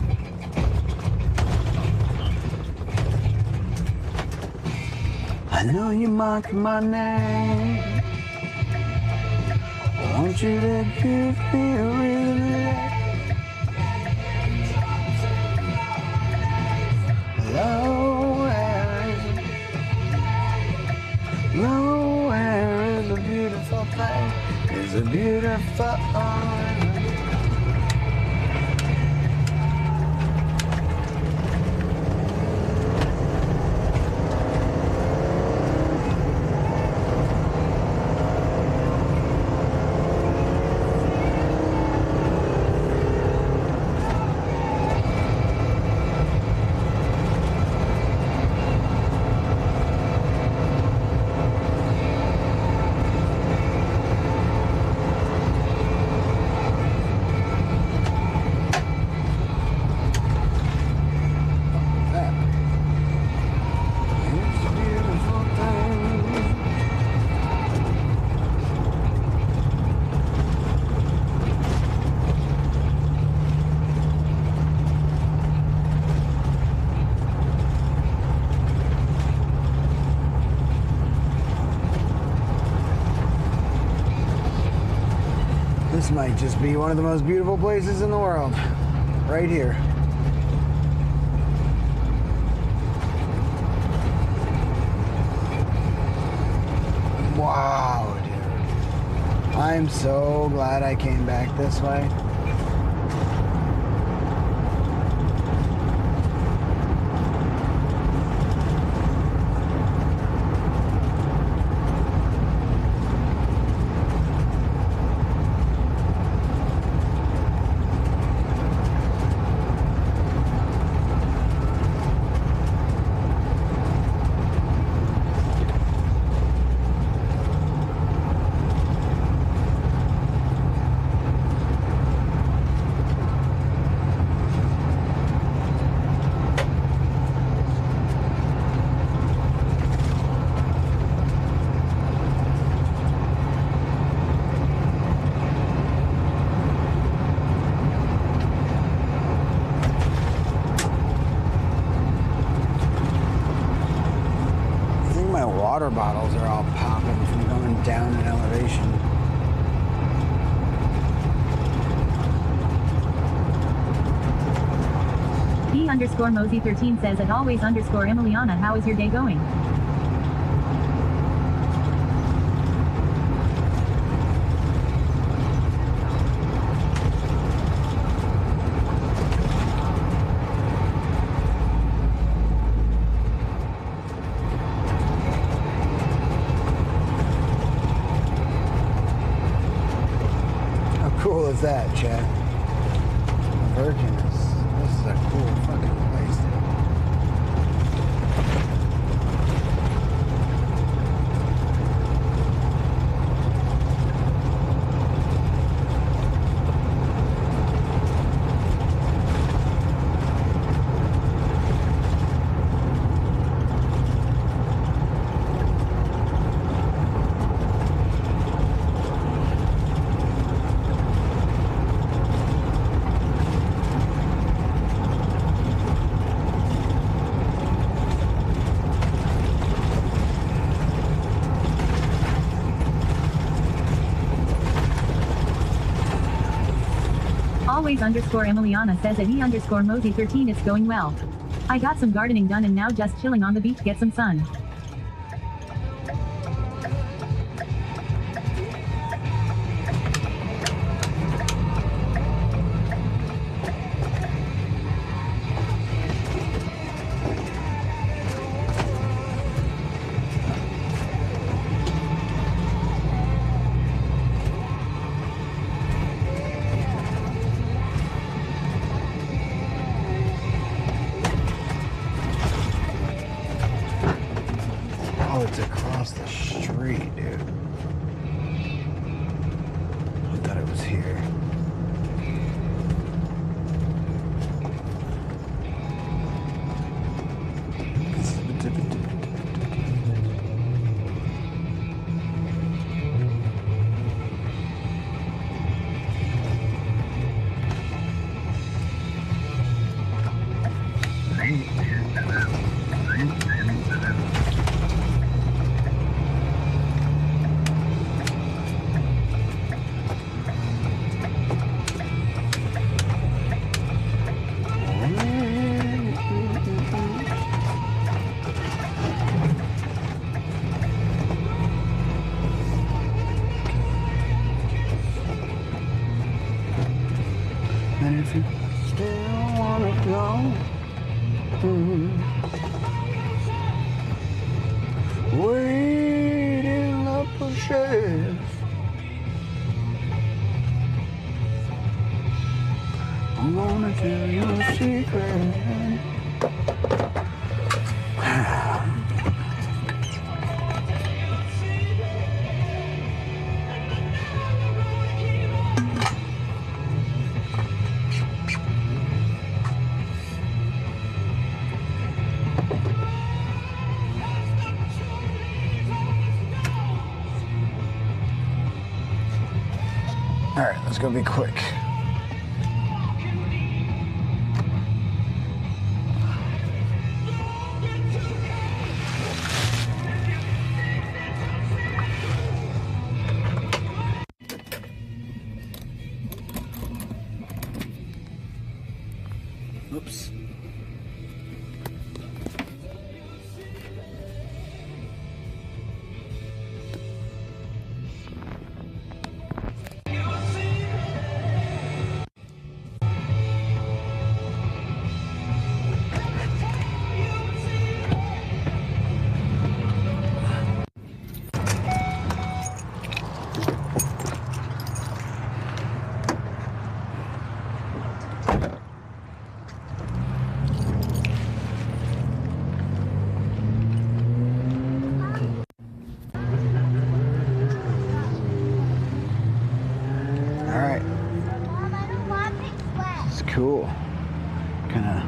I know you mock my name. I want you to give me a reason. Nowhere is a beautiful thing. It's a beautiful. This might just be one of the most beautiful places in the world. Right here. Wow, dude. I'm so glad I came back this way. Water bottles are all popping from going down in elevation. E underscore Mosey 13 says at always underscore Emiliana, how is your day going? Cool is that, Chad? Virgin this is a cool fucking place, dude. Always underscore Emiliana says at E Mosey 13 it's going well. I got some gardening done and now just chilling on the beach get some sun. Oh, it's across the street, dude. I thought it was here. And if you still wanna go, wait in the bushes. I'm gonna tell you a secret. All right, let's go be quick. Oops. Cool. Kind of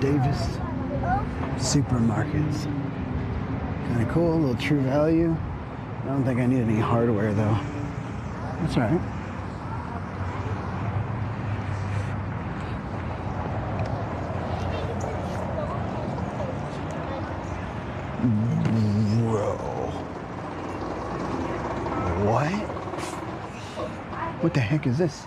Davis supermarkets. Kind of cool, a little True Value. I don't think I need any hardware though. That's all right. Bro. What? What the heck is this?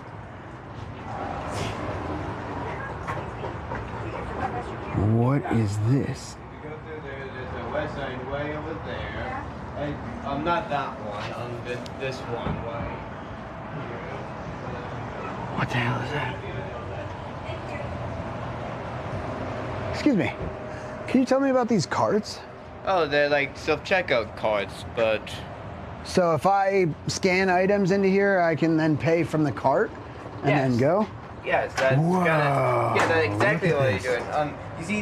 What is this? You go through there, there's a west side way over there. And not that one, this one way. What the hell is that? Excuse me. Can you tell me about these carts? Oh, they're like self-checkout carts, but... So if I scan items into here, I can then pay from the cart and then go? Yes, that's kind of... Yeah, that's exactly what this. you're doing. You see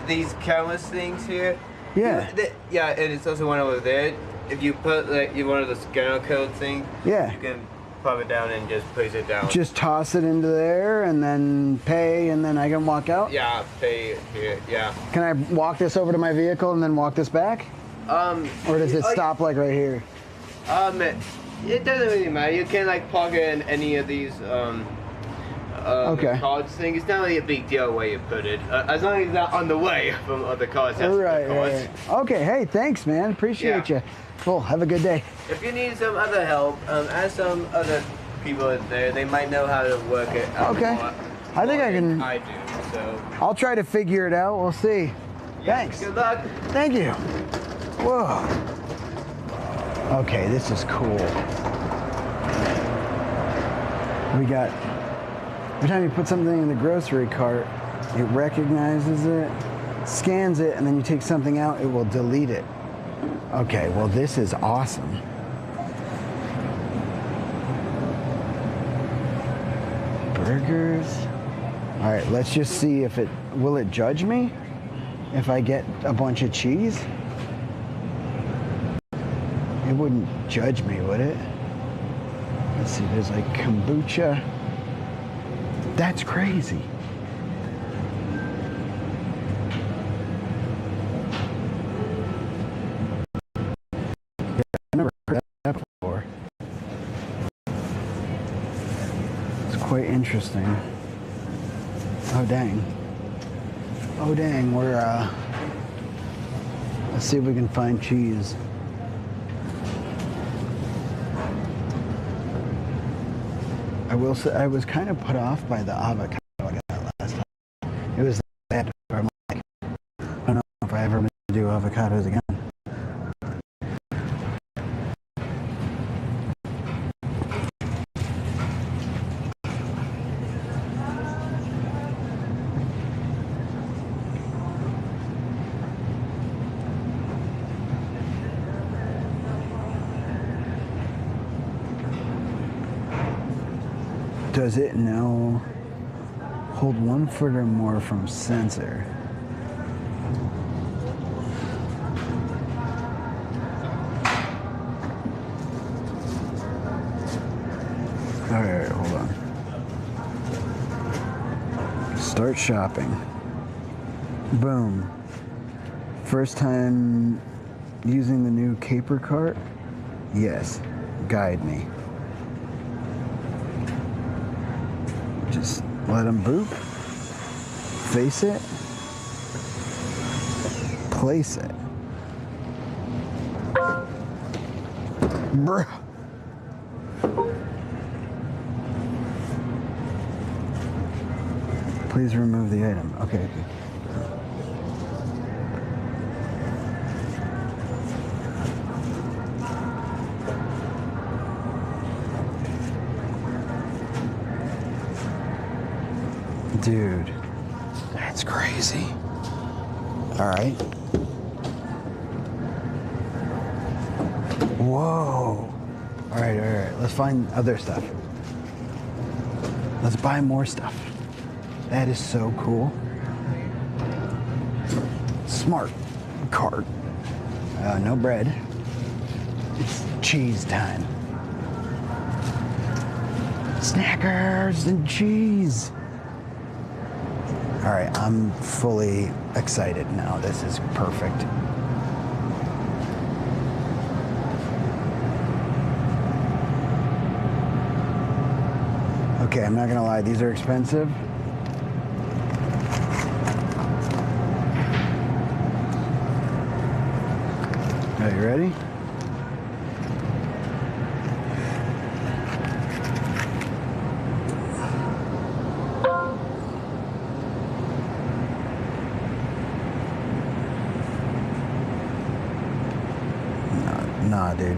these countless things here? Yeah. Yeah, and it's also one over there. If you put like one of the scanner code things, yeah, you can pop it down and just place it down. Just toss it into there and then pay and then I can walk out? Yeah, pay here, yeah. Can I walk this over to my vehicle and then walk this back? Or does it stop like right here? It doesn't really matter. You can like plug in any of these cards thing. It's not really a big deal where you put it, as long as it's not on the way from other cards. That's right. Okay, hey, thanks, man. Appreciate you. Cool. Have a good day. If you need some other help, ask some other people there. They might know how to work it out Okay. more, I think I can. I do, so. I'll try to figure it out. We'll see. Yeah, Thanks. good luck. Thank you. Whoa. Okay, this is cool. We got, every time you put something in the grocery cart, it recognizes it, scans it, and then you take something out, it will delete it. Okay, well this is awesome. Burgers. All right, let's just see if will it judge me if I get a bunch of cheese? It wouldn't judge me, would it? Let's see, there's like kombucha. That's crazy. I've never heard that before. It's quite interesting. Oh dang. Oh dang, we're let's see if we can find cheese. I will say I was kind of put off by the avocado I got last time. It was bad. I'm like, I don't know if I ever do avocados again. Does it know? Hold 1 foot or more from sensor. Alright, hold on. Start shopping. Boom. First time using the new caper cart? Yes. Guide me. Just let them boop. Face it. Place it. Bruh. Please remove the item. Okay. Dude, that's crazy. All right. Whoa. All right. Let's find other stuff. Let's buy more stuff. That is so cool. Smart cart. No bread. It's cheese time. Snackers and cheese. All right, I'm fully excited now. This is perfect. Okay, I'm not gonna lie, these are expensive. Are you ready? Nah, dude.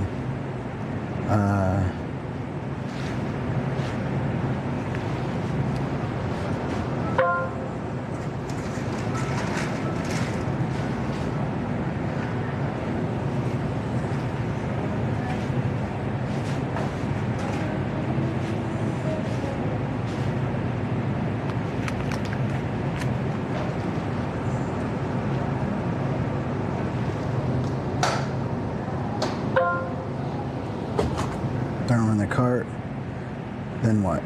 Throw them in the cart. Then what?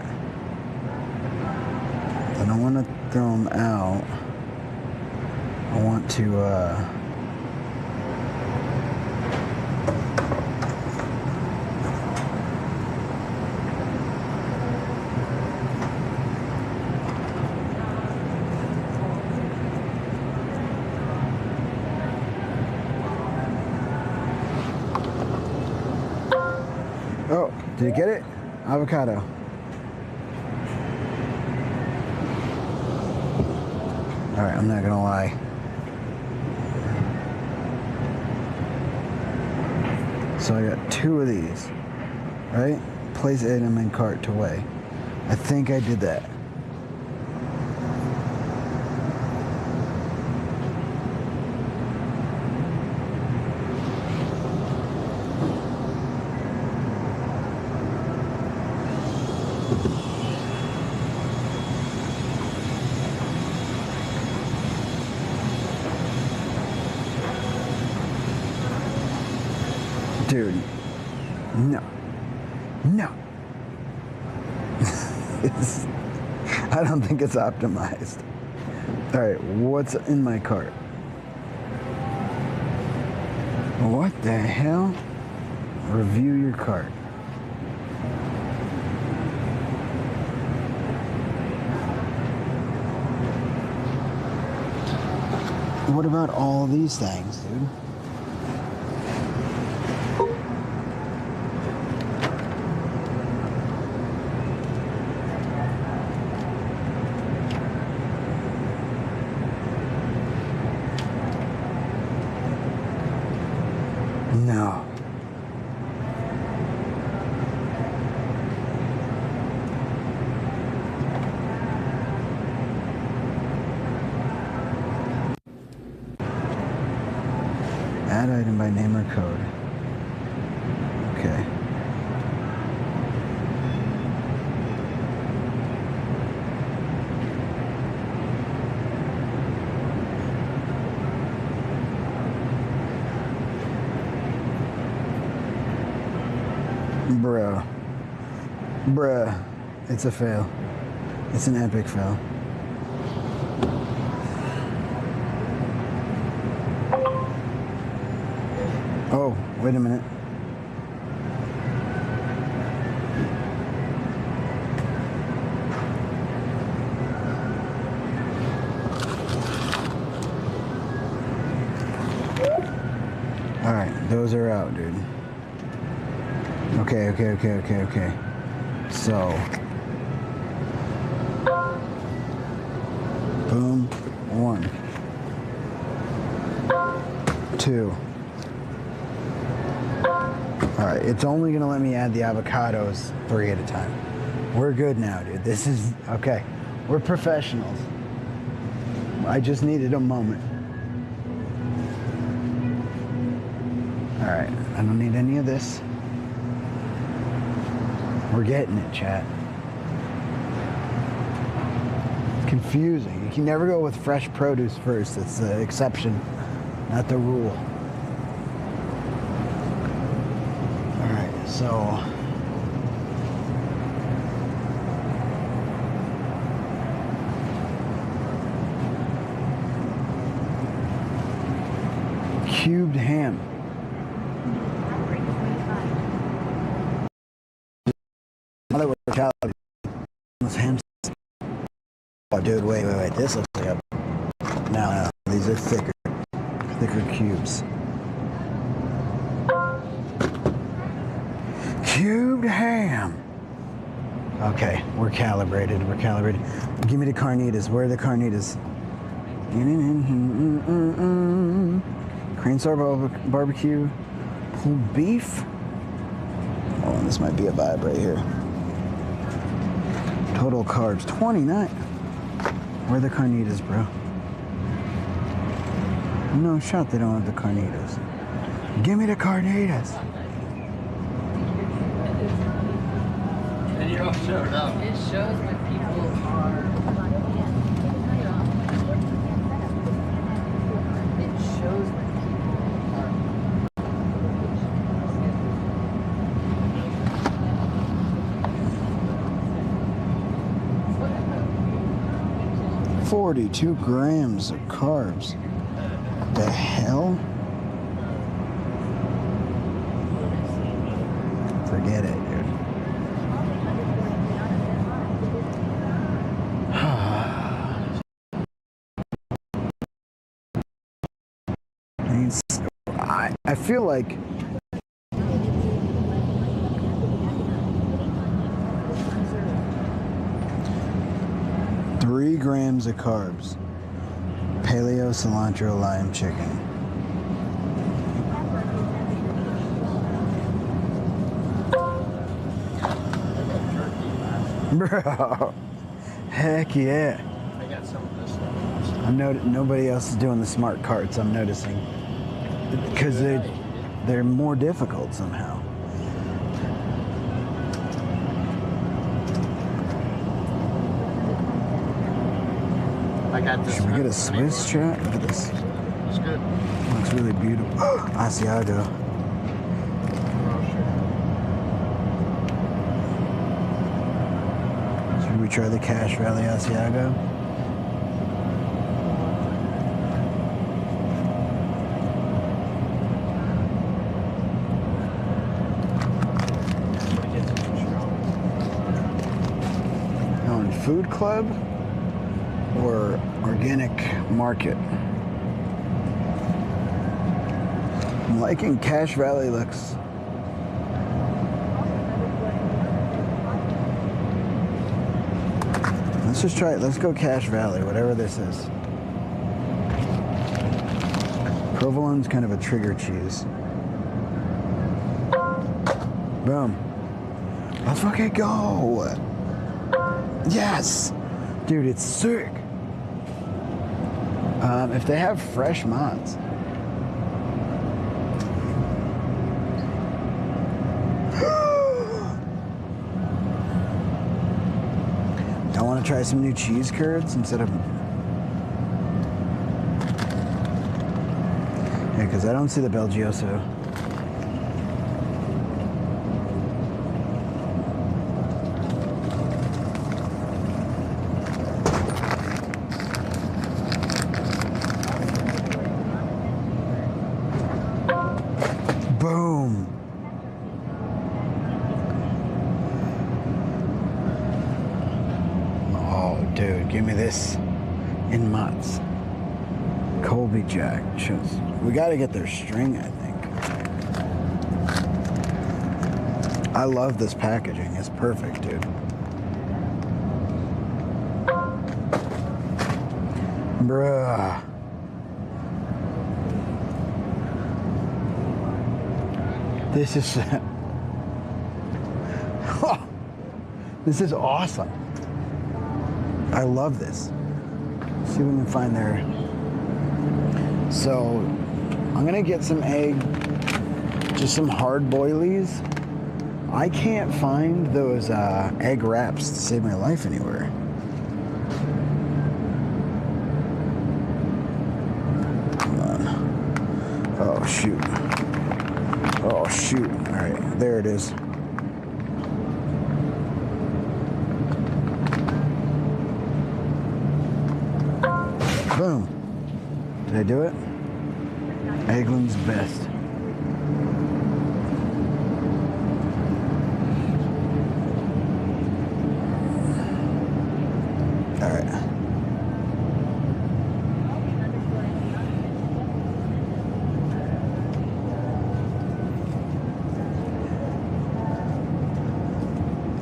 I don't want to throw them out. I want to, Oh, did you get it? Avocado. Alright, I'm not gonna lie. So I got 2 of these, right? Place item in cart to weigh. I think I did that. Dude, no. No. I don't think it's optimized. Alright, what's in my cart? What the hell? Review your cart. What about all these things, dude? No. Add item by name or code. Okay. Bruh, it's a fail. It's an epic fail. Oh, wait a minute. Alright, those are out, dude. Okay. So, boom, 1, 2. Alright, it's only gonna let me add the avocados 3 at a time. We're good now, dude. This is, okay. We're professionals. I just needed a moment. Alright, I don't need any of this. We're getting it, chat. It's confusing. You can never go with fresh produce first. It's the exception, not the rule. Alright, so... cubed ham. Oh, dude, wait. This looks like a... No, these are thicker cubes. Cubed ham. Okay, we're calibrated. Give me the carnitas. Where are the carnitas? Crane star barbecue. Pulled beef. Oh, this might be a vibe right here. Total carbs, 29. Where are the carnitas, bro? No shot they don't have the carnitas. Give me the carnitas. And you're all showed up. It shows when people are... It shows when people are... 42 grams of carbs. The hell? Forget it, dude. I feel like 3 grams of carbs. Paleo cilantro lime chicken. Bro, heck yeah. I got some of this stuff. Nobody else is doing the smart carts, I'm noticing. Because they're more difficult somehow. I got this. Should we get a Swiss chat? Look at this. It's good. Looks really beautiful. Asiago. Should we try the Cash Valley Asiago? On Food Club or Organic Market? I'm liking Cash Valley looks. Let's just try it. Let's go Cash Valley, whatever this is. Provolone's kind of a trigger cheese. Boom. Let's fucking go. Yes. Dude, it's sick. If they have fresh mods. I want to try some new cheese curds instead of... Yeah, because I don't see the Belgioso. Boom. Oh, dude, give me this in Mott's. Colby Jack. We got to get their string, I think. I love this packaging. It's perfect, dude. Bruh. This is... This is awesome. I love this. Let's see if we can find their... So, I'm gonna get some egg, just some hard boilies. I can't find those egg wraps to save my life anywhere. Hold on. Oh, shoot. Oh, shoot. All right, there it is. Boom. Did I do it? Eggland's best. All right.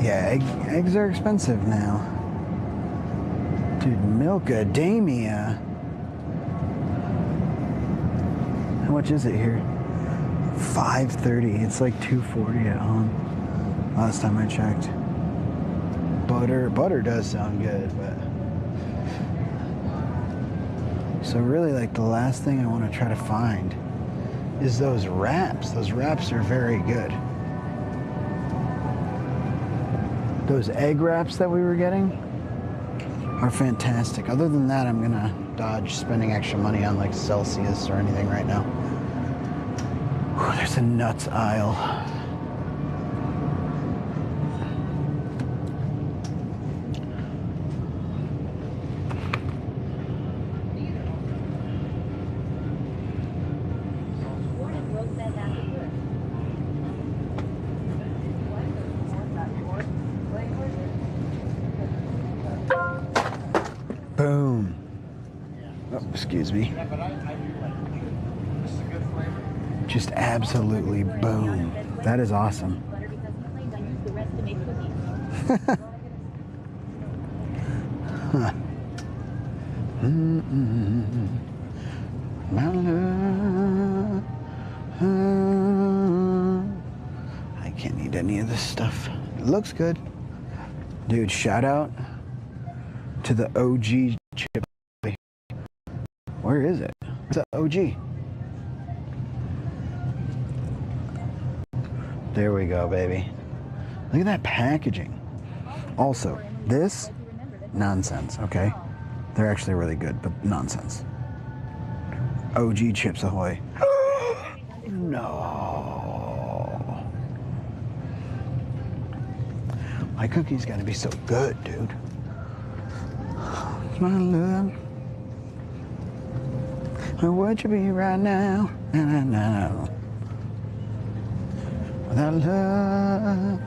Yeah, eggs are expensive now. Dude, Milkadamia. How much is it here? $5.30. It's like $2.40 at home. Last time I checked. Butter does sound good, but... So really, like, the last thing I want to try to find is those wraps. Those wraps are very good. Those egg wraps that we were getting are fantastic. Other than that, I'm gonna dodge spending extra money on like Celsius or anything right now. Whew, there's a nuts aisle. Boom. Oh, excuse me. Just absolutely boom. That is awesome. Huh. need any of this stuff. It looks good. Dude, shout out to the OG chip. Where is it? It's an OG. There we go, baby. Look at that packaging. Also, this, nonsense, okay? They're actually really good, but nonsense. OG Chips Ahoy. No. My cookies gotta be so good, dude. My love. Where would you be right now? No. Without love,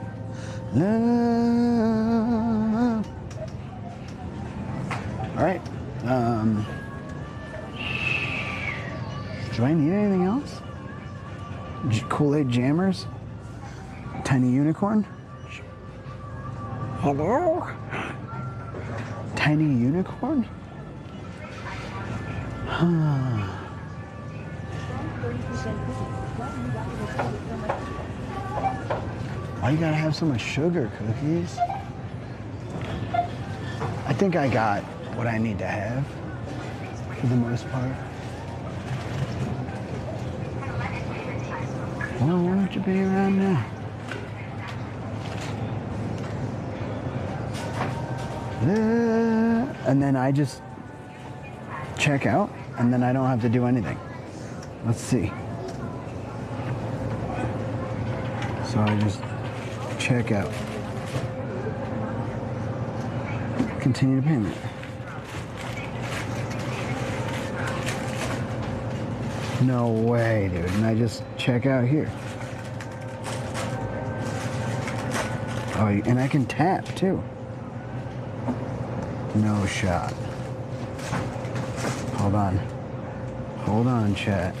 love. All right. Do I need anything else? Kool-Aid Jammers? Tiny Unicorn? Hello? Tiny Unicorn? Why you gotta have so much sugar, Cookies? I think I got what I need to have for the most part. Well, why don't you be around now? And then I just check out, and then I don't have to do anything. Let's see. So I just check out. Continue to payment. No way, dude. And I just check out here. Oh, and I can tap too. No shot. Hold on. Hold on, chat.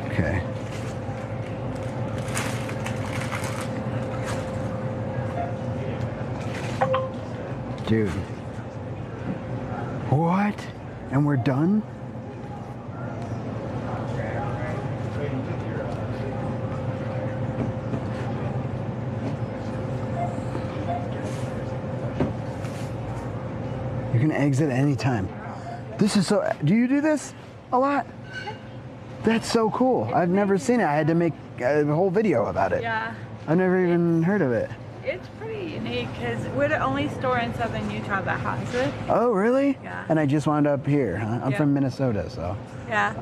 Okay. Dude. What? And we're done? You can exit anytime. This is so... Do you do this a lot? That's so cool. I've never seen it. I had to make a whole video about it. Yeah. I've never even heard of it. It's pretty unique because we're the only store in southern Utah that has it. Oh, really? Yeah. And I just wound up here, huh? I'm Yeah. from Minnesota, so... Yeah.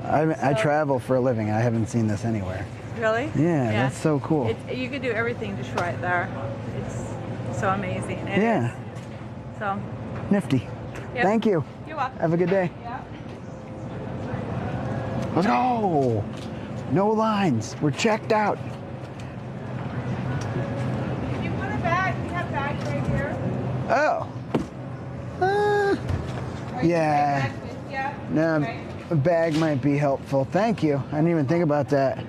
I travel for a living. I haven't seen this anywhere. Really? Yeah, that's so cool. You could do everything just right there. It's so amazing. It Yeah. is. So. Nifty. Yep. Thank you. You're welcome. Have a good day. Yeah. Let's go. No lines. We're checked out. If you want a bag, we have bags right here. Oh. Yeah. No, Okay. a bag might be helpful. Thank you. I didn't even think about that.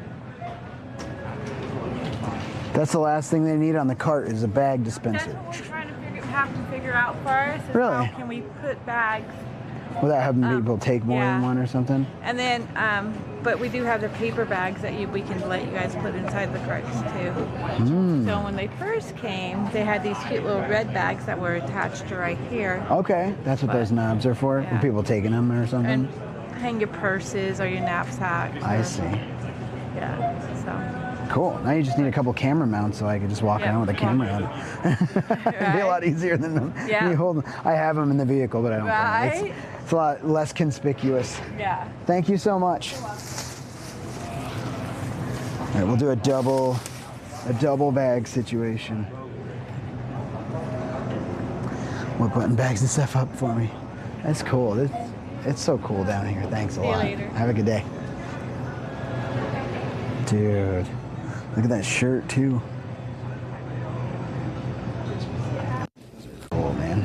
That's the last thing they need on the cart is a bag dispenser. That's what we're trying to have to figure out first. Is Really? How can we put bags? Without having people take more than one or something? And then, but we do have the paper bags that we can let you guys put inside the carts too. So when they first came, they had these cute little red bags that were attached to right here. Okay, that's what those knobs are for? Yeah. Were people taking them or something? And hang your purses or your knapsacks. I or- see. Yeah, so. Cool. Now you just need a couple camera mounts so I can just walk around with a camera on. It'd be a lot easier than me holding. I have them in the vehicle, but I don't. Right? It's a lot less conspicuous. Yeah. Thank you so much. All right, we'll do a double bag situation. We're putting bags and stuff up for me. That's cool. It's so cool down here. Thanks a See you lot. later. Have a good day. Dude, look at that shirt too. Cool, man.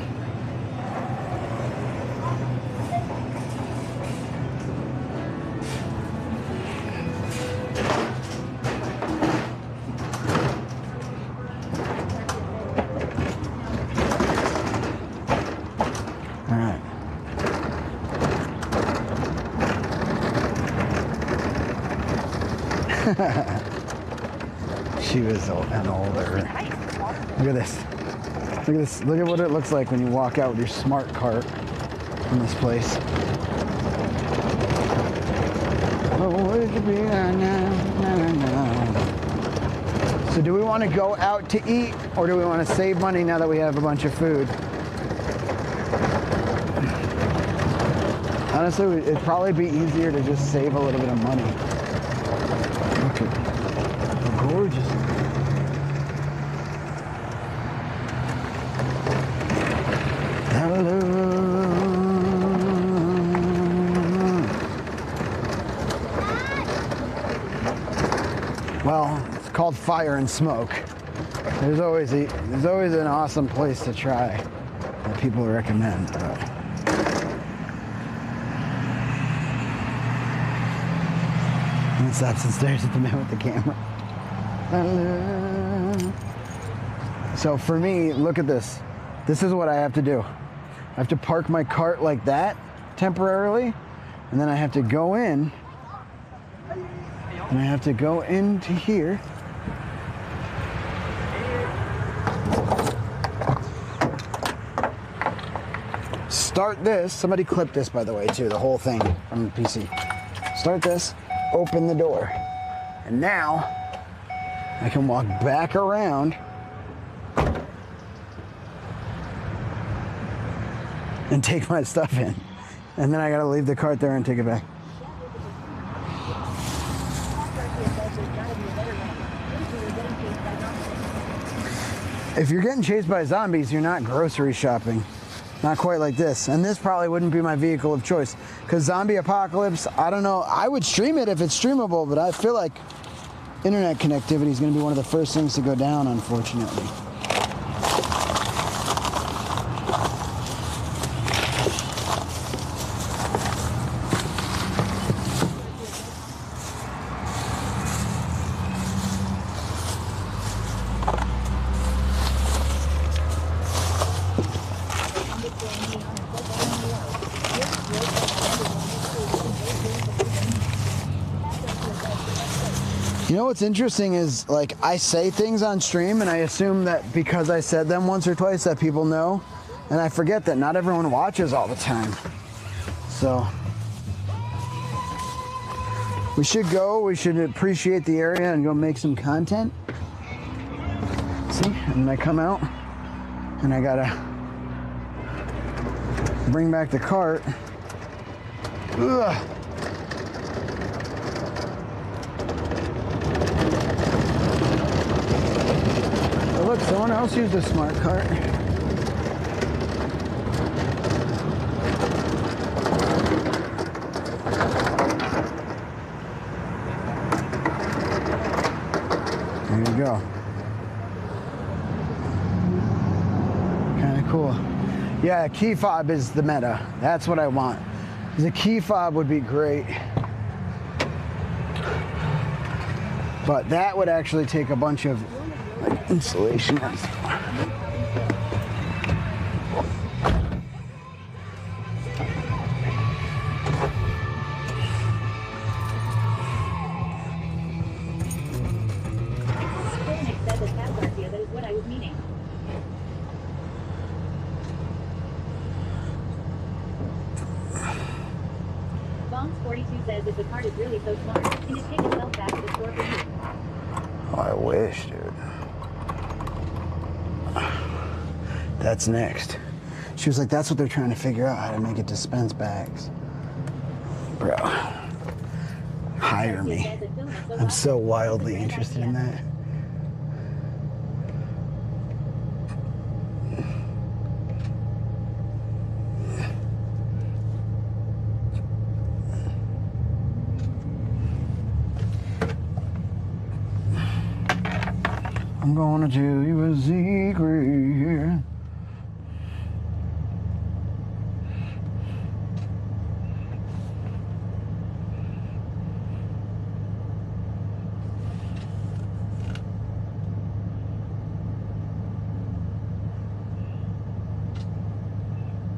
All right. She was an older. Look at this. Look at this. Look at what it looks like when you walk out with your smart cart in this place. So do we want to go out to eat, or do we want to save money now that we have a bunch of food? Honestly, it'd probably be easier to just save a little bit of money. Look at how gorgeous. Hello. Well, it's called Fire and Smoke. There's always an awesome place to try that people recommend. And stops and stares at the man with the camera. Hello. So for me, look at this. This is what I have to do. I have to park my cart like that temporarily, and then I have to go in, and I have to go into here. Start this. Somebody clip this, by the way, too, the whole thing from the PC. Start this, open the door, and now I can walk back around and take my stuff in. And then I gotta leave the cart there and take it back. If you're getting chased by zombies, you're not grocery shopping. Not quite like this. And this probably wouldn't be my vehicle of choice. Because zombie apocalypse, I don't know. I would stream it if it's streamable, but I feel like internet connectivity is gonna be one of the first things to go down, unfortunately. You know what's interesting is, like, I say things on stream and I assume that because I said them once or twice that people know, and I forget that not everyone watches all the time. So we should appreciate the area and go make some content. See, and I come out and I gotta bring back the cart. Ugh. Look, someone else used a smart cart. There you go. Kind of cool. Yeah, a key fob is the meta. That's what I want. The key fob would be great. But that would actually take a bunch of insulation. Bongs42 says if the card is really so smart, can it take itself back to the store for you? Oh, I wish, dude. That's next. She was like, that's what they're trying to figure out, how to make it dispense bags. Bro, hire me. I'm so wildly interested in that. I'm gonna tell you a secret.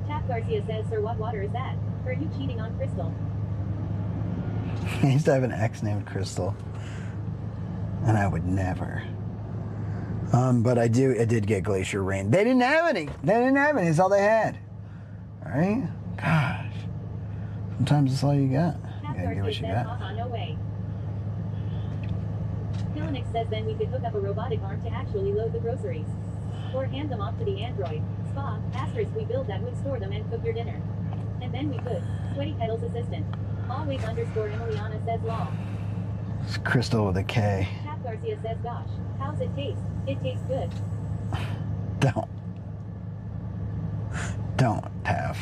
Tap Garcia says, sir, what water is that? Are you cheating on Crystal? I used to have an ex named Crystal. And I would never. But I did get glacier rain. They didn't have any. It's all they had. All right? Gosh. Sometimes it's all you got. You gotta get what you got. No way. Killenix says then we could hook up a robotic arm to actually load the groceries. Or hand them off to the android. Spa, asterisk we build that would store them and cook your dinner. And then we could. Sweaty Kettle's assistant. Always underscore Emiliana says law. It's Crystal with a K. Cap Garcia says gosh, how's it taste? It tastes good. Don't have.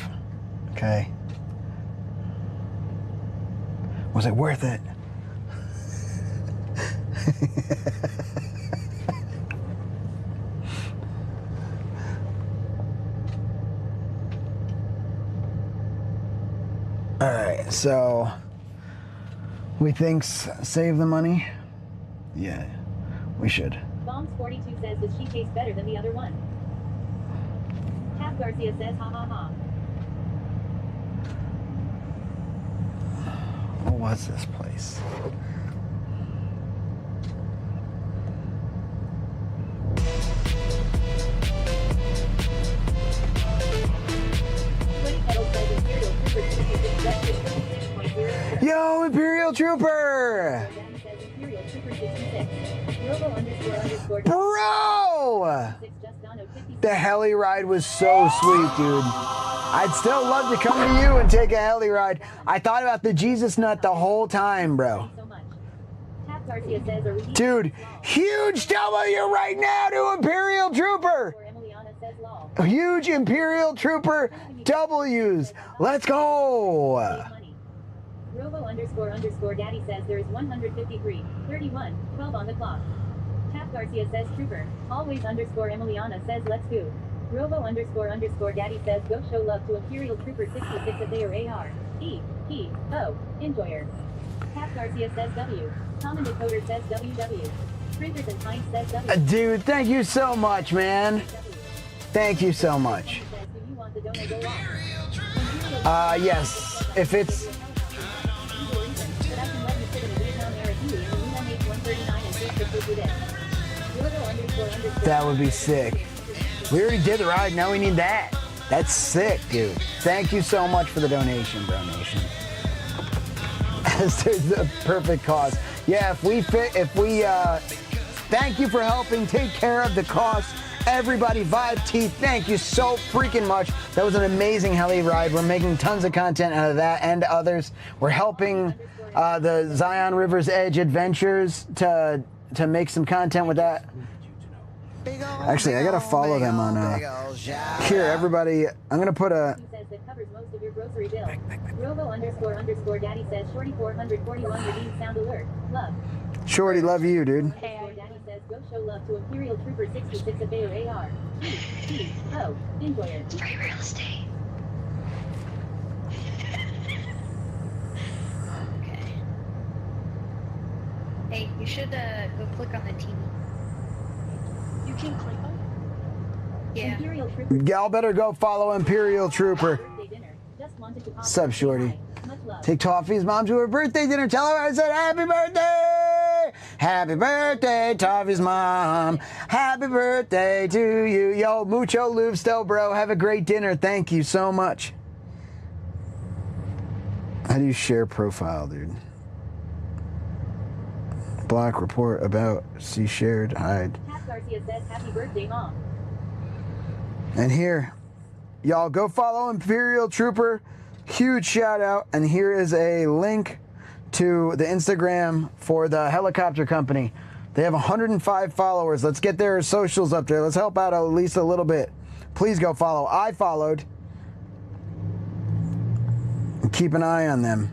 Okay? Was it worth it? All right, so we think save the money? Yeah, we should. Bombs 42 says does she taste better than the other one? Cap Garcia says ha ha ha. What was this place? Yo, Imperial Trooper! Bro! The heli ride was so sweet, dude. I'd still love to come to you and take a heli ride. I thought about the Jesus nut the whole time, bro. Dude, huge W right now to Imperial Trooper! Huge Imperial Trooper W's. Let's go! Robo underscore daddy says there is 153, 31, 12 on the clock. Cap Garcia says trooper. Always underscore Emiliana says let's go. Robo underscore daddy says go show love to Imperial Trooper 66 if they are AR. E-P-O. Enjoyer. Cap Garcia says W. Common Decoder says WW. Printers and Pines says W. Dude, thank you so much, man. Thank you so much. Yes. If it's... That would be sick. We already did the ride, now we need that. That's sick, dude. Thank you so much for the donation, Bro Nation. As there's the perfect cause. Yeah, thank you for helping take care of the cost. Everybody, Vibe Teeth, thank you so freaking much. That was an amazing heli ride. We're making tons of content out of that and others. We're helping the Zion River's Edge Adventures to make some content with that. Actually, I gotta follow them on here, everybody. I'm gonna put a Robo underscore daddy says Shorty 441 redeemed sound alert. Love. Shorty, love you, dude. Daddy says go show love to Imperial Trooper 66 of Bayer AR. E-P-O. Enjoyer. Free real estate. Okay. Hey, you should go click on the TV. You can click on it? Yeah. Imperial Trooper. Y'all better go follow Imperial Trooper. Sup, Shorty? Take Toffee's mom to her birthday dinner. Tell her I said happy birthday! Happy birthday, Toffee's mom. Happy birthday to you. Yo, mucho love still, bro. Have a great dinner. Thank you so much. How do you share profile, dude? Block, report, about, see shared, hide. Pat Garcia says happy birthday, Mom. And here, y'all go follow Imperial Trooper. Huge shout out. And here is a link to the Instagram for the helicopter company. They have 105 followers. Let's get their socials up there. Let's help out at least a little bit. Please go follow. I followed. Keep an eye on them.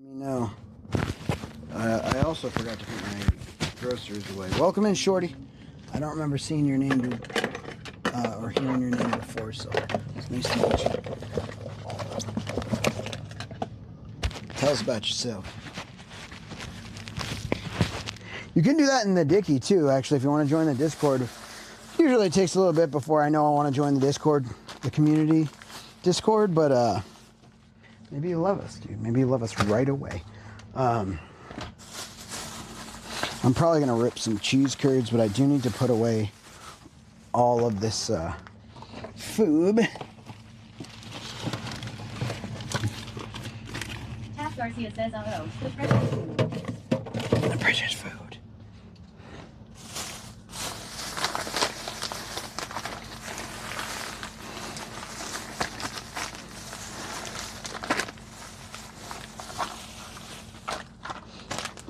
No. I also forgot to put my groceries away. Welcome in, Shorty. I don't remember seeing your name or hearing your name before, so it's nice to meet you. Tell us about yourself. You can do that in the Dicky too, actually, if you want to join the Discord. Usually it takes a little bit before I know I want to join the Discord, the community Discord, but maybe you love us, dude. Maybe you love us right away. I'm probably going to rip some cheese curds, but I do need to put away all of this food. Tap Garcia says, oh, the precious food. The precious food.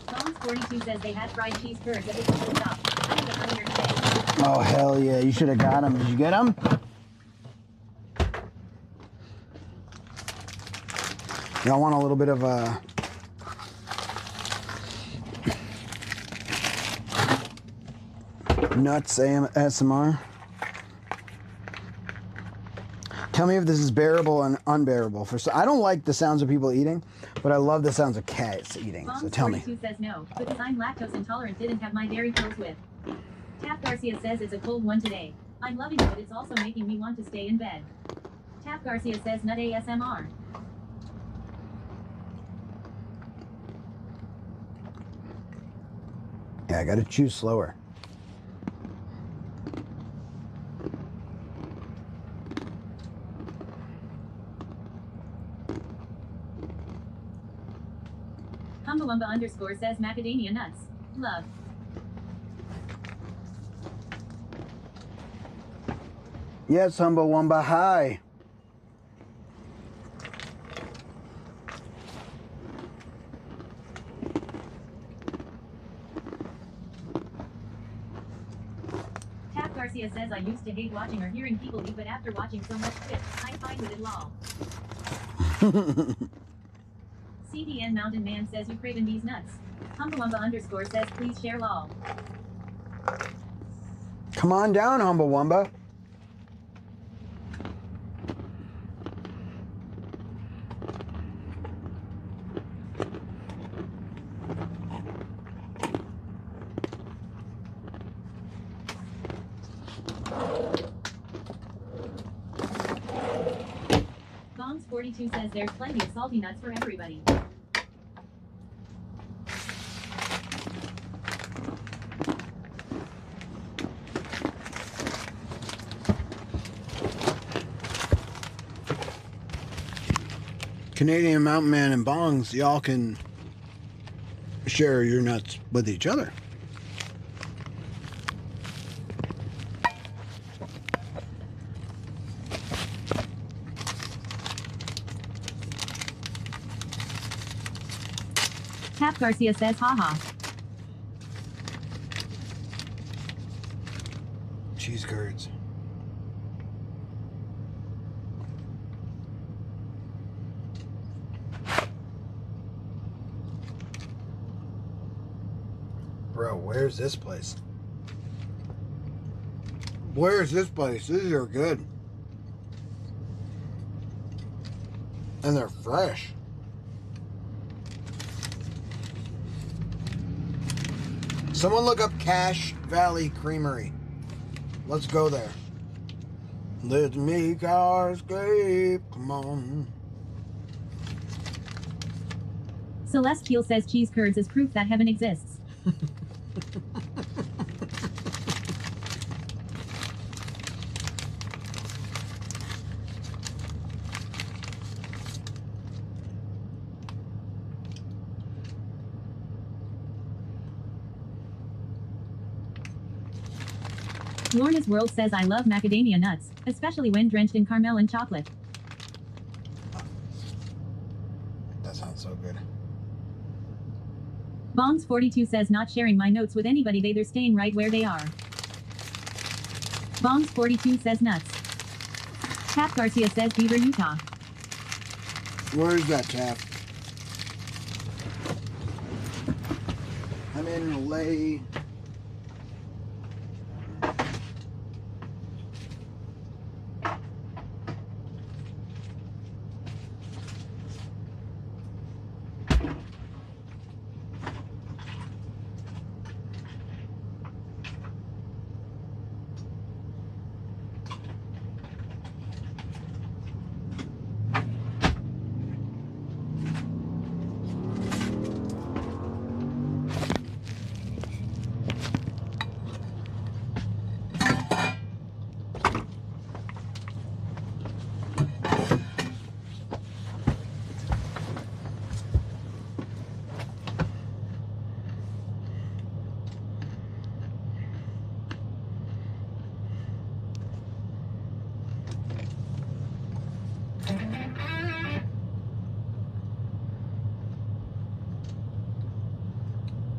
Bones 42 says they had fried cheese curds at the local shop. I had them earlier today. Oh, hell yeah. You should have got them. Did you get them? Y'all want a little bit of nuts ASMR? Tell me if this is bearable and unbearable. I don't like the sounds of people eating, but I love the sounds of cats eating. So tell me. 42 says no, because I'm lactose intolerant, didn't have my dairy pills with. Tap Garcia says it's a cold one today. I'm loving it, but it's also making me want to stay in bed. Tap Garcia says nut ASMR. Yeah, I gotta chew slower. Humbawumba _ says macadamia nuts. Love. Yes, Humbawumba, hi. Tap Garcia says I used to hate watching or hearing people eat, but after watching so much shit, I'm fine with it, lol. CDN Mountain Man says you craving these nuts. Humbawumba _ says please share lol. Come on down, Humbawumba. Bombs 42 says there's plenty of salty nuts for everybody. Canadian Mountain Man and Bongs, y'all can share your nuts with each other. Tap Garcia says haha. Cheese curds. Bro, where's this place? Where's this place? These are good. And they're fresh. Someone look up Cache Valley Creamery. Let's go there. Let's make our escape. Come on. Celestial says cheese curds is proof that heaven exists. Lorna's World says I love macadamia nuts, especially when drenched in caramel and chocolate. That sounds so good. Bombs 42 says not sharing my notes with anybody, they're staying right where they are. Bombs 42 says nuts. Tap Garcia says Beaver, Utah. Where is that, Tap? in lay.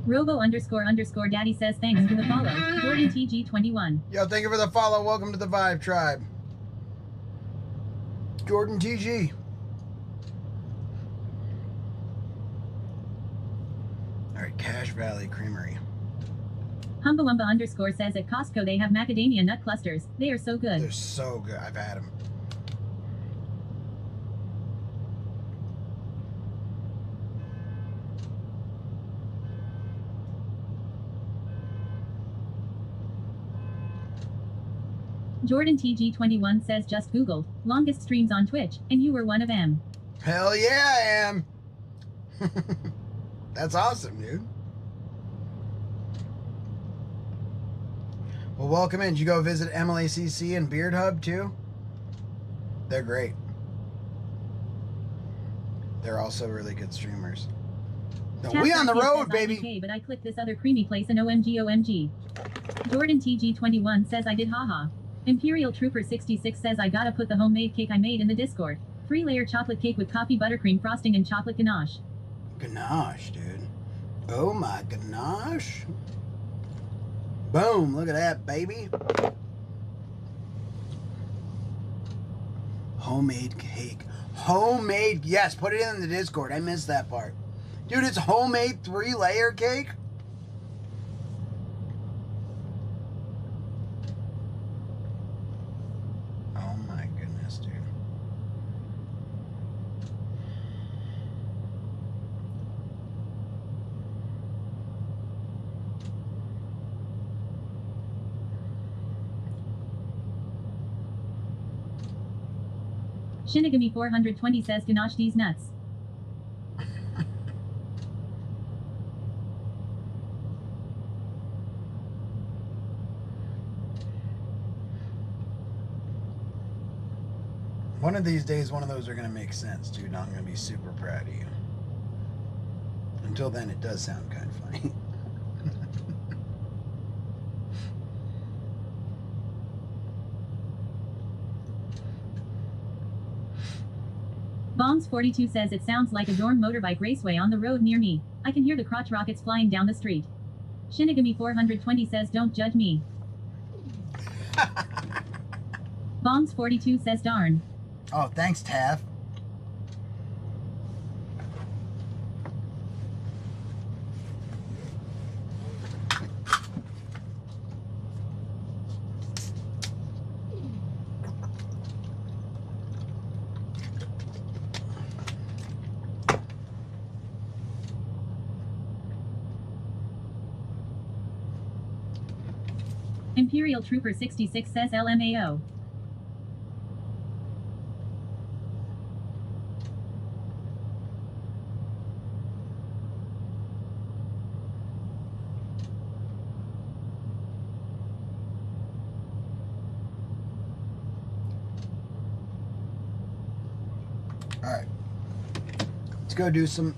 Robo__daddy says thanks for the follow. Jordan TG21. Yo, thank you for the follow. Welcome to the Vibe Tribe. Jordan TG. Alright, Cache Valley Creamery. Humbawumba_ says at Costco they have macadamia nut clusters. They are so good. They're so good. I've had them. Jordan TG21 says just Googled longest streams on Twitch, and you were one of them. Hell yeah, I am. That's awesome, dude. Well, welcome in. Did you go visit MLACC and Beard Hub too? They're great. They're also really good streamers. No, we on the road, baby. IDK, but I clicked this other creamy place and OMG. Jordan TG21 says I did haha. Imperial Trooper 66 says I gotta put the homemade cake I made in the Discord. 3-layer chocolate cake with coffee buttercream frosting and chocolate ganache. Ganache, dude. Oh my ganache. Boom, look at that, baby. Homemade cake. Homemade, yes, put it in the Discord. I missed that part. Dude, it's homemade 3-layer cake? Oh my goodness, dude. Shinigami 420 says ganache these nuts. One of these days, one of those are going to make sense, dude. And I'm going to be super proud of you. Until then, it does sound kind of funny. Bombs42 says it sounds like a dorm motorbike raceway on the road near me. I can hear the crotch rockets flying down the street. Shinigami 420 says don't judge me. Bombs42 says darn. Oh, thanks, Taff. Imperial Trooper 66 says LMAO. Alright. Let's go do some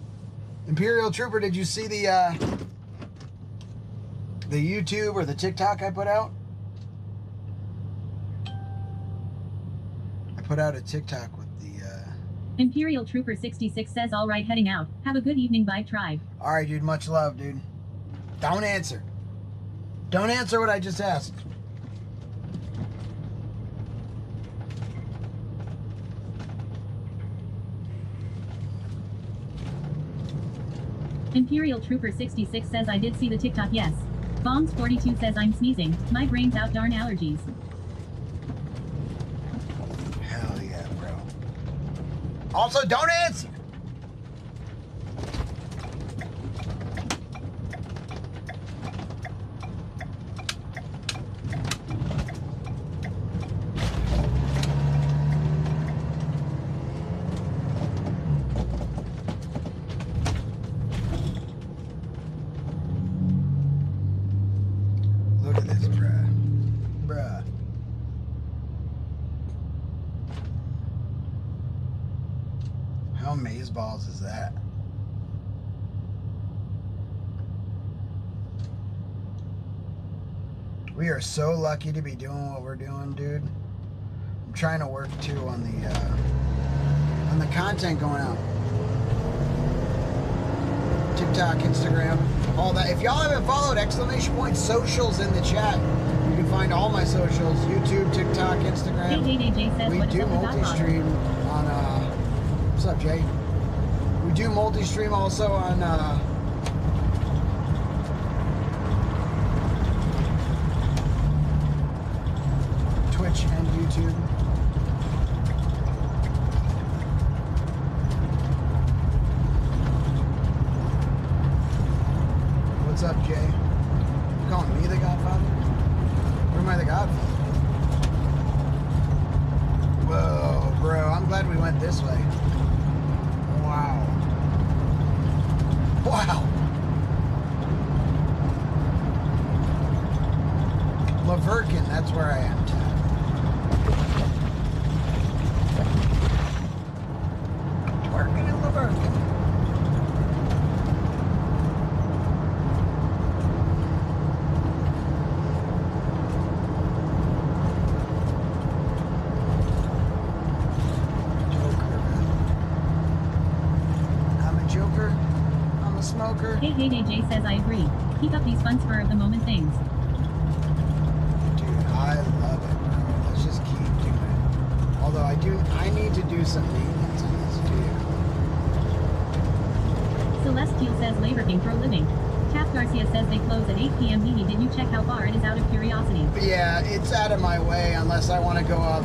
Imperial Trooper. Did you see the YouTube or the TikTok I put out? I put out a TikTok with the Imperial Trooper 66 says alright, heading out. Have a good evening, Vibe Tribe. Alright, dude, much love, dude. Don't answer. Don't answer what I just asked. Imperial Trooper 66 says I did see the TikTok, yes. Bombs 42 says I'm sneezing. My brain's out, darn allergies. Hell yeah, bro. Also, don't answer. Look at this, bruh. Bruh. How amazeballs is that? We are so lucky to be doing what we're doing, dude. I'm trying to work too on the content going out. TikTok, Instagram, all that. If y'all haven't followed !socials in the chat, you can find all my socials: YouTube, TikTok, Instagram. Jay says, We what is do up with that multi-stream on. What's up, Jay? We do multi-stream also on. Twitch and YouTube. What's up, Jay? You calling me the Godfather? Or am I the Godfather? Whoa, bro, I'm glad we went this way. Wow. Wow. Laverkin, that's where I am. Working in Laverkin. Smoker. Hey, Jay says I agree. Keep up these fun spur of the moment things. Dude, I love it, bro. Let's just keep doing it. Although I need to do some maintenance on this vehicle. Celestial says Labor King for a living. Cap Garcia says they close at 8 p.m. Dee, did you check how far it is out of curiosity? Yeah, it's out of my way unless I want to go up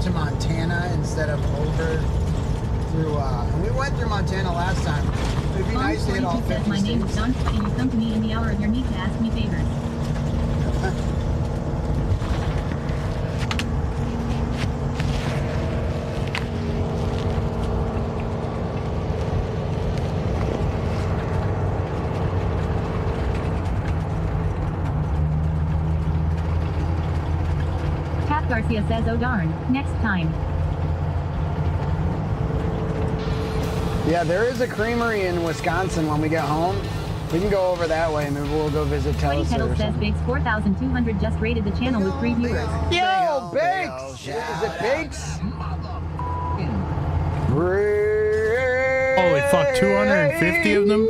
to Montana instead of over through, and we went through Montana last time. It'd be nice to hit all 50 says my name is states. Don Sweaty. You come to me in the hour of your need to ask me favors. Cap Garcia says, oh darn, next time. Yeah, there is a creamery in Wisconsin when we get home. We can go over that way. Maybe we'll go visit Telus Kettle or says something. Biggs 4200 just rated the channel with 3 viewers. Yo, Biggs! Is it Biggs? Holy fuck, 250 of them?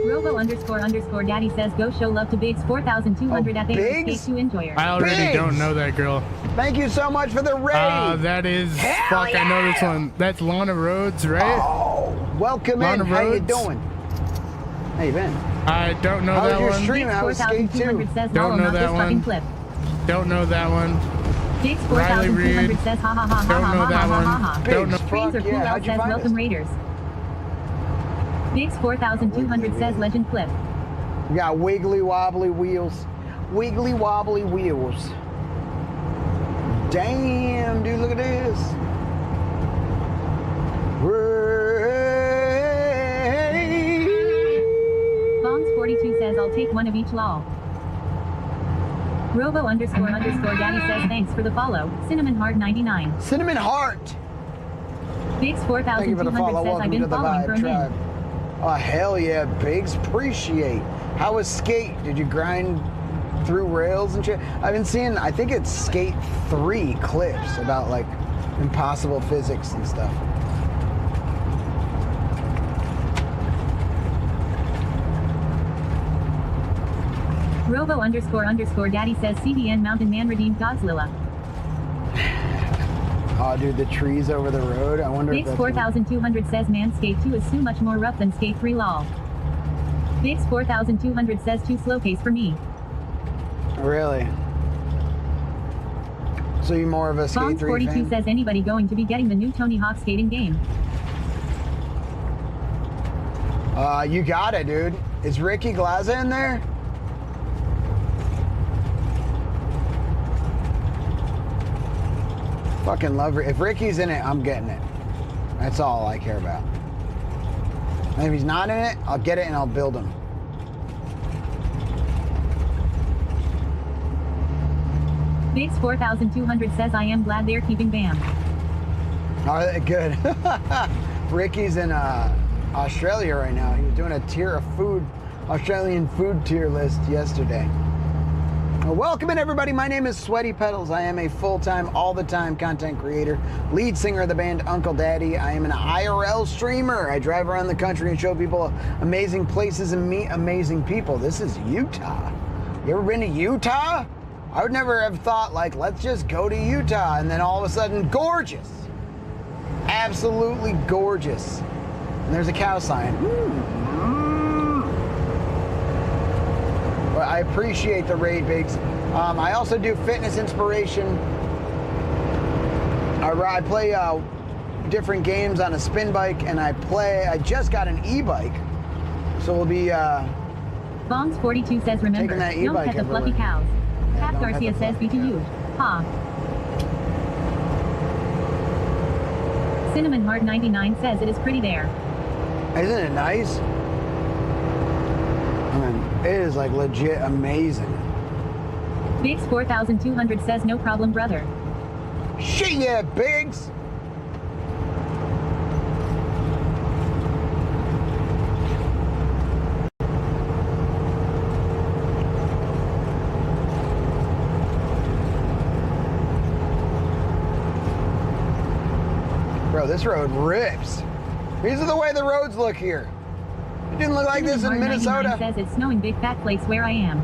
Robo __ daddy says go show love to Biggs 4200 at the Biggs? K2 enjoyer. I already don't know that girl. Thank you so much for the raid! That is, Hell fuck, I know this one. That's Lana Rhodes, right? Oh, welcome Lana in. How you Rhodes? doing? How you been? I don't know How was that your one. stream? How was Skate 2? Don't know that one. Don't know that one. Biggs Riley 4200 Reid. says ha ha ha ha Don't ha know ha that ha one. ha ha. Don't know. Trains are cool out says welcome Raiders. Biggs 4200 says legend clip. We got wiggly wobbly wheels. Wiggly wobbly wheels. Damn, dude, look at this. Bombs 42 says I'll take one of each lol. Robo __ daddy says thanks for the follow. Cinnamon Heart 99. Cinnamon Heart. Biggs Thank you for the 4200 follow. says I've Welcome been to the following for Vibe a Tribe. minute. Oh, hell yeah, Biggs. Appreciate. How was Skate? Did you grind through rails and shit? I've been seeing, I think it's Skate 3 clips about like impossible physics and stuff. Robo __ daddy says CDN Mountain Man redeemed Godzilla. Oh, dude, the trees over the road. I wonder Biggs if that's... 4200 says man Skate 2 is so much more rough than Skate 3 lol. Biggs 4200 says too slow pace for me. Really? So you're more of a Skate Bombs 3 42 fan? says anybody going to be getting the new Tony Hawk skating game. You got it, dude. Is Ricky Glaza in there? Fucking love it. If Ricky's in it, I'm getting it. That's all I care about. And if he's not in it, I'll get it and I'll build him. Biggs 4200 says I am glad they're keeping Bam. Oh, good. Ricky's in Australia right now. He was doing a tier of food, Australian food tier list yesterday. Well, welcome in, everybody. My name is Sweaty Pedals. I am a full-time, all-the-time content creator, lead singer of the band Unkle Daddy. I am an IRL streamer. I drive around the country and show people amazing places and meet amazing people. This is Utah. You ever been to Utah? I would never have thought, like, let's just go to Utah, and then all of a sudden, gorgeous. Absolutely gorgeous. And there's a cow sign. But I appreciate the raid, Biggs. I also do fitness inspiration. I play different games on a spin bike, and I just got an e-bike. So we'll be Bombs 42 says remember, taking that don't e-bike pet the everywhere. fluffy cows. Cap don't pet Garcia the says fluffy be to you. Ha. Cinnamon Heart 99 says it is pretty there. Isn't it nice? I mean, it is like legit amazing. Biggs 4200 says no problem, brother. Shit, yeah, Biggs. Bro, this road rips. These are the way the roads look here. It didn't look like this in Cinnamon Heart 99 Minnesota. says it's snowing big fat flakes where I am.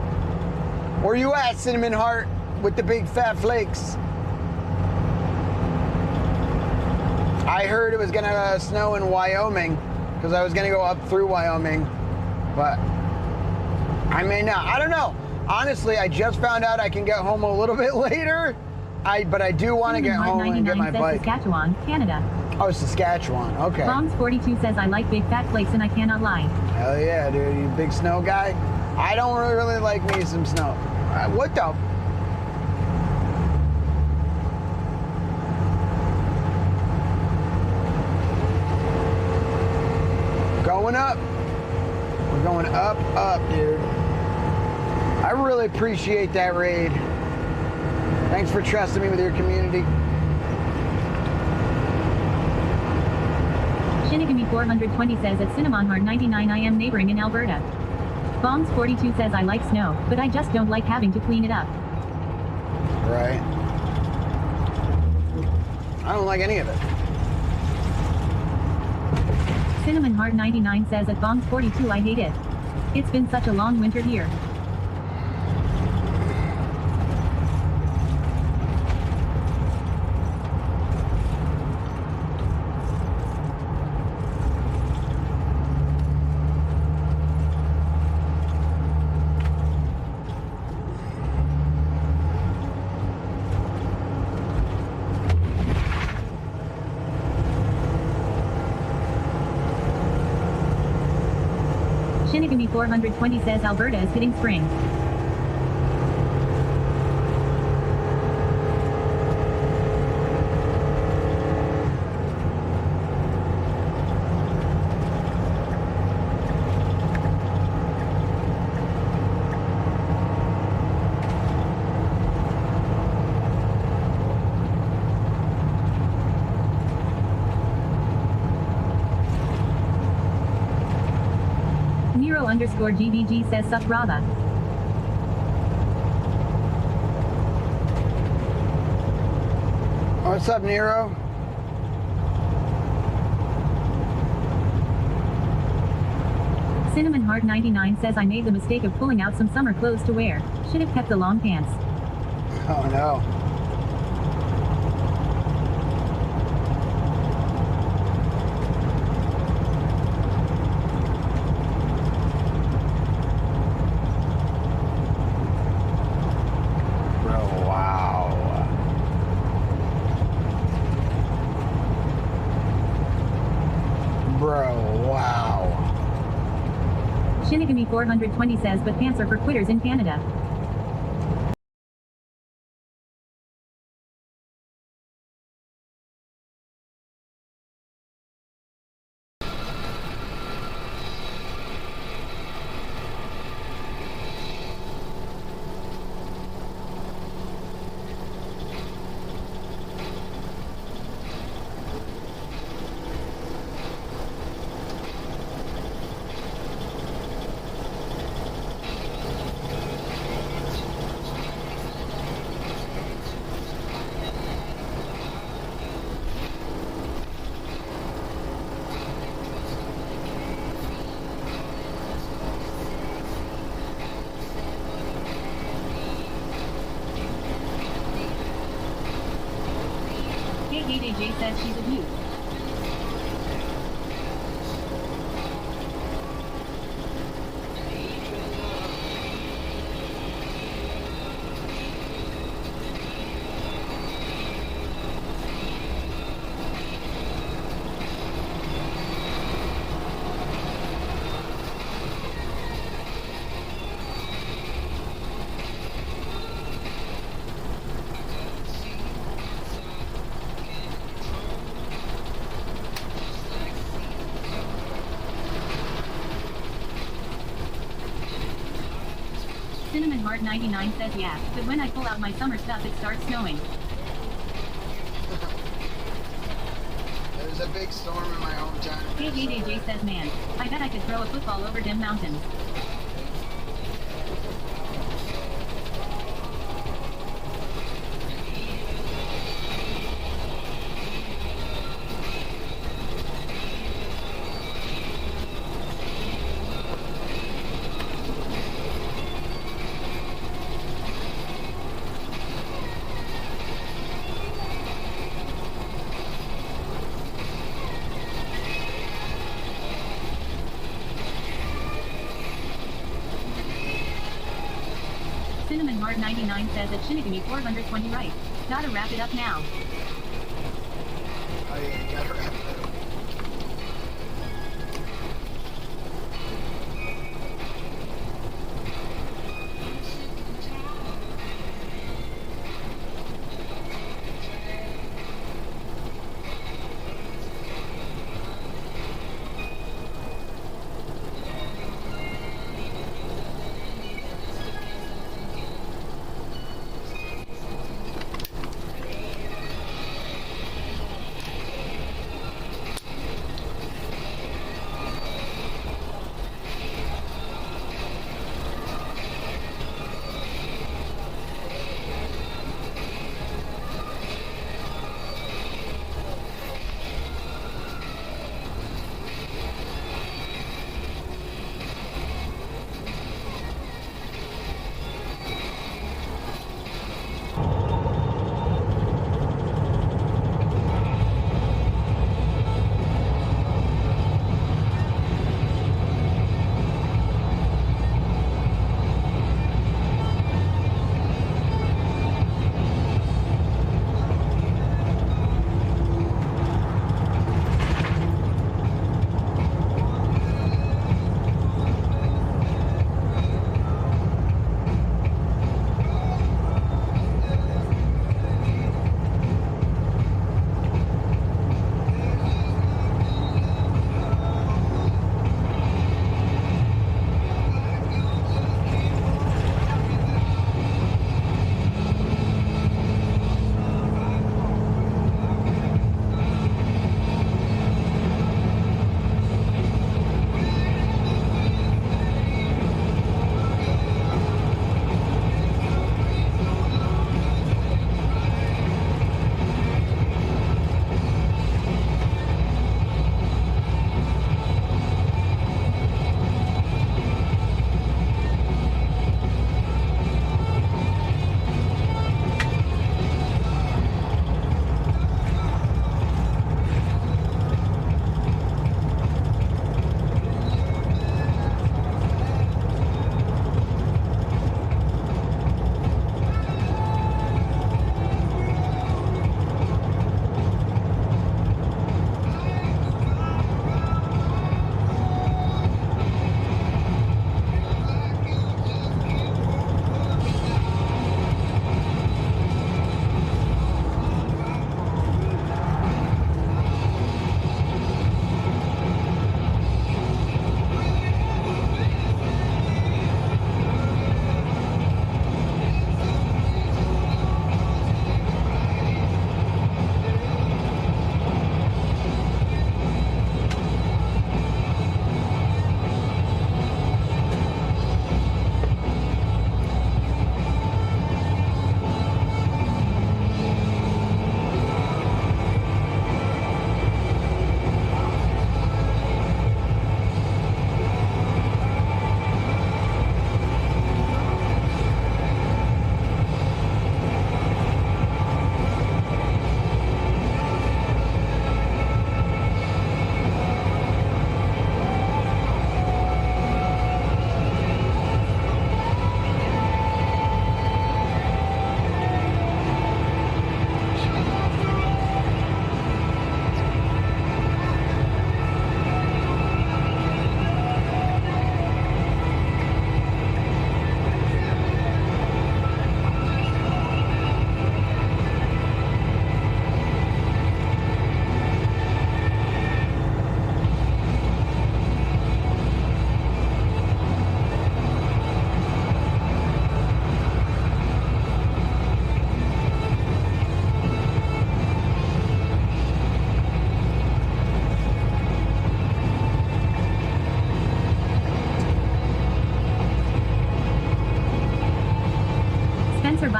Where you at, Cinnamon Heart, with the big fat flakes? I heard it was gonna snow in Wyoming, because I was gonna go up through Wyoming, but I may not. I don't know. Honestly, I just found out I can get home a little bit later. But I do want to get home and get my bike. Saskatchewan, Canada. Oh, Saskatchewan. Okay. Bombs 42 says I like big fat flakes and I cannot lie. Hell yeah, dude. You big snow guy? I don't really like me some snow. What the? Going up. We're going up, dude. I really appreciate that raid. Thanks for trusting me with your community. Shinigami 420 says at Cinnamon Heart 99 I am neighboring in Alberta. Bombs 42 says I like snow, but I just don't like having to clean it up. Right. I don't like any of it. Cinnamon Heart 99 says at Bombs 42 I hate it. It's been such a long winter here. Shinigami 420 says Alberta is hitting spring. _GBG says sup brava. What's up, Nero? Cinnamon Heart 99 says I made the mistake of pulling out some summer clothes to wear. Should have kept the long pants. Oh no. Shinigami 420 says, but pants are for quitters in Canada. KKJ says she's a beaut. Cinnamon Heart 99 says yeah, but when I pull out my summer stuff it starts snowing. There's a big storm in my hometown. KKJ says man, I bet I could throw a football over them mountains. Cinnamon Heart 99 says that Shinigami 420 right. Gotta wrap it up now. Oh yeah, you gotta wrap it up.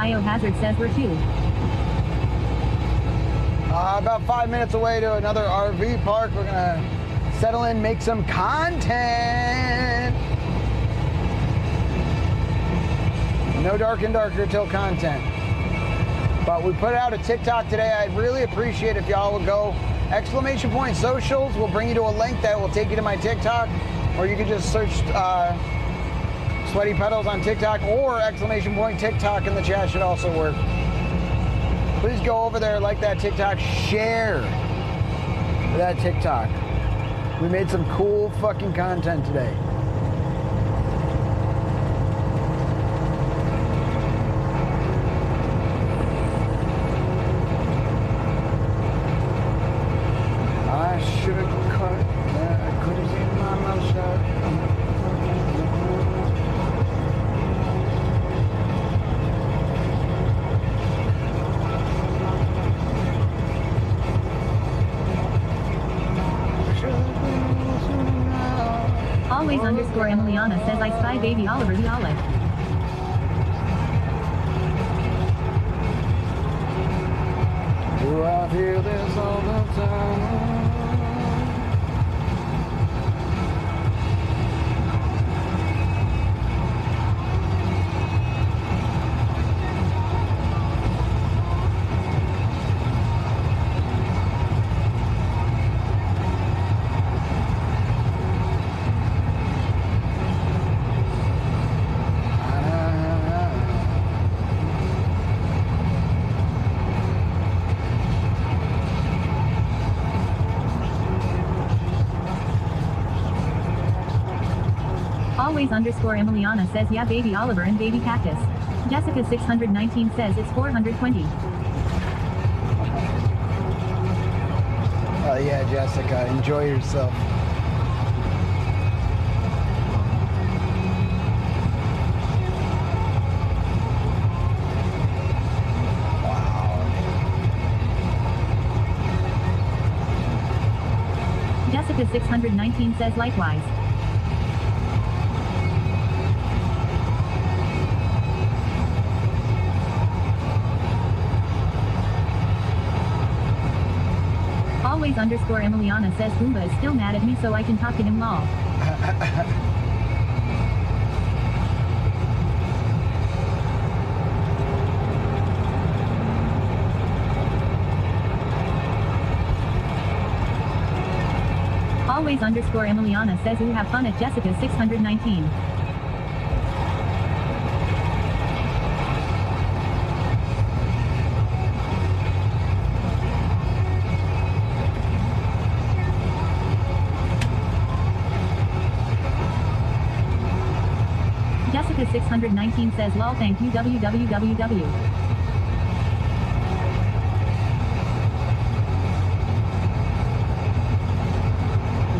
Biohazard says we're too. About 5 minutes away to another RV park. We're gonna settle in, make some content. No Dark and Darker till content. But we put out a TikTok today. I'd really appreciate if y'all would go !socials will bring you to a link that will take you to my TikTok, or you can just search Sweaty Pedals on TikTok, or !TikTok in the chat should also work. Please go over there, like that TikTok, share that TikTok. We made some cool fucking content today. I should have cut. I could have seen my mouth shut. Always underscore Emiliana says I spy baby Oliver the Olive. Do I feel this all the time? Always underscore Emiliana says yeah baby Oliver and baby Cactus. Jessica 619 says it's 420. Oh yeah, Jessica, enjoy yourself. Jessica 619 says likewise. Always underscore Emiliana says Goomba is still mad at me so I can talk to him lol. Always underscore Emiliana says you have fun at Jessica 619. Jessica 619 says lol thank you www.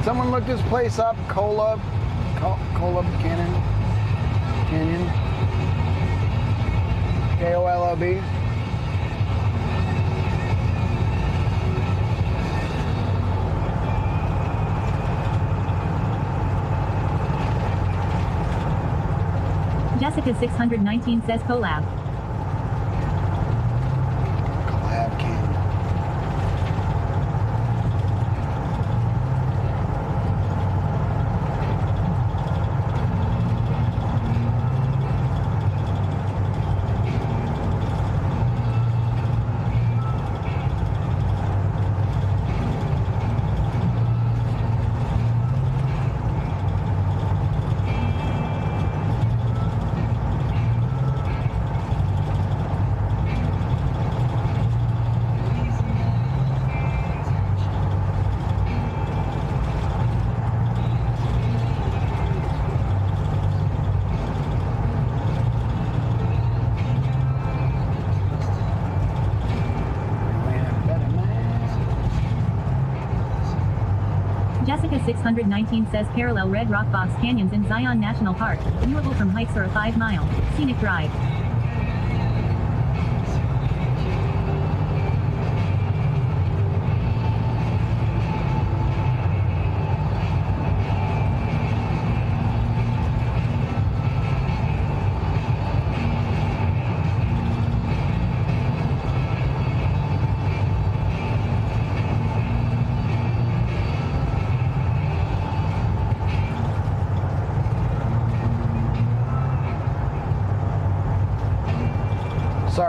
Someone look this place up, Colab Canyon. K-O-L-O-B. Jessica 619 says collab. Collab Canyon. Jessica 619 says parallel red rock box canyons in Zion National Park, viewable from hikes or a 5-mile scenic drive.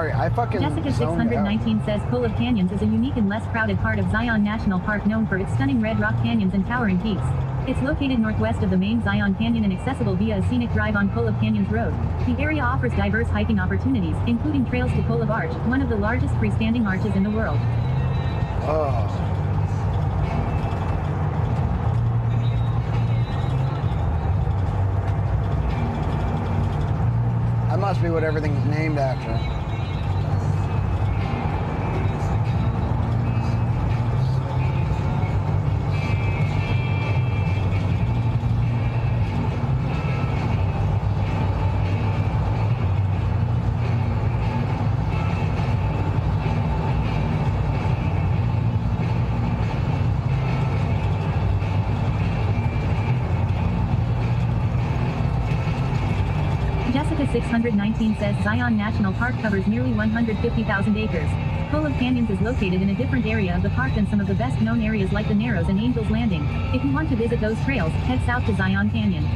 Sorry, I fucking Jessica zoned out. 619 says Cove of Canyons is a unique and less crowded part of Zion National Park known for its stunning red rock canyons and towering peaks. It's located northwest of the main Zion Canyon and accessible via a scenic drive on Cove of Canyons Road. The area offers diverse hiking opportunities, including trails to Cove of Arch, one of the largest freestanding arches in the world. Oh. That must be what everything's named after. Jessica 619 says Zion National Park covers nearly 150,000 acres. Cove of Canyons is located in a different area of the park than some of the best known areas like the Narrows and Angel's Landing. If you want to visit those trails, head south to Zion Canyon.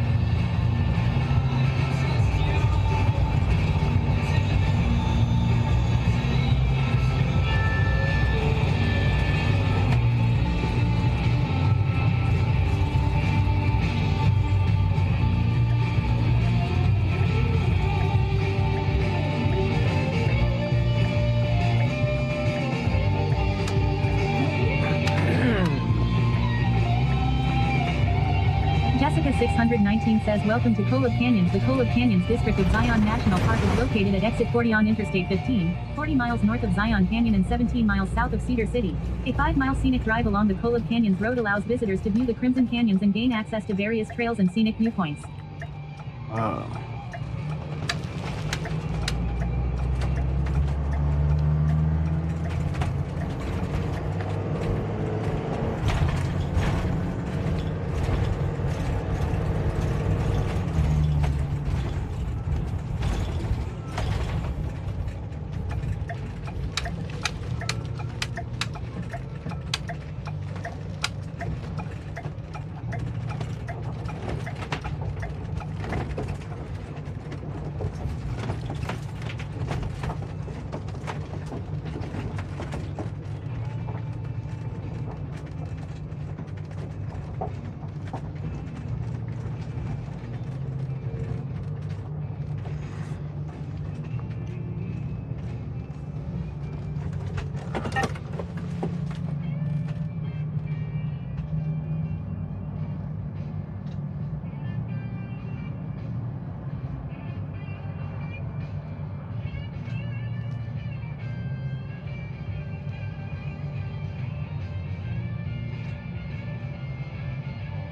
Jessica 619 says welcome to Cove of Canyons. The Cove of Canyons district of Zion National Park is located at exit 40 on Interstate 15, 40 miles north of Zion Canyon and 17 miles south of Cedar City. A 5-mile scenic drive along the Cove of Canyons road allows visitors to view the Crimson Canyons and gain access to various trails and scenic viewpoints.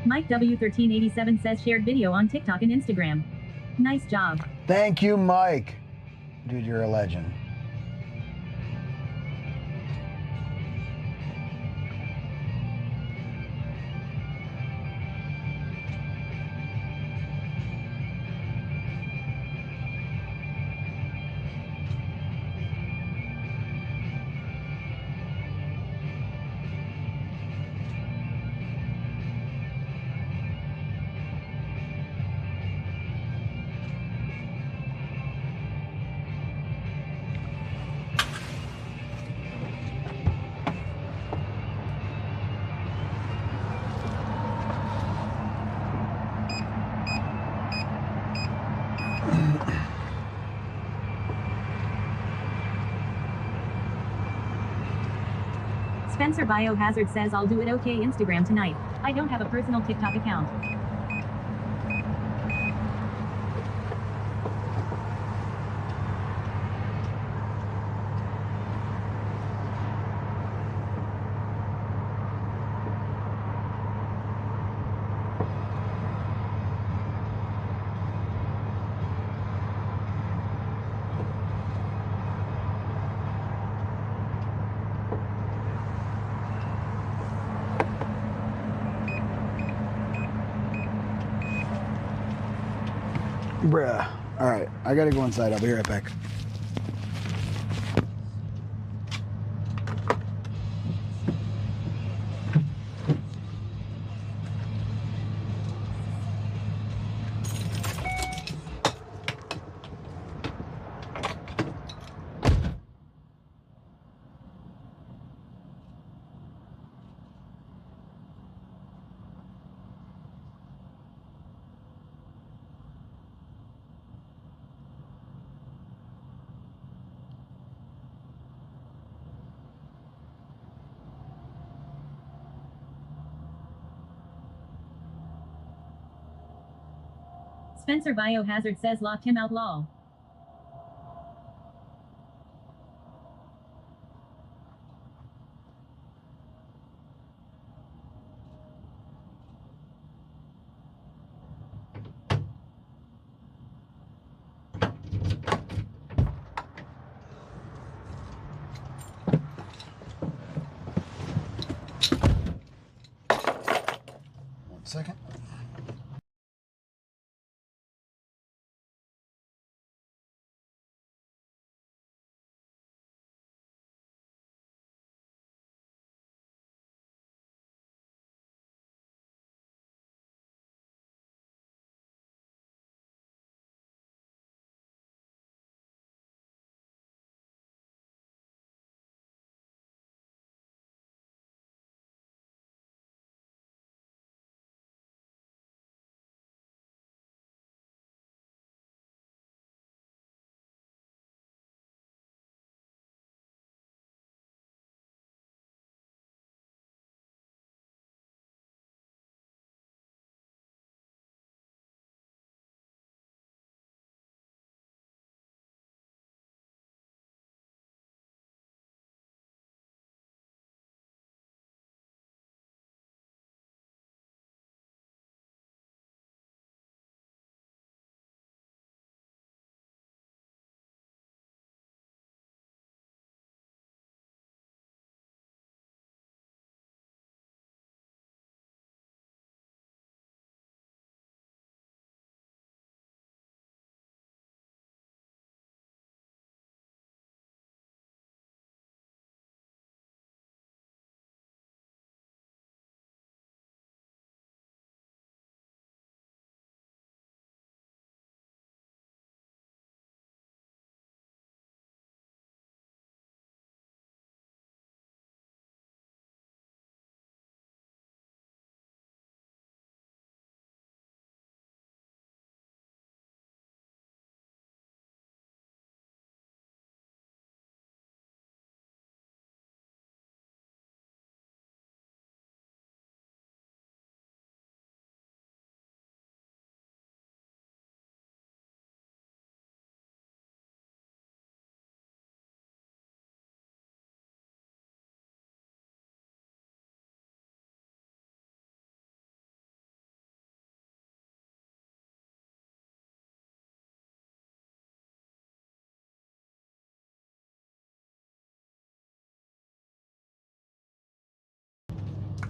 Mike W1387 says shared video on TikTok and Instagram. Nice job. Thank you, Mike. Dude, you're a legend. Spencer Biohazard says I'll do it okay Instagram tonight. I don't have a personal TikTok account. Bruh. Alright, I gotta go inside. I'll be right back. Spencer Biohazard says locked him out lol. One second.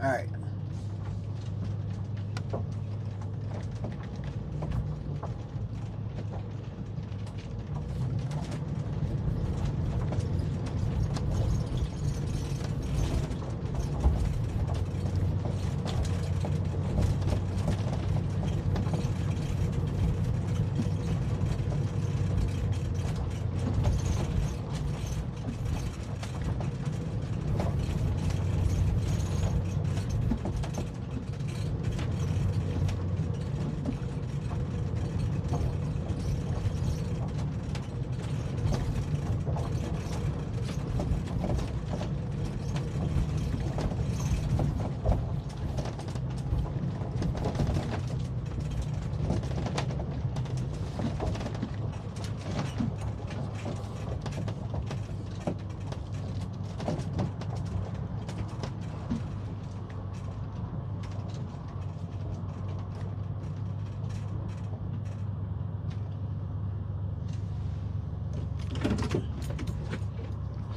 All right.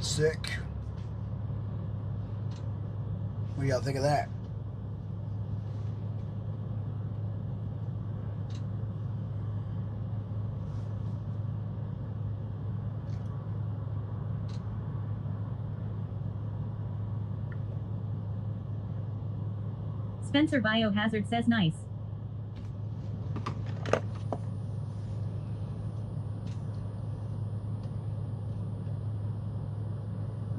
Sick. What do y'all think of that? Spencer Biohazard says nice.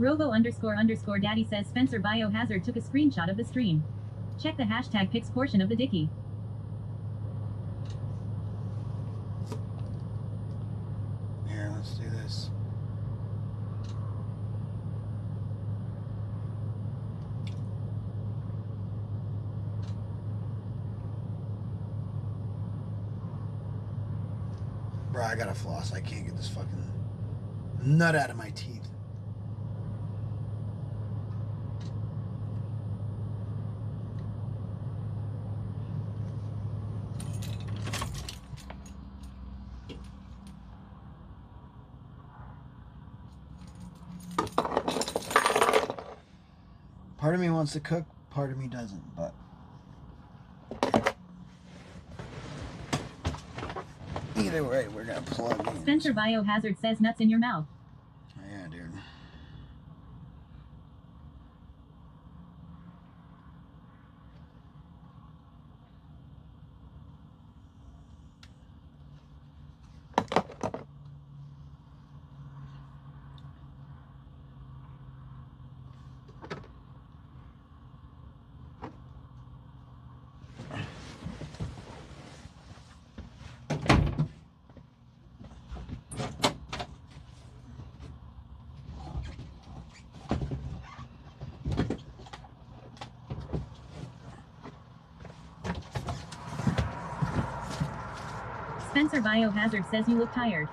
Robo__daddy says Spencer Biohazard took a screenshot of the stream. Check the hashtag pics portion of the dicky. Here, let's do this. Bro, I gotta floss. I can't get this fucking nut out of my teeth. Part of me wants to cook, part of me doesn't, but either way, we're gonna plug in. Spencer Biohazard says nuts in your mouth. Yeah, dude. Spencer Biohazard says you look tired.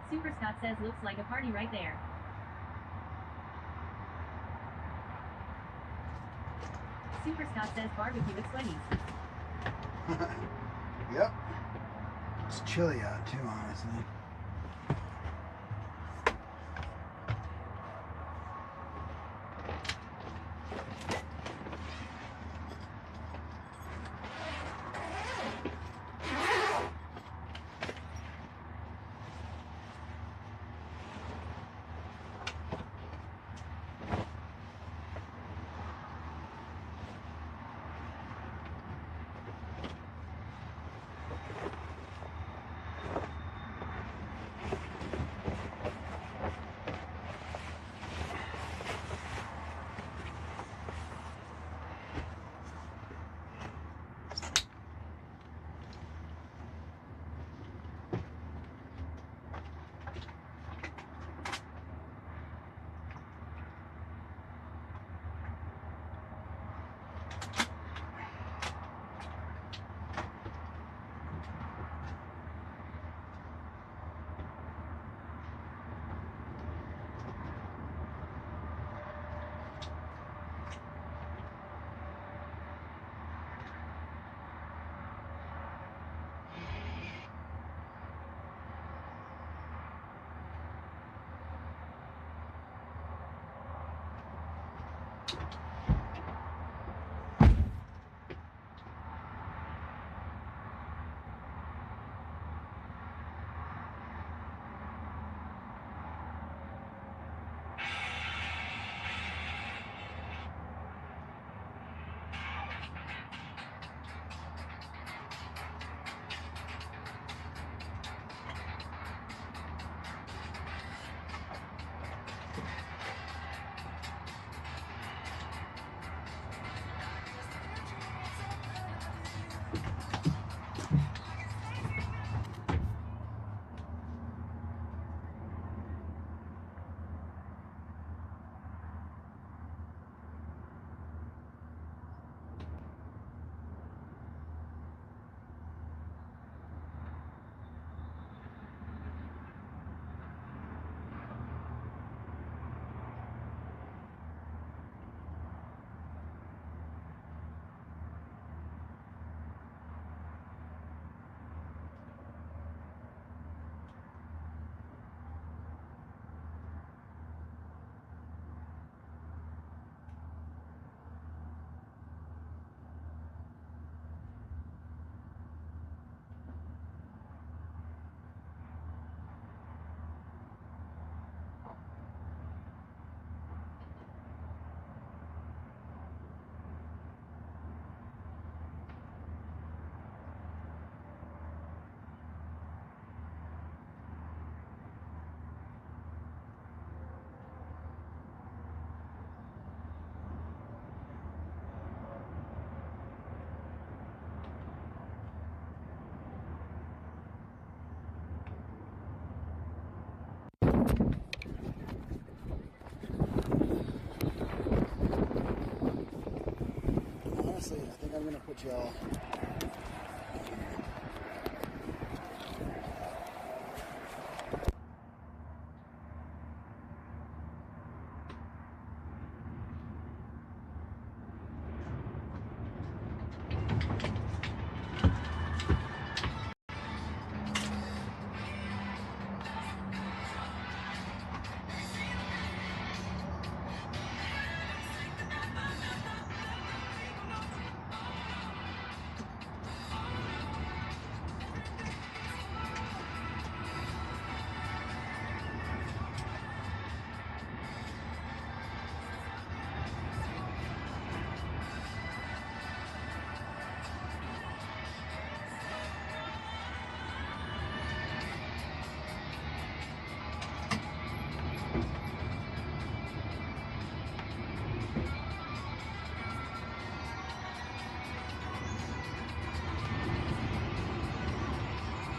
Super Scott says looks like a party right there. Super Scott says barbecue at Sweaty's. Yep. It's chilly out too, honestly. Honestly, I think I'm gonna put y'all.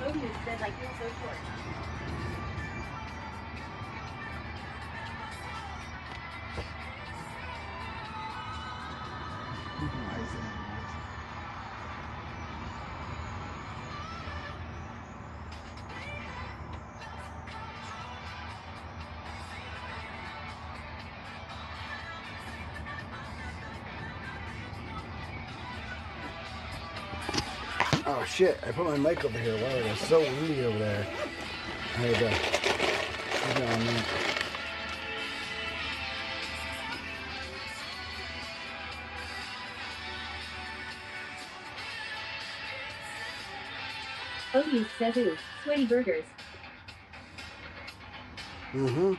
Podium says I feel so short. Oh shit, I put my mic over here. Wow, it was so windy over there. I had to keep it on that. Odie says ooh, sweaty burgers. Mm-hmm.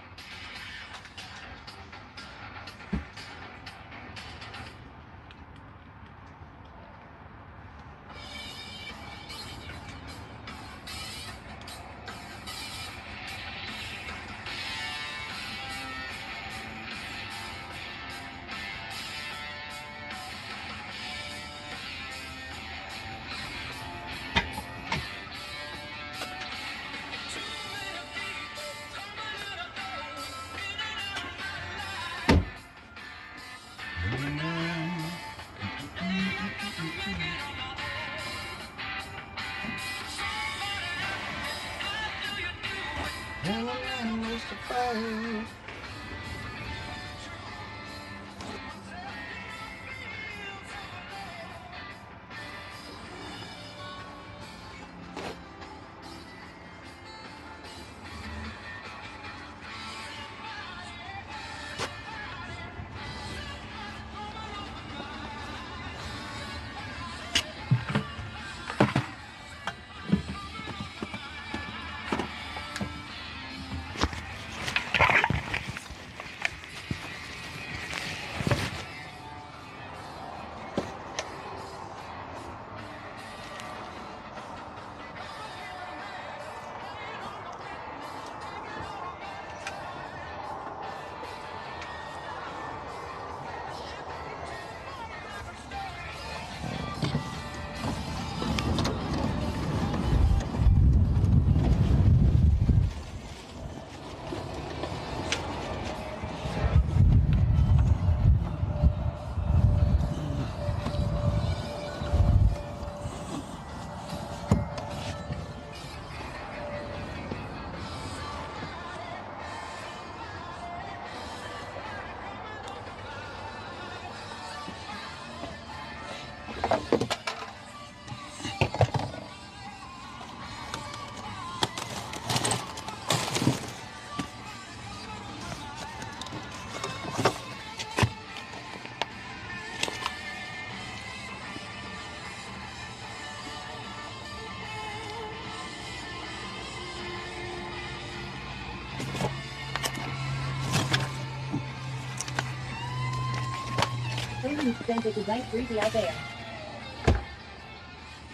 Odie says it was nice breezy out there.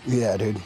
Yeah, dude.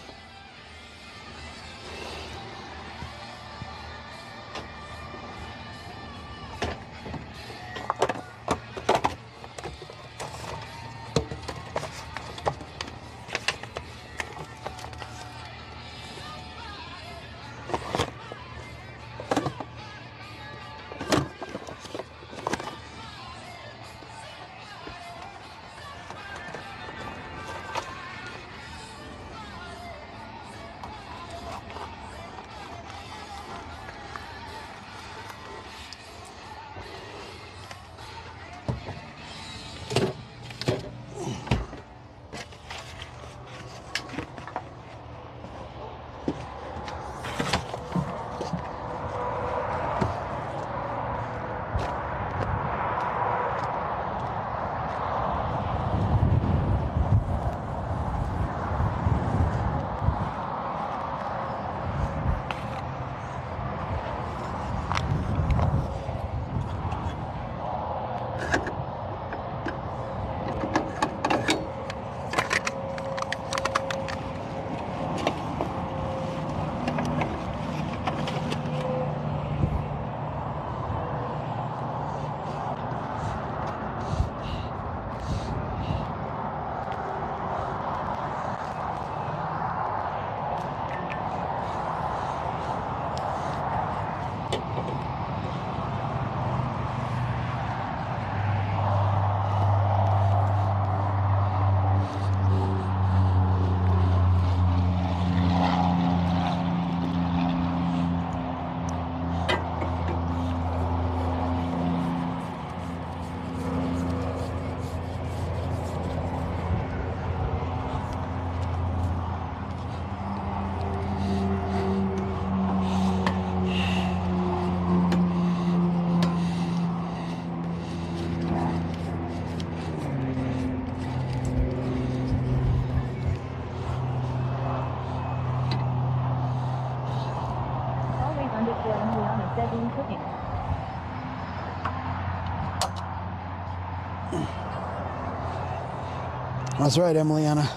That's right, Emiliana.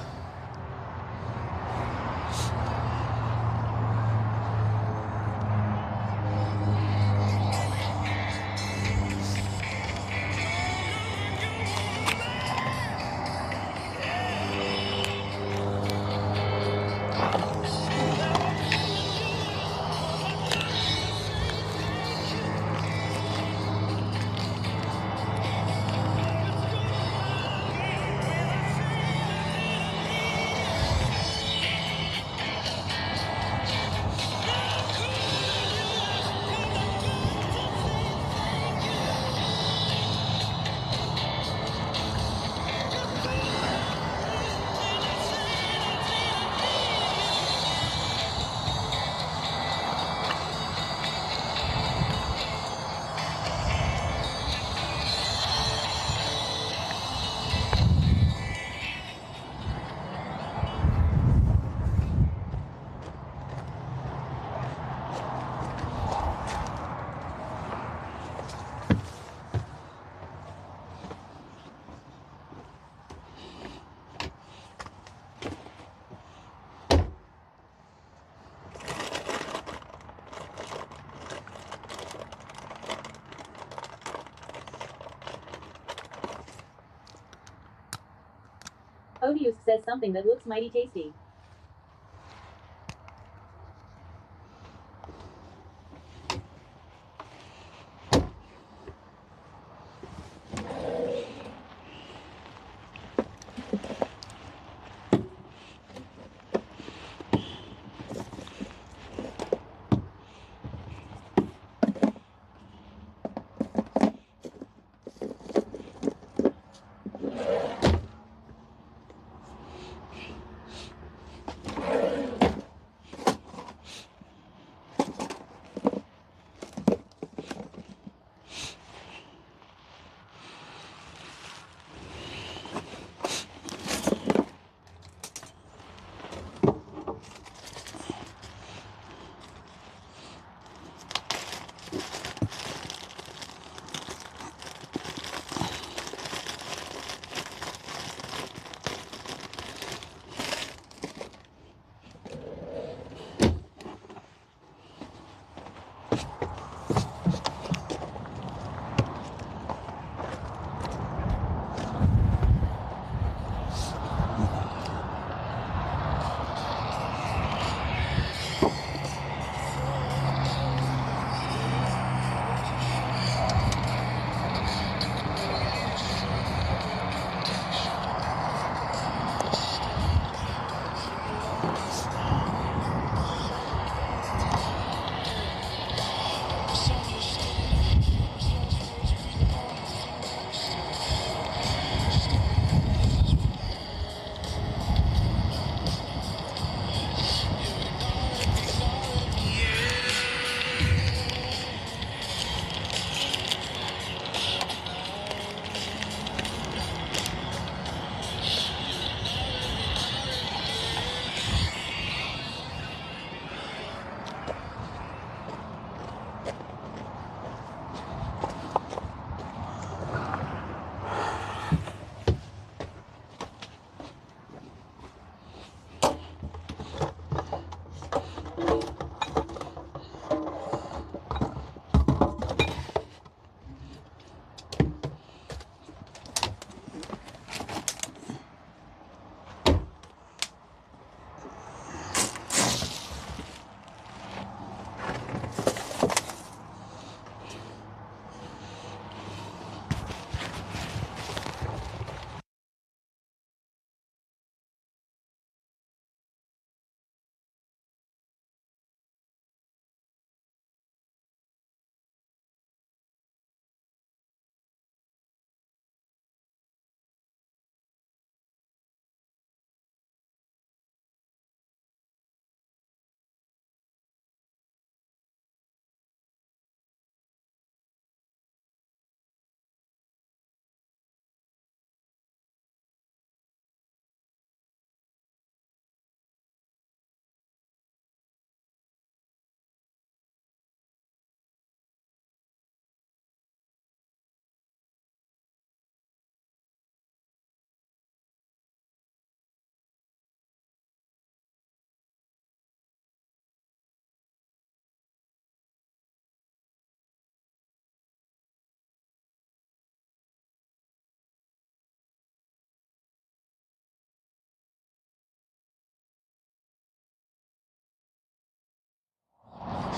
Odious says something that looks mighty tasty.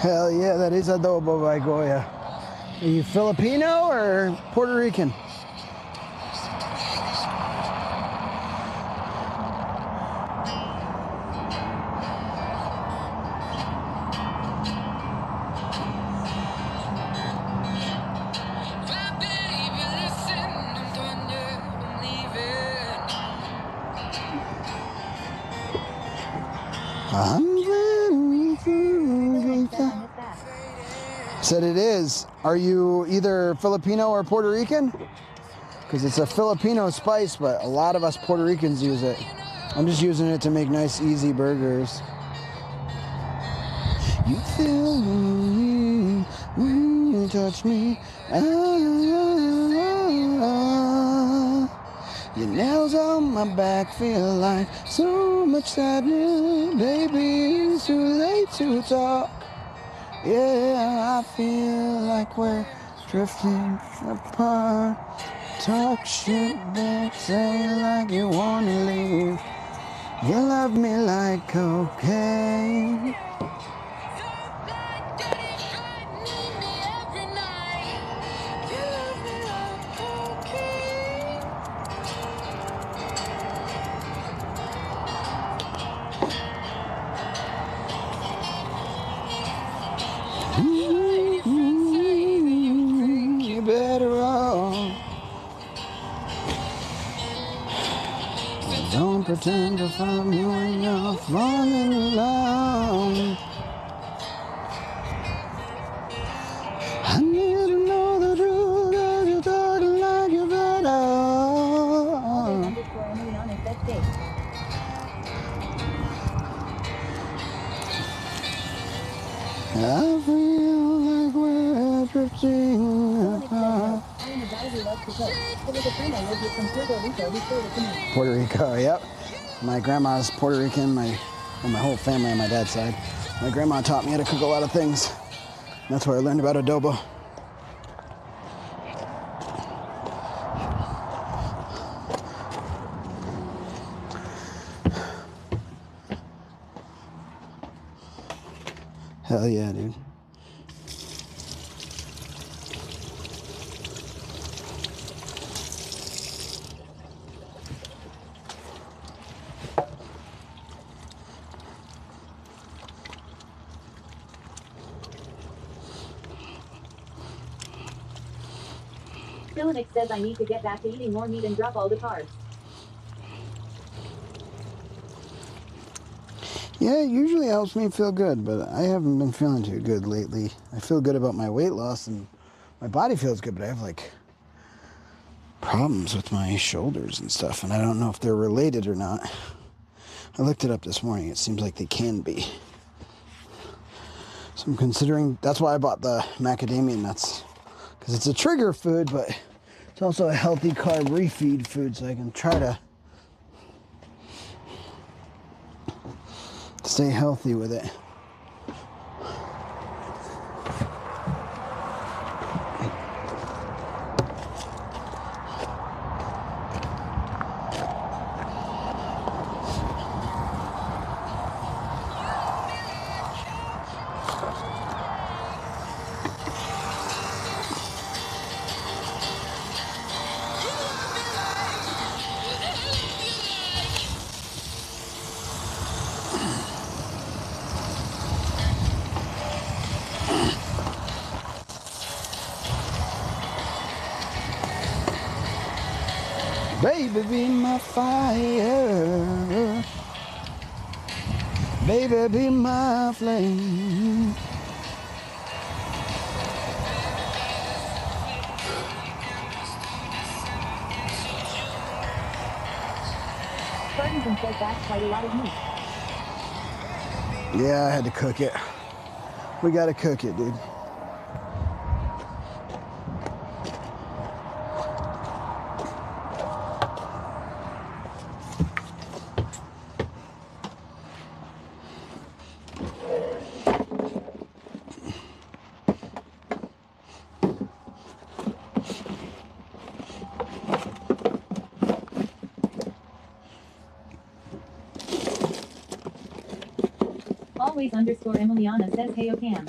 Hell yeah, that is adobo by Goya. Are you Filipino or Puerto Rican? Said it is. Are you either Filipino or Puerto Rican? Because it's a Filipino spice, but a lot of us Puerto Ricans use it. I'm just using it to make nice, easy burgers. You feel me when you touch me. Your nails on my back feel like so much sadness. Baby, it's too late to talk. Yeah, I feel like we're drifting apart. Talk shit, but say like you wanna leave. You love me like cocaine. You better off. Don't pretend to find me when you're falling alone. I need to know the truth as you're talking like you better. I feel like we're drifting apart. Puerto Rico, yep. My grandma's Puerto Rican, my whole family on my dad's side. My grandma taught me how to cook a lot of things. That's where I learned about adobo. Hell yeah, dude. Philip says I need to get back to eating more meat and drop all the carbs. Yeah, it usually helps me feel good, but I haven't been feeling too good lately. I feel good about my weight loss and my body feels good, but I have like problems with my shoulders and stuff, and I don't know if they're related or not. I looked it up this morning. It seems like they can be. So I'm considering, that's why I bought the macadamia nuts, because it's a trigger food, but it's also a healthy carb refeed food, so I can try to stay healthy with it. Baby, be my fire. Baby, be my flame. Ferguson says that's quite a lot of meat. Yeah, I had to cook it. We gotta cook it, dude. Always _ Emiliana says hey Cam.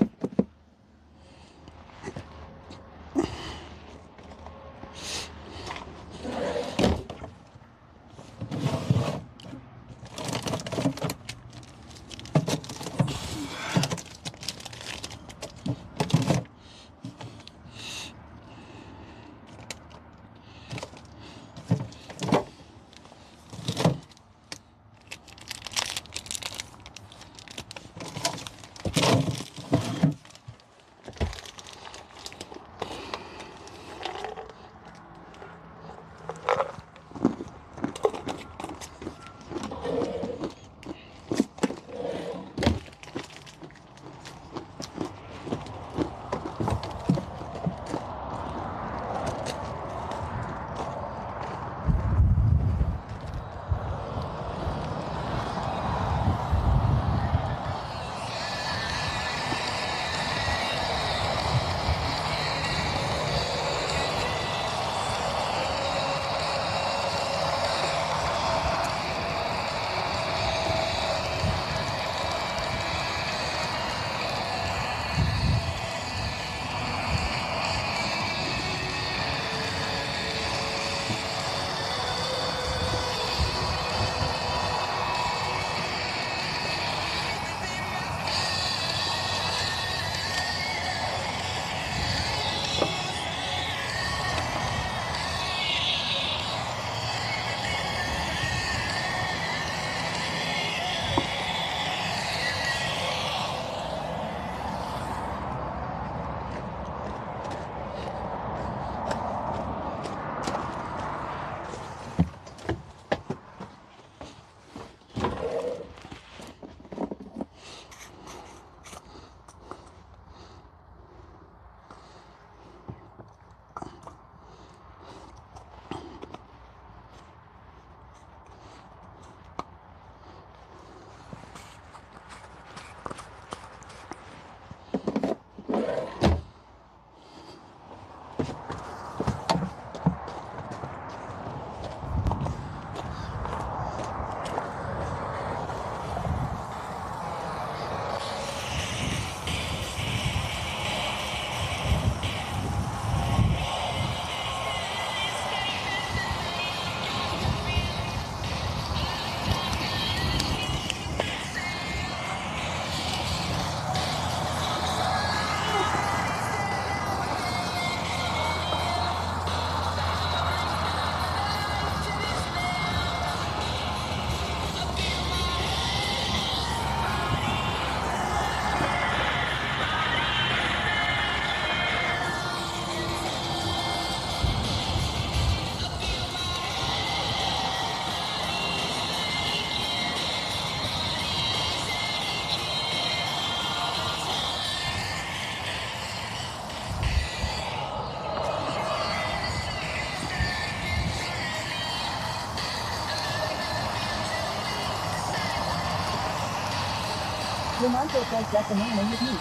Lamonte says just a man in his meat.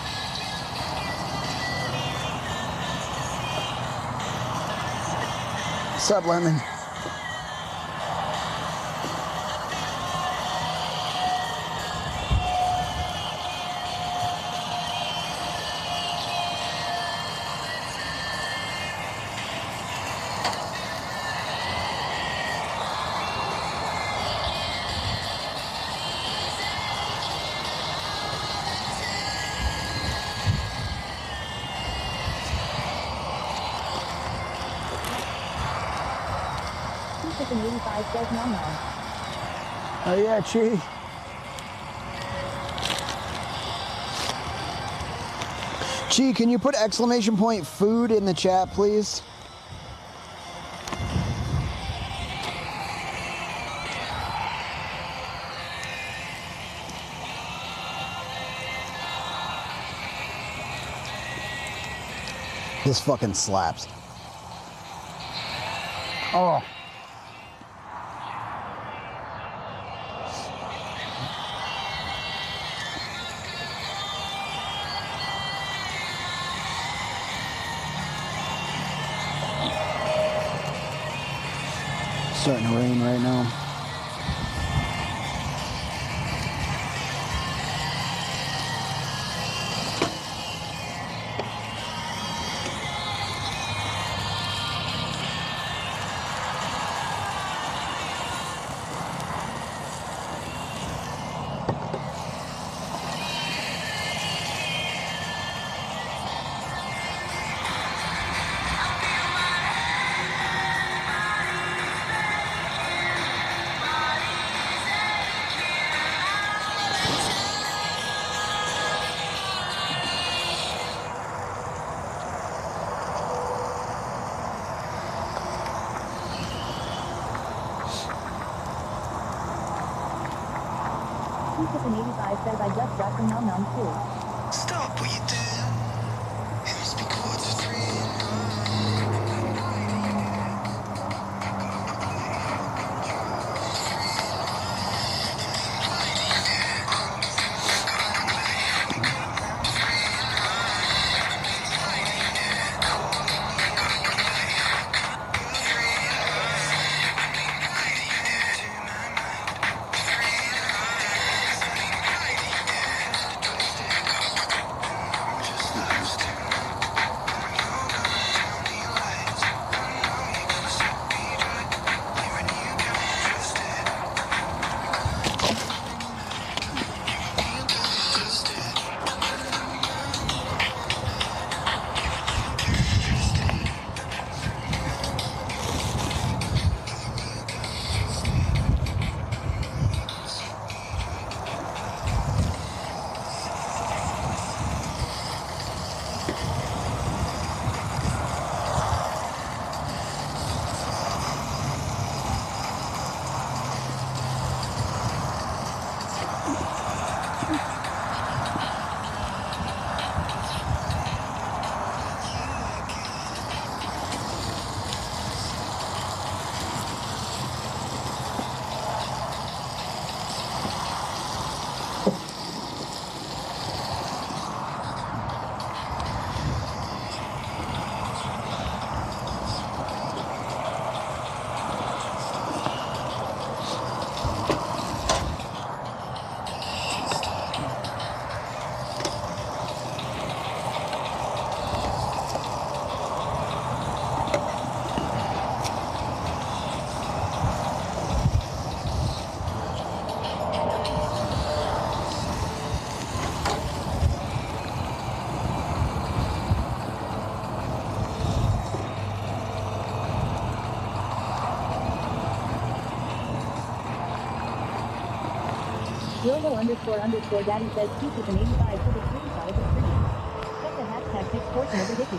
What's up, Lemon? Chicken 85 says nom nom. Oh yeah, Chi. Chi, can you put exclamation point food in the chat, please? This fucking slaps. Oh. Starting to rain right now. Chicken 85 says I just got some nom nom too. Stop what you're doing. It must be 2:45. Yogo__Daddy says Chicken 85 took a screenshot of the screen. Check the hashtag pics portion of the wiki.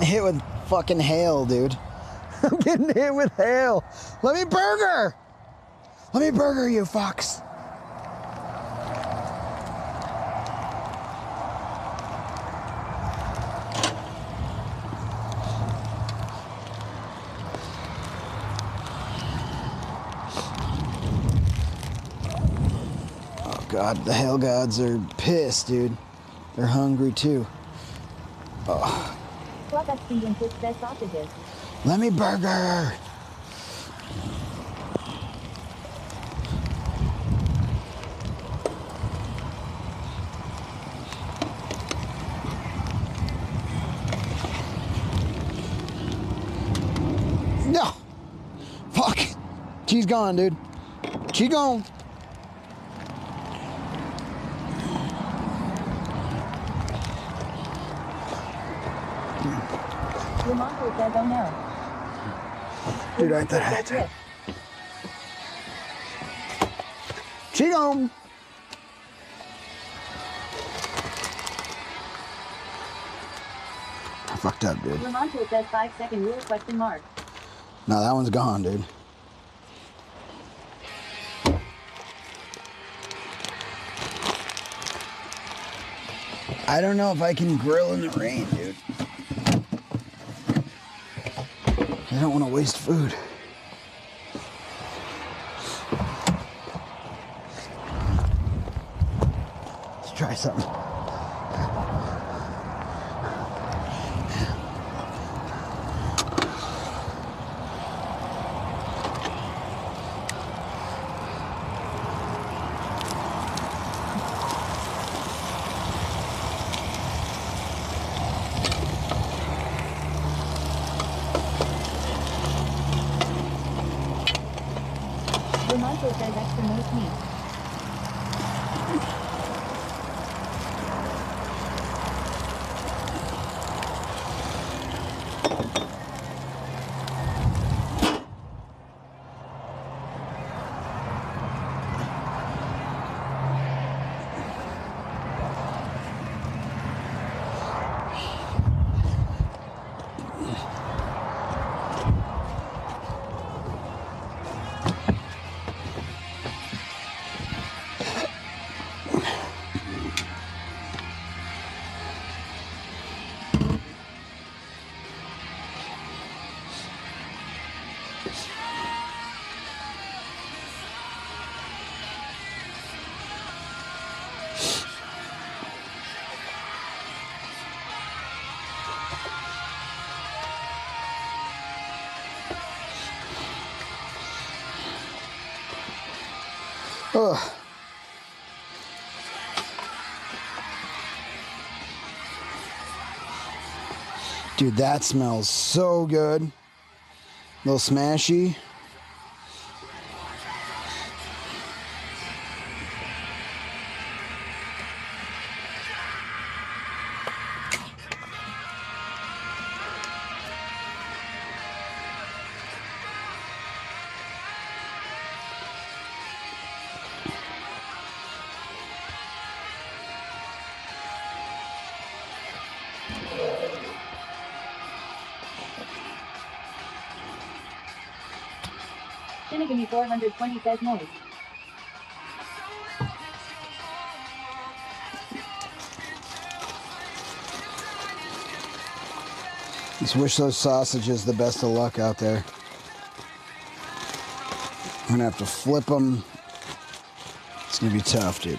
getting hit with fucking hail, dude. I'm getting hit with hail. Let me burger! Let me burger, you fucks. Oh God, the hail gods are pissed, dude. They're hungry too. Oh. Plus us feeding fish says sausages. Let me burger! No! Fuck! She's gone, dude. She gone. Lamonte says, oh no. Dude, I thought I had to. She gone. I fucked up, dude. Lamonte says 5-second rule question mark. No, that one's gone, dude. I don't know if I can grill in the rain, dude. I don't want to waste food. Let's try something. Lamonte says extra most meat. Ugh. Dude, that smells so good. A little smashy. Shinigami 420 says noise. Just wish those sausages the best of luck out there. I'm gonna have to flip them. It's gonna be tough, dude.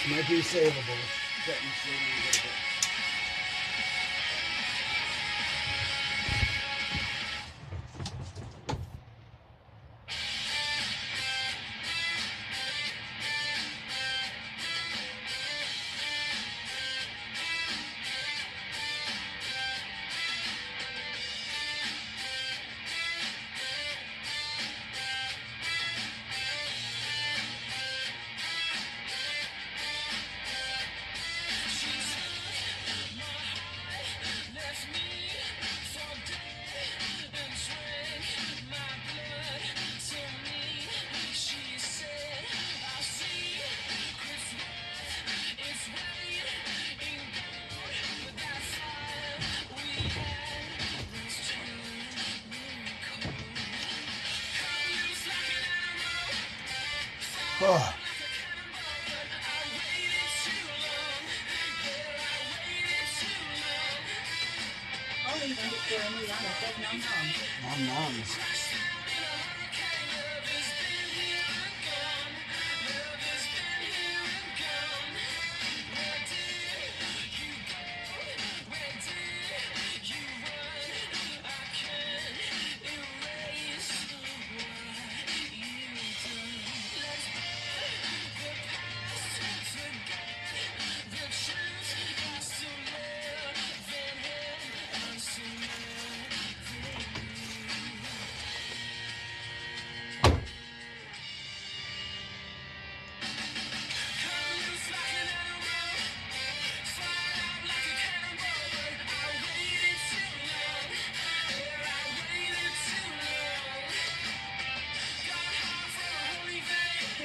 Might be savable. Getting saved a little bit. Oh. Nom-noms.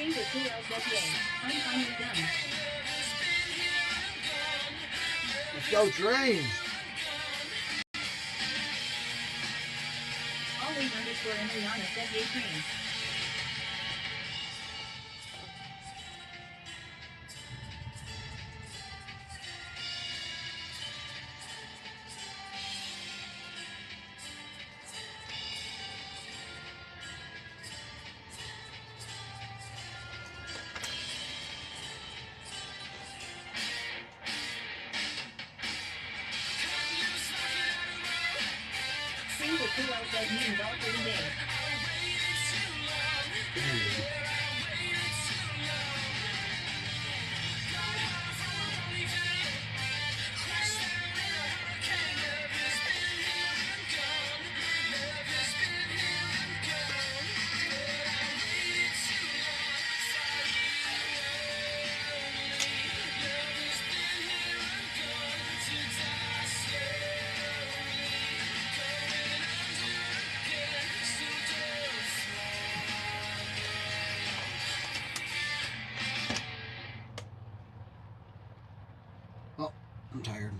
I'm finally done. Go train! Always underscore Emiliana said yay train. Train for 2 L says meetings all 30 days. Oh, I'm tired.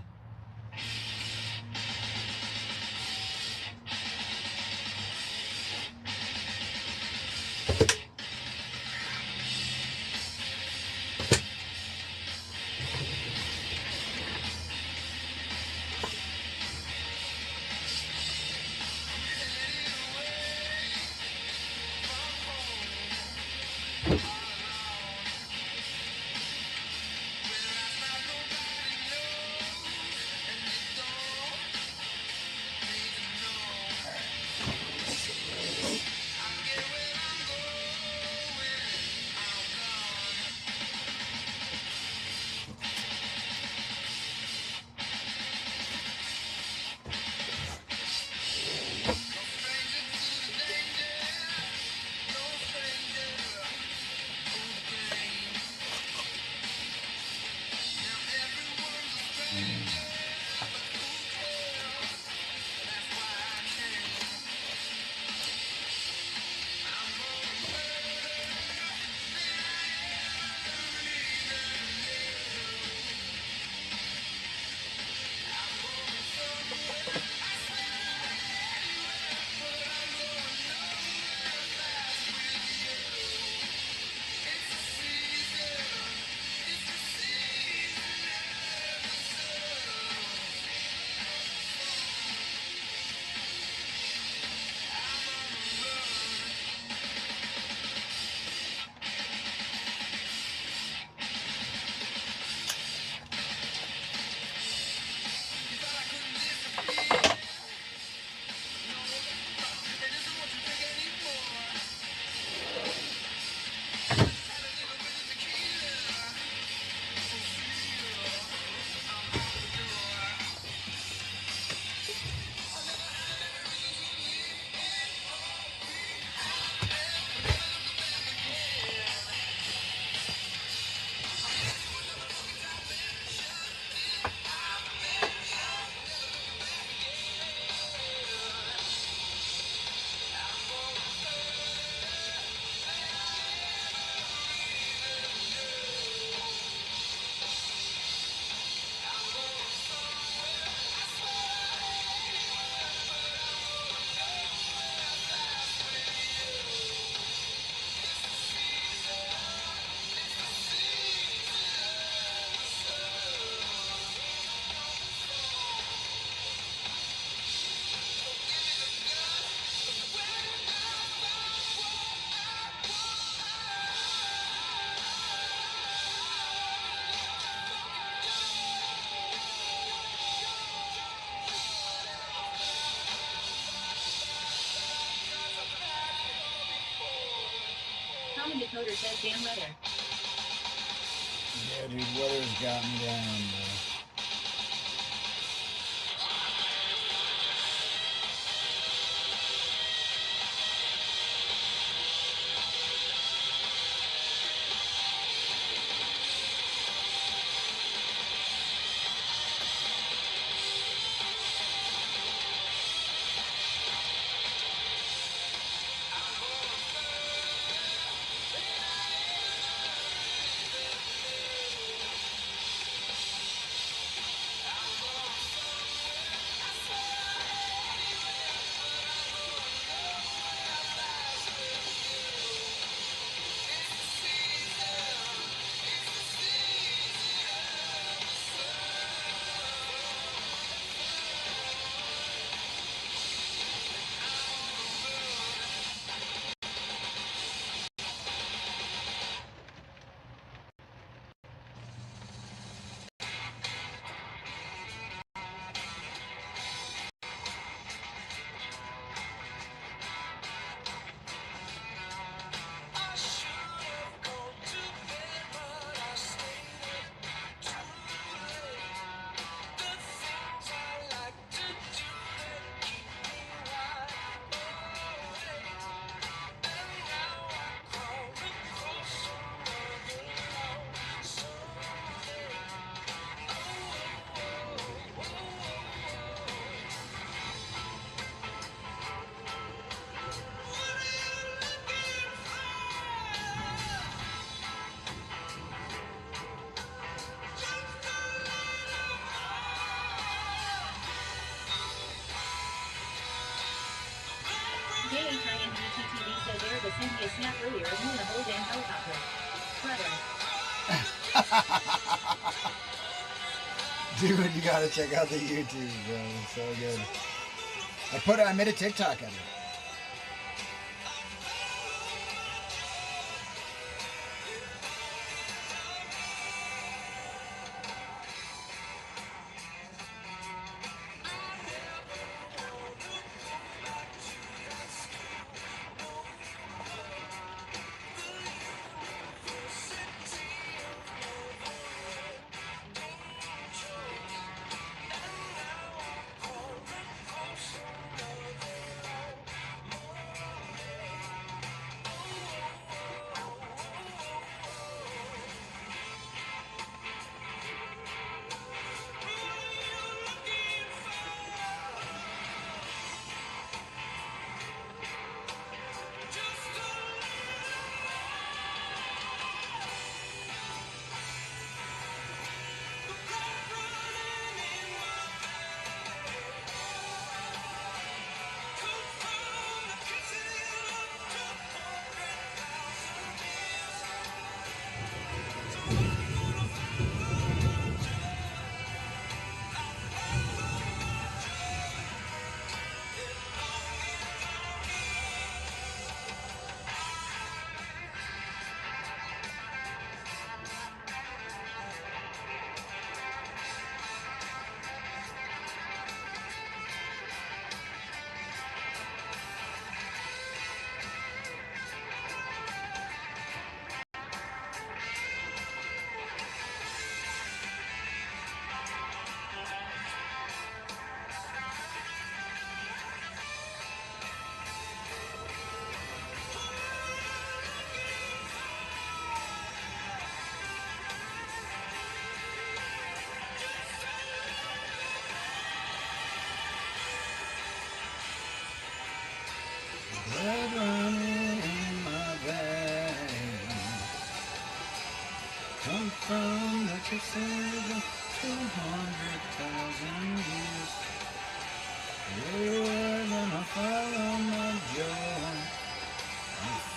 Common Decoder says damn weather. Yeah, dude, weather's got me down, bro. JHINGTTV says Erica sent me a snap earlier of you in a whole damn helicopter. Brother. Dude, you gotta check out the YouTube, bro. It's so good. I made a TikTok of it. Blood running in my veins. Come from the kisses of 200,000 years. You're gonna follow my joy.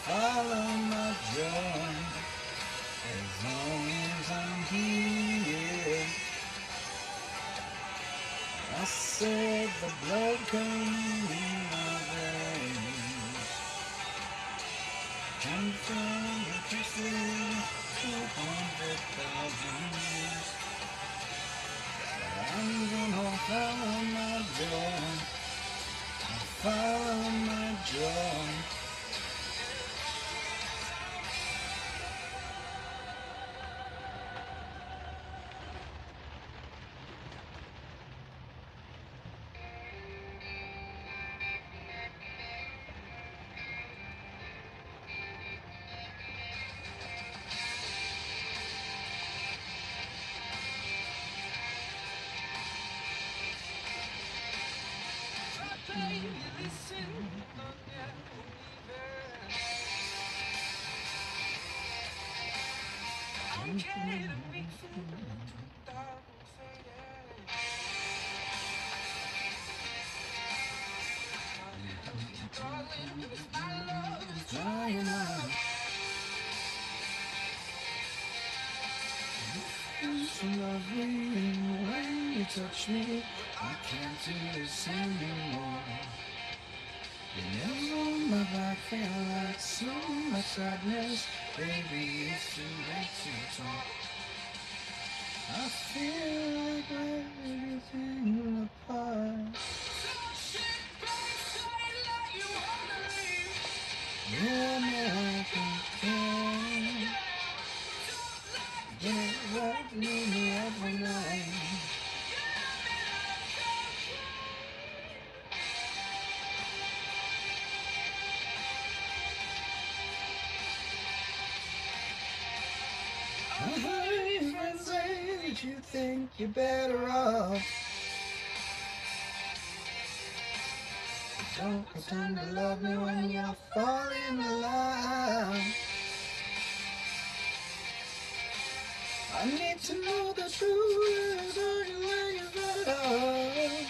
Follow my joy. As long as I'm here. I said the blood coming in my veins. Come from the kisses of 200,000 years. But I'm gonna follow my joy. Follow my joy. When you touch me, I can't do this anymore. Your nails on my back feel like so much sadness. Baby, it's too late to talk. I feel like everything apart. You're American king. Get right me every night. I heard your friends say that you think you're better off. Don't pretend to love me when you're falling in love. I need to know the truth. Are you where you're better?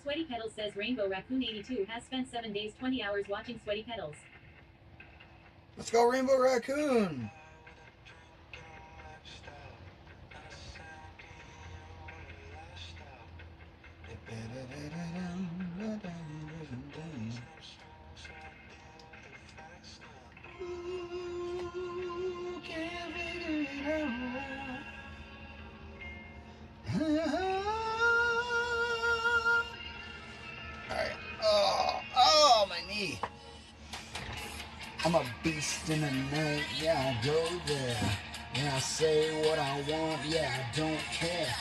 Sweaty Petals says Rainbow Raccoon 82 has spent 7 days 20 hours watching Sweaty Petals. Let's go, Rainbow Raccoon! Alright. Oh, my knee. I'm a beast in the night, yeah, I go there. Yeah, I say what I want, yeah, I don't care.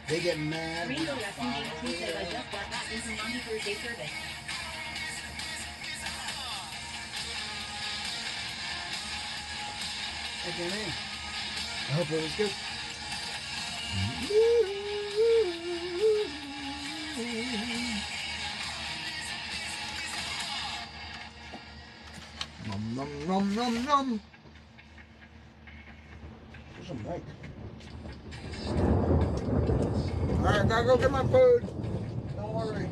They get mad. Rainbow Raccoon 82 says I just got back into Monty Thursday service. Okay, man. I hope it was good. Nom nom nom nom nom. There's a mic. Alright, gotta go get my food. Don't worry.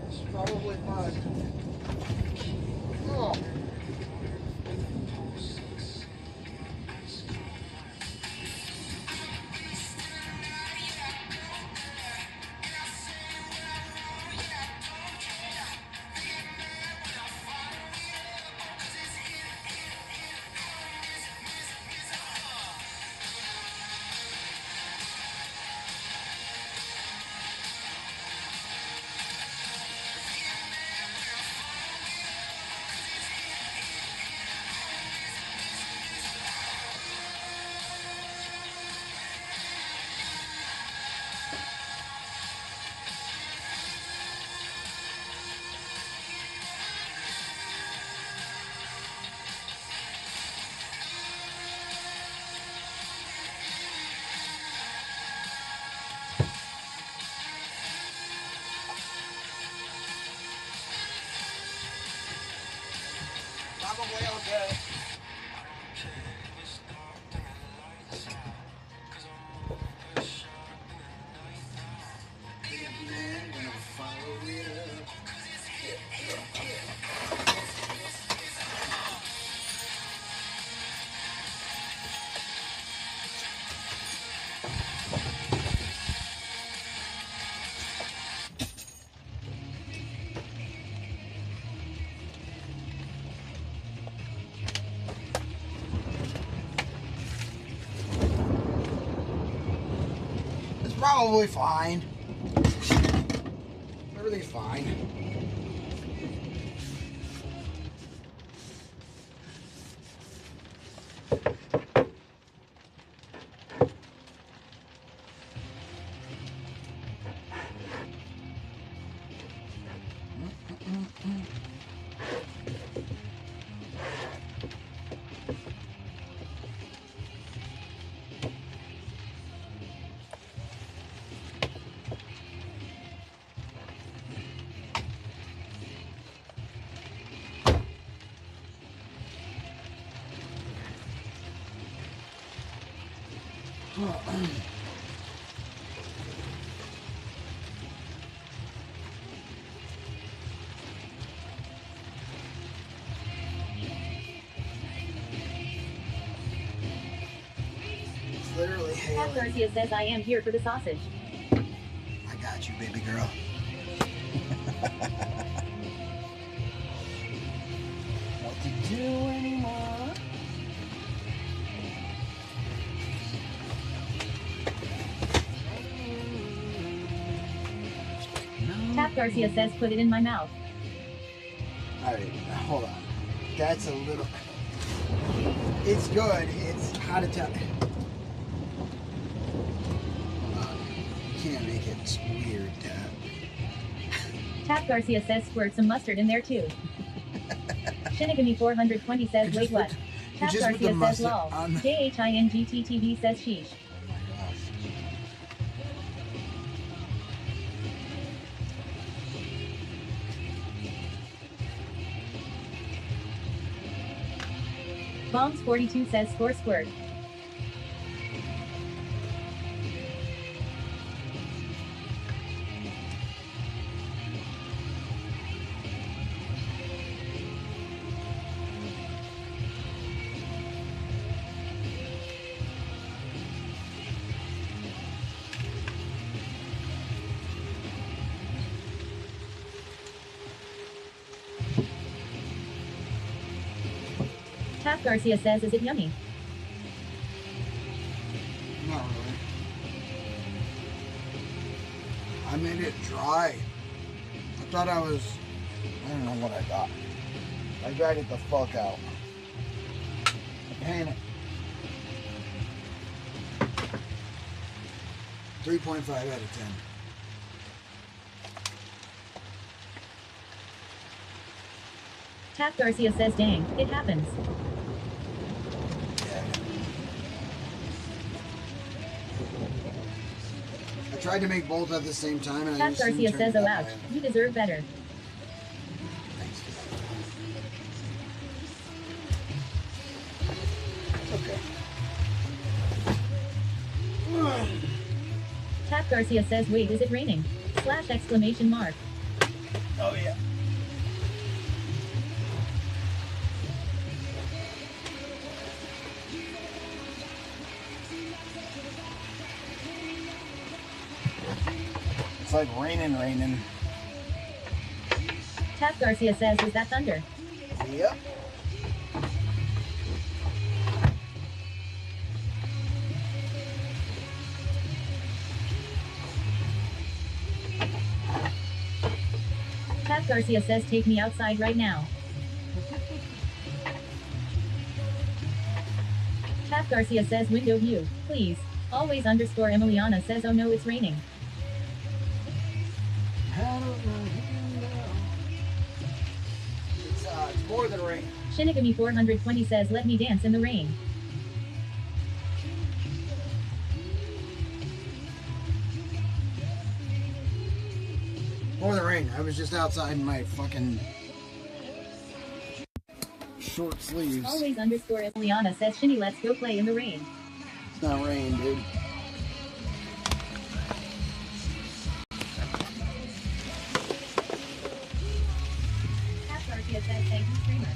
It's probably fine. Oh. Probably okay. It's probably fine. Everything's fine. It's literally Pat hailing. Garcia says I am here for the sausage. I got you, baby girl. What to do anymore? Tap Garcia says put it in my mouth. Alright, hold on. That's a little... It's good. It's how to tell... Hold on. Can't make it weird, Tap. Tap Garcia says squirt some mustard in there too. Shinigami 420 says wait what? Tap Garcia says lol. JHINGTTV says sheesh. Bombs 42 says squirt. Tap Garcia says, is it yummy? Not really. I made it dry. I thought I was... I don't know what I thought. I dried it the fuck out. I panicked. 3.5 out of 10. Tap Garcia says, dang, it happens. I tried to make both at the same time and I Tap just didn't Garcia turn says, it oh that ouch, way. you deserve better. Okay. Tap Garcia says, wait, is it raining? Slash exclamation mark. Oh yeah. It's like raining. Tap Garcia says, was that thunder? Yep. Tap Garcia says, take me outside right now. Tap Garcia says, window view, please. Always underscore Emiliana says, oh no, it's raining. It's more than rain. Shinigami 420 says, let me dance in the rain. More than rain. I was just outside in my fucking short sleeves. Always underscore Emiliana says, Shinny, let's go play in the rain. It's not rain, dude. Tap Garcia says, thank you, streamer.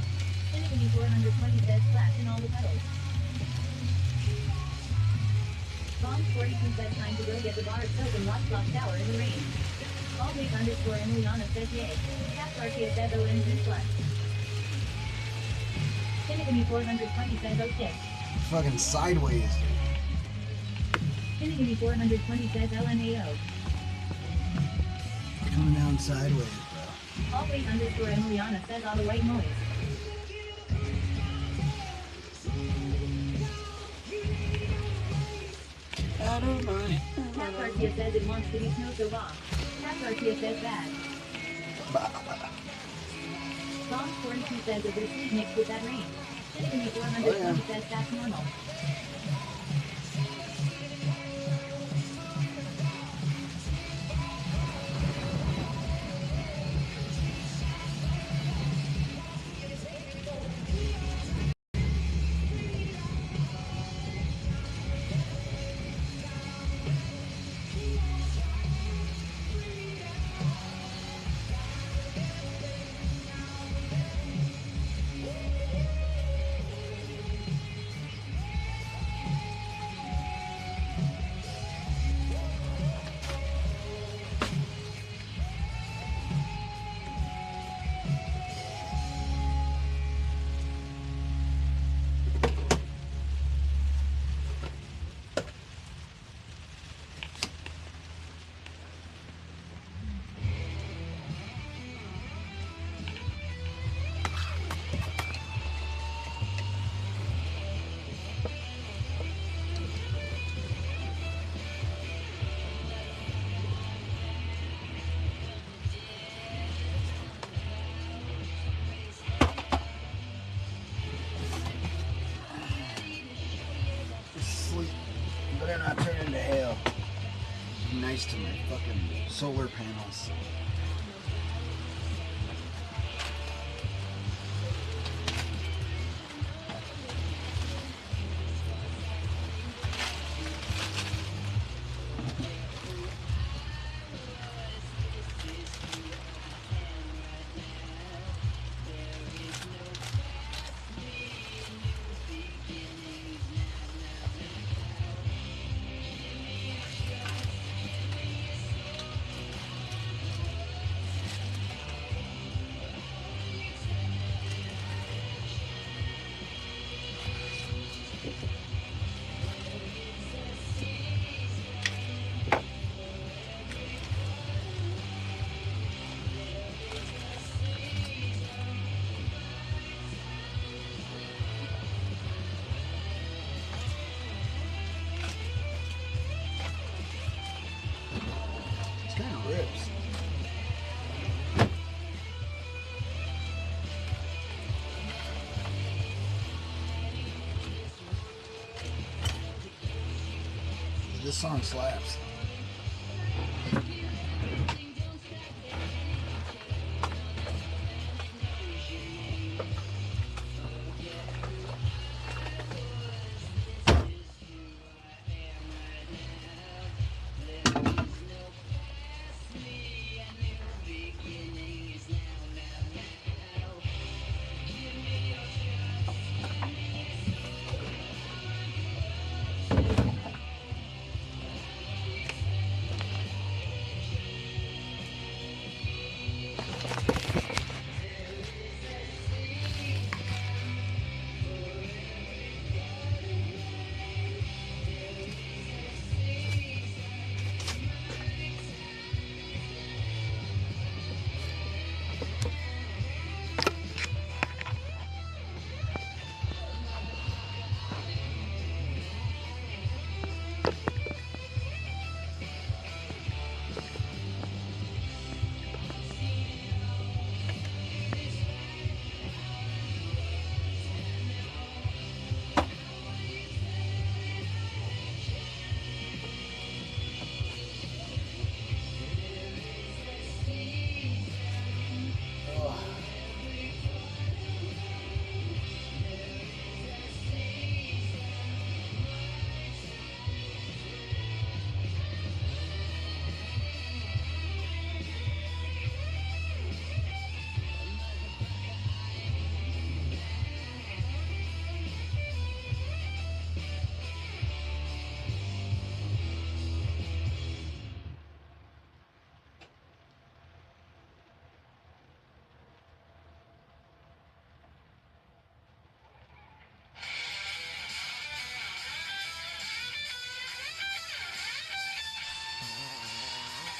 Shinigami 420 says, splash in all the puddles. Bomb 42 says, time to go get the bar of soap and washcloth shower in the rain. Always underscore Emiliana says, yay. Tap Garcia says, OMG plus. Shinigami 420 says, oh shit. Fucking sideways. Shinigami 420 says, LMAO. Coming down sideways, bro. Always underscore Emiliana says, all the white noise. I don't mind. Tap Garcia says it wants to be snow so off. Tap Garcia says bad. Bomb 42 says a bit sweet mixed with that rain. Shinigami 420 says that's normal. Sleep. Better not turn into hail. Be nice to my fucking solar panels. This song slaps.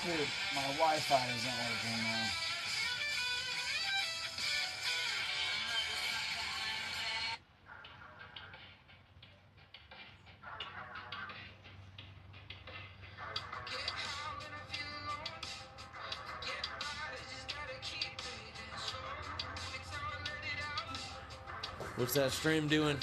Dude, my Wi-Fi isn't working now. What's that stream doing?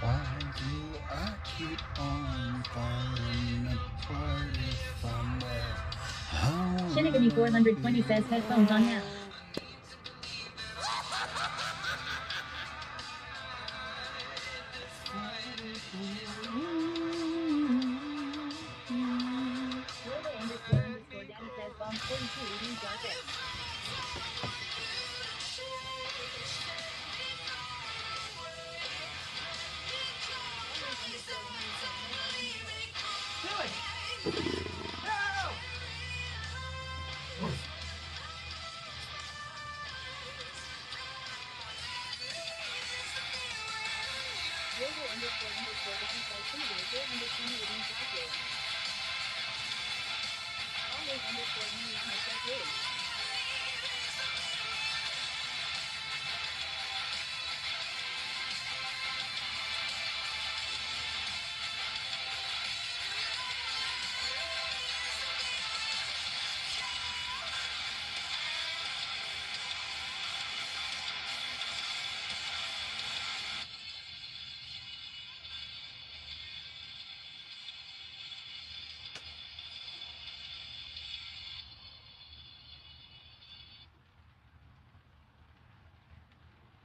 Why do I keep on falling apart if I'm there? Shinigami 420 says headphones on now. Daddy says bomb 42 new darkest.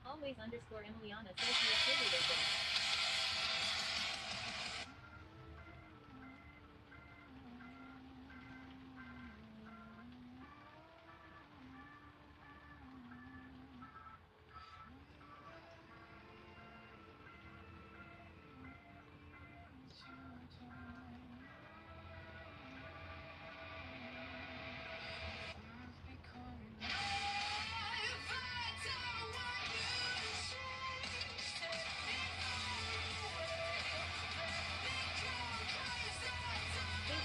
Always underscore Emiliana says he is really this.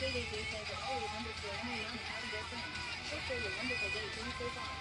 KJJ says that always underscore Emily on happy their friends. Hope for your wonderful day to you so far.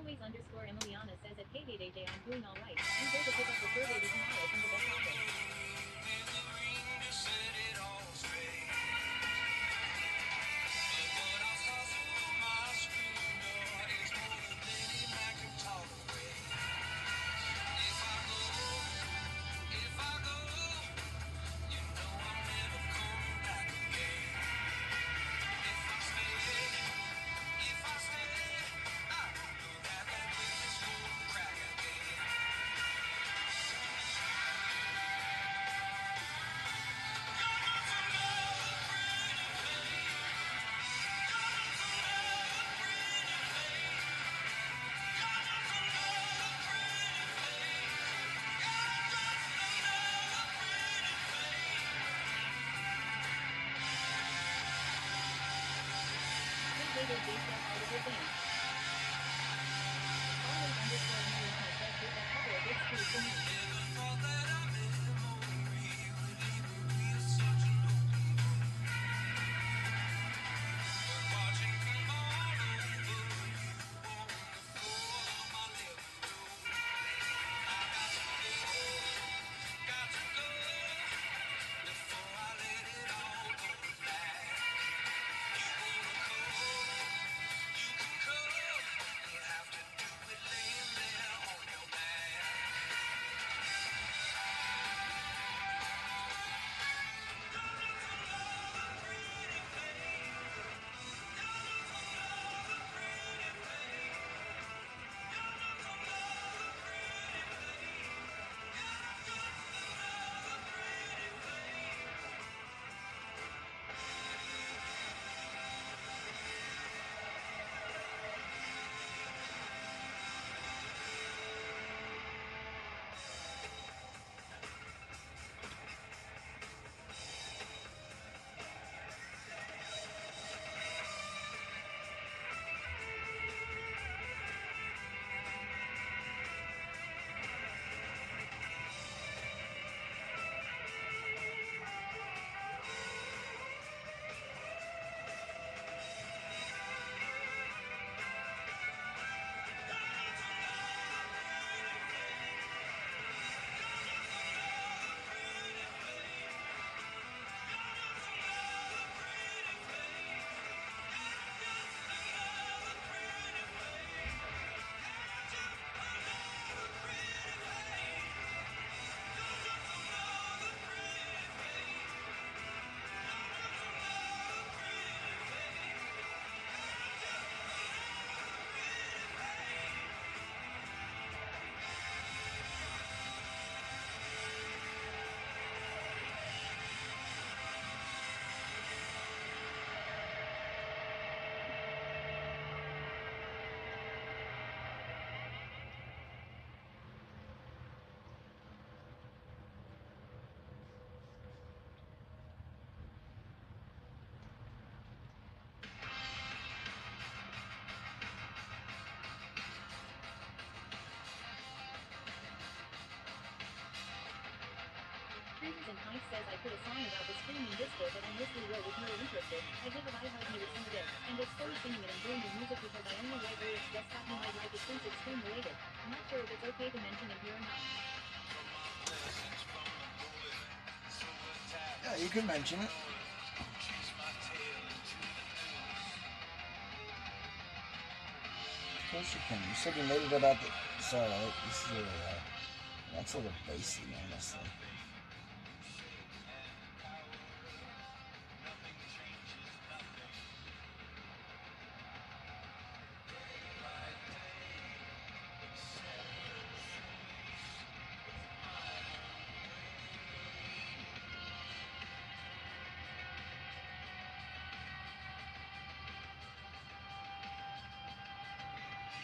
Always underscore Emiliana says at KJJ I'm doing alright. I'm going to pick up the fur baby tomorrow from the vet office. KJJ says all of your things. Always underscore Emiliana says there's a couple of big screws for me. Cruises and Heights says I put a song about the screaming disco that I mostly wrote if you were interested. I did the I Heart Me with some of it, and it's fully singing it and doing the music because I only write lyrics just thought you might like it since it's scream related. I'm not sure if it's okay to mention it here or not. Yeah, you can mention it. course you can. You said you made it about the... Sorry, this is a little... that's a little bassy, honestly.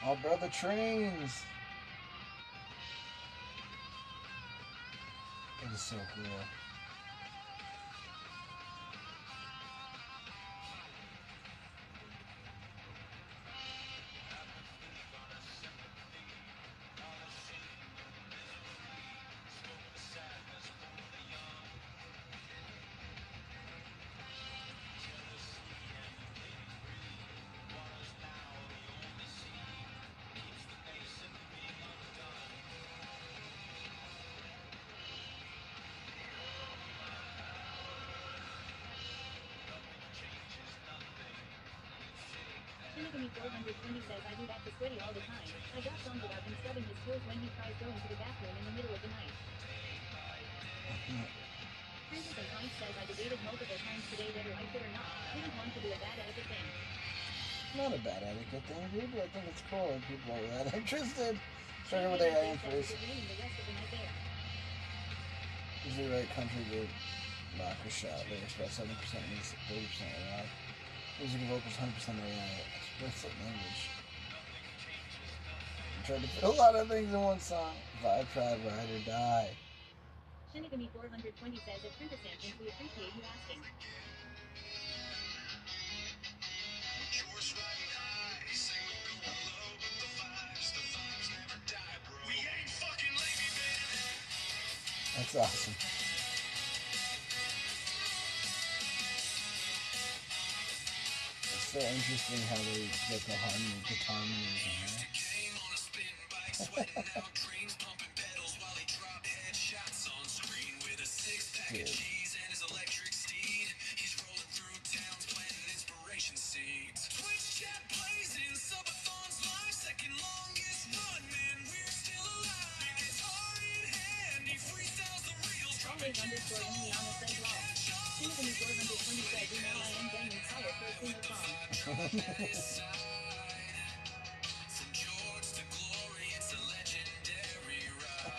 Oh, brother trains! It is so cool. Shinigami 420 says I do that to Sweaty all the time. I got songs about him stubbing his toes when he tries going to the bathroom in the middle of the night. Princess and Pint says I debated multiple times today whether I should or not. Didn't want to do a bad etiquette thing. Not a bad etiquette thing, dude. I think it's cool that people are that interested. Starting with AI first. Usually right country good rock or shot. Lyrics about 7% music, 30% AI. Music and vocals 100% AI. Explicit language. I tried to put a lot of things in one song. Vibe, tribe, ride or die. Shinigami 420 says at Princess Sampkins we appreciate you asking. That's awesome. It's so interesting how they get the harmony, guitar harmonies in there. Dude. Twitch chat plays in Subathon's live, second longest run, man, we're still alive. Guitar in hand, he freestyles the reels. Always underscore Emiliano says lol. Shinigami 420 says email I am getting inspired for a singer song. From George to glory, it's a legendary ride.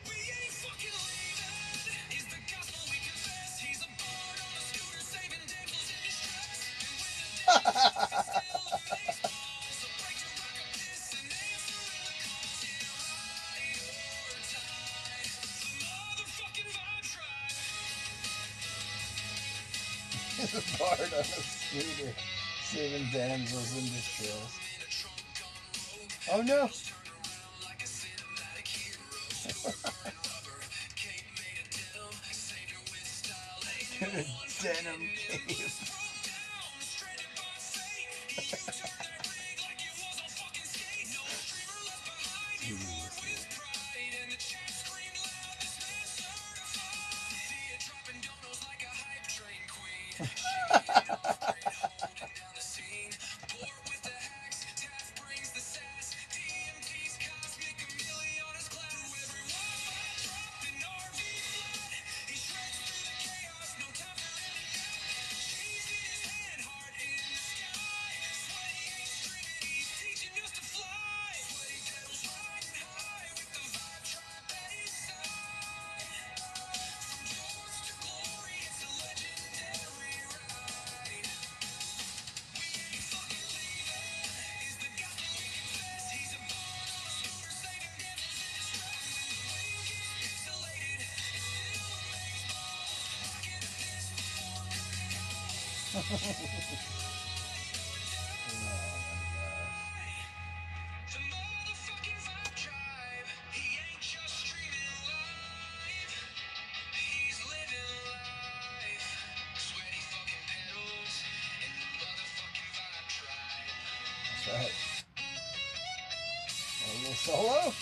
We ain't fucking leaving. Is the gospel we confess. He's a bard on a scooter, saving damsels in distress. And when the day is still amaze balls, a break to rock a piss and answering the calls. Yeah, ride or die. The motherfucking vibe tribe. He's a bard on a scooter, saving damsels in distress. Oh no! Denim cave. That's right. A little solo.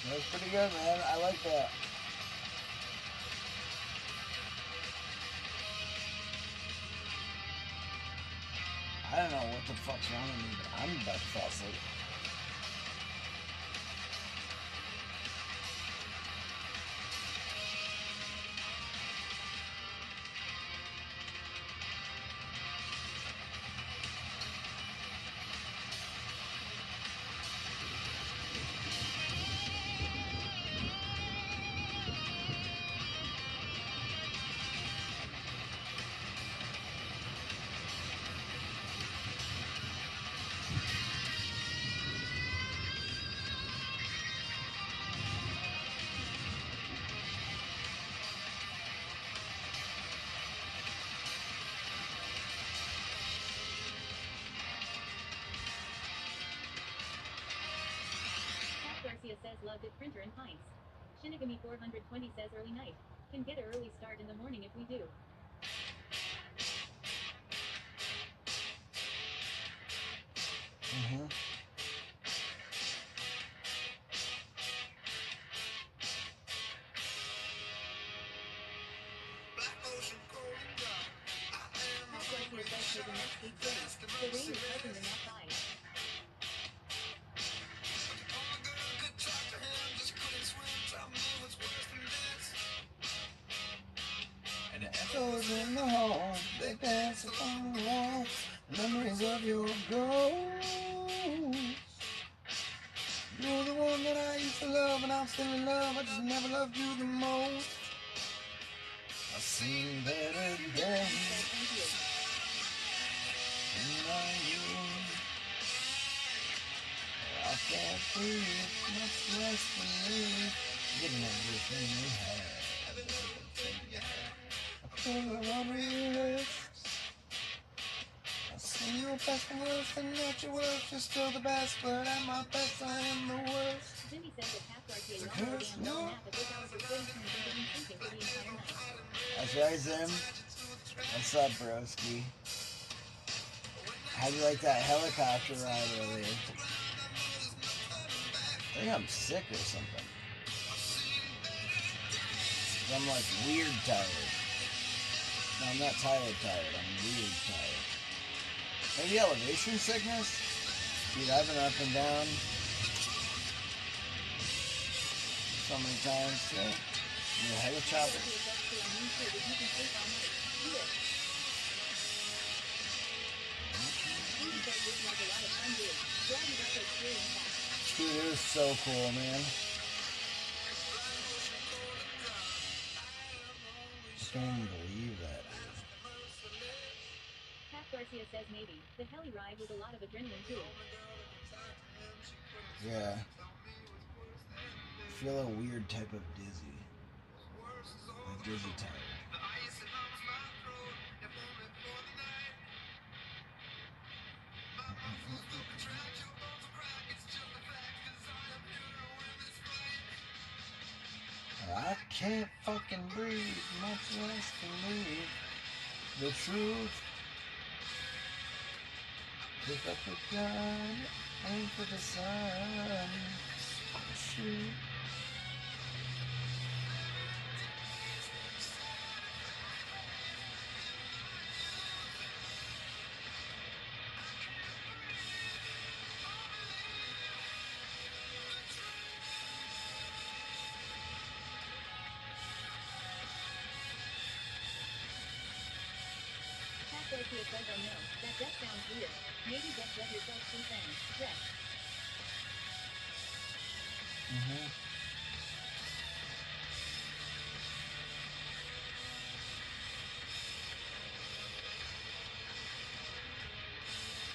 That's pretty good, man. I like that. I don't know what the fuck's wrong with me, but I'm about to fall asleep. Garcia says loved it printer and pints. Shinigami 420 says early night. Can get an early start in the morning if we do. Garcia says to the next big thing. The rain is helping them outside. And the echoes in the hall, they dance upon the wall, memories of your ghost. You're the one that I used to love, and I'm still in love, I just never loved you the most. I've seen better days. I can't breathe, much less believe, getting everything you had. I on your list. I seen you best and worst, and at your worst, you're still the best, but at my best, I am the worst. Jimmy says that half Garcia y'all are damn well nap at this hour for 40 turns into being sleeping for the entire night. That's right, Zim. What's up, broski? How'd you like that helicopter ride earlier? I think I'm sick or something. I'm like weird tired. No, I'm not tired, I'm weird tired. Maybe elevation sickness? Dude, I've been up and down so many times too. You know, helicopter. Dude, it was so cool, man. I can't even believe that. Pat Garcia says maybe. The heli ride was a lot of adrenaline too. Yeah. I feel a weird type of dizzy. Like dizzy tired. I can't fucking breathe, much less believe the truth. Pick up the gun, aim for the sun, shoot. Garcia says I know. That just sounds weird. Maybe just let yourself sleep in. Rest.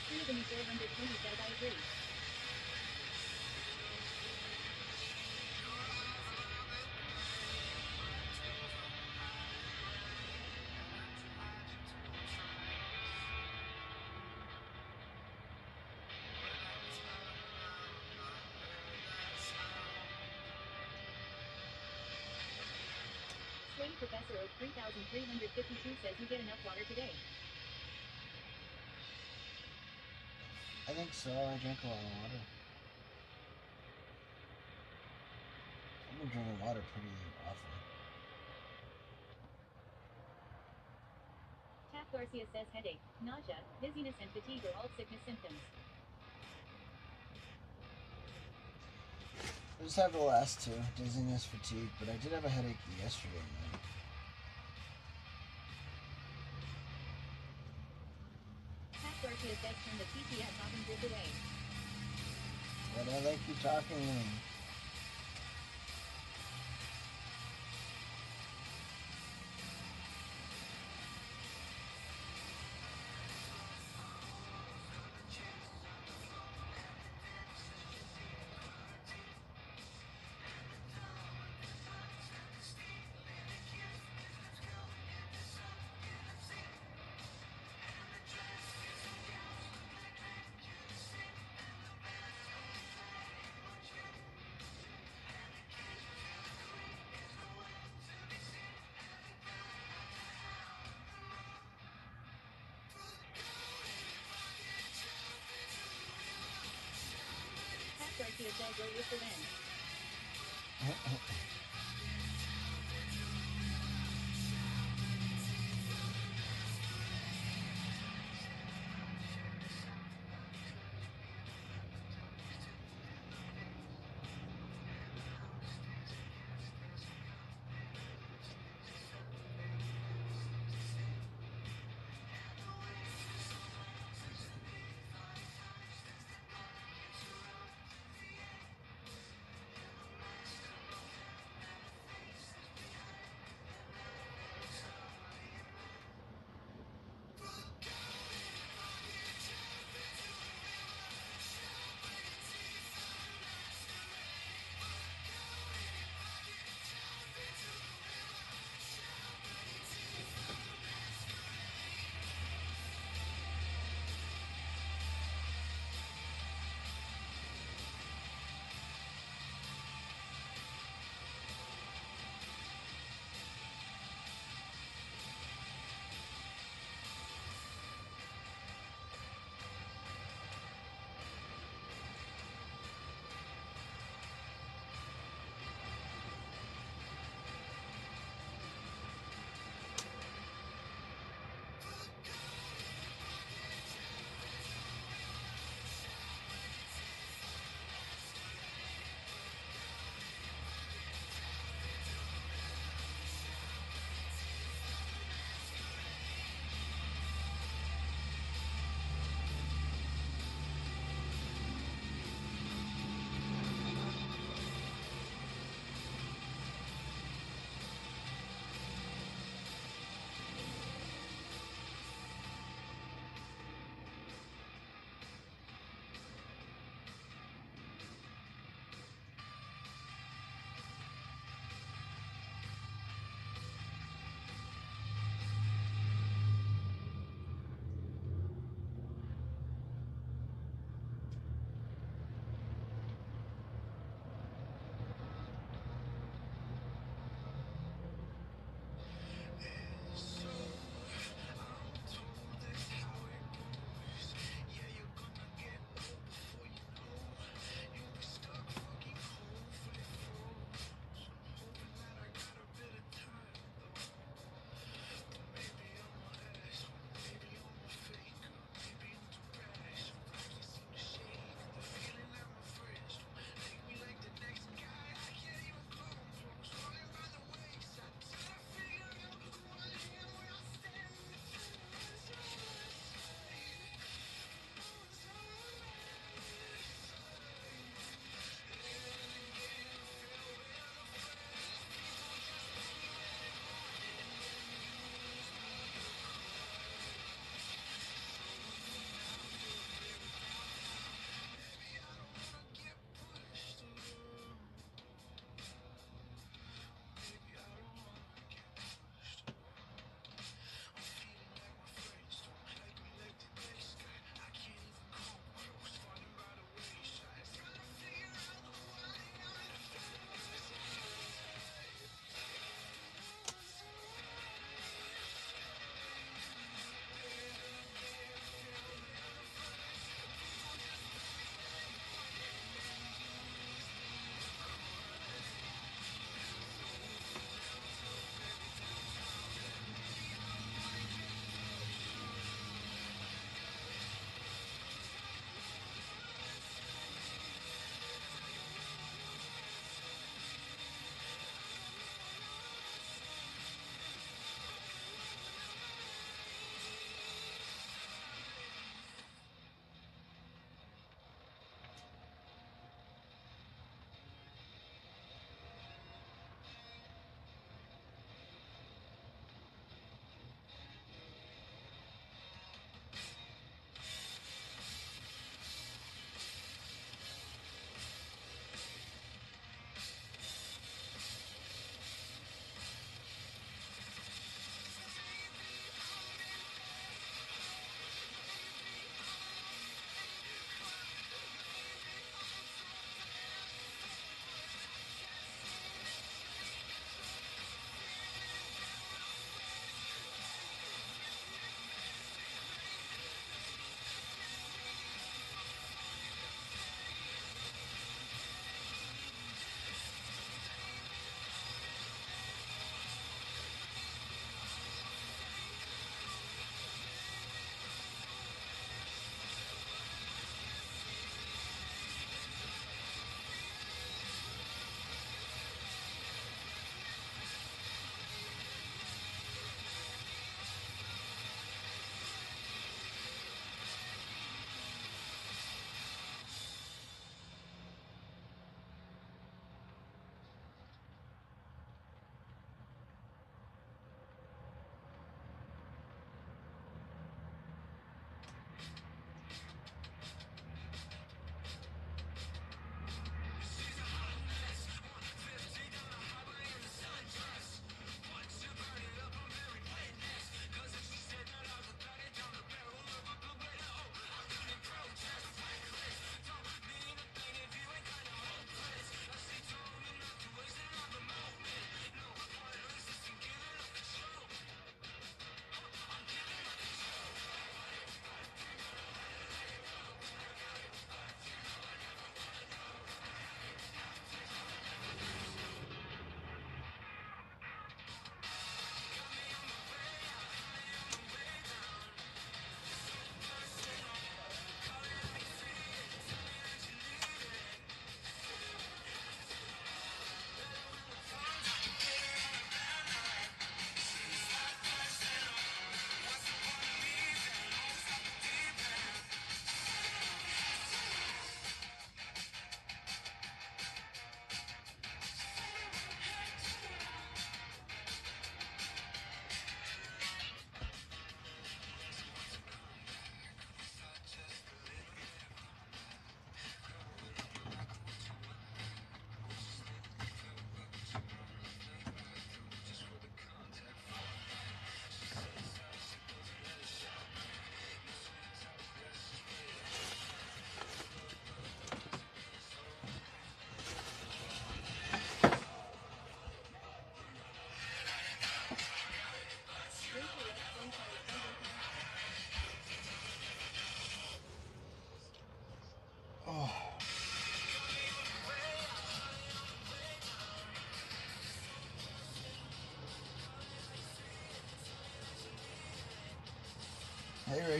Shinigami 420 says I agree. Sway Professor Oak 3352 says you get enough water today. I think so. I drink a lot of water. been drinking water pretty often. Tap Garcia says headache, nausea, dizziness, and fatigue are all sickness symptoms. I just have the last two, dizziness, fatigue, but I did have a headache yesterday night. Tap Garcia says turn the TPS off and drift away. But I like you talking to me. Tap Garcia says go with the wind.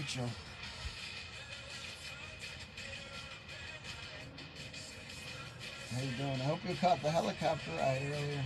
Rachel. How you doing? I hope you caught the helicopter ride earlier.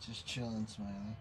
Just chilling, Smiley.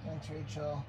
Thanks, Rachel.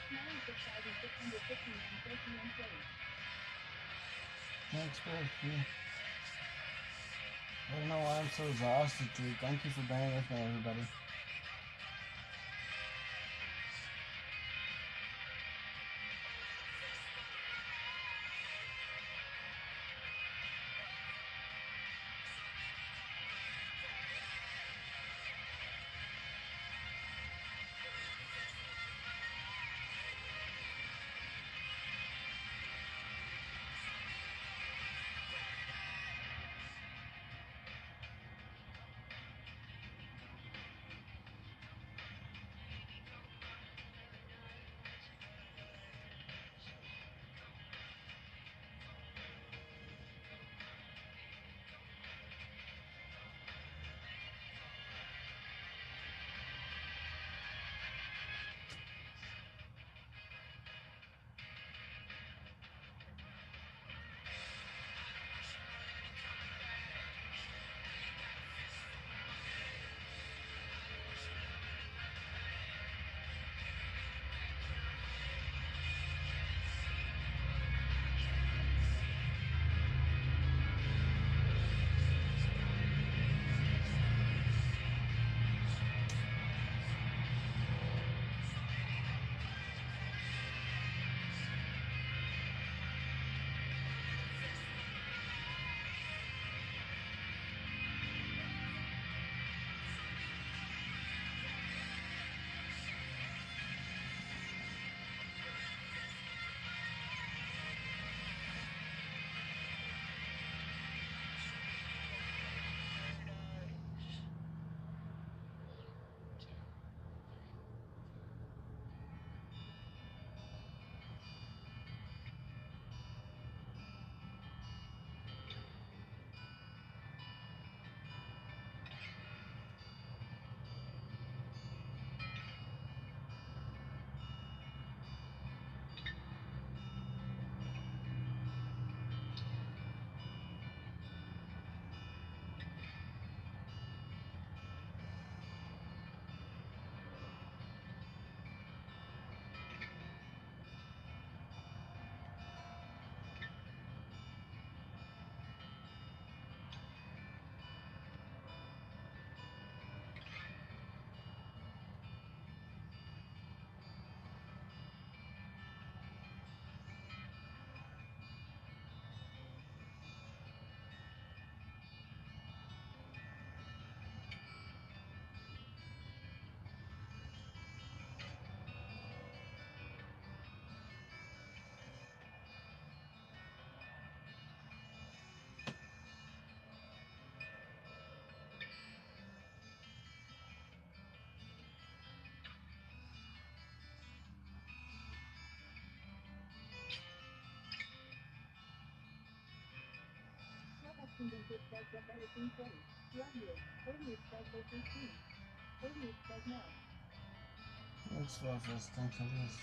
96,659 plays. Thanks, bro. Yeah. I don't know why I'm so exhausted, dude. Thank you for bearing with me, everybody. Convented says the better team plays. Love you. Odious says go free team. Odious says no. Thanks, Waffles. Thanks, Odious.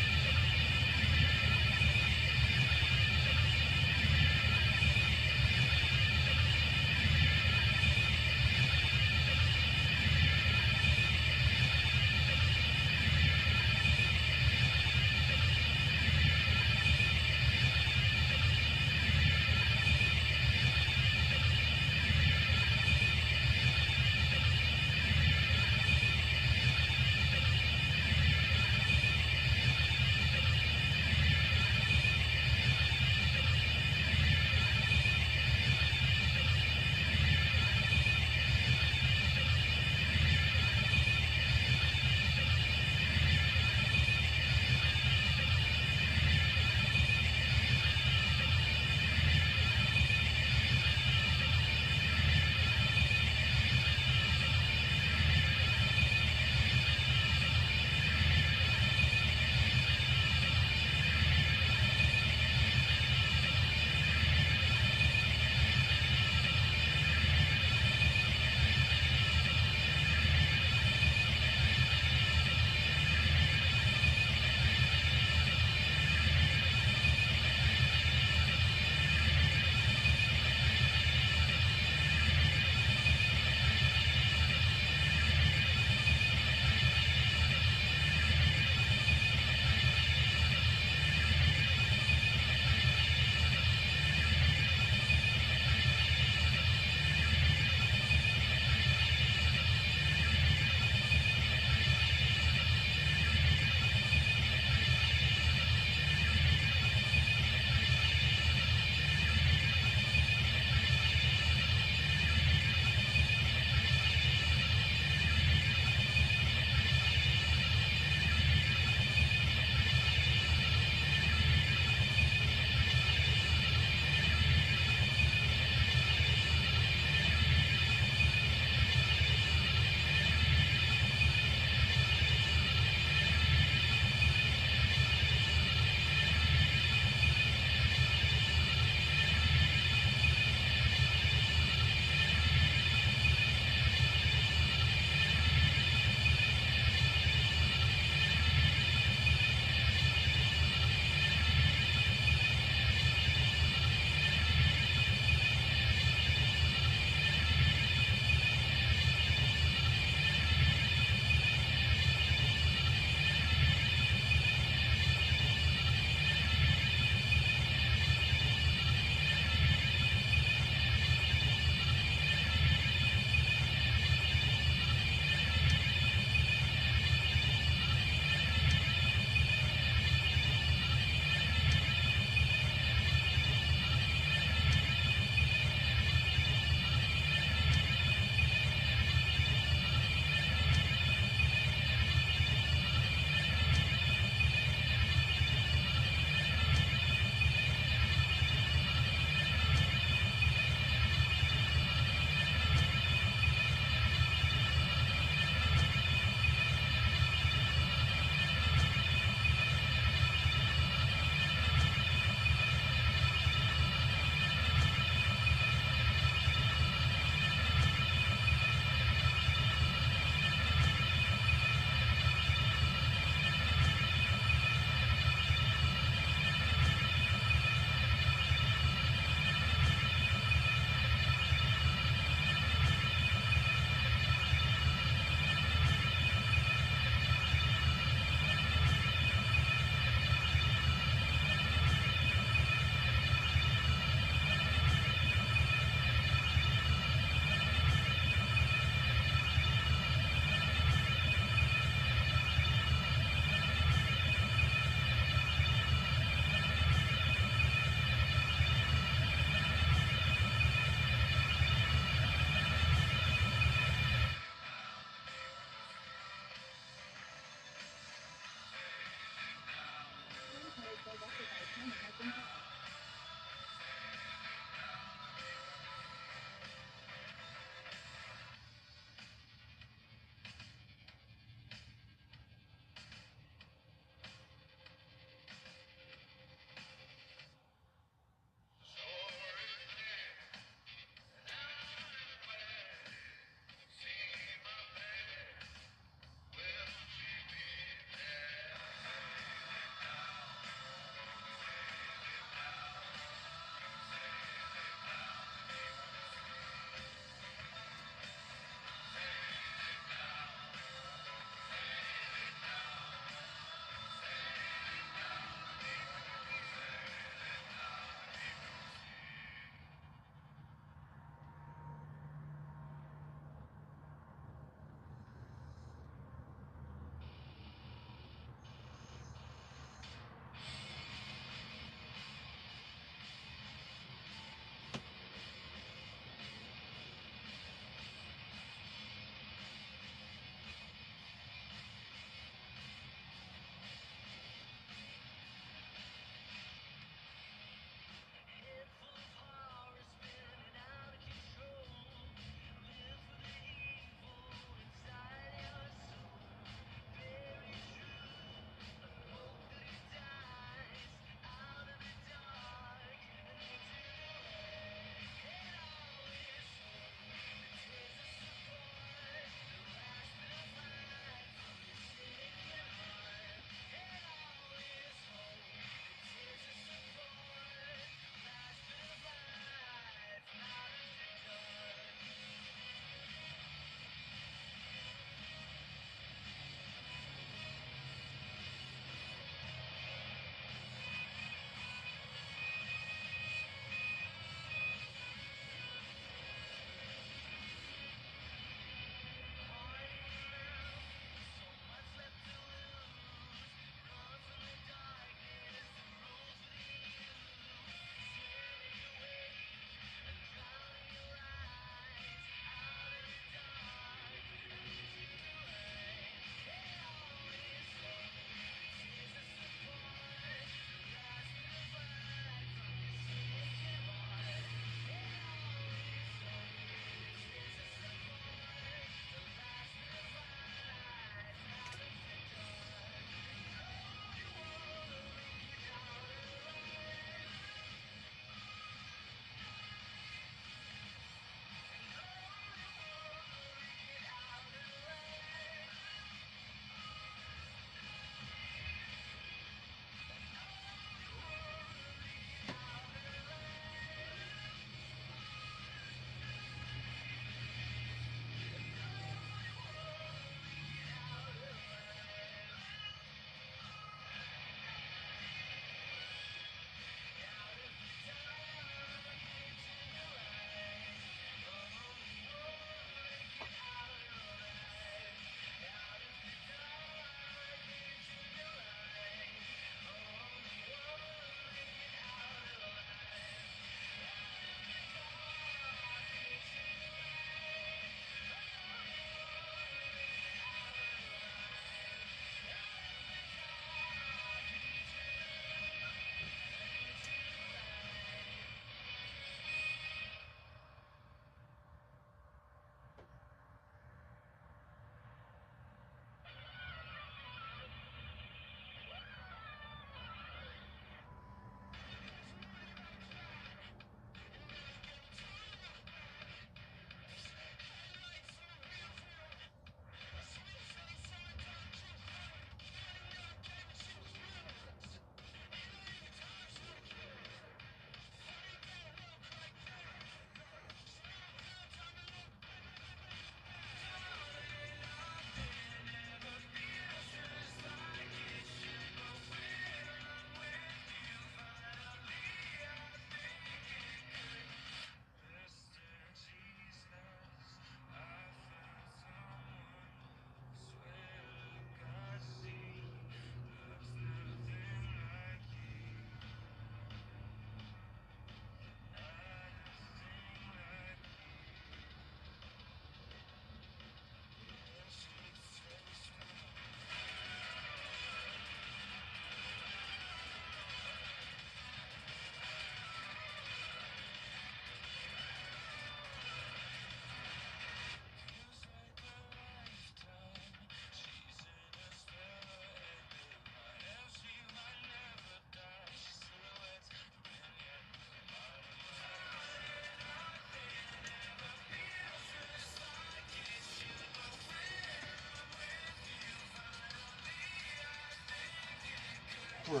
bro.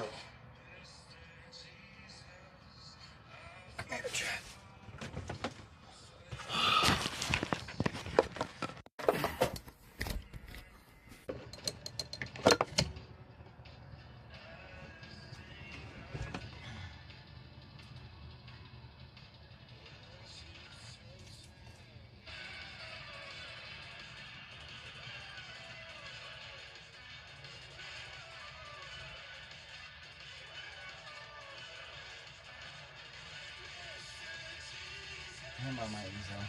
Come here, Chad. Him on my easel.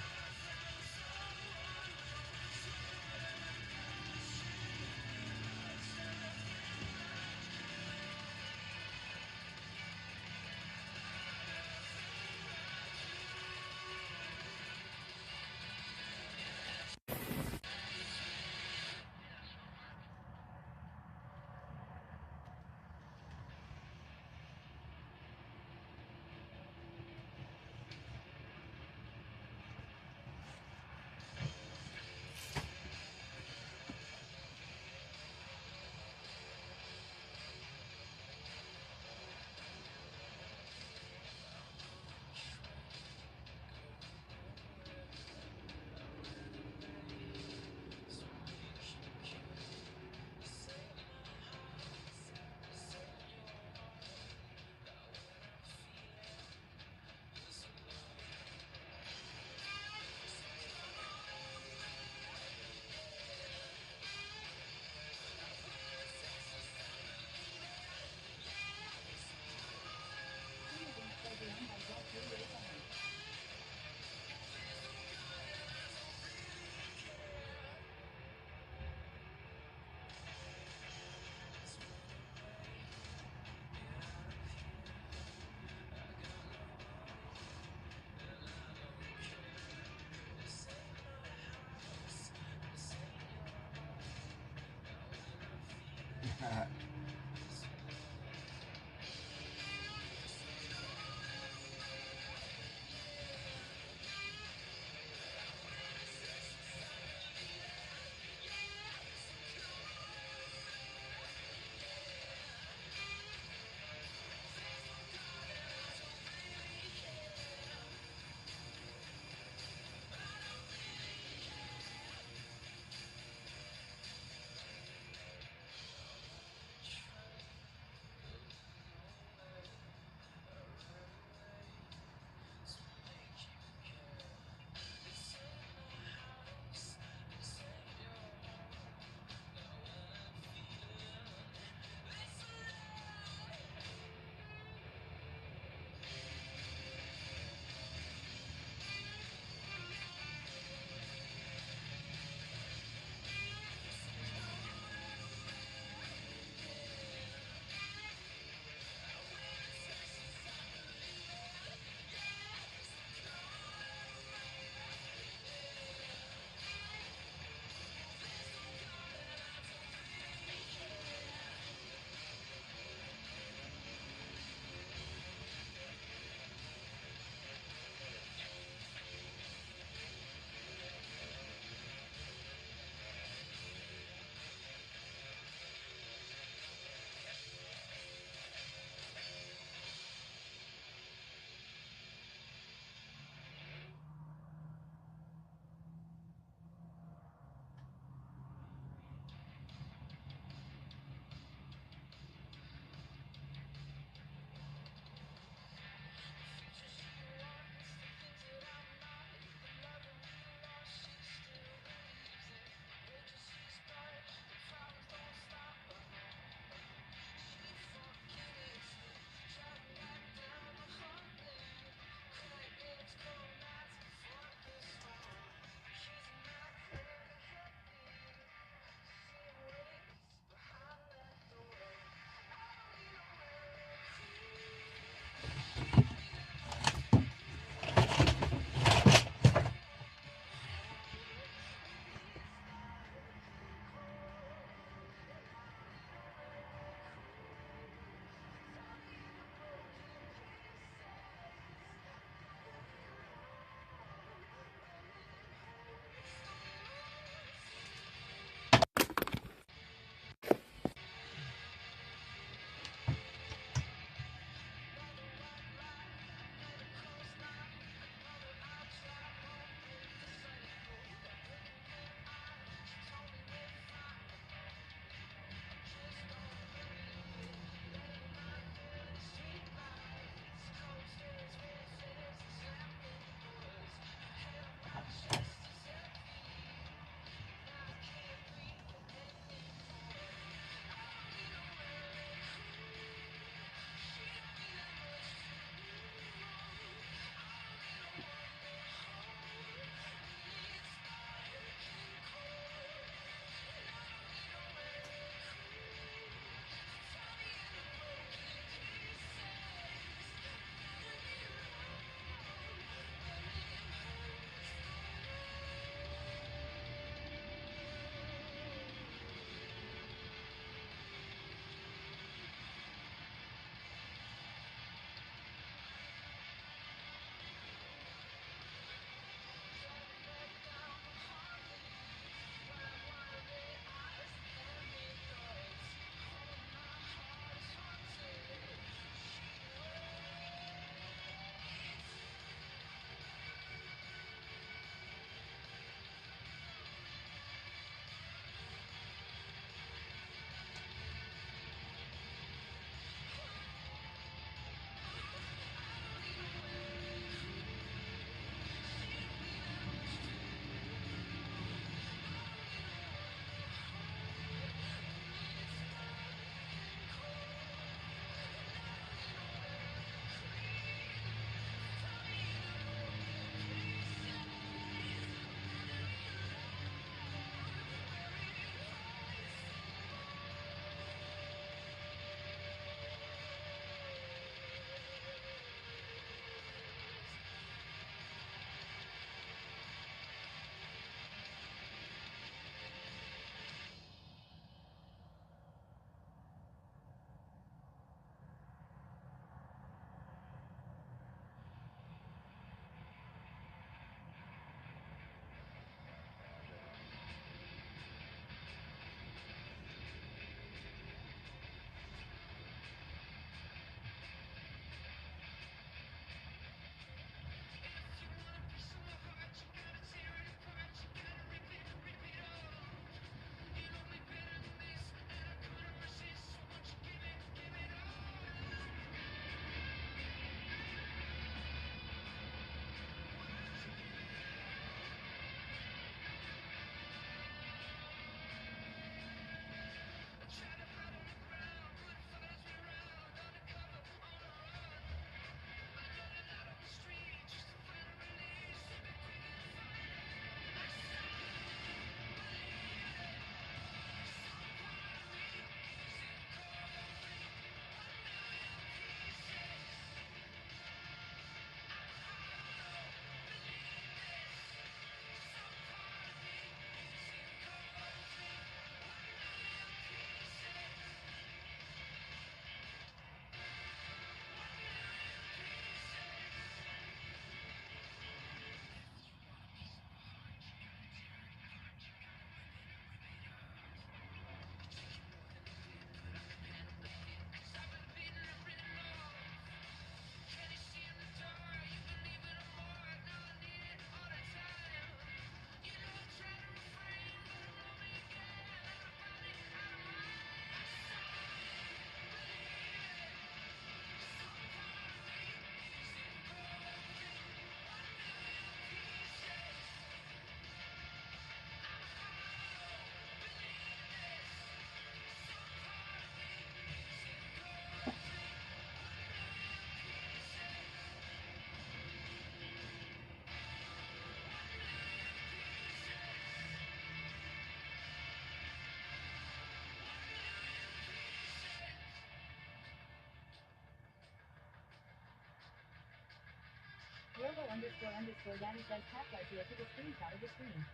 Daddy says Pat Garcia took a screenshot of the screen.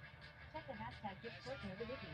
Check the hashtag gift portion of the wiki.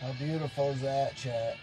How beautiful is that, chat?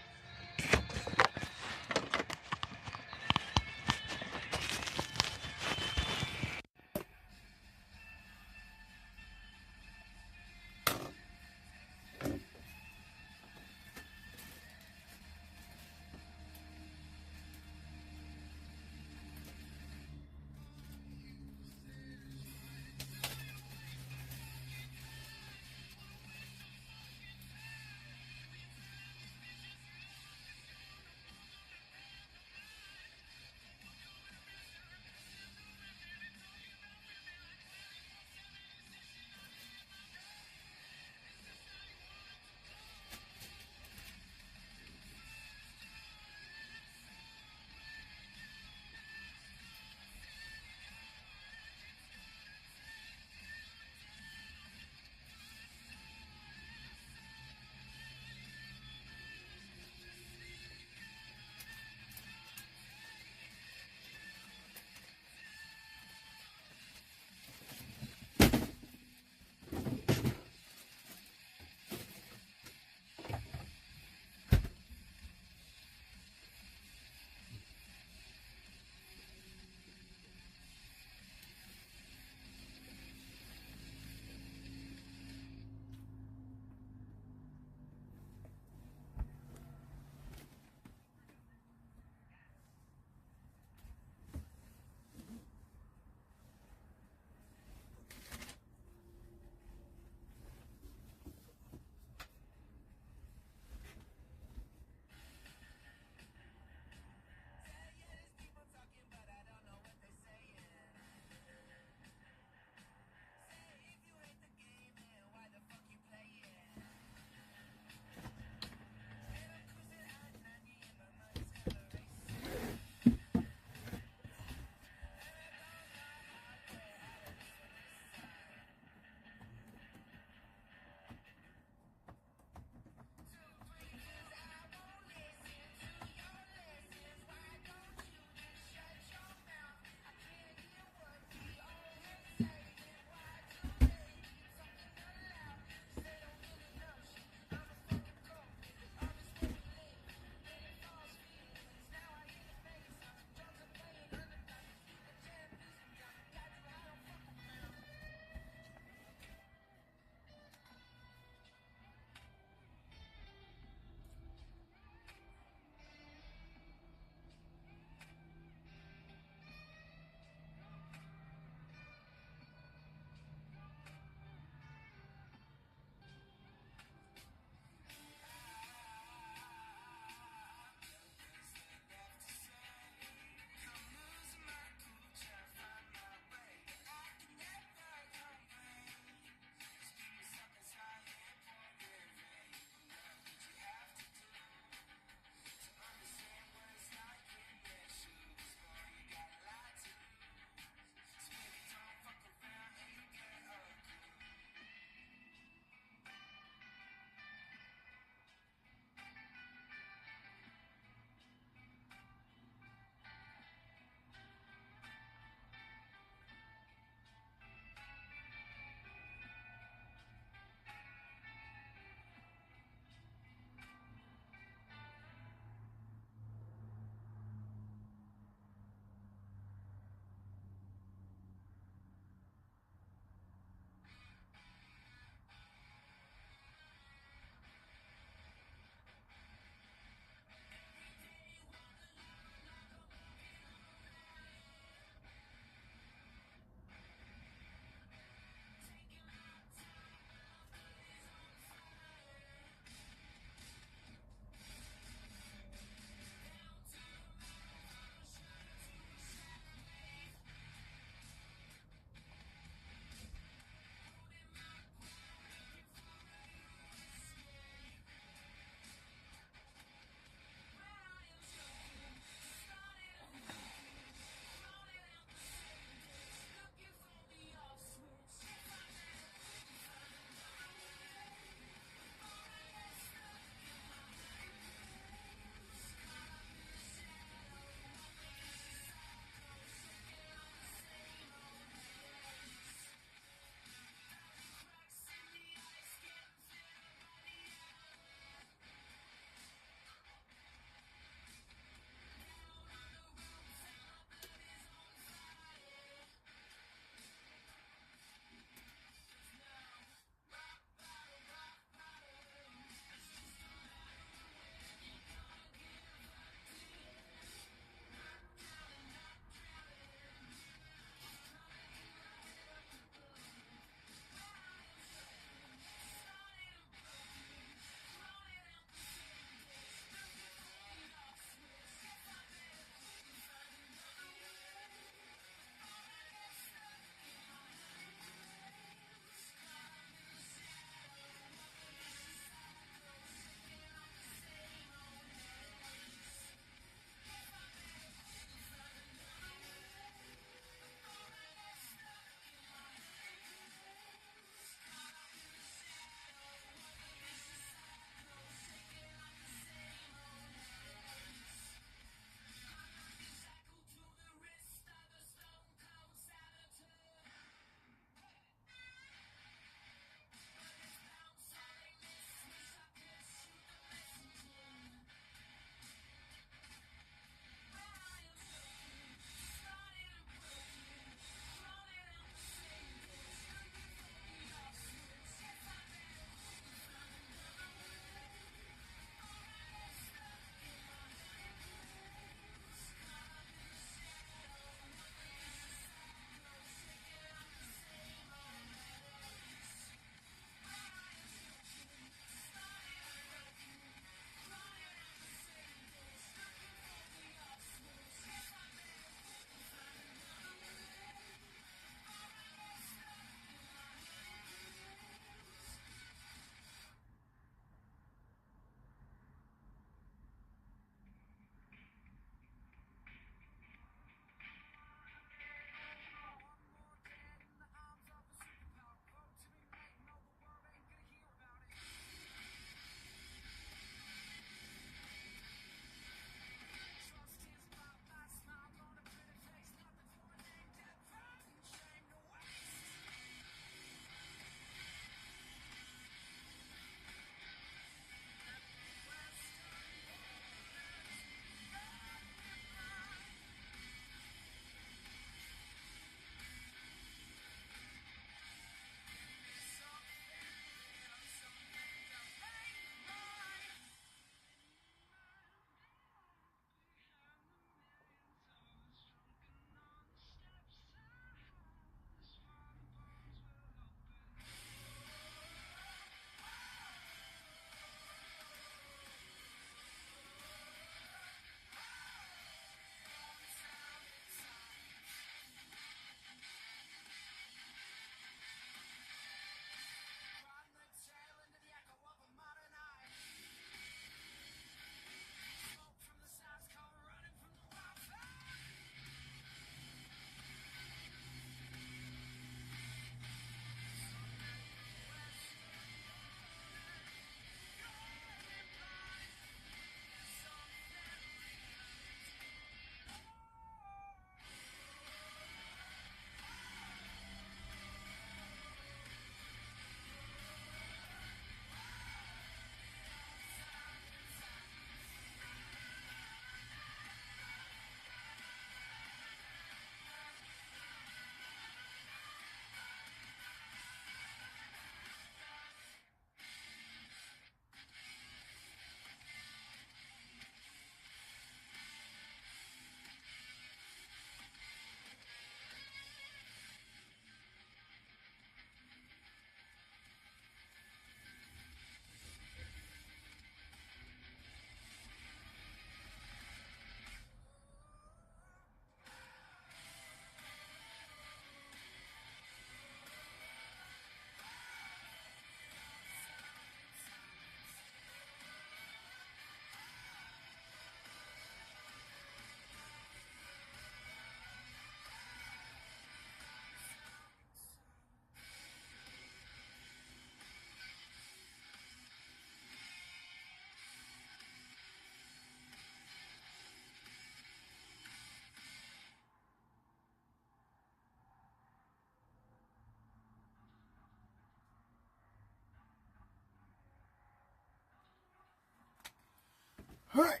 Alright.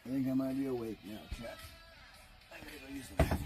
I think I might be awake now, chat. I gotta go use the bathroom.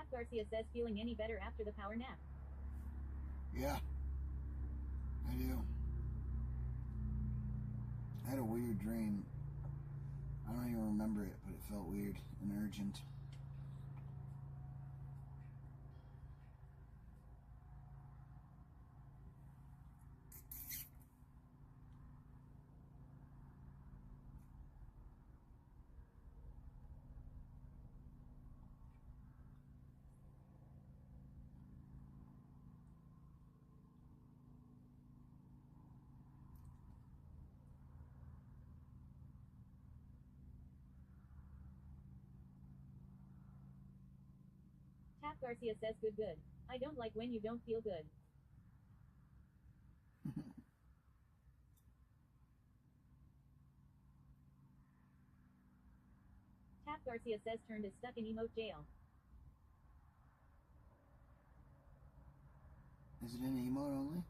Tap Garcia says feeling any better after the power nap. Yeah, I do. I had a weird dream. I don't even remember it, but it felt weird and urgent. Tap Garcia says good. I don't like when you don't feel good. Tap Garcia says turned is stuck in emote jail. Is it in emote only?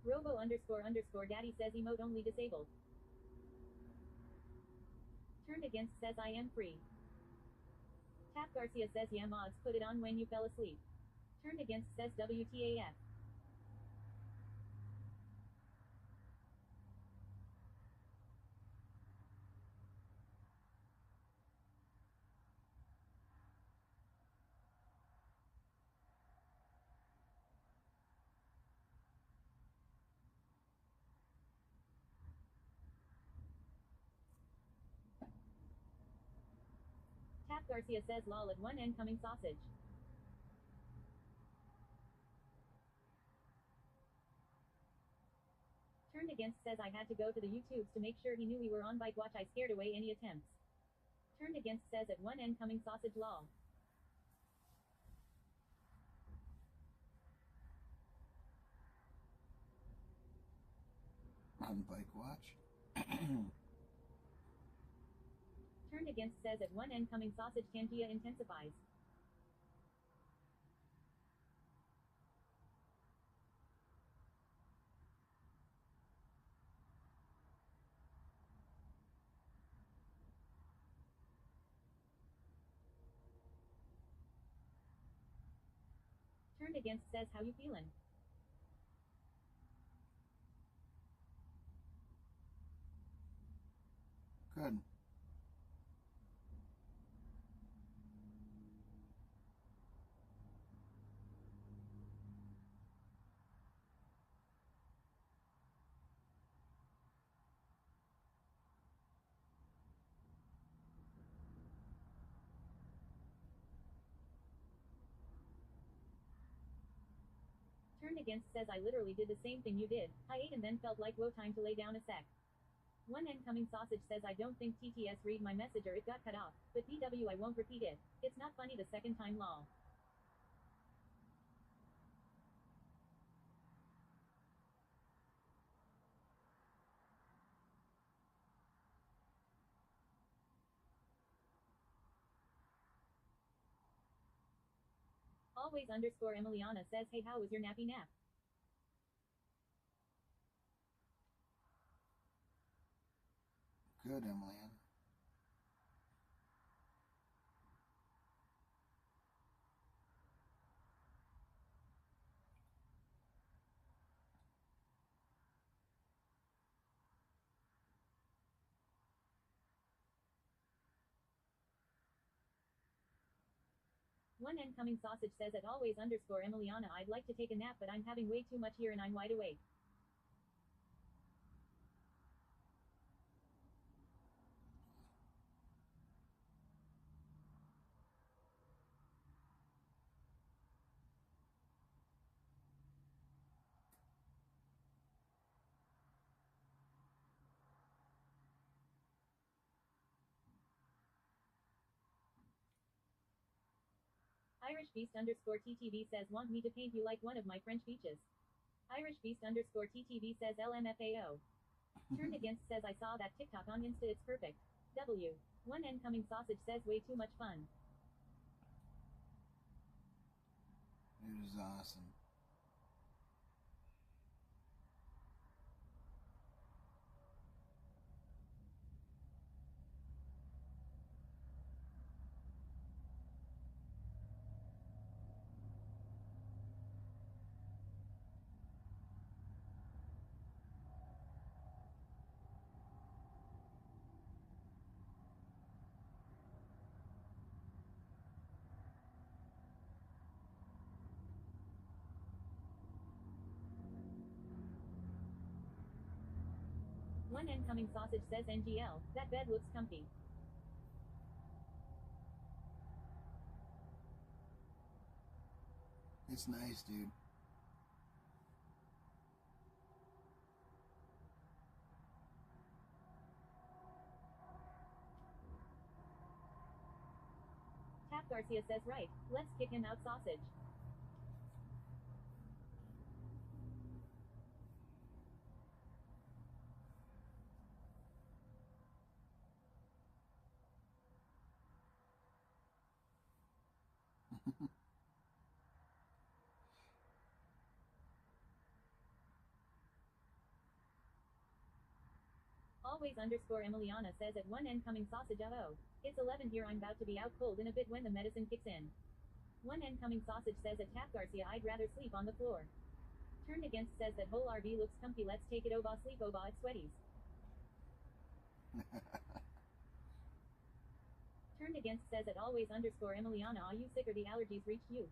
Robo__daddy says emote only disabled. Turned against says I am free. Tap Garcia says yeah mods put it on when you fell asleep. Turned against says WTAF. Tap Garcia says lol at one incoming sausage. Turned against says I had to go to the YouTubes to make sure he knew we were on bike watch. I scared away any attempts. Turned against says at one incoming sausage lol. On bike watch. Turned against says at one incoming sausage Tangia intensifies. Turned against says how you feelin'? Good. Turned against says I literally did the same thing you did. I ate and then felt like whoa time to lay down a sec. One incoming sausage says I don't think TTS read my message or it got cut off, but DW I won't repeat it. It's not funny the second time lol. Always_Emiliana says hey how was your nappy nap? Good, Emily. One incoming sausage says at always_Emiliana I'd like to take a nap but I'm having way too much here and I'm wide awake. IrishBeast_TTV says want me to paint you like one of my French beaches. IrishBeast_TTV says LMFAO. Turned against says I saw that TikTok on Insta it's perfect. W. One incoming sausage says way too much fun. It was awesome. One incoming sausage says NGL, that bed looks comfy. It's nice, dude. Tap Garcia says right, let's kick him out sausage. Always underscore Emiliana says at one incoming sausage oh. It's 11 here, I'm about to be out cold in a bit when the medicine kicks in. One incoming sausage says at Tap Garcia I'd rather sleep on the floor. Turned Against says that whole RV looks comfy, let's take it oba sleep oba at sweaties. Turned Against says at always underscore Emiliana are you sick or the allergies reached you?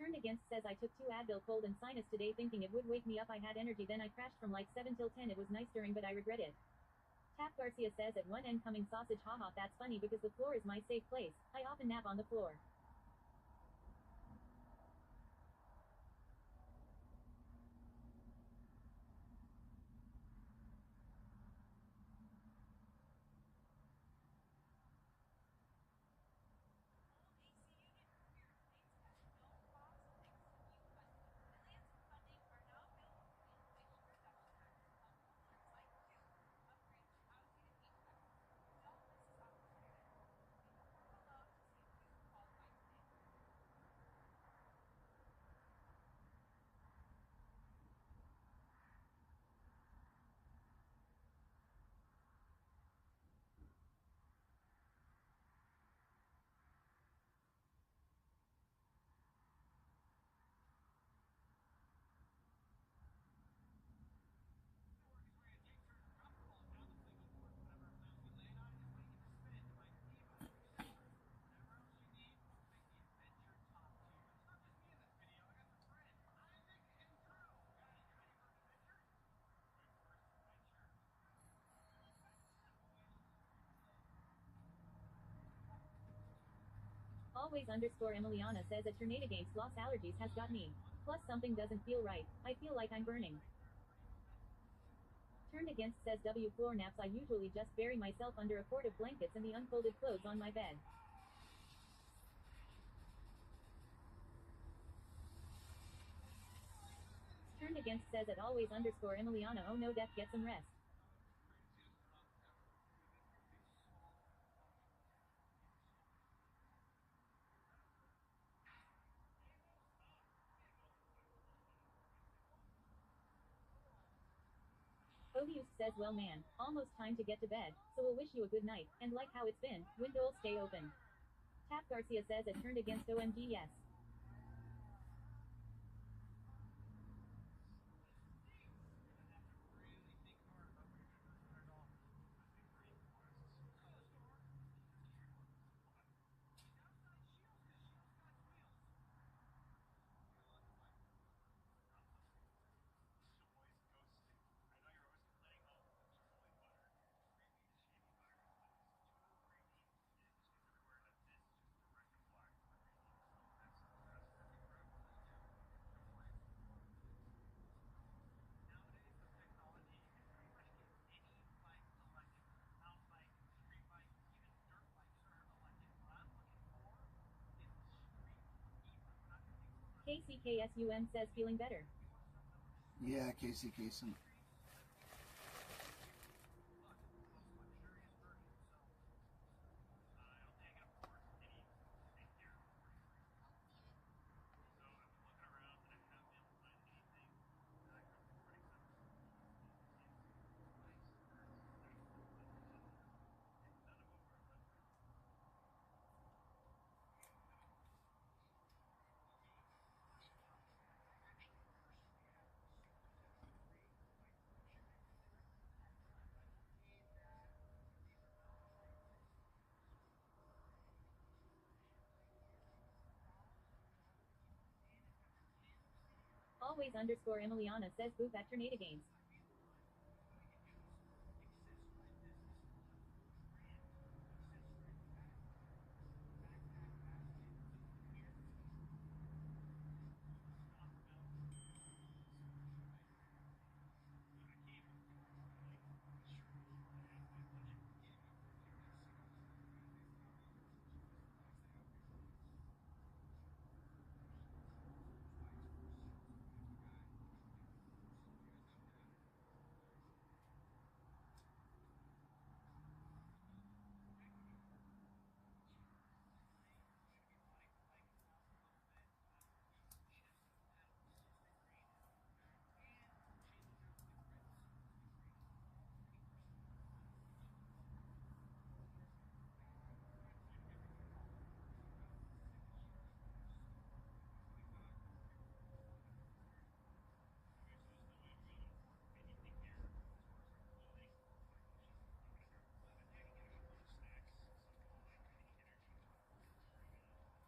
Turned Against says I took 2 Advil cold and sinus today thinking it would wake me up, I had energy then I crashed from like 7 till 10, it was nice during but I regret it. Tap Garcia says at one incoming sausage haha that's funny because the floor is my safe place, I often nap on the floor. Always underscore Emiliana says at Tornado Games lost allergies has got me. Plus something doesn't feel right, I feel like I'm burning. Turned Against says W floor naps I usually just bury myself under a quart of blankets and the unfolded clothes on my bed. Turned Against says at always underscore Emiliana oh no death get some rest. Odious says well man, almost time to get to bed, so we'll wish you a good night, and like how it's been, windows stay open. Tap Garcia says it Turned Against OMG yes. KCKSUM says feeling better. Yeah, Casey Kasem. Always underscore Emiliana says boop at Tornado Games.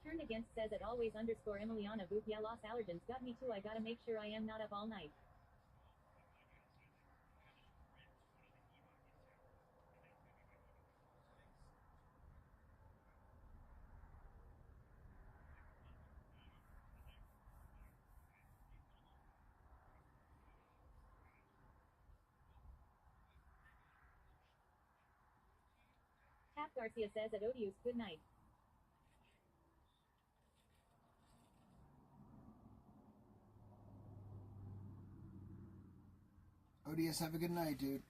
Turned Against says at always underscore Emiliana boop yeah lost allergens got me too I gotta make sure I am not up all night. Cap Garcia says at Odious good night. Odious, have a good night, dude.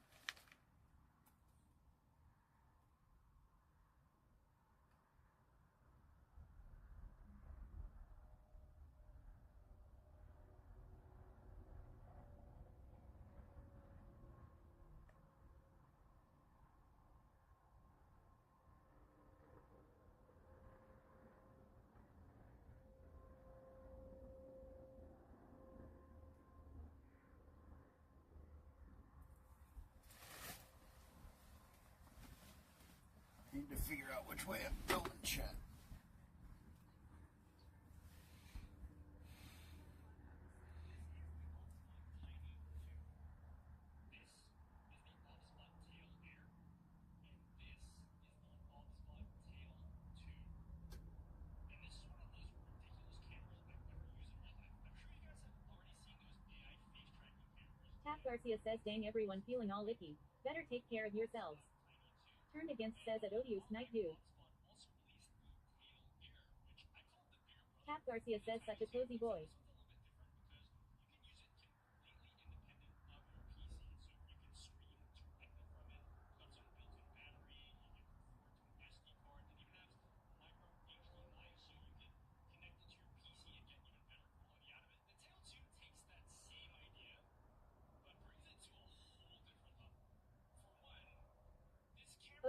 Need to figure out which way I'm going, chat. Cap Garcia says dang everyone feeling all icky. Better take care of yourselves. Turned Against says at Odious night dude. Cap Garcia says such a cozy boy.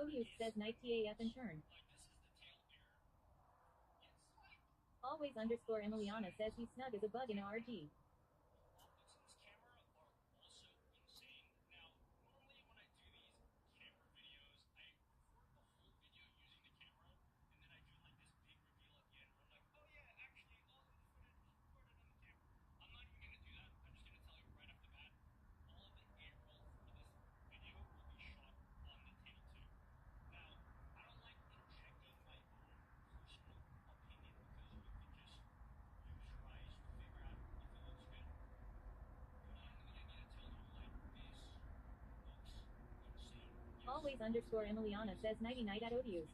Odious says night TAF in turn. Always underscore Emiliana says he's snug as a bug in a RG. Always underscore Emiliana says nighty night at Odious.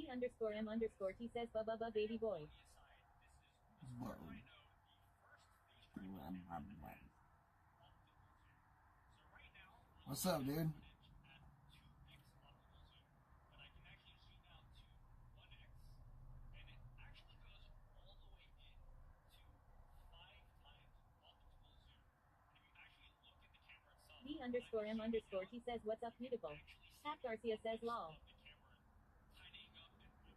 D_M_T says bubba baby boy. What's up, dude? D_M_T says what's up beautiful. Pat Garcia says lol.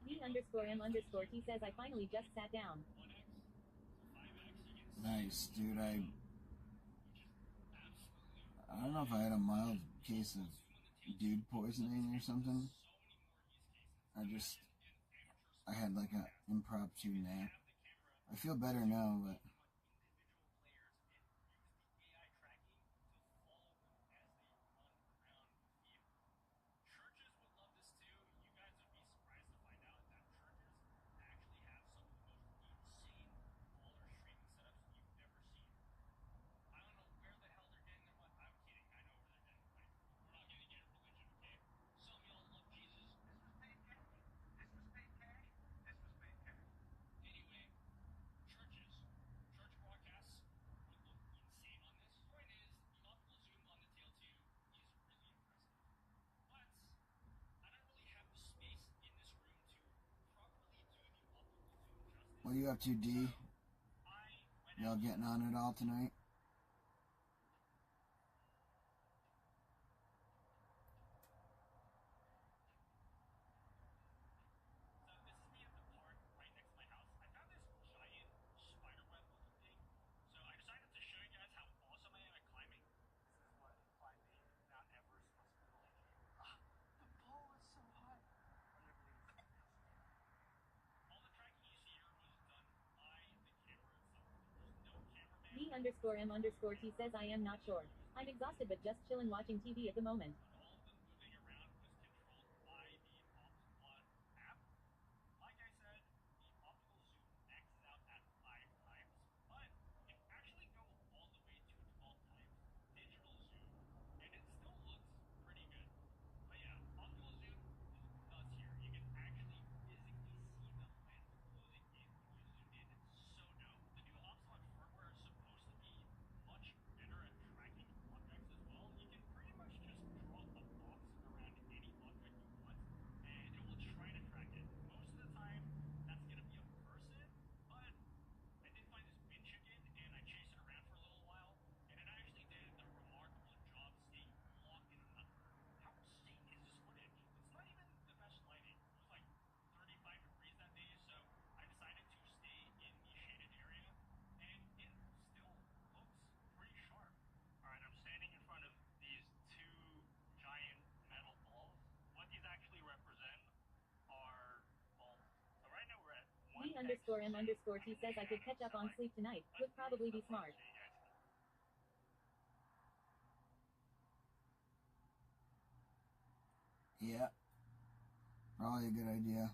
D_M_T says I finally just sat down. Nice, dude. I don't know if I had a mild case of dude poisoning or something. I had like an impromptu nap. I feel better now, but what are you up to, D? Y'all getting on it all tonight? D_M_T says I am not sure. I'm exhausted but just chillin' watching TV at the moment. D_M_T says I could catch up on sleep tonight. Would probably be smart. Yeah. Probably a good idea.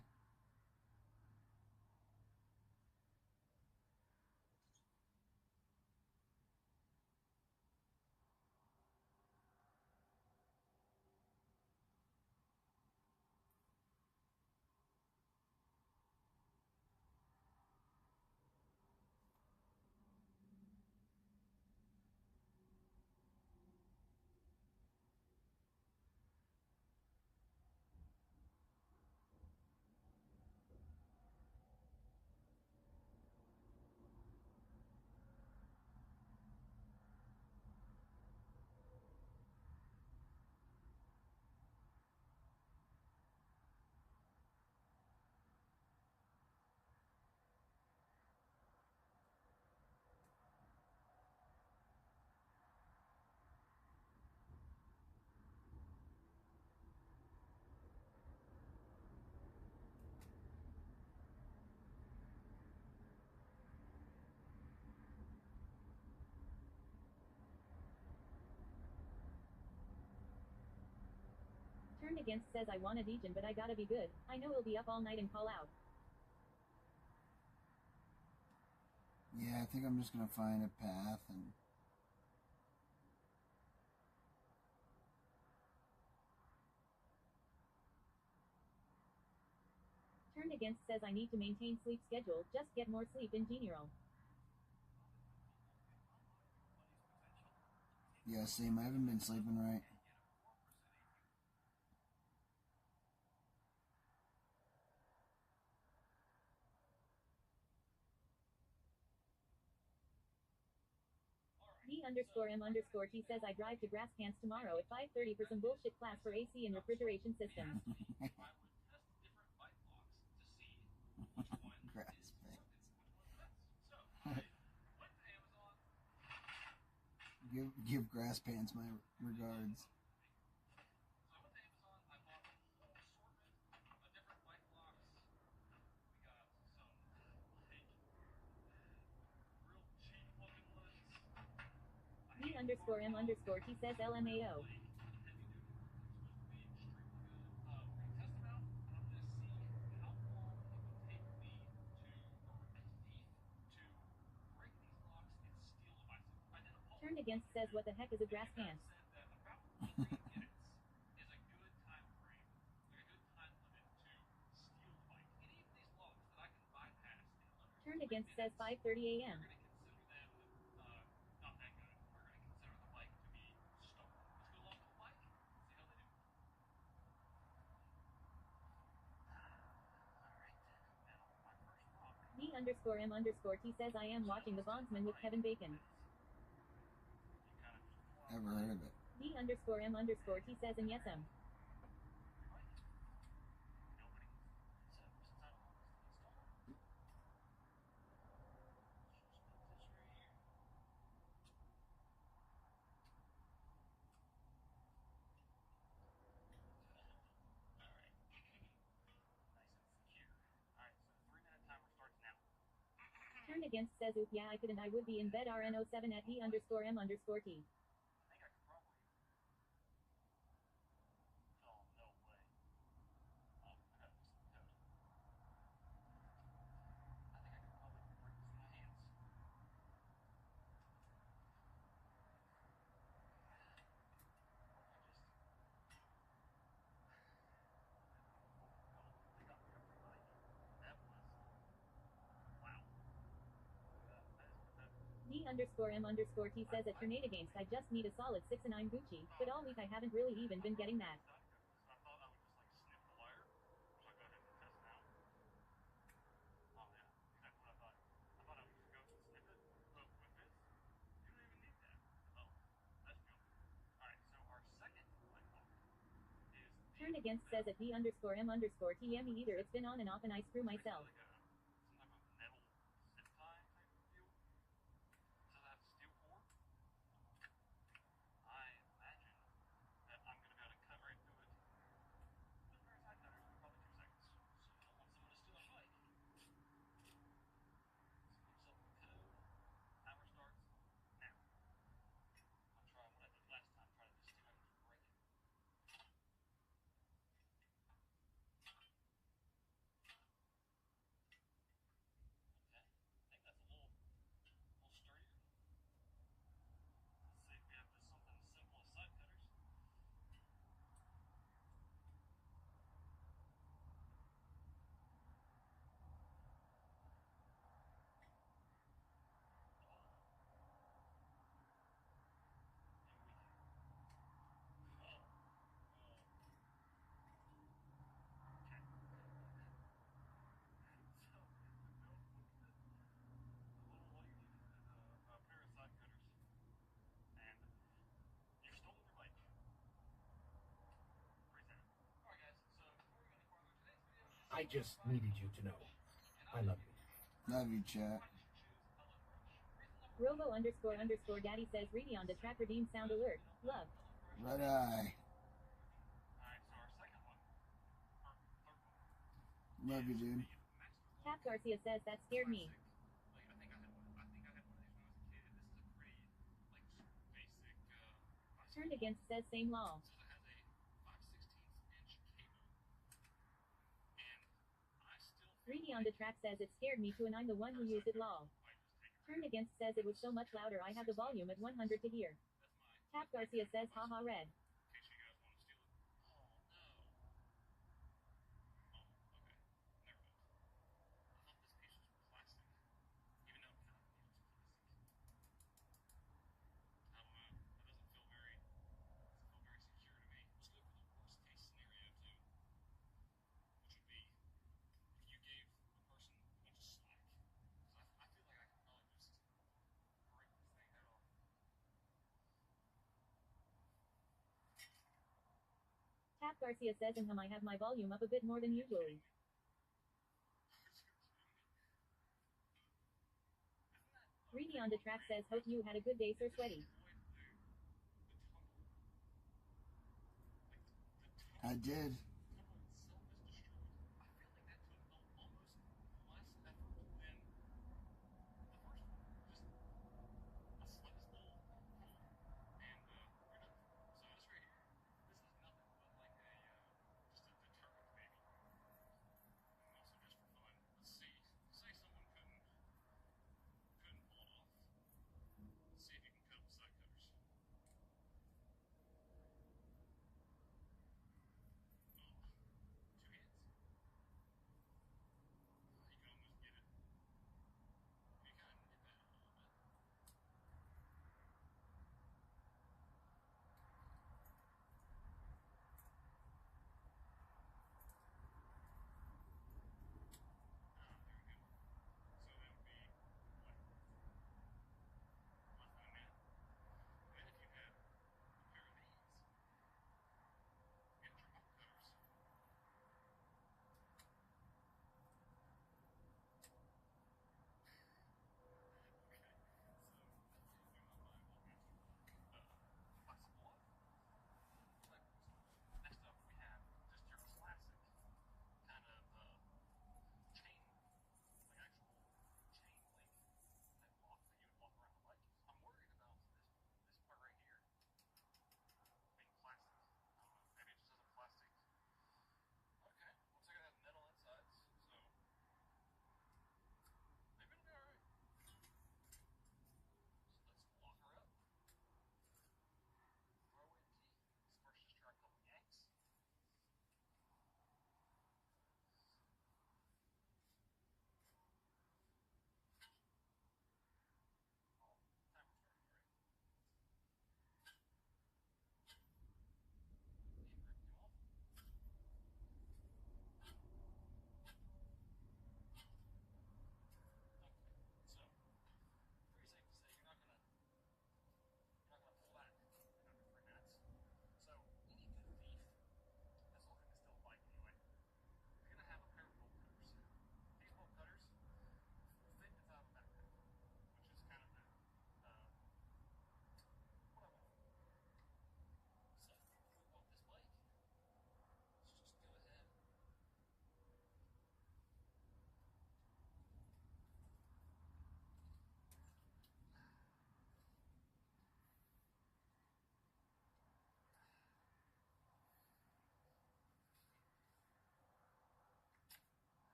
Turned Against says I wanna degen but I gotta be good. I know he'll be up all night and call out. Yeah, I think I'm just gonna find a path and Turned against says I need to maintain sleep schedule, just get more sleep in general. Yeah, same. I haven't been sleeping right. D_M_T says I drive to Grass Pants tomorrow at 5:30 for some bullshit class for AC and refrigeration systems. Grass Pants. Give Grass Pants my regards. D_M_T says LMAO. Turned against says what the heck is a grass pants? Turned against says 5:30 a.m. D_M_T says I am watching The Bondsman with Kevin Bacon. Never heard of it. D_M_T says and yes Turned against says oop yeah I could and I would be in bed RN07 at D_M_T. D_M_T says at Tornado Against I just need a solid 6 and I'm Gucci, but all week I haven't really even been getting that. Turned against says at D_M_TM either it's been on and off and I screw myself. I just needed you to know. I love you. Love you, chat. Robo__daddy says ready on the track redeem sound alert. Love. Red eye. Love you, dude. Cap Garcia says that scared me. Turned against says same law. Reedy on the track says it scared me too and I'm the one who used it lol. Turned against says it was so much louder I have the volume at 100 to hear. Cap Garcia says haha red. Cap Garcia says in him I have my volume up a bit more than usually. Reedy on the track says hope you had a good day, Sir Sweaty. I did.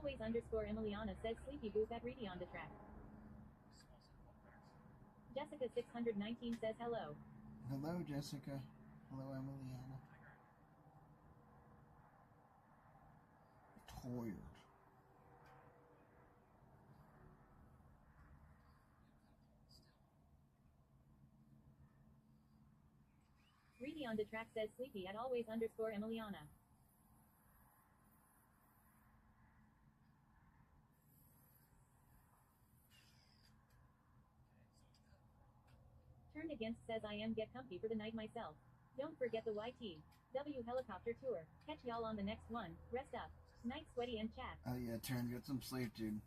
always underscore Emiliana says sleepy booth at Reedy on the track. Jessica 619 says hello. Hello, Jessica. Hello, Emiliana. Tired. Reedy on the track says sleepy at always underscore Emiliana. Turned Against says I am get comfy for the night myself. Don't forget the YT helicopter tour. Catch y'all on the next one. Rest up. Night sweaty and chat. Oh yeah, Turn, get some sleep, dude.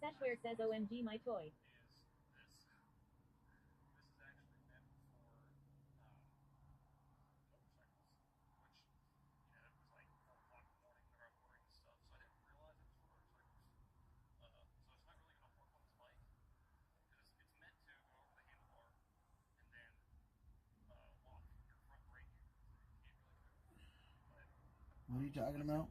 Seshware says OMG my toy. What are you talking about?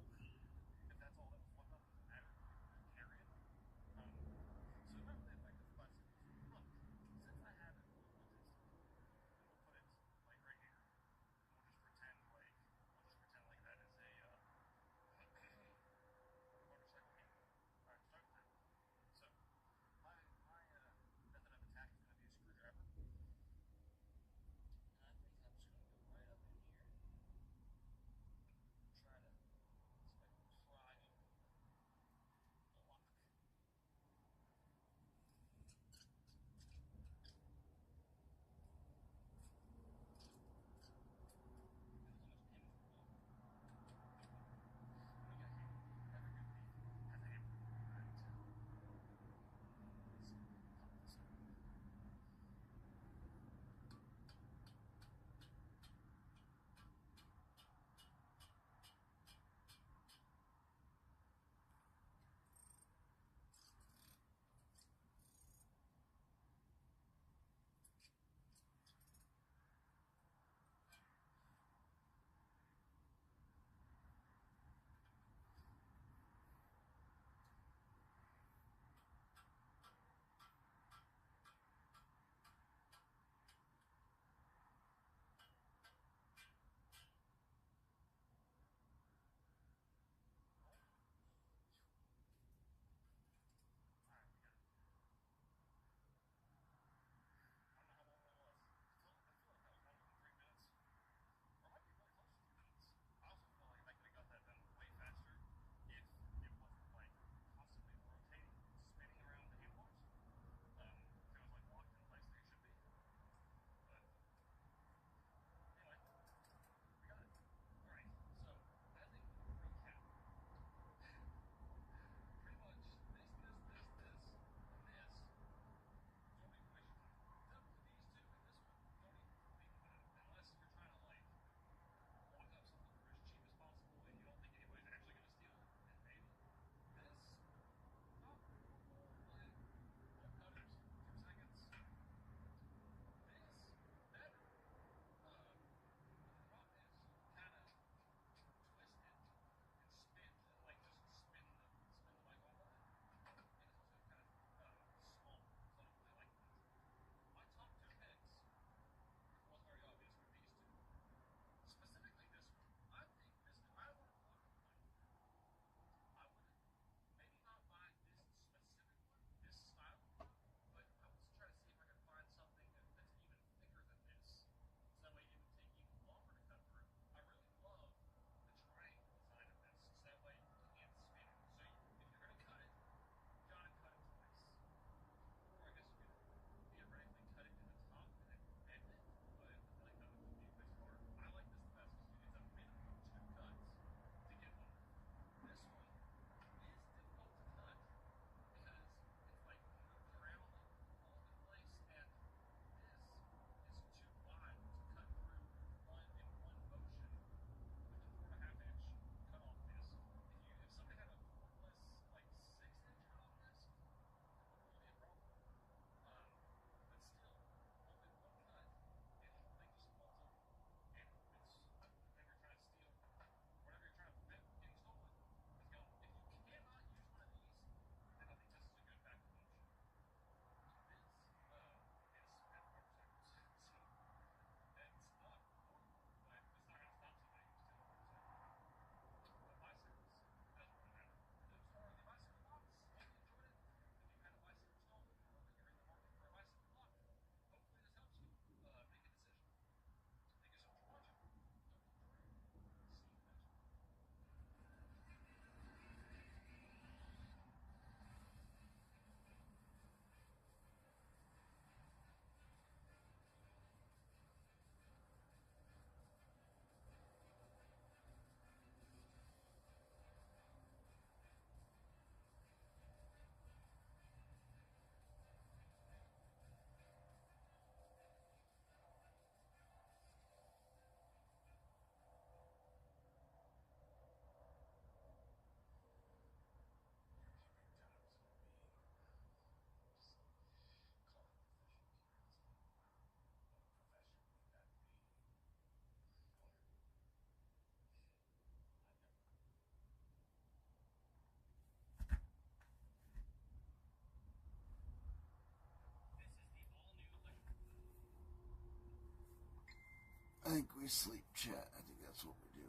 I think we sleep chat. I think that's what we do.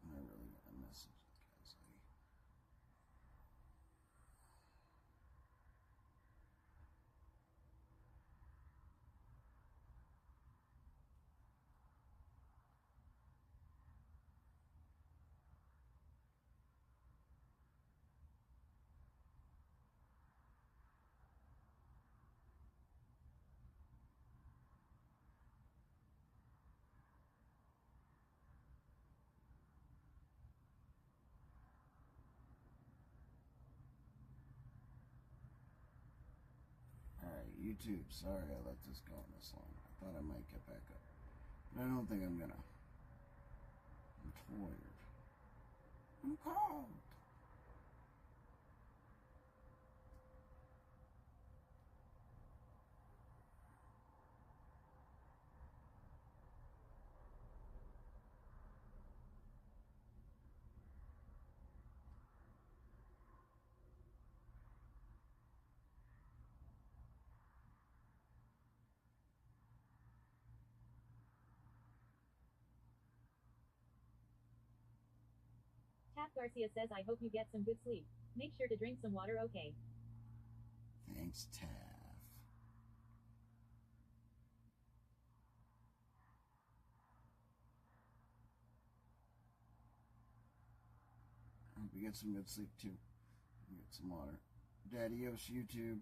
And I really got a message. Guys. Alright, YouTube, sorry I let this go on this long. I thought I might get back up. But I don't think I'm gonna. I'm tired. I'm cold. Tap Garcia says, I hope you get some good sleep. Make sure to drink some water, okay? Thanks, Taff. I hope you get some good sleep too. You get some water. Daddy-os YouTube.